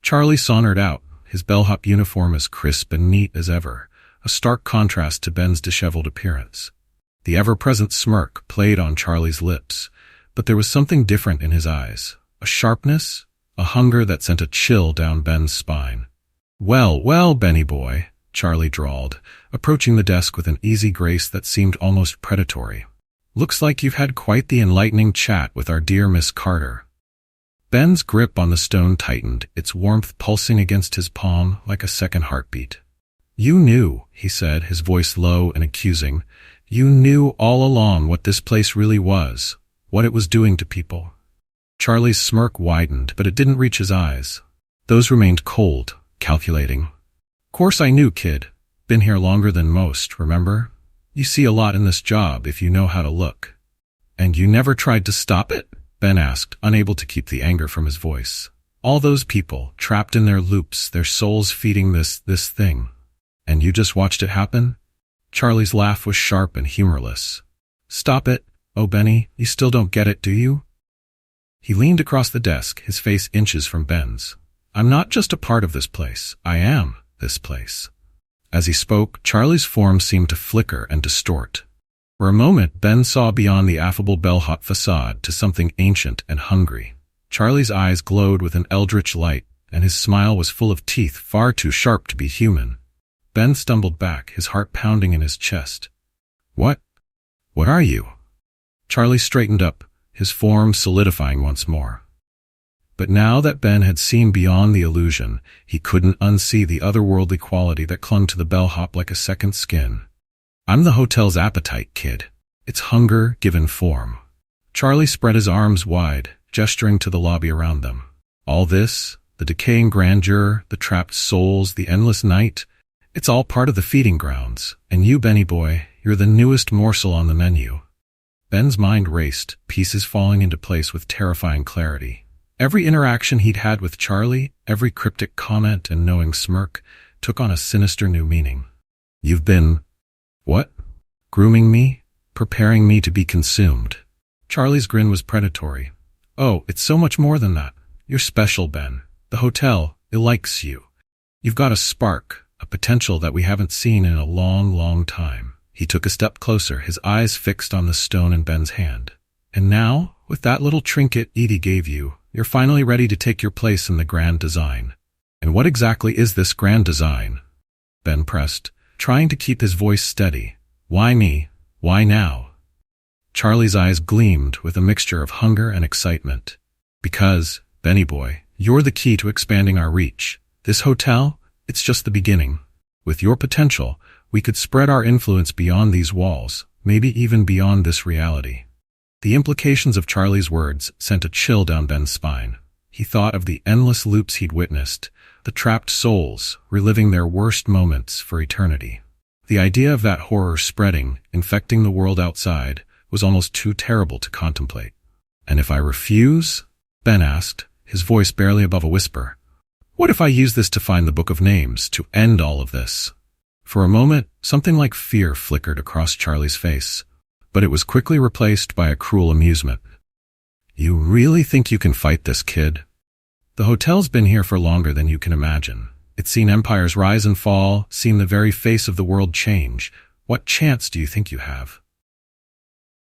A: Charlie sauntered out, his bellhop uniform as crisp and neat as ever, a stark contrast to Ben's disheveled appearance. The ever-present smirk played on Charlie's lips, but there was something different in his eyes, a sharpness, a hunger that sent a chill down Ben's spine. Well, well, Benny boy, Charlie drawled, approaching the desk with an easy grace that seemed almost predatory. Looks like you've had quite the enlightening chat with our dear Miss Carter. Ben's grip on the stone tightened, its warmth pulsing against his palm like a second heartbeat. You knew, he said, his voice low and accusing. You knew all along what this place really was, what it was doing to people. Charlie's smirk widened, but it didn't reach his eyes. Those remained cold, calculating. Course I knew, kid. Been here longer than most, remember? You see a lot in this job if you know how to look. And you never tried to stop it? Ben asked, unable to keep the anger from his voice. All those people, trapped in their loops, their souls feeding this thing. And you just watched it happen? Charlie's laugh was sharp and humorless. Stop it? "Oh, Benny, you still don't get it, do you?" He leaned across the desk, his face inches from Ben's. "I'm not just a part of this place. I am this place." As he spoke, Charlie's form seemed to flicker and distort. For a moment, Ben saw beyond the affable bellhop facade to something ancient and hungry. Charlie's eyes glowed with an eldritch light, and his smile was full of teeth far too sharp to be human. Ben stumbled back, his heart pounding in his chest. What are you?" Charlie straightened up, his form solidifying once more. But now that Ben had seen beyond the illusion, he couldn't unsee the otherworldly quality that clung to the bellhop like a second skin. "I'm the hotel's appetite, kid. It's hunger given form." Charlie spread his arms wide, gesturing to the lobby around them. "All this, the decaying grandeur, the trapped souls, the endless night, it's all part of the feeding grounds. And you, Benny boy, you're the newest morsel on the menu." Ben's mind raced, pieces falling into place with terrifying clarity. Every interaction he'd had with Charlie, every cryptic comment and knowing smirk, took on a sinister new meaning. "You've been, what? Grooming me? Preparing me to be consumed?" Charlie's grin was predatory. "Oh, it's so much more than that. You're special, Ben. The hotel, it likes you. You've got a spark, a potential that we haven't seen in a long, long time." He took a step closer, his eyes fixed on the stone in Ben's hand. "And now, with that little trinket Edie gave you, you're finally ready to take your place in the grand design." "And what exactly is this grand design?" Ben pressed, trying to keep his voice steady. "Why me? Why now?" Charlie's eyes gleamed with a mixture of hunger and excitement. "Because, Benny boy, you're the key to expanding our reach. This hotel, it's just the beginning. With your potential, we could spread our influence beyond these walls, maybe even beyond this reality." The implications of Charlie's words sent a chill down Ben's spine. He thought of the endless loops he'd witnessed, the trapped souls reliving their worst moments for eternity. The idea of that horror spreading, infecting the world outside, was almost too terrible to contemplate. "And if I refuse?" Ben asked, his voice barely above a whisper. "What if I use this to find the Book of Names, to end all of this?" For a moment, something like fear flickered across Charlie's face, but it was quickly replaced by a cruel amusement. "You really think you can fight this, kid? The hotel's been here for longer than you can imagine. It's seen empires rise and fall, seen the very face of the world change. What chance do you think you have?"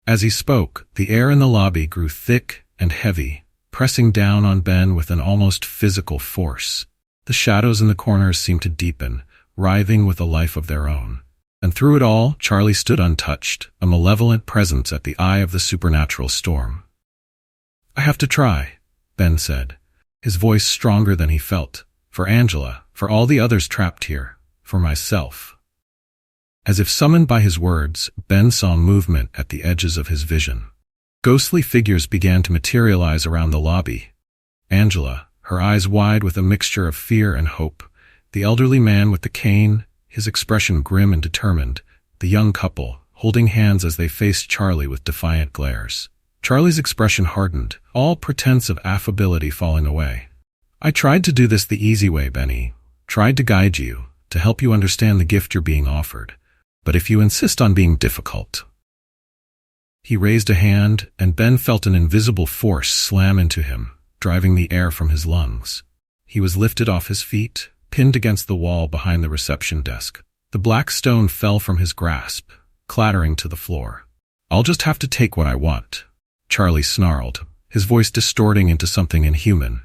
A: As he spoke, the air in the lobby grew thick and heavy, pressing down on Ben with an almost physical force. The shadows in the corners seemed to deepen, writhing with a life of their own. And through it all, Charlie stood untouched, a malevolent presence at the eye of the supernatural storm. "I have to try," Ben said, his voice stronger than he felt. "For Angela, for all the others trapped here, for myself." As if summoned by his words, Ben saw movement at the edges of his vision. Ghostly figures began to materialize around the lobby. Angela, her eyes wide with a mixture of fear and hope. The elderly man with the cane, his expression grim and determined. The young couple, holding hands as they faced Charlie with defiant glares. Charlie's expression hardened, all pretense of affability falling away. "I tried to do this the easy way, Benny. Tried to guide you, to help you understand the gift you're being offered. But if you insist on being difficult..." He raised a hand, and Ben felt an invisible force slam into him, driving the air from his lungs. He was lifted off his feet, pinned against the wall behind the reception desk. The black stone fell from his grasp, clattering to the floor. "I'll just have to take what I want," Charlie snarled, his voice distorting into something inhuman.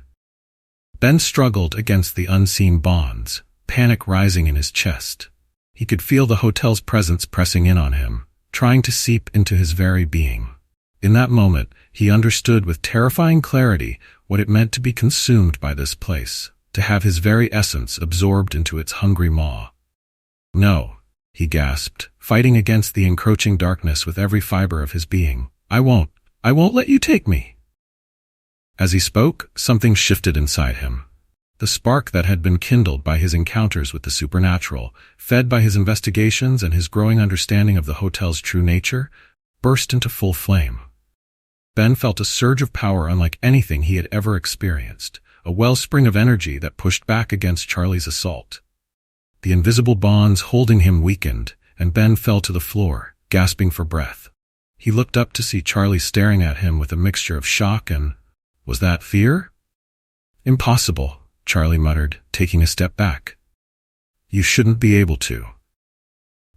A: Ben struggled against the unseen bonds, panic rising in his chest. He could feel the hotel's presence pressing in on him, trying to seep into his very being. In that moment, he understood with terrifying clarity what it meant to be consumed by this place, to have his very essence absorbed into its hungry maw. "No," he gasped, fighting against the encroaching darkness with every fiber of his being. I won't let you take me." As he spoke, something shifted inside him. The spark that had been kindled by his encounters with the supernatural, fed by his investigations and his growing understanding of the hotel's true nature, burst into full flame. Ben felt a surge of power unlike anything he had ever experienced, a wellspring of energy that pushed back against Charlie's assault. The invisible bonds holding him weakened, and Ben fell to the floor, gasping for breath. He looked up to see Charlie staring at him with a mixture of shock and, was that fear? Impossible, Charlie muttered, taking a step back. You shouldn't be able to.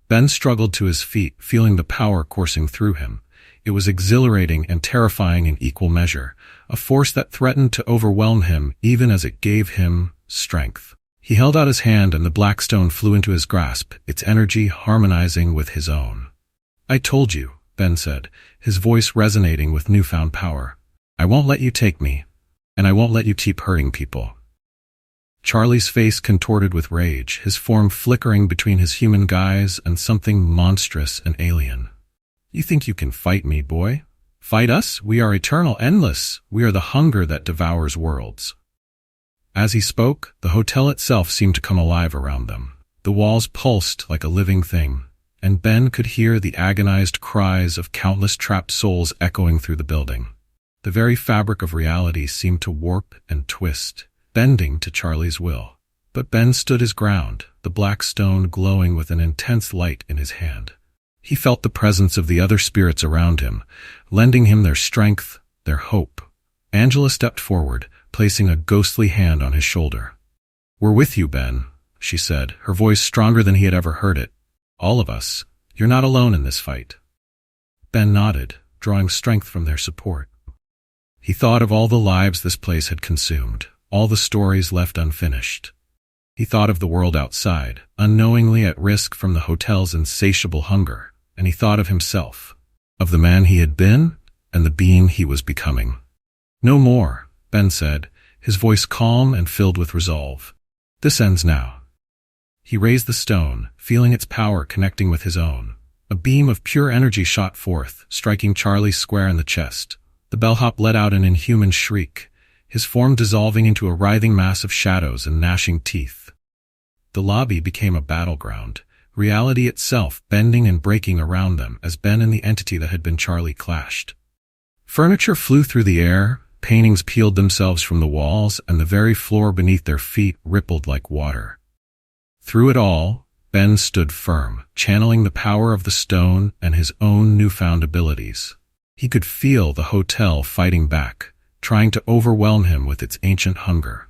A: Ben struggled to his feet, feeling the power coursing through him. It was exhilarating and terrifying in equal measure, a force that threatened to overwhelm him even as it gave him strength. He held out his hand and the black stone flew into his grasp, its energy harmonizing with his own. I told you, Ben said, his voice resonating with newfound power. I won't let you take me, and I won't let you keep hurting people. Charlie's face contorted with rage, his form flickering between his human guise and something monstrous and alien. You think you can fight me, boy? Fight us? We are eternal, endless. We are the hunger that devours worlds. As he spoke, the hotel itself seemed to come alive around them. The walls pulsed like a living thing, and Ben could hear the agonized cries of countless trapped souls echoing through the building. The very fabric of reality seemed to warp and twist, bending to Charlie's will. But Ben stood his ground, the black stone glowing with an intense light in his hand. He felt the presence of the other spirits around him, lending him their strength, their hope. Angela stepped forward, placing a ghostly hand on his shoulder. We're with you, Ben, she said, her voice stronger than he had ever heard it. All of us. You're not alone in this fight. Ben nodded, drawing strength from their support. He thought of all the lives this place had consumed, all the stories left unfinished. He thought of the world outside, unknowingly at risk from the hotel's insatiable hunger, and he thought of himself, of the man he had been and the being he was becoming. No more, Ben said, his voice calm and filled with resolve. This ends now. He raised the stone, feeling its power connecting with his own. A beam of pure energy shot forth, striking Charlie square in the chest. The bellhop let out an inhuman shriek, his form dissolving into a writhing mass of shadows and gnashing teeth. The lobby became a battleground, reality itself bending and breaking around them as Ben and the entity that had been Charlie clashed. Furniture flew through the air, paintings peeled themselves from the walls, and the very floor beneath their feet rippled like water. Through it all, Ben stood firm, channeling the power of the stone and his own newfound abilities. He could feel the hotel fighting back, trying to overwhelm him with its ancient hunger.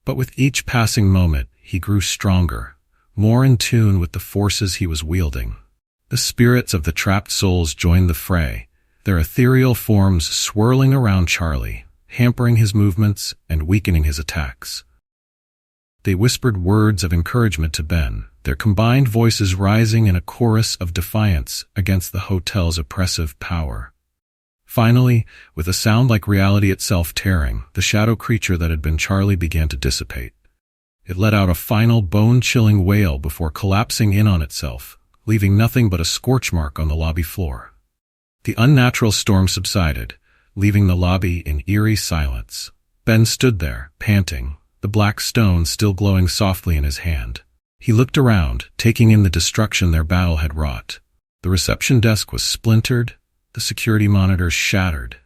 A: But with each passing moment, he grew stronger, more in tune with the forces he was wielding. The spirits of the trapped souls joined the fray, their ethereal forms swirling around Charlie, hampering his movements and weakening his attacks. They whispered words of encouragement to Ben, their combined voices rising in a chorus of defiance against the hotel's oppressive power. Finally, with a sound like reality itself tearing, the shadow creature that had been Charlie began to dissipate. It let out a final bone-chilling wail before collapsing in on itself, leaving nothing but a scorch mark on the lobby floor. The unnatural storm subsided, leaving the lobby in eerie silence. Ben stood there, panting, the black stone still glowing softly in his hand. He looked around, taking in the destruction their battle had wrought. The reception desk was splintered, the security monitors shattered.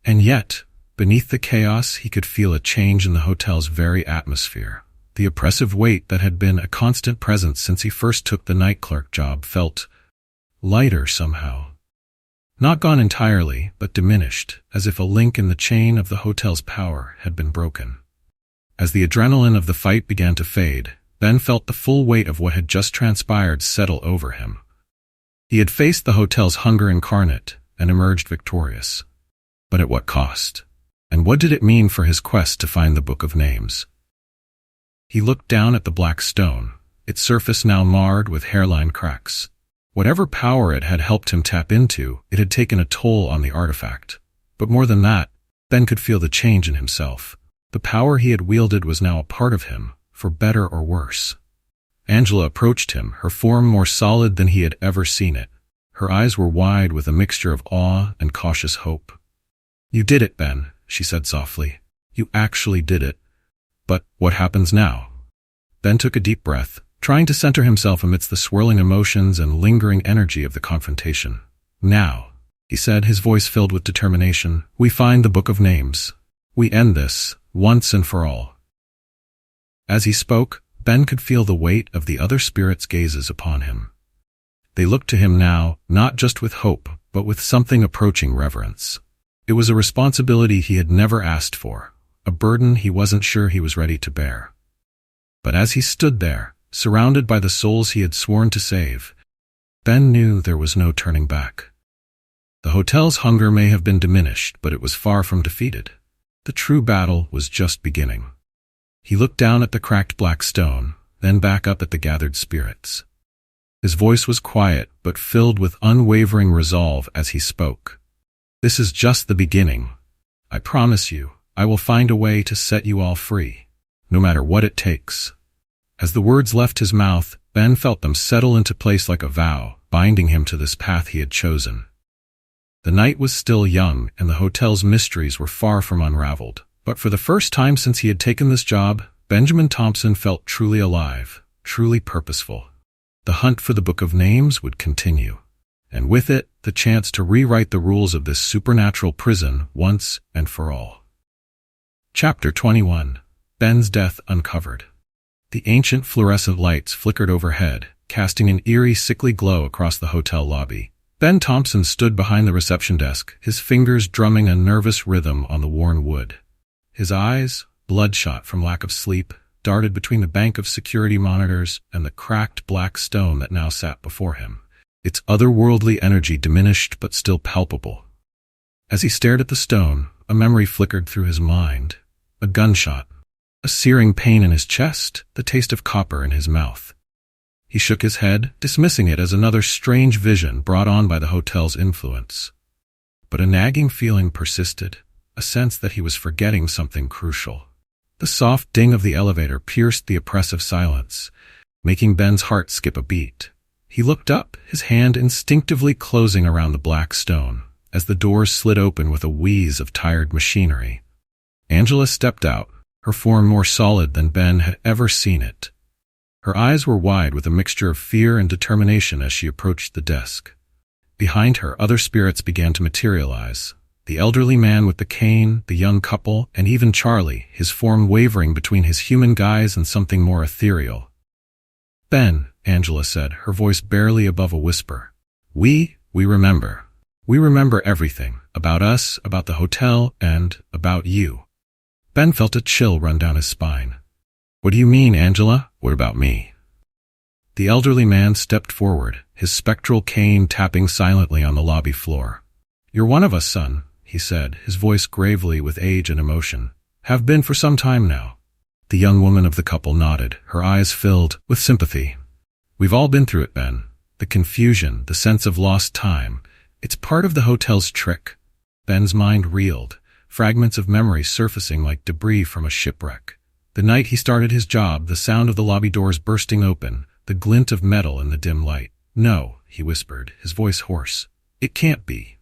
A: And yet, beneath the chaos, he could feel a change in the hotel's very atmosphere. The oppressive weight that had been a constant presence since he first took the night clerk job felt lighter somehow. Not gone entirely, but diminished, as if a link in the chain of the hotel's power had been broken. As the adrenaline of the fight began to fade, Ben felt the full weight of what had just transpired settle over him. He had faced the hotel's hunger incarnate and emerged victorious. But at what cost? And what did it mean for his quest to find the Book of Names? He looked down at the black stone, its surface now marred with hairline cracks. Whatever power it had helped him tap into, it had taken a toll on the artifact. But more than that, Ben could feel the change in himself. The power he had wielded was now a part of him, for better or worse. Angela approached him, her form more solid than he had ever seen it. Her eyes were wide with a mixture of awe and cautious hope. You did it, Ben, she said softly. You actually did it. But what happens now? Ben took a deep breath, trying to center himself amidst the swirling emotions and lingering energy of the confrontation. Now, he said, his voice filled with determination, we find the Book of Names. We end this, once and for all. As he spoke, Ben could feel the weight of the other spirits' gazes upon him. They looked to him now, not just with hope, but with something approaching reverence. It was a responsibility he had never asked for, a burden he wasn't sure he was ready to bear. But as he stood there, surrounded by the souls he had sworn to save, Ben knew there was no turning back. The hotel's hunger may have been diminished, but it was far from defeated. The true battle was just beginning. He looked down at the cracked black stone, then back up at the gathered spirits. His voice was quiet, but filled with unwavering resolve as he spoke. "This is just the beginning. I promise you, I will find a way to set you all free, no matter what it takes." As the words left his mouth, Ben felt them settle into place like a vow, binding him to this path he had chosen. The night was still young, and the hotel's mysteries were far from unraveled. But for the first time since he had taken this job, Benjamin Thompson felt truly alive, truly purposeful. The hunt for the Book of Names would continue, and with it, the chance to rewrite the rules of this supernatural prison once and for all. Chapter 21. Ben's Death Uncovered. The ancient fluorescent lights flickered overhead, casting an eerie, sickly glow across the hotel lobby. Ben Thompson stood behind the reception desk, his fingers drumming a nervous rhythm on the worn wood. His eyes, bloodshot from lack of sleep, darted between the bank of security monitors and the cracked black stone that now sat before him, its otherworldly energy diminished but still palpable. As he stared at the stone, a memory flickered through his mind. A gunshot, a searing pain in his chest, the taste of copper in his mouth. He shook his head, dismissing it as another strange vision brought on by the hotel's influence. But a nagging feeling persisted, a sense that he was forgetting something crucial. The soft ding of the elevator pierced the oppressive silence, making Ben's heart skip a beat. He looked up, his hand instinctively closing around the black stone, as the doors slid open with a wheeze of tired machinery. Angela stepped out, her form more solid than Ben had ever seen it. Her eyes were wide with a mixture of fear and determination as she approached the desk. Behind her, other spirits began to materialize. The elderly man with the cane, the young couple, and even Charlie, his form wavering between his human guise and something more ethereal. "Ben," Angela said, her voice barely above a whisper. We remember. We remember everything. About us, about the hotel, and about you." Ben felt a chill run down his spine. "What do you mean, Angela? What about me?" The elderly man stepped forward, his spectral cane tapping silently on the lobby floor. "You're one of us, son," he said, his voice gravely with age and emotion. "Have been for some time now." The young woman of the couple nodded, her eyes filled with sympathy. "We've all been through it, Ben. The confusion, the sense of lost time. It's part of the hotel's trick." Ben's mind reeled, fragments of memory surfacing like debris from a shipwreck. The night he started his job, the sound of the lobby doors bursting open, the glint of metal in the dim light. "No," he whispered, his voice hoarse. "It can't be.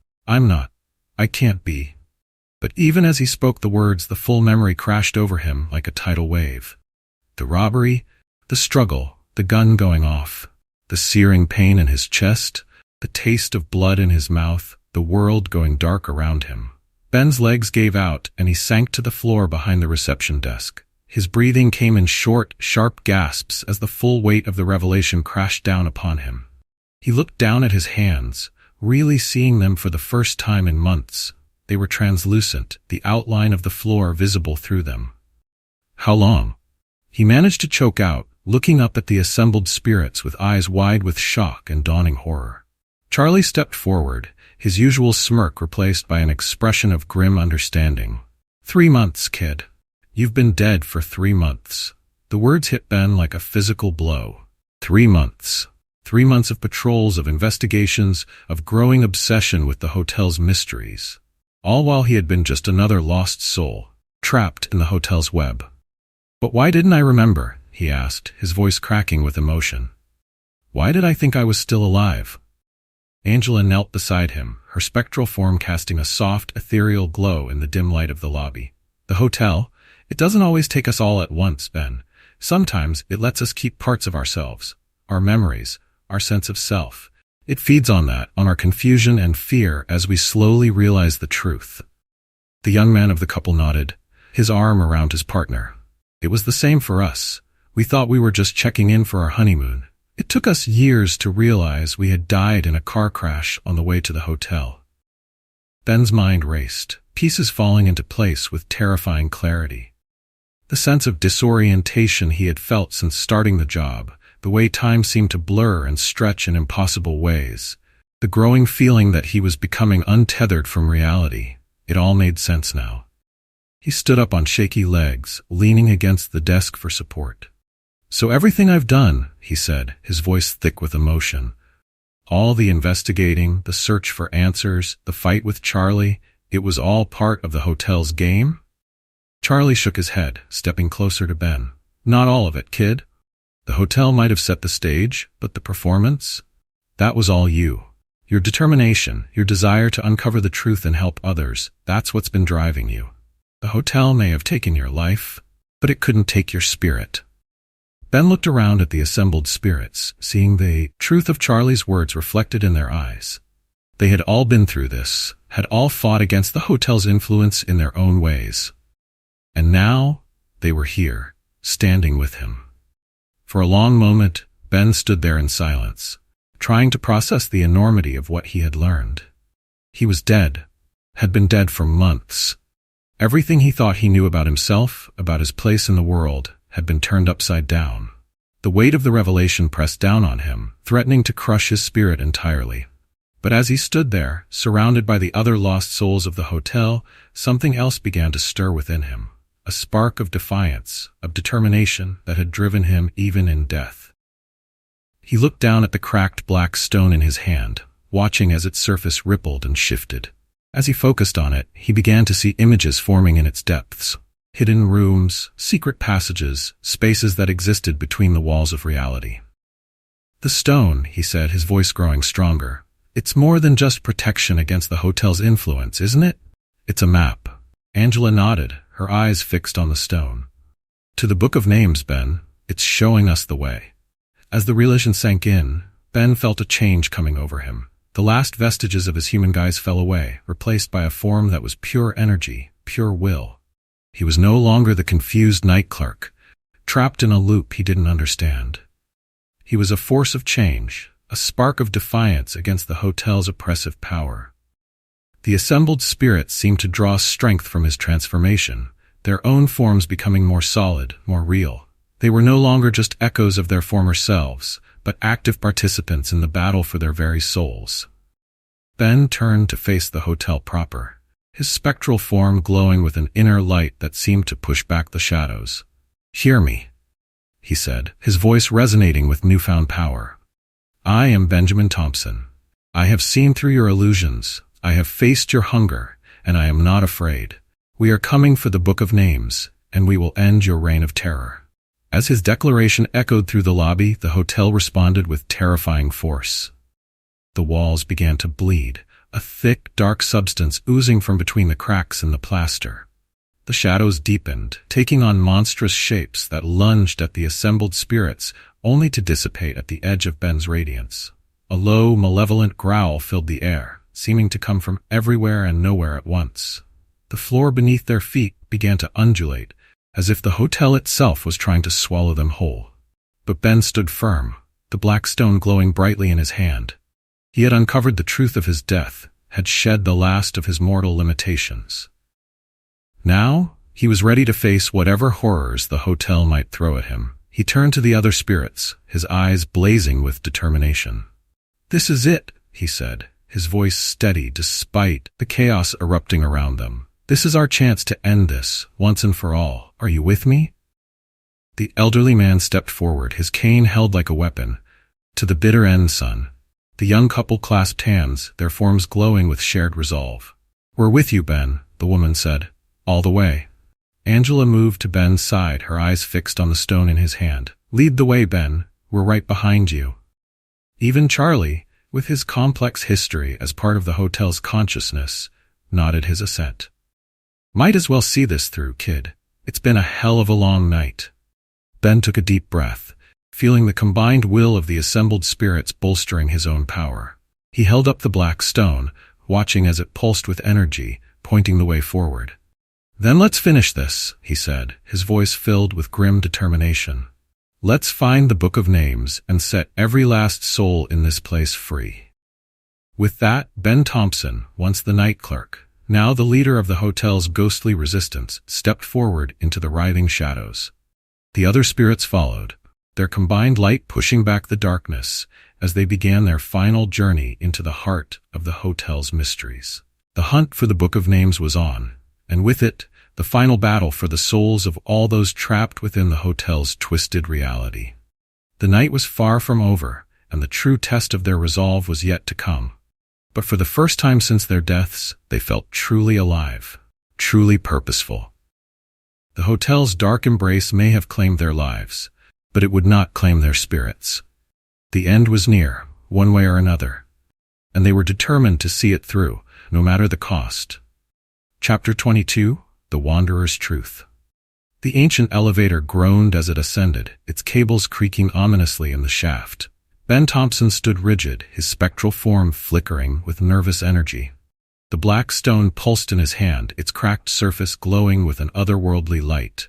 A: I can't be." But even as he spoke the words, the full memory crashed over him like a tidal wave. The robbery, the struggle, the gun going off, the searing pain in his chest, the taste of blood in his mouth, the world going dark around him. Ben's legs gave out and he sank to the floor behind the reception desk. His breathing came in short, sharp gasps as the full weight of the revelation crashed down upon him. He looked down at his hands, really seeing them for the first time in months. They were translucent, the outline of the floor visible through them. "How long?" he managed to choke out, looking up at the assembled spirits with eyes wide with shock and dawning horror. Charlie stepped forward, his usual smirk replaced by an expression of grim understanding. 3 months, kid. You've been dead for 3 months. The words hit Ben like a physical blow. 3 months. 3 months of patrols, of investigations, of growing obsession with the hotel's mysteries. All while he had been just another lost soul, trapped in the hotel's web. "But why didn't I remember?" he asked, his voice cracking with emotion. "Why did I think I was still alive?" Angela knelt beside him, her spectral form casting a soft, ethereal glow in the dim light of the lobby. "The hotel, it doesn't always take us all at once, Ben. Sometimes it lets us keep parts of ourselves, our memories, our sense of self. It feeds on that, on our confusion and fear as we slowly realize the truth." The young man of the couple nodded, his arm around his partner. "It was the same for us. We thought we were just checking in for our honeymoon, It took us years to realize we had died in a car crash on the way to the hotel. Ben's mind raced, pieces falling into place with terrifying clarity. The sense of disorientation he had felt since starting the job, the way time seemed to blur and stretch in impossible ways, the growing feeling that he was becoming untethered from reality, it all made sense now. He stood up on shaky legs, leaning against the desk for support. "So everything I've done," he said, his voice thick with emotion. "All the investigating, the search for answers, the fight with Charlie, it was all part of the hotel's game?" Charlie shook his head, stepping closer to Ben. "Not all of it, kid. The hotel might have set the stage, but the performance? That was all you. Your determination, your desire to uncover the truth and help others, that's what's been driving you. The hotel may have taken your life, but it couldn't take your spirit." Ben looked around at the assembled spirits, seeing the truth of Charlie's words reflected in their eyes. They had all been through this, had all fought against the hotel's influence in their own ways. And now, they were here, standing with him. For a long moment, Ben stood there in silence, trying to process the enormity of what he had learned. He was dead, had been dead for months. Everything he thought he knew about himself, about his place in the world, had been turned upside down. The weight of the revelation pressed down on him, threatening to crush his spirit entirely. But as he stood there, surrounded by the other lost souls of the hotel, something else began to stir within him. A spark of defiance, of determination that had driven him even in death. He looked down at the cracked black stone in his hand, watching as its surface rippled and shifted. As he focused on it, he began to see images forming in its depths. Hidden rooms, secret passages, spaces that existed between the walls of reality. "The stone," he said, his voice growing stronger. "It's more than just protection against the hotel's influence, isn't it? It's a map." Angela nodded, her eyes fixed on the stone. "To the Book of Names, Ben. It's showing us the way." As the realization sank in, Ben felt a change coming over him. The last vestiges of his human guise fell away, replaced by a form that was pure energy, pure will. He was no longer the confused night clerk, trapped in a loop he didn't understand. He was a force of change, a spark of defiance against the hotel's oppressive power. The assembled spirits seemed to draw strength from his transformation, their own forms becoming more solid, more real. They were no longer just echoes of their former selves, but active participants in the battle for their very souls. Ben turned to face the hotel proper, his spectral form glowing with an inner light that seemed to push back the shadows. "Hear me," he said, his voice resonating with newfound power. "I am Benjamin Thompson. I have seen through your illusions. I have faced your hunger, and I am not afraid. We are coming for the Book of Names, and we will end your reign of terror." As his declaration echoed through the lobby, the hotel responded with terrifying force. The walls began to bleed, a thick, dark substance oozing from between the cracks in the plaster. The shadows deepened, taking on monstrous shapes that lunged at the assembled spirits, only to dissipate at the edge of Ben's radiance. A low, malevolent growl filled the air, seeming to come from everywhere and nowhere at once. The floor beneath their feet began to undulate, as if the hotel itself was trying to swallow them whole. But Ben stood firm, the black stone glowing brightly in his hand. He had uncovered the truth of his death, had shed the last of his mortal limitations. Now, he was ready to face whatever horrors the hotel might throw at him. He turned to the other spirits, his eyes blazing with determination. "This is it," he said, his voice steady despite the chaos erupting around them. "This is our chance to end this, once and for all. Are you with me?" The elderly man stepped forward, his cane held like a weapon. "To the bitter end, son." The young couple clasped hands, their forms glowing with shared resolve. "We're with you, Ben," the woman said. "All the way." Angela moved to Ben's side, her eyes fixed on the stone in his hand. "Lead the way, Ben. We're right behind you." Even Charlie, with his complex history as part of the hotel's consciousness, nodded his assent. "Might as well see this through, kid. It's been a hell of a long night." Ben took a deep breath, feeling the combined will of the assembled spirits bolstering his own power. He held up the black stone, watching as it pulsed with energy, pointing the way forward. "Then let's finish this," he said, his voice filled with grim determination. Let's find the Book of Names and set every last soul in this place free. With that, Ben Thompson, once the night clerk, now the leader of the hotel's ghostly resistance, stepped forward into the writhing shadows. The other spirits followed, their combined light pushing back the darkness as they began their final journey into the heart of the hotel's mysteries. The hunt for the Book of Names was on, and with it, the final battle for the souls of all those trapped within the hotel's twisted reality. The night was far from over, and the true test of their resolve was yet to come. But for the first time since their deaths, they felt truly alive, truly purposeful. The hotel's dark embrace may have claimed their lives, but it would not claim their spirits. The end was near, one way or another, and they were determined to see it through, no matter the cost. Chapter 22, The Wanderer's Truth. The ancient elevator groaned as it ascended, its cables creaking ominously in the shaft. Ben Thompson stood rigid, his spectral form flickering with nervous energy. The black stone pulsed in his hand, its cracked surface glowing with an otherworldly light.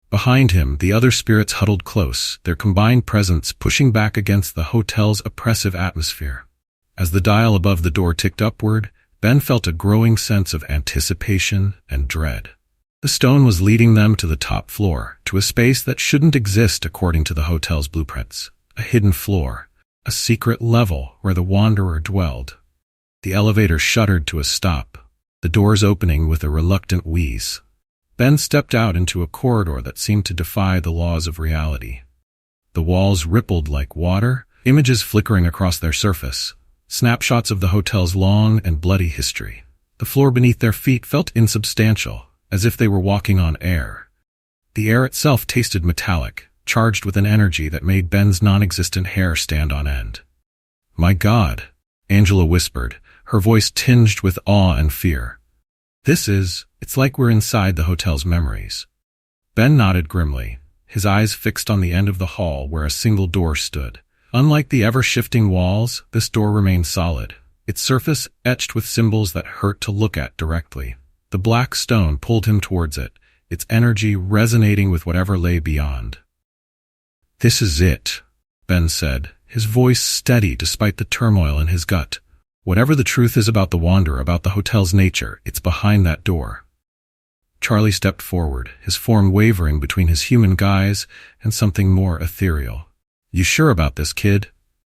A: Behind him, the other spirits huddled close, their combined presence pushing back against the hotel's oppressive atmosphere. As the dial above the door ticked upward, Ben felt a growing sense of anticipation and dread. The stone was leading them to the top floor, to a space that shouldn't exist according to the hotel's blueprints. A hidden floor, a secret level where the Wanderer dwelled. The elevator shuddered to a stop, the doors opening with a reluctant wheeze. Ben stepped out into a corridor that seemed to defy the laws of reality. The walls rippled like water, images flickering across their surface, snapshots of the hotel's long and bloody history. The floor beneath their feet felt insubstantial, as if they were walking on air. The air itself tasted metallic, charged with an energy that made Ben's non-existent hair stand on end. "My God," Angela whispered, her voice tinged with awe and fear. It's like we're inside the hotel's memories." Ben nodded grimly, his eyes fixed on the end of the hall where a single door stood. Unlike the ever-shifting walls, this door remained solid, its surface etched with symbols that hurt to look at directly. The black stone pulled him towards it, its energy resonating with whatever lay beyond. "This is it," Ben said, his voice steady despite the turmoil in his gut. "Whatever the truth is about the Wanderer, about the hotel's nature, it's behind that door." Charlie stepped forward, his form wavering between his human guise and something more ethereal. "You sure about this, kid?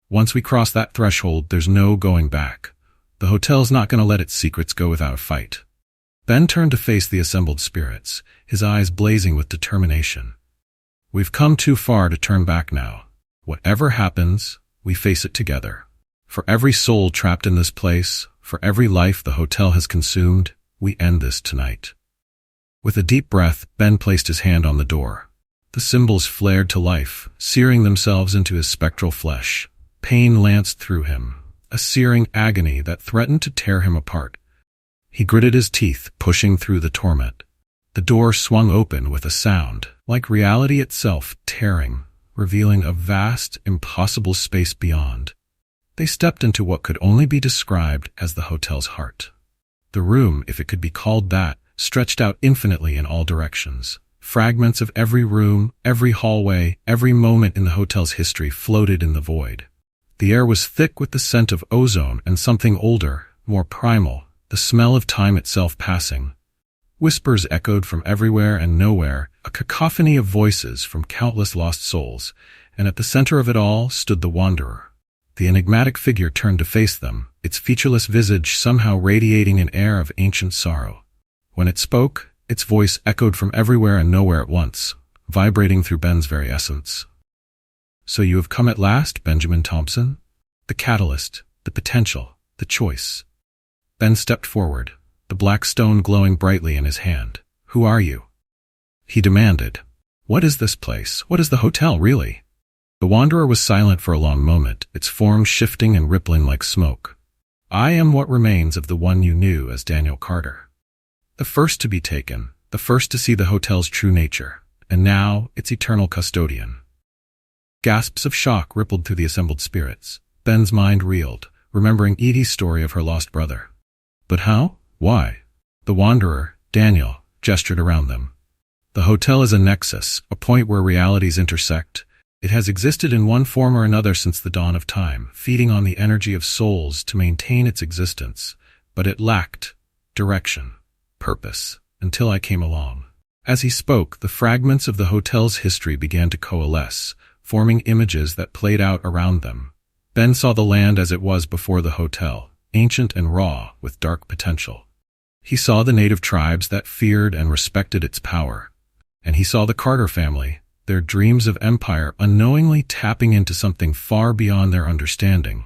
A: Once we cross that threshold, there's no going back. The hotel's not going to let its secrets go without a fight." Ben turned to face the assembled spirits, his eyes blazing with determination. "We've come too far to turn back now. Whatever happens, we face it together. For every soul trapped in this place, for every life the hotel has consumed, we end this tonight." With a deep breath, Ben placed his hand on the door. The symbols flared to life, searing themselves into his spectral flesh. Pain lanced through him, a searing agony that threatened to tear him apart. He gritted his teeth, pushing through the torment. The door swung open with a sound, like reality itself tearing, revealing a vast, impossible space beyond. They stepped into what could only be described as the hotel's heart. The room, if it could be called that, stretched out infinitely in all directions. Fragments of every room, every hallway, every moment in the hotel's history floated in the void. The air was thick with the scent of ozone and something older, more primal, the smell of time itself passing. Whispers echoed from everywhere and nowhere, a cacophony of voices from countless lost souls, and at the center of it all stood the Wanderer. The enigmatic figure turned to face them, its featureless visage somehow radiating an air of ancient sorrow. When it spoke, its voice echoed from everywhere and nowhere at once, vibrating through Ben's very essence. "So you have come at last, Benjamin Thompson? The catalyst, the potential, the choice." Ben stepped forward, the black stone glowing brightly in his hand. "Who are you?" he demanded. "What is this place? What is the hotel, really?" The Wanderer was silent for a long moment, its form shifting and rippling like smoke. "I am what remains of the one you knew as Daniel Carter. The first to be taken, the first to see the hotel's true nature, and now its eternal custodian." Gasps of shock rippled through the assembled spirits. Ben's mind reeled, remembering Edie's story of her lost brother. "But how? Why?" The Wanderer, Daniel, gestured around them. "The hotel is a nexus, a point where realities intersect, It has existed in one form or another since the dawn of time, feeding on the energy of souls to maintain its existence, but it lacked direction, purpose, until I came along. As he spoke, the fragments of the hotel's history began to coalesce, forming images that played out around them. Ben saw the land as it was before the hotel, ancient and raw, with dark potential. He saw the native tribes that feared and respected its power. And he saw the Carter family, their dreams of empire unknowingly tapping into something far beyond their understanding.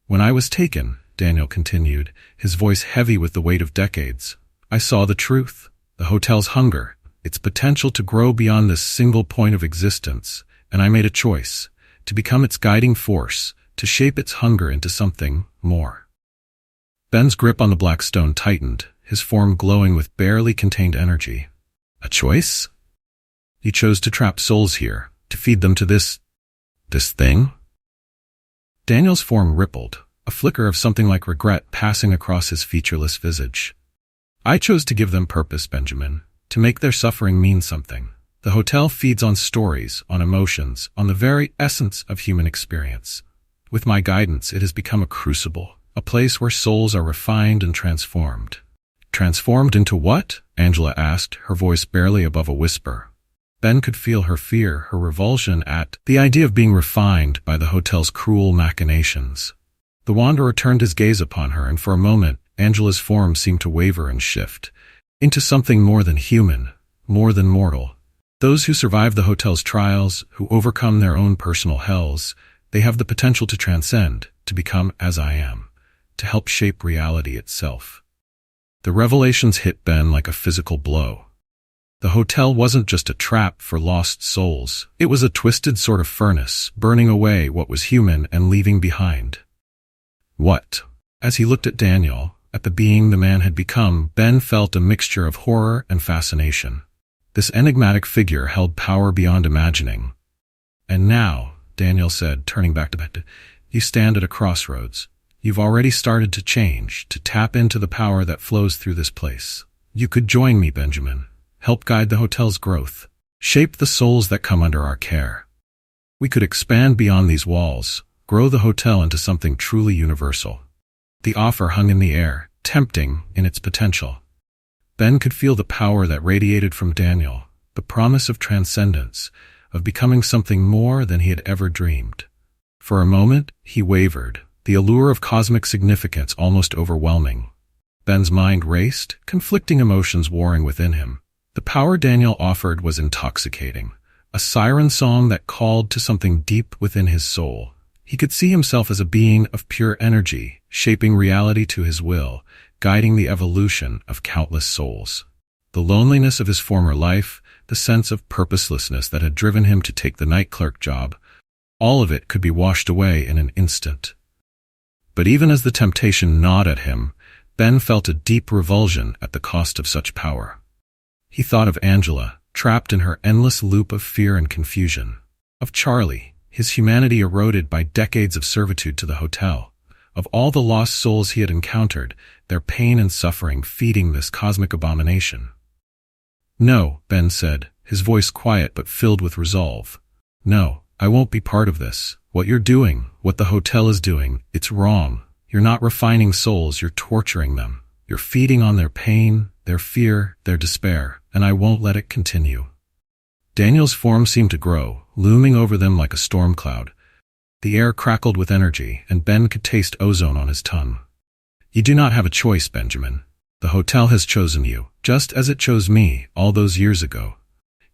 A: When I was taken, Daniel continued, his voice heavy with the weight of decades, I saw the truth, the hotel's hunger, its potential to grow beyond this single point of existence, and I made a choice, to become its guiding force, to shape its hunger into something more. Ben's grip on the black stone tightened, his form glowing with barely contained energy. A choice? You chose to trap souls here, to feed them to this thing? Daniel's form rippled, a flicker of something like regret passing across his featureless visage. I chose to give them purpose, Benjamin, to make their suffering mean something. The hotel feeds on stories, on emotions, on the very essence of human experience. With my guidance, it has become a crucible, a place where souls are refined and transformed. Transformed into what? Angela asked, her voice barely above a whisper. Ben could feel her fear, her revulsion at the idea of being refined by the hotel's cruel machinations. The wanderer turned his gaze upon her, and for a moment, Angela's form seemed to waver and shift, into something more than human, more than mortal. Those who survive the hotel's trials, who overcome their own personal hells, they have the potential to transcend, to become as I am, to help shape reality itself. The revelations hit Ben like a physical blow. The hotel wasn't just a trap for lost souls. It was a twisted sort of furnace, burning away what was human and leaving behind. What? As he looked at Daniel, at the being the man had become, Ben felt a mixture of horror and fascination. This enigmatic figure held power beyond imagining. And now, Daniel said, turning back to Ben, you stand at a crossroads. You've already started to change, to tap into the power that flows through this place. You could join me, Benjamin. Help guide the hotel's growth. Shape the souls that come under our care. We could expand beyond these walls, grow the hotel into something truly universal. The offer hung in the air, tempting in its potential. Ben could feel the power that radiated from Daniel, the promise of transcendence, of becoming something more than he had ever dreamed. For a moment, he wavered, the allure of cosmic significance almost overwhelming. Ben's mind raced, conflicting emotions warring within him. The power Daniel offered was intoxicating, a siren song that called to something deep within his soul. He could see himself as a being of pure energy, shaping reality to his will, guiding the evolution of countless souls. The loneliness of his former life, the sense of purposelessness that had driven him to take the night clerk job, all of it could be washed away in an instant. But even as the temptation gnawed at him, Ben felt a deep revulsion at the cost of such power. He thought of Angela, trapped in her endless loop of fear and confusion. Of Charlie, his humanity eroded by decades of servitude to the hotel. Of all the lost souls he had encountered, their pain and suffering feeding this cosmic abomination. No, Ben said, his voice quiet but filled with resolve. No, I won't be part of this. What you're doing, what the hotel is doing, it's wrong. You're not refining souls, you're torturing them. You're feeding on their pain, their fear, their despair, and I won't let it continue. Daniel's form seemed to grow, looming over them like a storm cloud. The air crackled with energy, and Ben could taste ozone on his tongue. You do not have a choice, Benjamin. The hotel has chosen you, just as it chose me all those years ago.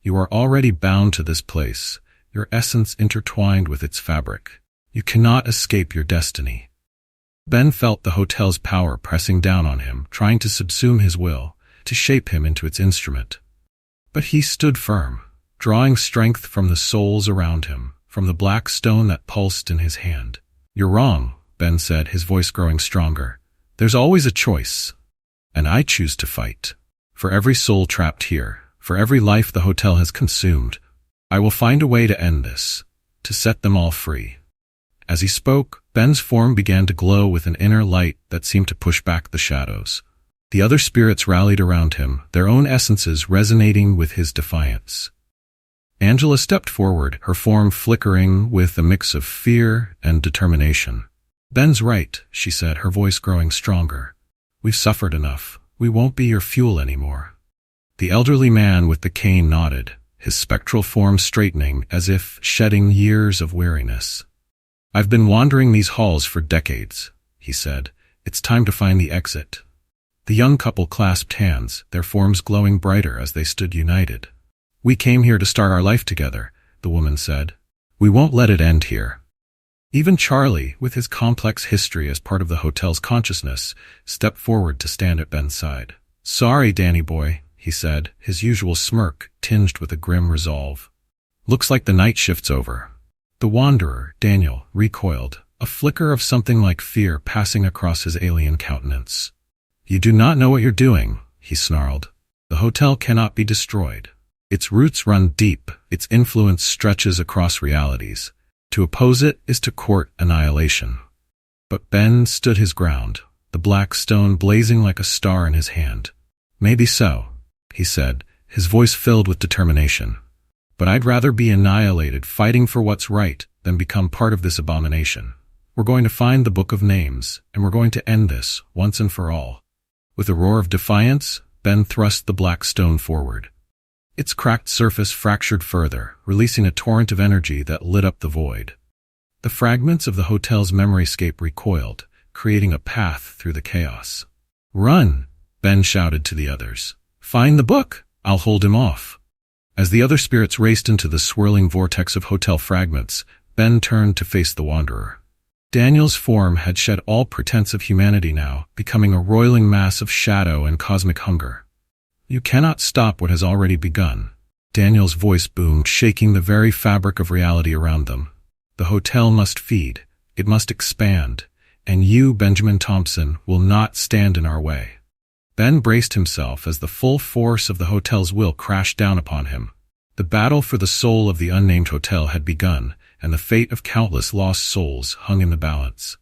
A: You are already bound to this place, your essence intertwined with its fabric. You cannot escape your destiny. Ben felt the hotel's power pressing down on him, trying to subsume his will, to shape him into its instrument. But he stood firm, drawing strength from the souls around him, from the black stone that pulsed in his hand. You're wrong, Ben said, his voice growing stronger. There's always a choice, and I choose to fight. For every soul trapped here, for every life the hotel has consumed, I will find a way to end this, to set them all free. As he spoke, Ben's form began to glow with an inner light that seemed to push back the shadows. The other spirits rallied around him, their own essences resonating with his defiance. Angela stepped forward, her form flickering with a mix of fear and determination. "Ben's right," she said, her voice growing stronger. "We've suffered enough. We won't be your fuel anymore." The elderly man with the cane nodded, his spectral form straightening as if shedding years of weariness. "I've been wandering these halls for decades," he said. "It's time to find the exit." The young couple clasped hands, their forms glowing brighter as they stood united. "We came here to start our life together," the woman said. "We won't let it end here." Even Charlie, with his complex history as part of the hotel's consciousness, stepped forward to stand at Ben's side. "Sorry, Danny boy," he said, his usual smirk tinged with a grim resolve. "Looks like the night shift's over." The wanderer, Daniel, recoiled, a flicker of something like fear passing across his alien countenance. "You do not know what you're doing," he snarled. "The hotel cannot be destroyed. Its roots run deep, its influence stretches across realities. To oppose it is to court annihilation." But Ben stood his ground, the black stone blazing like a star in his hand. "Maybe so," he said, his voice filled with determination. "But I'd rather be annihilated fighting for what's right than become part of this abomination. We're going to find the Book of Names, and we're going to end this, once and for all." With a roar of defiance, Ben thrust the black stone forward. Its cracked surface fractured further, releasing a torrent of energy that lit up the void. The fragments of the hotel's memoryscape recoiled, creating a path through the chaos. "Run!" Ben shouted to the others. "Find the book! I'll hold him off." As the other spirits raced into the swirling vortex of hotel fragments, Ben turned to face the wanderer. Daniel's form had shed all pretense of humanity now, becoming a roiling mass of shadow and cosmic hunger. "You cannot stop what has already begun." Daniel's voice boomed, shaking the very fabric of reality around them. "The hotel must feed, it must expand, and you, Benjamin Thompson, will not stand in our way." Ben braced himself as the full force of the hotel's will crashed down upon him. The battle for the soul of the unnamed hotel had begun, and the fate of countless lost souls hung in the balance.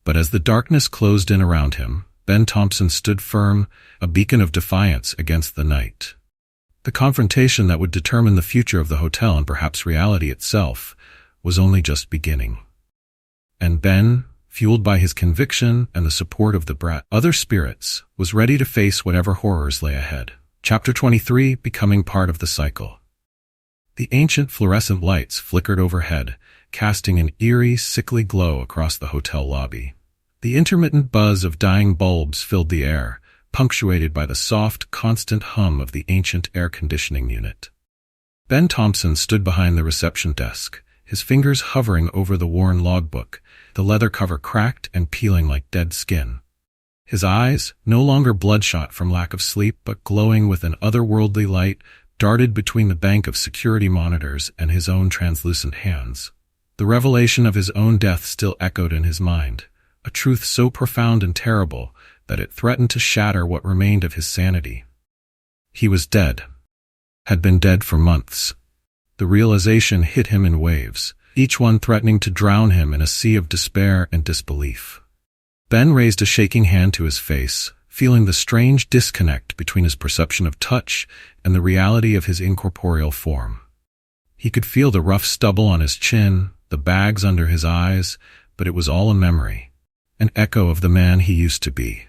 A: But as the darkness closed in around him, Ben Thompson stood firm, a beacon of defiance against the night. The confrontation that would determine the future of the hotel and perhaps reality itself was only just beginning. And Ben, fueled by his conviction and the support of the other spirits, was ready to face whatever horrors lay ahead. Chapter 23, Becoming Part of the Cycle. The ancient fluorescent lights flickered overhead, casting an eerie, sickly glow across the hotel lobby. The intermittent buzz of dying bulbs filled the air, punctuated by the soft, constant hum of the ancient air conditioning unit. Ben Thompson stood behind the reception desk, his fingers hovering over the worn logbook, the leather cover cracked and peeling like dead skin. His eyes, no longer bloodshot from lack of sleep but glowing with an otherworldly light, darted between the bank of security monitors and his own translucent hands. The revelation of his own death still echoed in his mind, a truth so profound and terrible that it threatened to shatter what remained of his sanity. He was dead. Had been dead for months. The realization hit him in waves, each one threatening to drown him in a sea of despair and disbelief. Ben raised a shaking hand to his face, feeling the strange disconnect between his perception of touch and the reality of his incorporeal form. He could feel the rough stubble on his chin, the bags under his eyes, but it was all a memory, an echo of the man he used to be.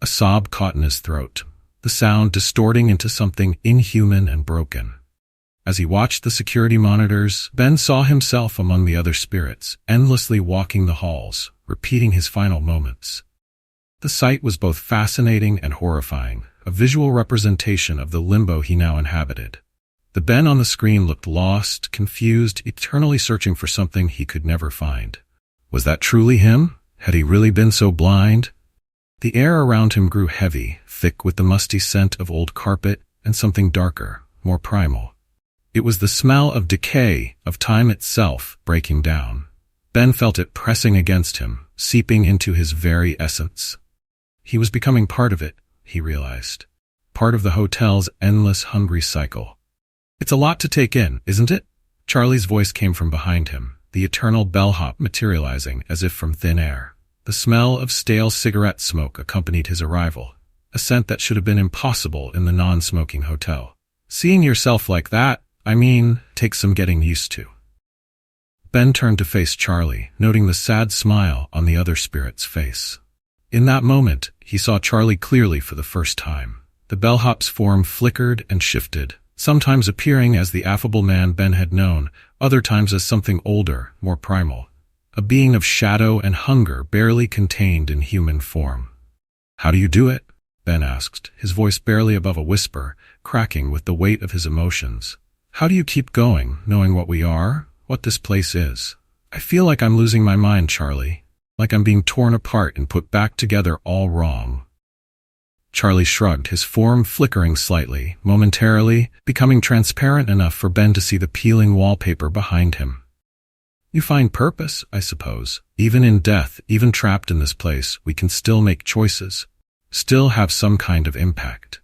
A: A sob caught in his throat, the sound distorting into something inhuman and broken. As he watched the security monitors, Ben saw himself among the other spirits, endlessly walking the halls, repeating his final moments. The sight was both fascinating and horrifying, a visual representation of the limbo he now inhabited. The Ben on the screen looked lost, confused, eternally searching for something he could never find. Was that truly him? Had he really been so blind? The air around him grew heavy, thick with the musty scent of old carpet and something darker, more primal. It was the smell of decay, of time itself, breaking down. Ben felt it pressing against him, seeping into his very essence. He was becoming part of it, he realized. Part of the hotel's endless hungry cycle. "It's a lot to take in, isn't it?" Charlie's voice came from behind him, the eternal bellhop materializing as if from thin air. The smell of stale cigarette smoke accompanied his arrival, a scent that should have been impossible in the non-smoking hotel. "Seeing yourself like that, I mean, takes some getting used to. Ben turned to face Charlie, noting the sad smile on the other spirit's face. In that moment, he saw Charlie clearly for the first time. The bellhop's form flickered and shifted, sometimes appearing as the affable man Ben had known, other times as something older, more primal. A being of shadow and hunger barely contained in human form. "How do you do it?" Ben asked, his voice barely above a whisper, cracking with the weight of his emotions. "How do you keep going, knowing what we are, what this place is? I feel like I'm losing my mind, Charlie, like I'm being torn apart and put back together all wrong." Charlie shrugged, his form flickering slightly, momentarily, becoming transparent enough for Ben to see the peeling wallpaper behind him. "You find purpose, I suppose. Even in death, even trapped in this place, we can still make choices, still have some kind of impact."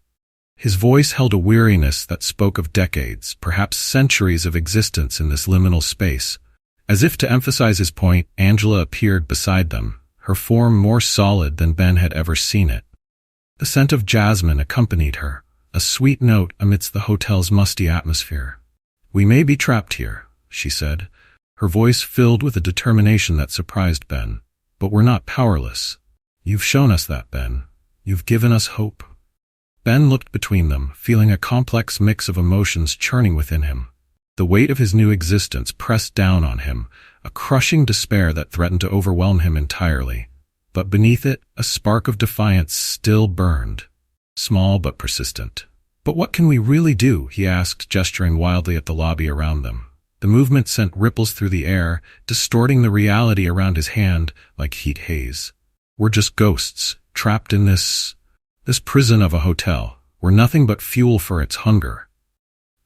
A: His voice held a weariness that spoke of decades, perhaps centuries of existence in this liminal space. As if to emphasize his point, Angela appeared beside them, her form more solid than Ben had ever seen it. The scent of jasmine accompanied her, a sweet note amidst the hotel's musty atmosphere. "We may be trapped here," she said, her voice filled with a determination that surprised Ben. "But we're not powerless. You've shown us that, Ben. You've given us hope." Ben looked between them, feeling a complex mix of emotions churning within him. The weight of his new existence pressed down on him, a crushing despair that threatened to overwhelm him entirely. But beneath it, a spark of defiance still burned, small but persistent. "But what can we really do?" he asked, gesturing wildly at the lobby around them. The movement sent ripples through the air, distorting the reality around his hand like heat haze. "We're just ghosts, trapped in this prison of a hotel. We're nothing but fuel for its hunger."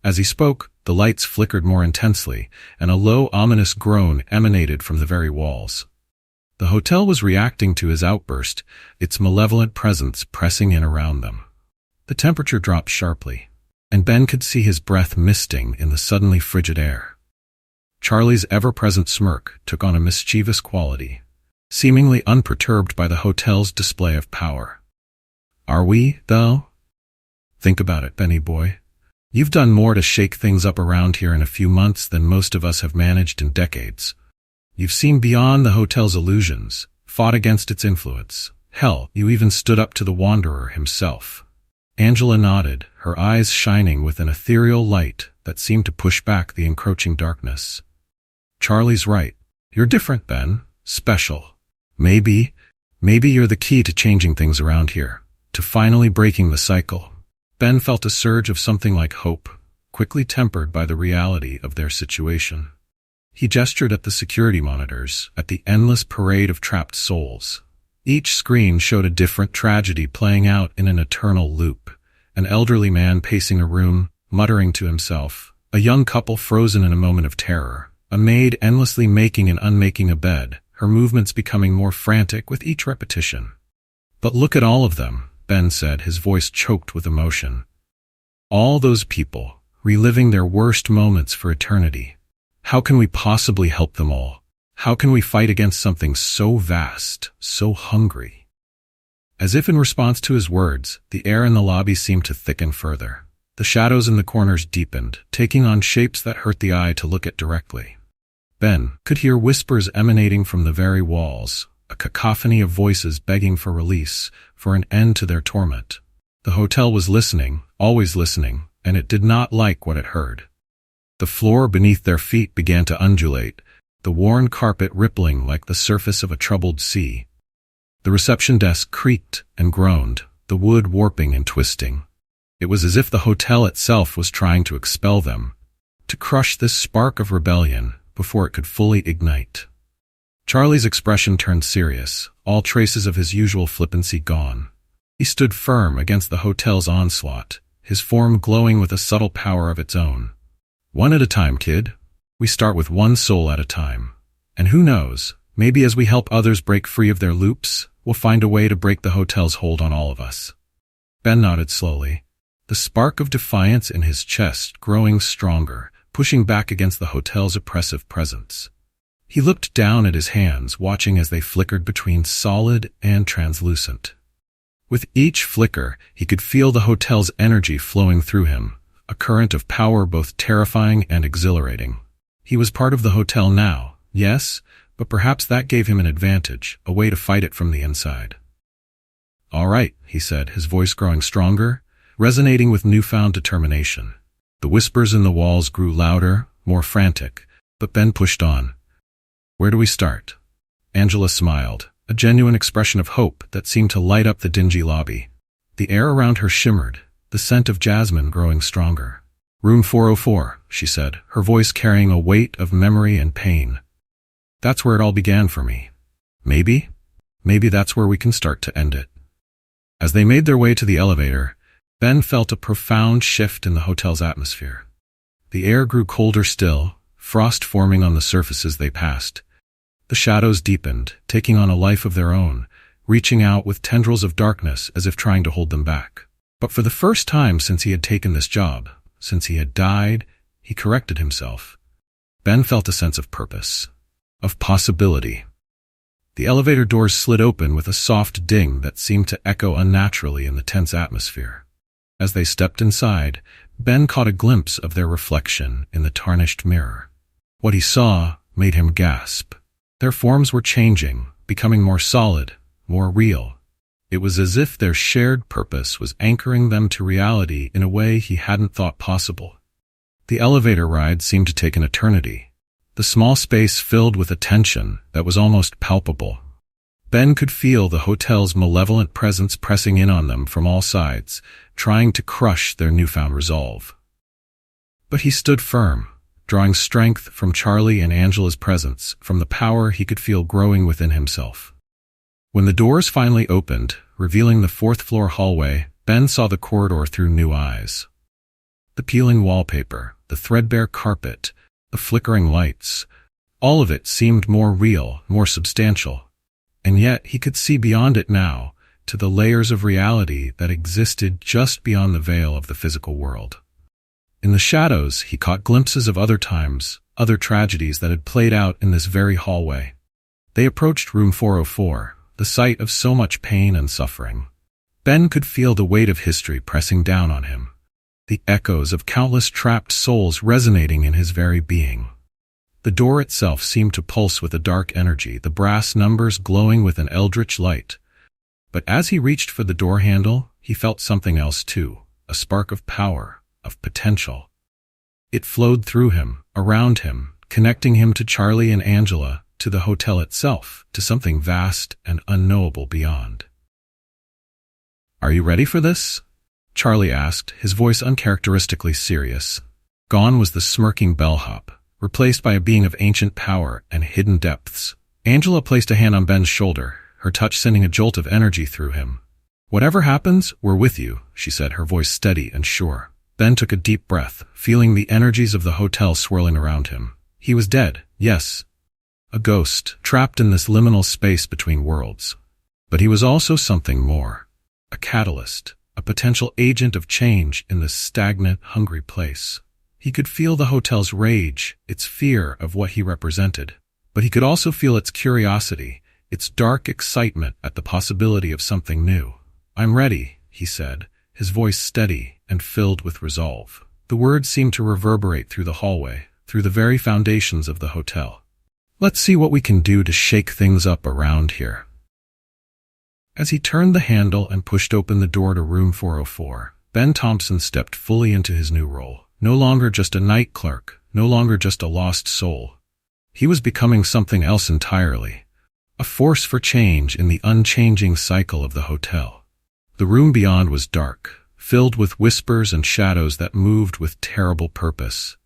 A: As he spoke, the lights flickered more intensely, and a low, ominous groan emanated from the very walls. The hotel was reacting to his outburst, its malevolent presence pressing in around them. The temperature dropped sharply, and Ben could see his breath misting in the suddenly frigid air. Charlie's ever-present smirk took on a mischievous quality, seemingly unperturbed by the hotel's display of power. "Are we, though? Think about it, Benny boy. You've done more to shake things up around here in a few months than most of us have managed in decades. You've seen beyond the hotel's illusions, fought against its influence. Hell, you even stood up to the Wanderer himself." Angela nodded, her eyes shining with an ethereal light that seemed to push back the encroaching darkness. "Charlie's right. You're different, Ben. Special. Maybe you're the key to changing things around here, to finally breaking the cycle." Ben felt a surge of something like hope, quickly tempered by the reality of their situation. He gestured at the security monitors, at the endless parade of trapped souls. Each screen showed a different tragedy playing out in an eternal loop. An elderly man pacing a room, muttering to himself. A young couple frozen in a moment of terror. A maid endlessly making and unmaking a bed, her movements becoming more frantic with each repetition. "But look at all of them," Ben said, his voice choked with emotion. "All those people, reliving their worst moments for eternity. How can we possibly help them all? How can we fight against something so vast, so hungry?" As if in response to his words, the air in the lobby seemed to thicken further. The shadows in the corners deepened, taking on shapes that hurt the eye to look at directly. Ben could hear whispers emanating from the very walls, a cacophony of voices begging for release, for an end to their torment. The hotel was listening, always listening, and it did not like what it heard. The floor beneath their feet began to undulate, the worn carpet rippling like the surface of a troubled sea. The reception desk creaked and groaned, the wood warping and twisting. It was as if the hotel itself was trying to expel them, to crush this spark of rebellion before it could fully ignite. Charlie's expression turned serious, all traces of his usual flippancy gone. He stood firm against the hotel's onslaught, his form glowing with a subtle power of its own. "One at a time, kid. We start with one soul at a time. And who knows, maybe as we help others break free of their loops, we'll find a way to break the hotel's hold on all of us." Ben nodded slowly, the spark of defiance in his chest growing stronger, pushing back against the hotel's oppressive presence. He looked down at his hands, watching as they flickered between solid and translucent. With each flicker, he could feel the hotel's energy flowing through him, a current of power both terrifying and exhilarating. He was part of the hotel now, yes, but perhaps that gave him an advantage, a way to fight it from the inside. "All right," he said, his voice growing stronger, resonating with newfound determination. The whispers in the walls grew louder, more frantic, but Ben pushed on. "Where do we start?" Angela smiled, a genuine expression of hope that seemed to light up the dingy lobby. The air around her shimmered, the scent of jasmine growing stronger. "Room 404, she said, her voice carrying a weight of memory and pain. "That's where it all began for me. Maybe that's where we can start to end it." As they made their way to the elevator, Ben felt a profound shift in the hotel's atmosphere. The air grew colder still, frost forming on the surfaces they passed. The shadows deepened, taking on a life of their own, reaching out with tendrils of darkness as if trying to hold them back. But for the first time since he had taken this job, since he had died, he corrected himself. Ben felt a sense of purpose, of possibility. The elevator doors slid open with a soft ding that seemed to echo unnaturally in the tense atmosphere. As they stepped inside, Ben caught a glimpse of their reflection in the tarnished mirror. What he saw made him gasp. Their forms were changing, becoming more solid, more real. It was as if their shared purpose was anchoring them to reality in a way he hadn't thought possible. The elevator ride seemed to take an eternity. The small space filled with a tension that was almost palpable. Ben could feel the hotel's malevolent presence pressing in on them from all sides, trying to crush their newfound resolve. But he stood firm, drawing strength from Charlie and Angela's presence, from the power he could feel growing within himself. When the doors finally opened, revealing the fourth-floor hallway, Ben saw the corridor through new eyes. The peeling wallpaper, the threadbare carpet, the flickering lights, all of it seemed more real, more substantial. And yet he could see beyond it now, to the layers of reality that existed just beyond the veil of the physical world. In the shadows, he caught glimpses of other times, other tragedies that had played out in this very hallway. They approached room 404, the site of so much pain and suffering. Ben could feel the weight of history pressing down on him, the echoes of countless trapped souls resonating in his very being. The door itself seemed to pulse with a dark energy, the brass numbers glowing with an eldritch light. But as he reached for the door handle, he felt something else too, a spark of power, of potential. It flowed through him, around him, connecting him to Charlie and Angela, to the hotel itself, to something vast and unknowable beyond. "Are you ready for this?" Charlie asked, his voice uncharacteristically serious. Gone was the smirking bellhop, replaced by a being of ancient power and hidden depths. Angela placed a hand on Ben's shoulder, her touch sending a jolt of energy through him. "Whatever happens, we're with you," she said, her voice steady and sure. Ben took a deep breath, feeling the energies of the hotel swirling around him. He was dead, yes, a ghost, trapped in this liminal space between worlds. But he was also something more, a catalyst, a potential agent of change in this stagnant, hungry place. He could feel the hotel's rage, its fear of what he represented. But he could also feel its curiosity, its dark excitement at the possibility of something new. "I'm ready," he said, his voice steady and filled with resolve. The words seemed to reverberate through the hallway, through the very foundations of the hotel. "Let's see what we can do to shake things up around here." As he turned the handle and pushed open the door to room 404, Ben Thompson stepped fully into his new role. No longer just a night clerk, no longer just a lost soul. He was becoming something else entirely, a force for change in the unchanging cycle of the hotel. The room beyond was dark, filled with whispers and shadows that moved with terrible purpose.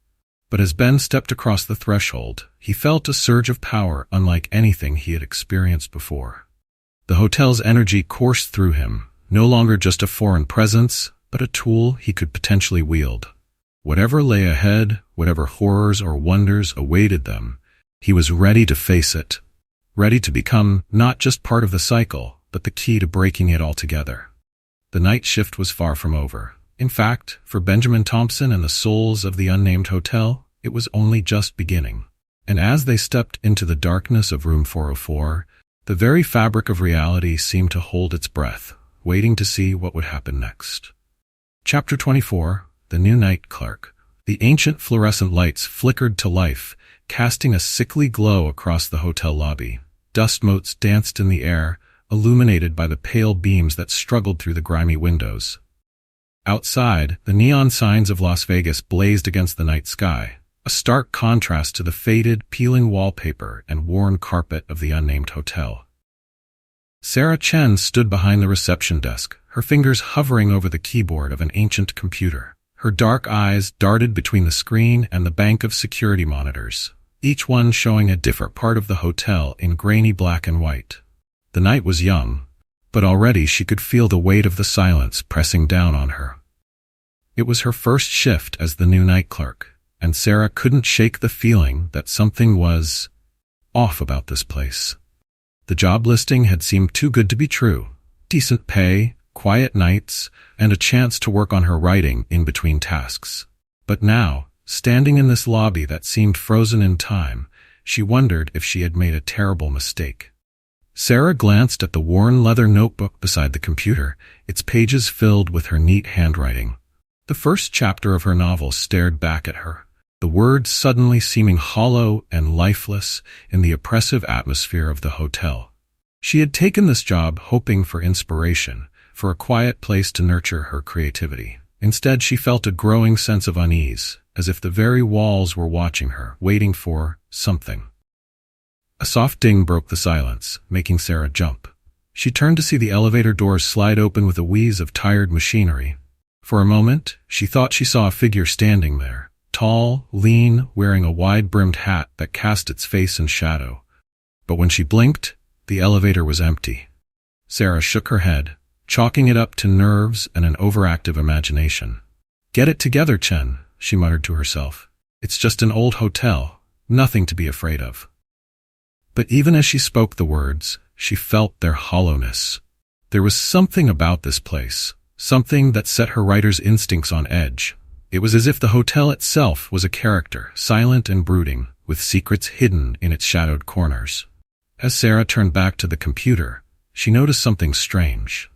A: But as Ben stepped across the threshold, he felt a surge of power unlike anything he had experienced before. The hotel's energy coursed through him, no longer just a foreign presence, but a tool he could potentially wield. Whatever lay ahead, whatever horrors or wonders awaited them, he was ready to face it, ready to become not just part of the cycle, but the key to breaking it altogether. The night shift was far from over. In fact, for Benjamin Thompson and the souls of the unnamed hotel, it was only just beginning. And as they stepped into the darkness of room 404, the very fabric of reality seemed to hold its breath, waiting to see what would happen next. Chapter 24, the new Night Clerk. The ancient fluorescent lights flickered to life, casting a sickly glow across the hotel lobby. Dust motes danced in the air, illuminated by the pale beams that struggled through the grimy windows. Outside, the neon signs of Las Vegas blazed against the night sky, a stark contrast to the faded, peeling wallpaper and worn carpet of the unnamed hotel. Sarah Chen stood behind the reception desk, her fingers hovering over the keyboard of an ancient computer. Her dark eyes darted between the screen and the bank of security monitors, each one showing a different part of the hotel in grainy black and white. The night was young, but already she could feel the weight of the silence pressing down on her. It was her first shift as the new night clerk, and Sarah couldn't shake the feeling that something was off about this place. The job listing had seemed too good to be true. Decent pay, quiet nights, and a chance to work on her writing in between tasks. But now, standing in this lobby that seemed frozen in time, she wondered if she had made a terrible mistake. Sarah glanced at the worn leather notebook beside the computer, its pages filled with her neat handwriting. The first chapter of her novel stared back at her, the words suddenly seeming hollow and lifeless in the oppressive atmosphere of the hotel. She had taken this job hoping for inspiration, for a quiet place to nurture her creativity. Instead, she felt a growing sense of unease, as if the very walls were watching her, waiting for something. A soft ding broke the silence, making Sarah jump. She turned to see the elevator doors slide open with a wheeze of tired machinery. For a moment, she thought she saw a figure standing there, tall, lean, wearing a wide-brimmed hat that cast its face in shadow. But when she blinked, the elevator was empty. Sarah shook her head, chalking it up to nerves and an overactive imagination. "Get it together, Chen," she muttered to herself. "It's just an old hotel, nothing to be afraid of." But even as she spoke the words, she felt their hollowness. There was something about this place, something that set her writer's instincts on edge. It was as if the hotel itself was a character, silent and brooding, with secrets hidden in its shadowed corners. As Sarah turned back to the computer, she noticed something strange.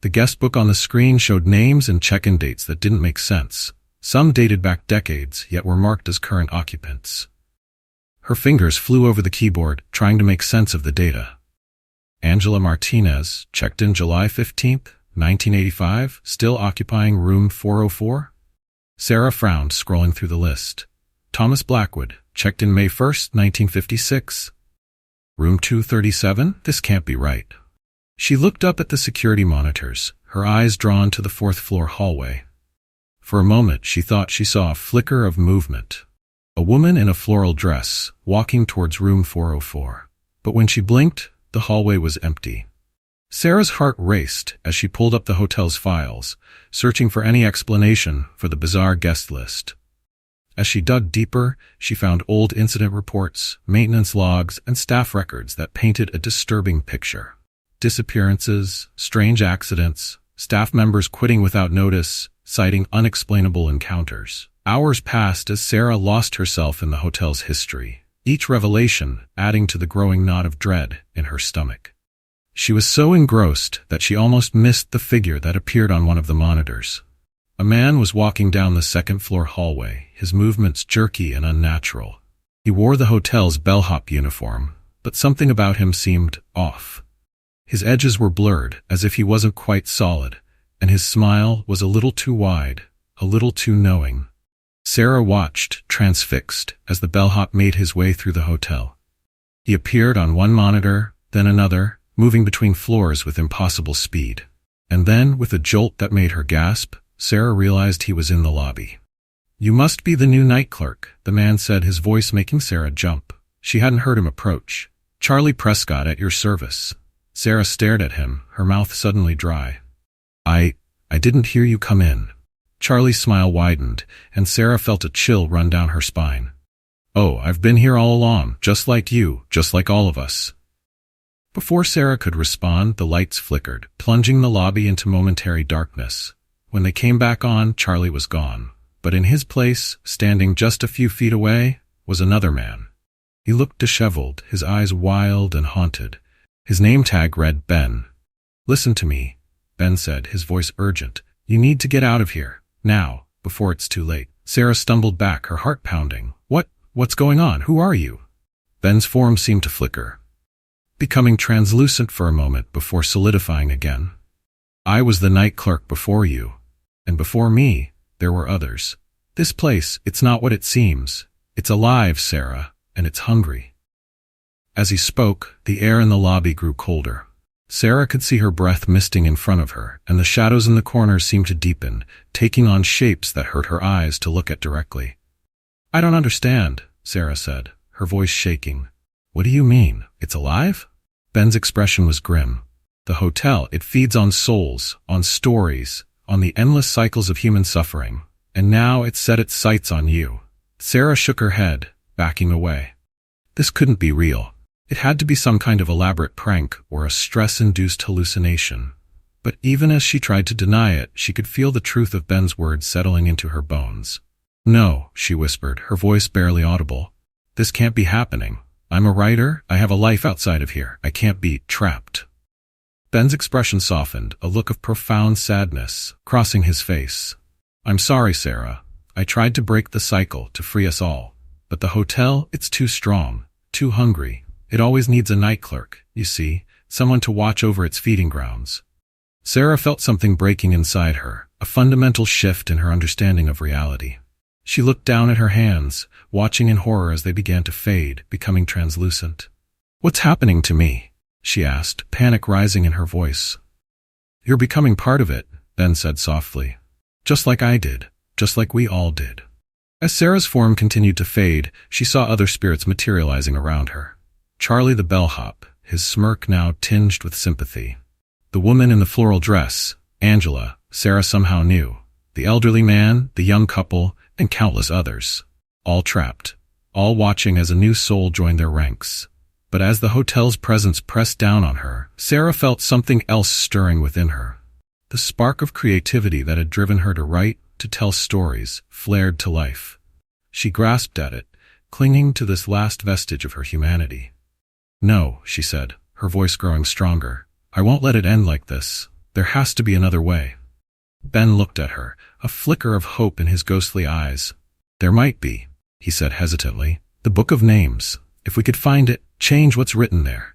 A: The guest book on the screen showed names and check-in dates that didn't make sense. Some dated back decades, yet were marked as current occupants. Her fingers flew over the keyboard, trying to make sense of the data. Angela Martinez, checked in July 15th, 1985, still occupying room 404? Sarah frowned, scrolling through the list. Thomas Blackwood, checked in May 1st, 1956. Room 237? This can't be right. She looked up at the security monitors, her eyes drawn to the fourth-floor hallway. For a moment, she thought she saw a flicker of movement. A woman in a floral dress, walking towards room 404. But when she blinked, the hallway was empty. Sarah's heart raced as she pulled up the hotel's files, searching for any explanation for the bizarre guest list. As she dug deeper, she found old incident reports, maintenance logs, and staff records that painted a disturbing picture. Disappearances, strange accidents, staff members quitting without notice, citing unexplainable encounters. Hours passed as Sarah lost herself in the hotel's history, each revelation adding to the growing knot of dread in her stomach. She was so engrossed that she almost missed the figure that appeared on one of the monitors. A man was walking down the second-floor hallway, his movements jerky and unnatural. He wore the hotel's bellhop uniform, but something about him seemed off. His edges were blurred, as if he wasn't quite solid, and his smile was a little too wide, a little too knowing. Sarah watched, transfixed, as the bellhop made his way through the hotel. He appeared on one monitor, then another, moving between floors with impossible speed. And then, with a jolt that made her gasp, Sarah realized he was in the lobby. "You must be the new night clerk," the man said, his voice making Sarah jump. She hadn't heard him approach. "Charlie Prescott at your service." Sarah stared at him, her mouth suddenly dry. I didn't hear you come in." Charlie's smile widened, and Sarah felt a chill run down her spine. "Oh, I've been here all along, just like you, just like all of us." Before Sarah could respond, the lights flickered, plunging the lobby into momentary darkness. When they came back on, Charlie was gone. But in his place, standing just a few feet away, was another man. He looked disheveled, his eyes wild and haunted. His name tag read Ben. "Listen to me," Ben said, his voice urgent. "You need to get out of here. Now. before it's too late. Sarah stumbled back, her heart pounding. What's going on? Who are you? Ben's form seemed to flicker, becoming translucent for a moment before solidifying again. I was the Night Clerk before you, and before me, there were others. This place, it's not what it seems. It's alive, Sarah, and it's hungry. As he spoke, the air in the lobby grew colder. Sarah could see her breath misting in front of her, and the shadows in the corners seemed to deepen, taking on shapes that hurt her eyes to look at directly. I don't understand, Sarah said, her voice shaking. What do you mean? It's alive? Ben's expression was grim. The hotel, it feeds on souls, on stories, on the endless cycles of human suffering, and now it's set its sights on you. Sarah shook her head, backing away. This couldn't be real. It had to be some kind of elaborate prank or a stress-induced hallucination. But even as she tried to deny it, she could feel the truth of Ben's words settling into her bones. No, she whispered, her voice barely audible. This can't be happening. I'm a writer. I have a life outside of here. I can't be trapped. Ben's expression softened, a look of profound sadness crossing his face. I'm sorry, Sarah. I tried to break the cycle, to free us all. But the hotel, it's too strong, too hungry. It always needs a night clerk, you see, someone to watch over its feeding grounds. Sarah felt something breaking inside her, a fundamental shift in her understanding of reality. She looked down at her hands, watching in horror as they began to fade, becoming translucent. What's happening to me? She asked, panic rising in her voice. You're becoming part of it, Ben said softly. Just like I did, just like we all did. As Sarah's form continued to fade, she saw other spirits materializing around her. Charlie the bellhop, his smirk now tinged with sympathy. The woman in the floral dress, Angela, Sarah somehow knew. The elderly man, the young couple, and countless others. All trapped, all watching as a new soul joined their ranks. But as the hotel's presence pressed down on her, Sarah felt something else stirring within her. The spark of creativity that had driven her to write, to tell stories, flared to life. She grasped at it, clinging to this last vestige of her humanity. No, she said, her voice growing stronger. I won't let it end like this. There has to be another way. Ben looked at her, a flicker of hope in his ghostly eyes. There might be, he said hesitantly. The Book of Names. If we could find it, change what's written there.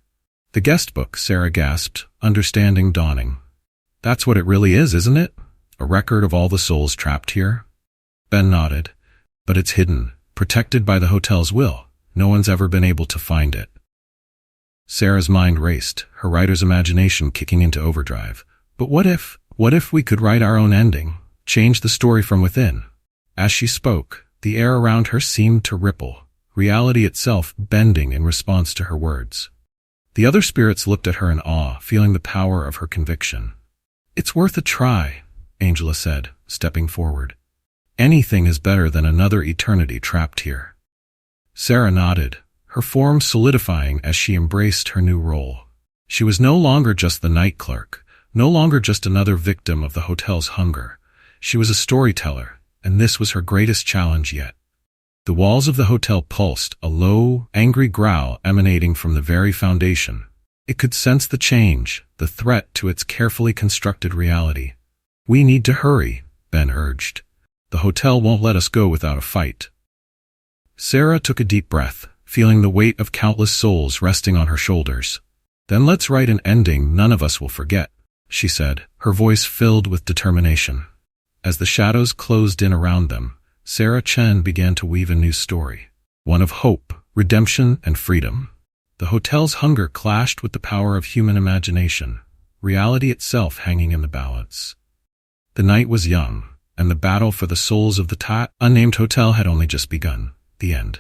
A: The guest book, Sarah gasped, understanding dawning. That's what it really is, isn't it? A record of all the souls trapped here? Ben nodded. But it's hidden, protected by the hotel's will. No one's ever been able to find it. Sarah's mind raced, her writer's imagination kicking into overdrive. But what if we could write our own ending, change the story from within? As she spoke, the air around her seemed to ripple, reality itself bending in response to her words. The other spirits looked at her in awe, feeling the power of her conviction. It's worth a try, Angela said, stepping forward. Anything is better than another eternity trapped here. Sarah nodded, her form solidifying as she embraced her new role. She was no longer just the night clerk, no longer just another victim of the hotel's hunger. She was a storyteller, and this was her greatest challenge yet. The walls of the hotel pulsed, a low, angry growl emanating from the very foundation. It could sense the change, the threat to its carefully constructed reality. We need to hurry, Ben urged. The hotel won't let us go without a fight. Sarah took a deep breath, feeling the weight of countless souls resting on her shoulders. Then let's write an ending none of us will forget, she said, her voice filled with determination. As the shadows closed in around them, Sarah Chen began to weave a new story, one of hope, redemption, and freedom. The hotel's hunger clashed with the power of human imagination, reality itself hanging in the balance. The night was young, and the battle for the souls of the unnamed hotel had only just begun. The end.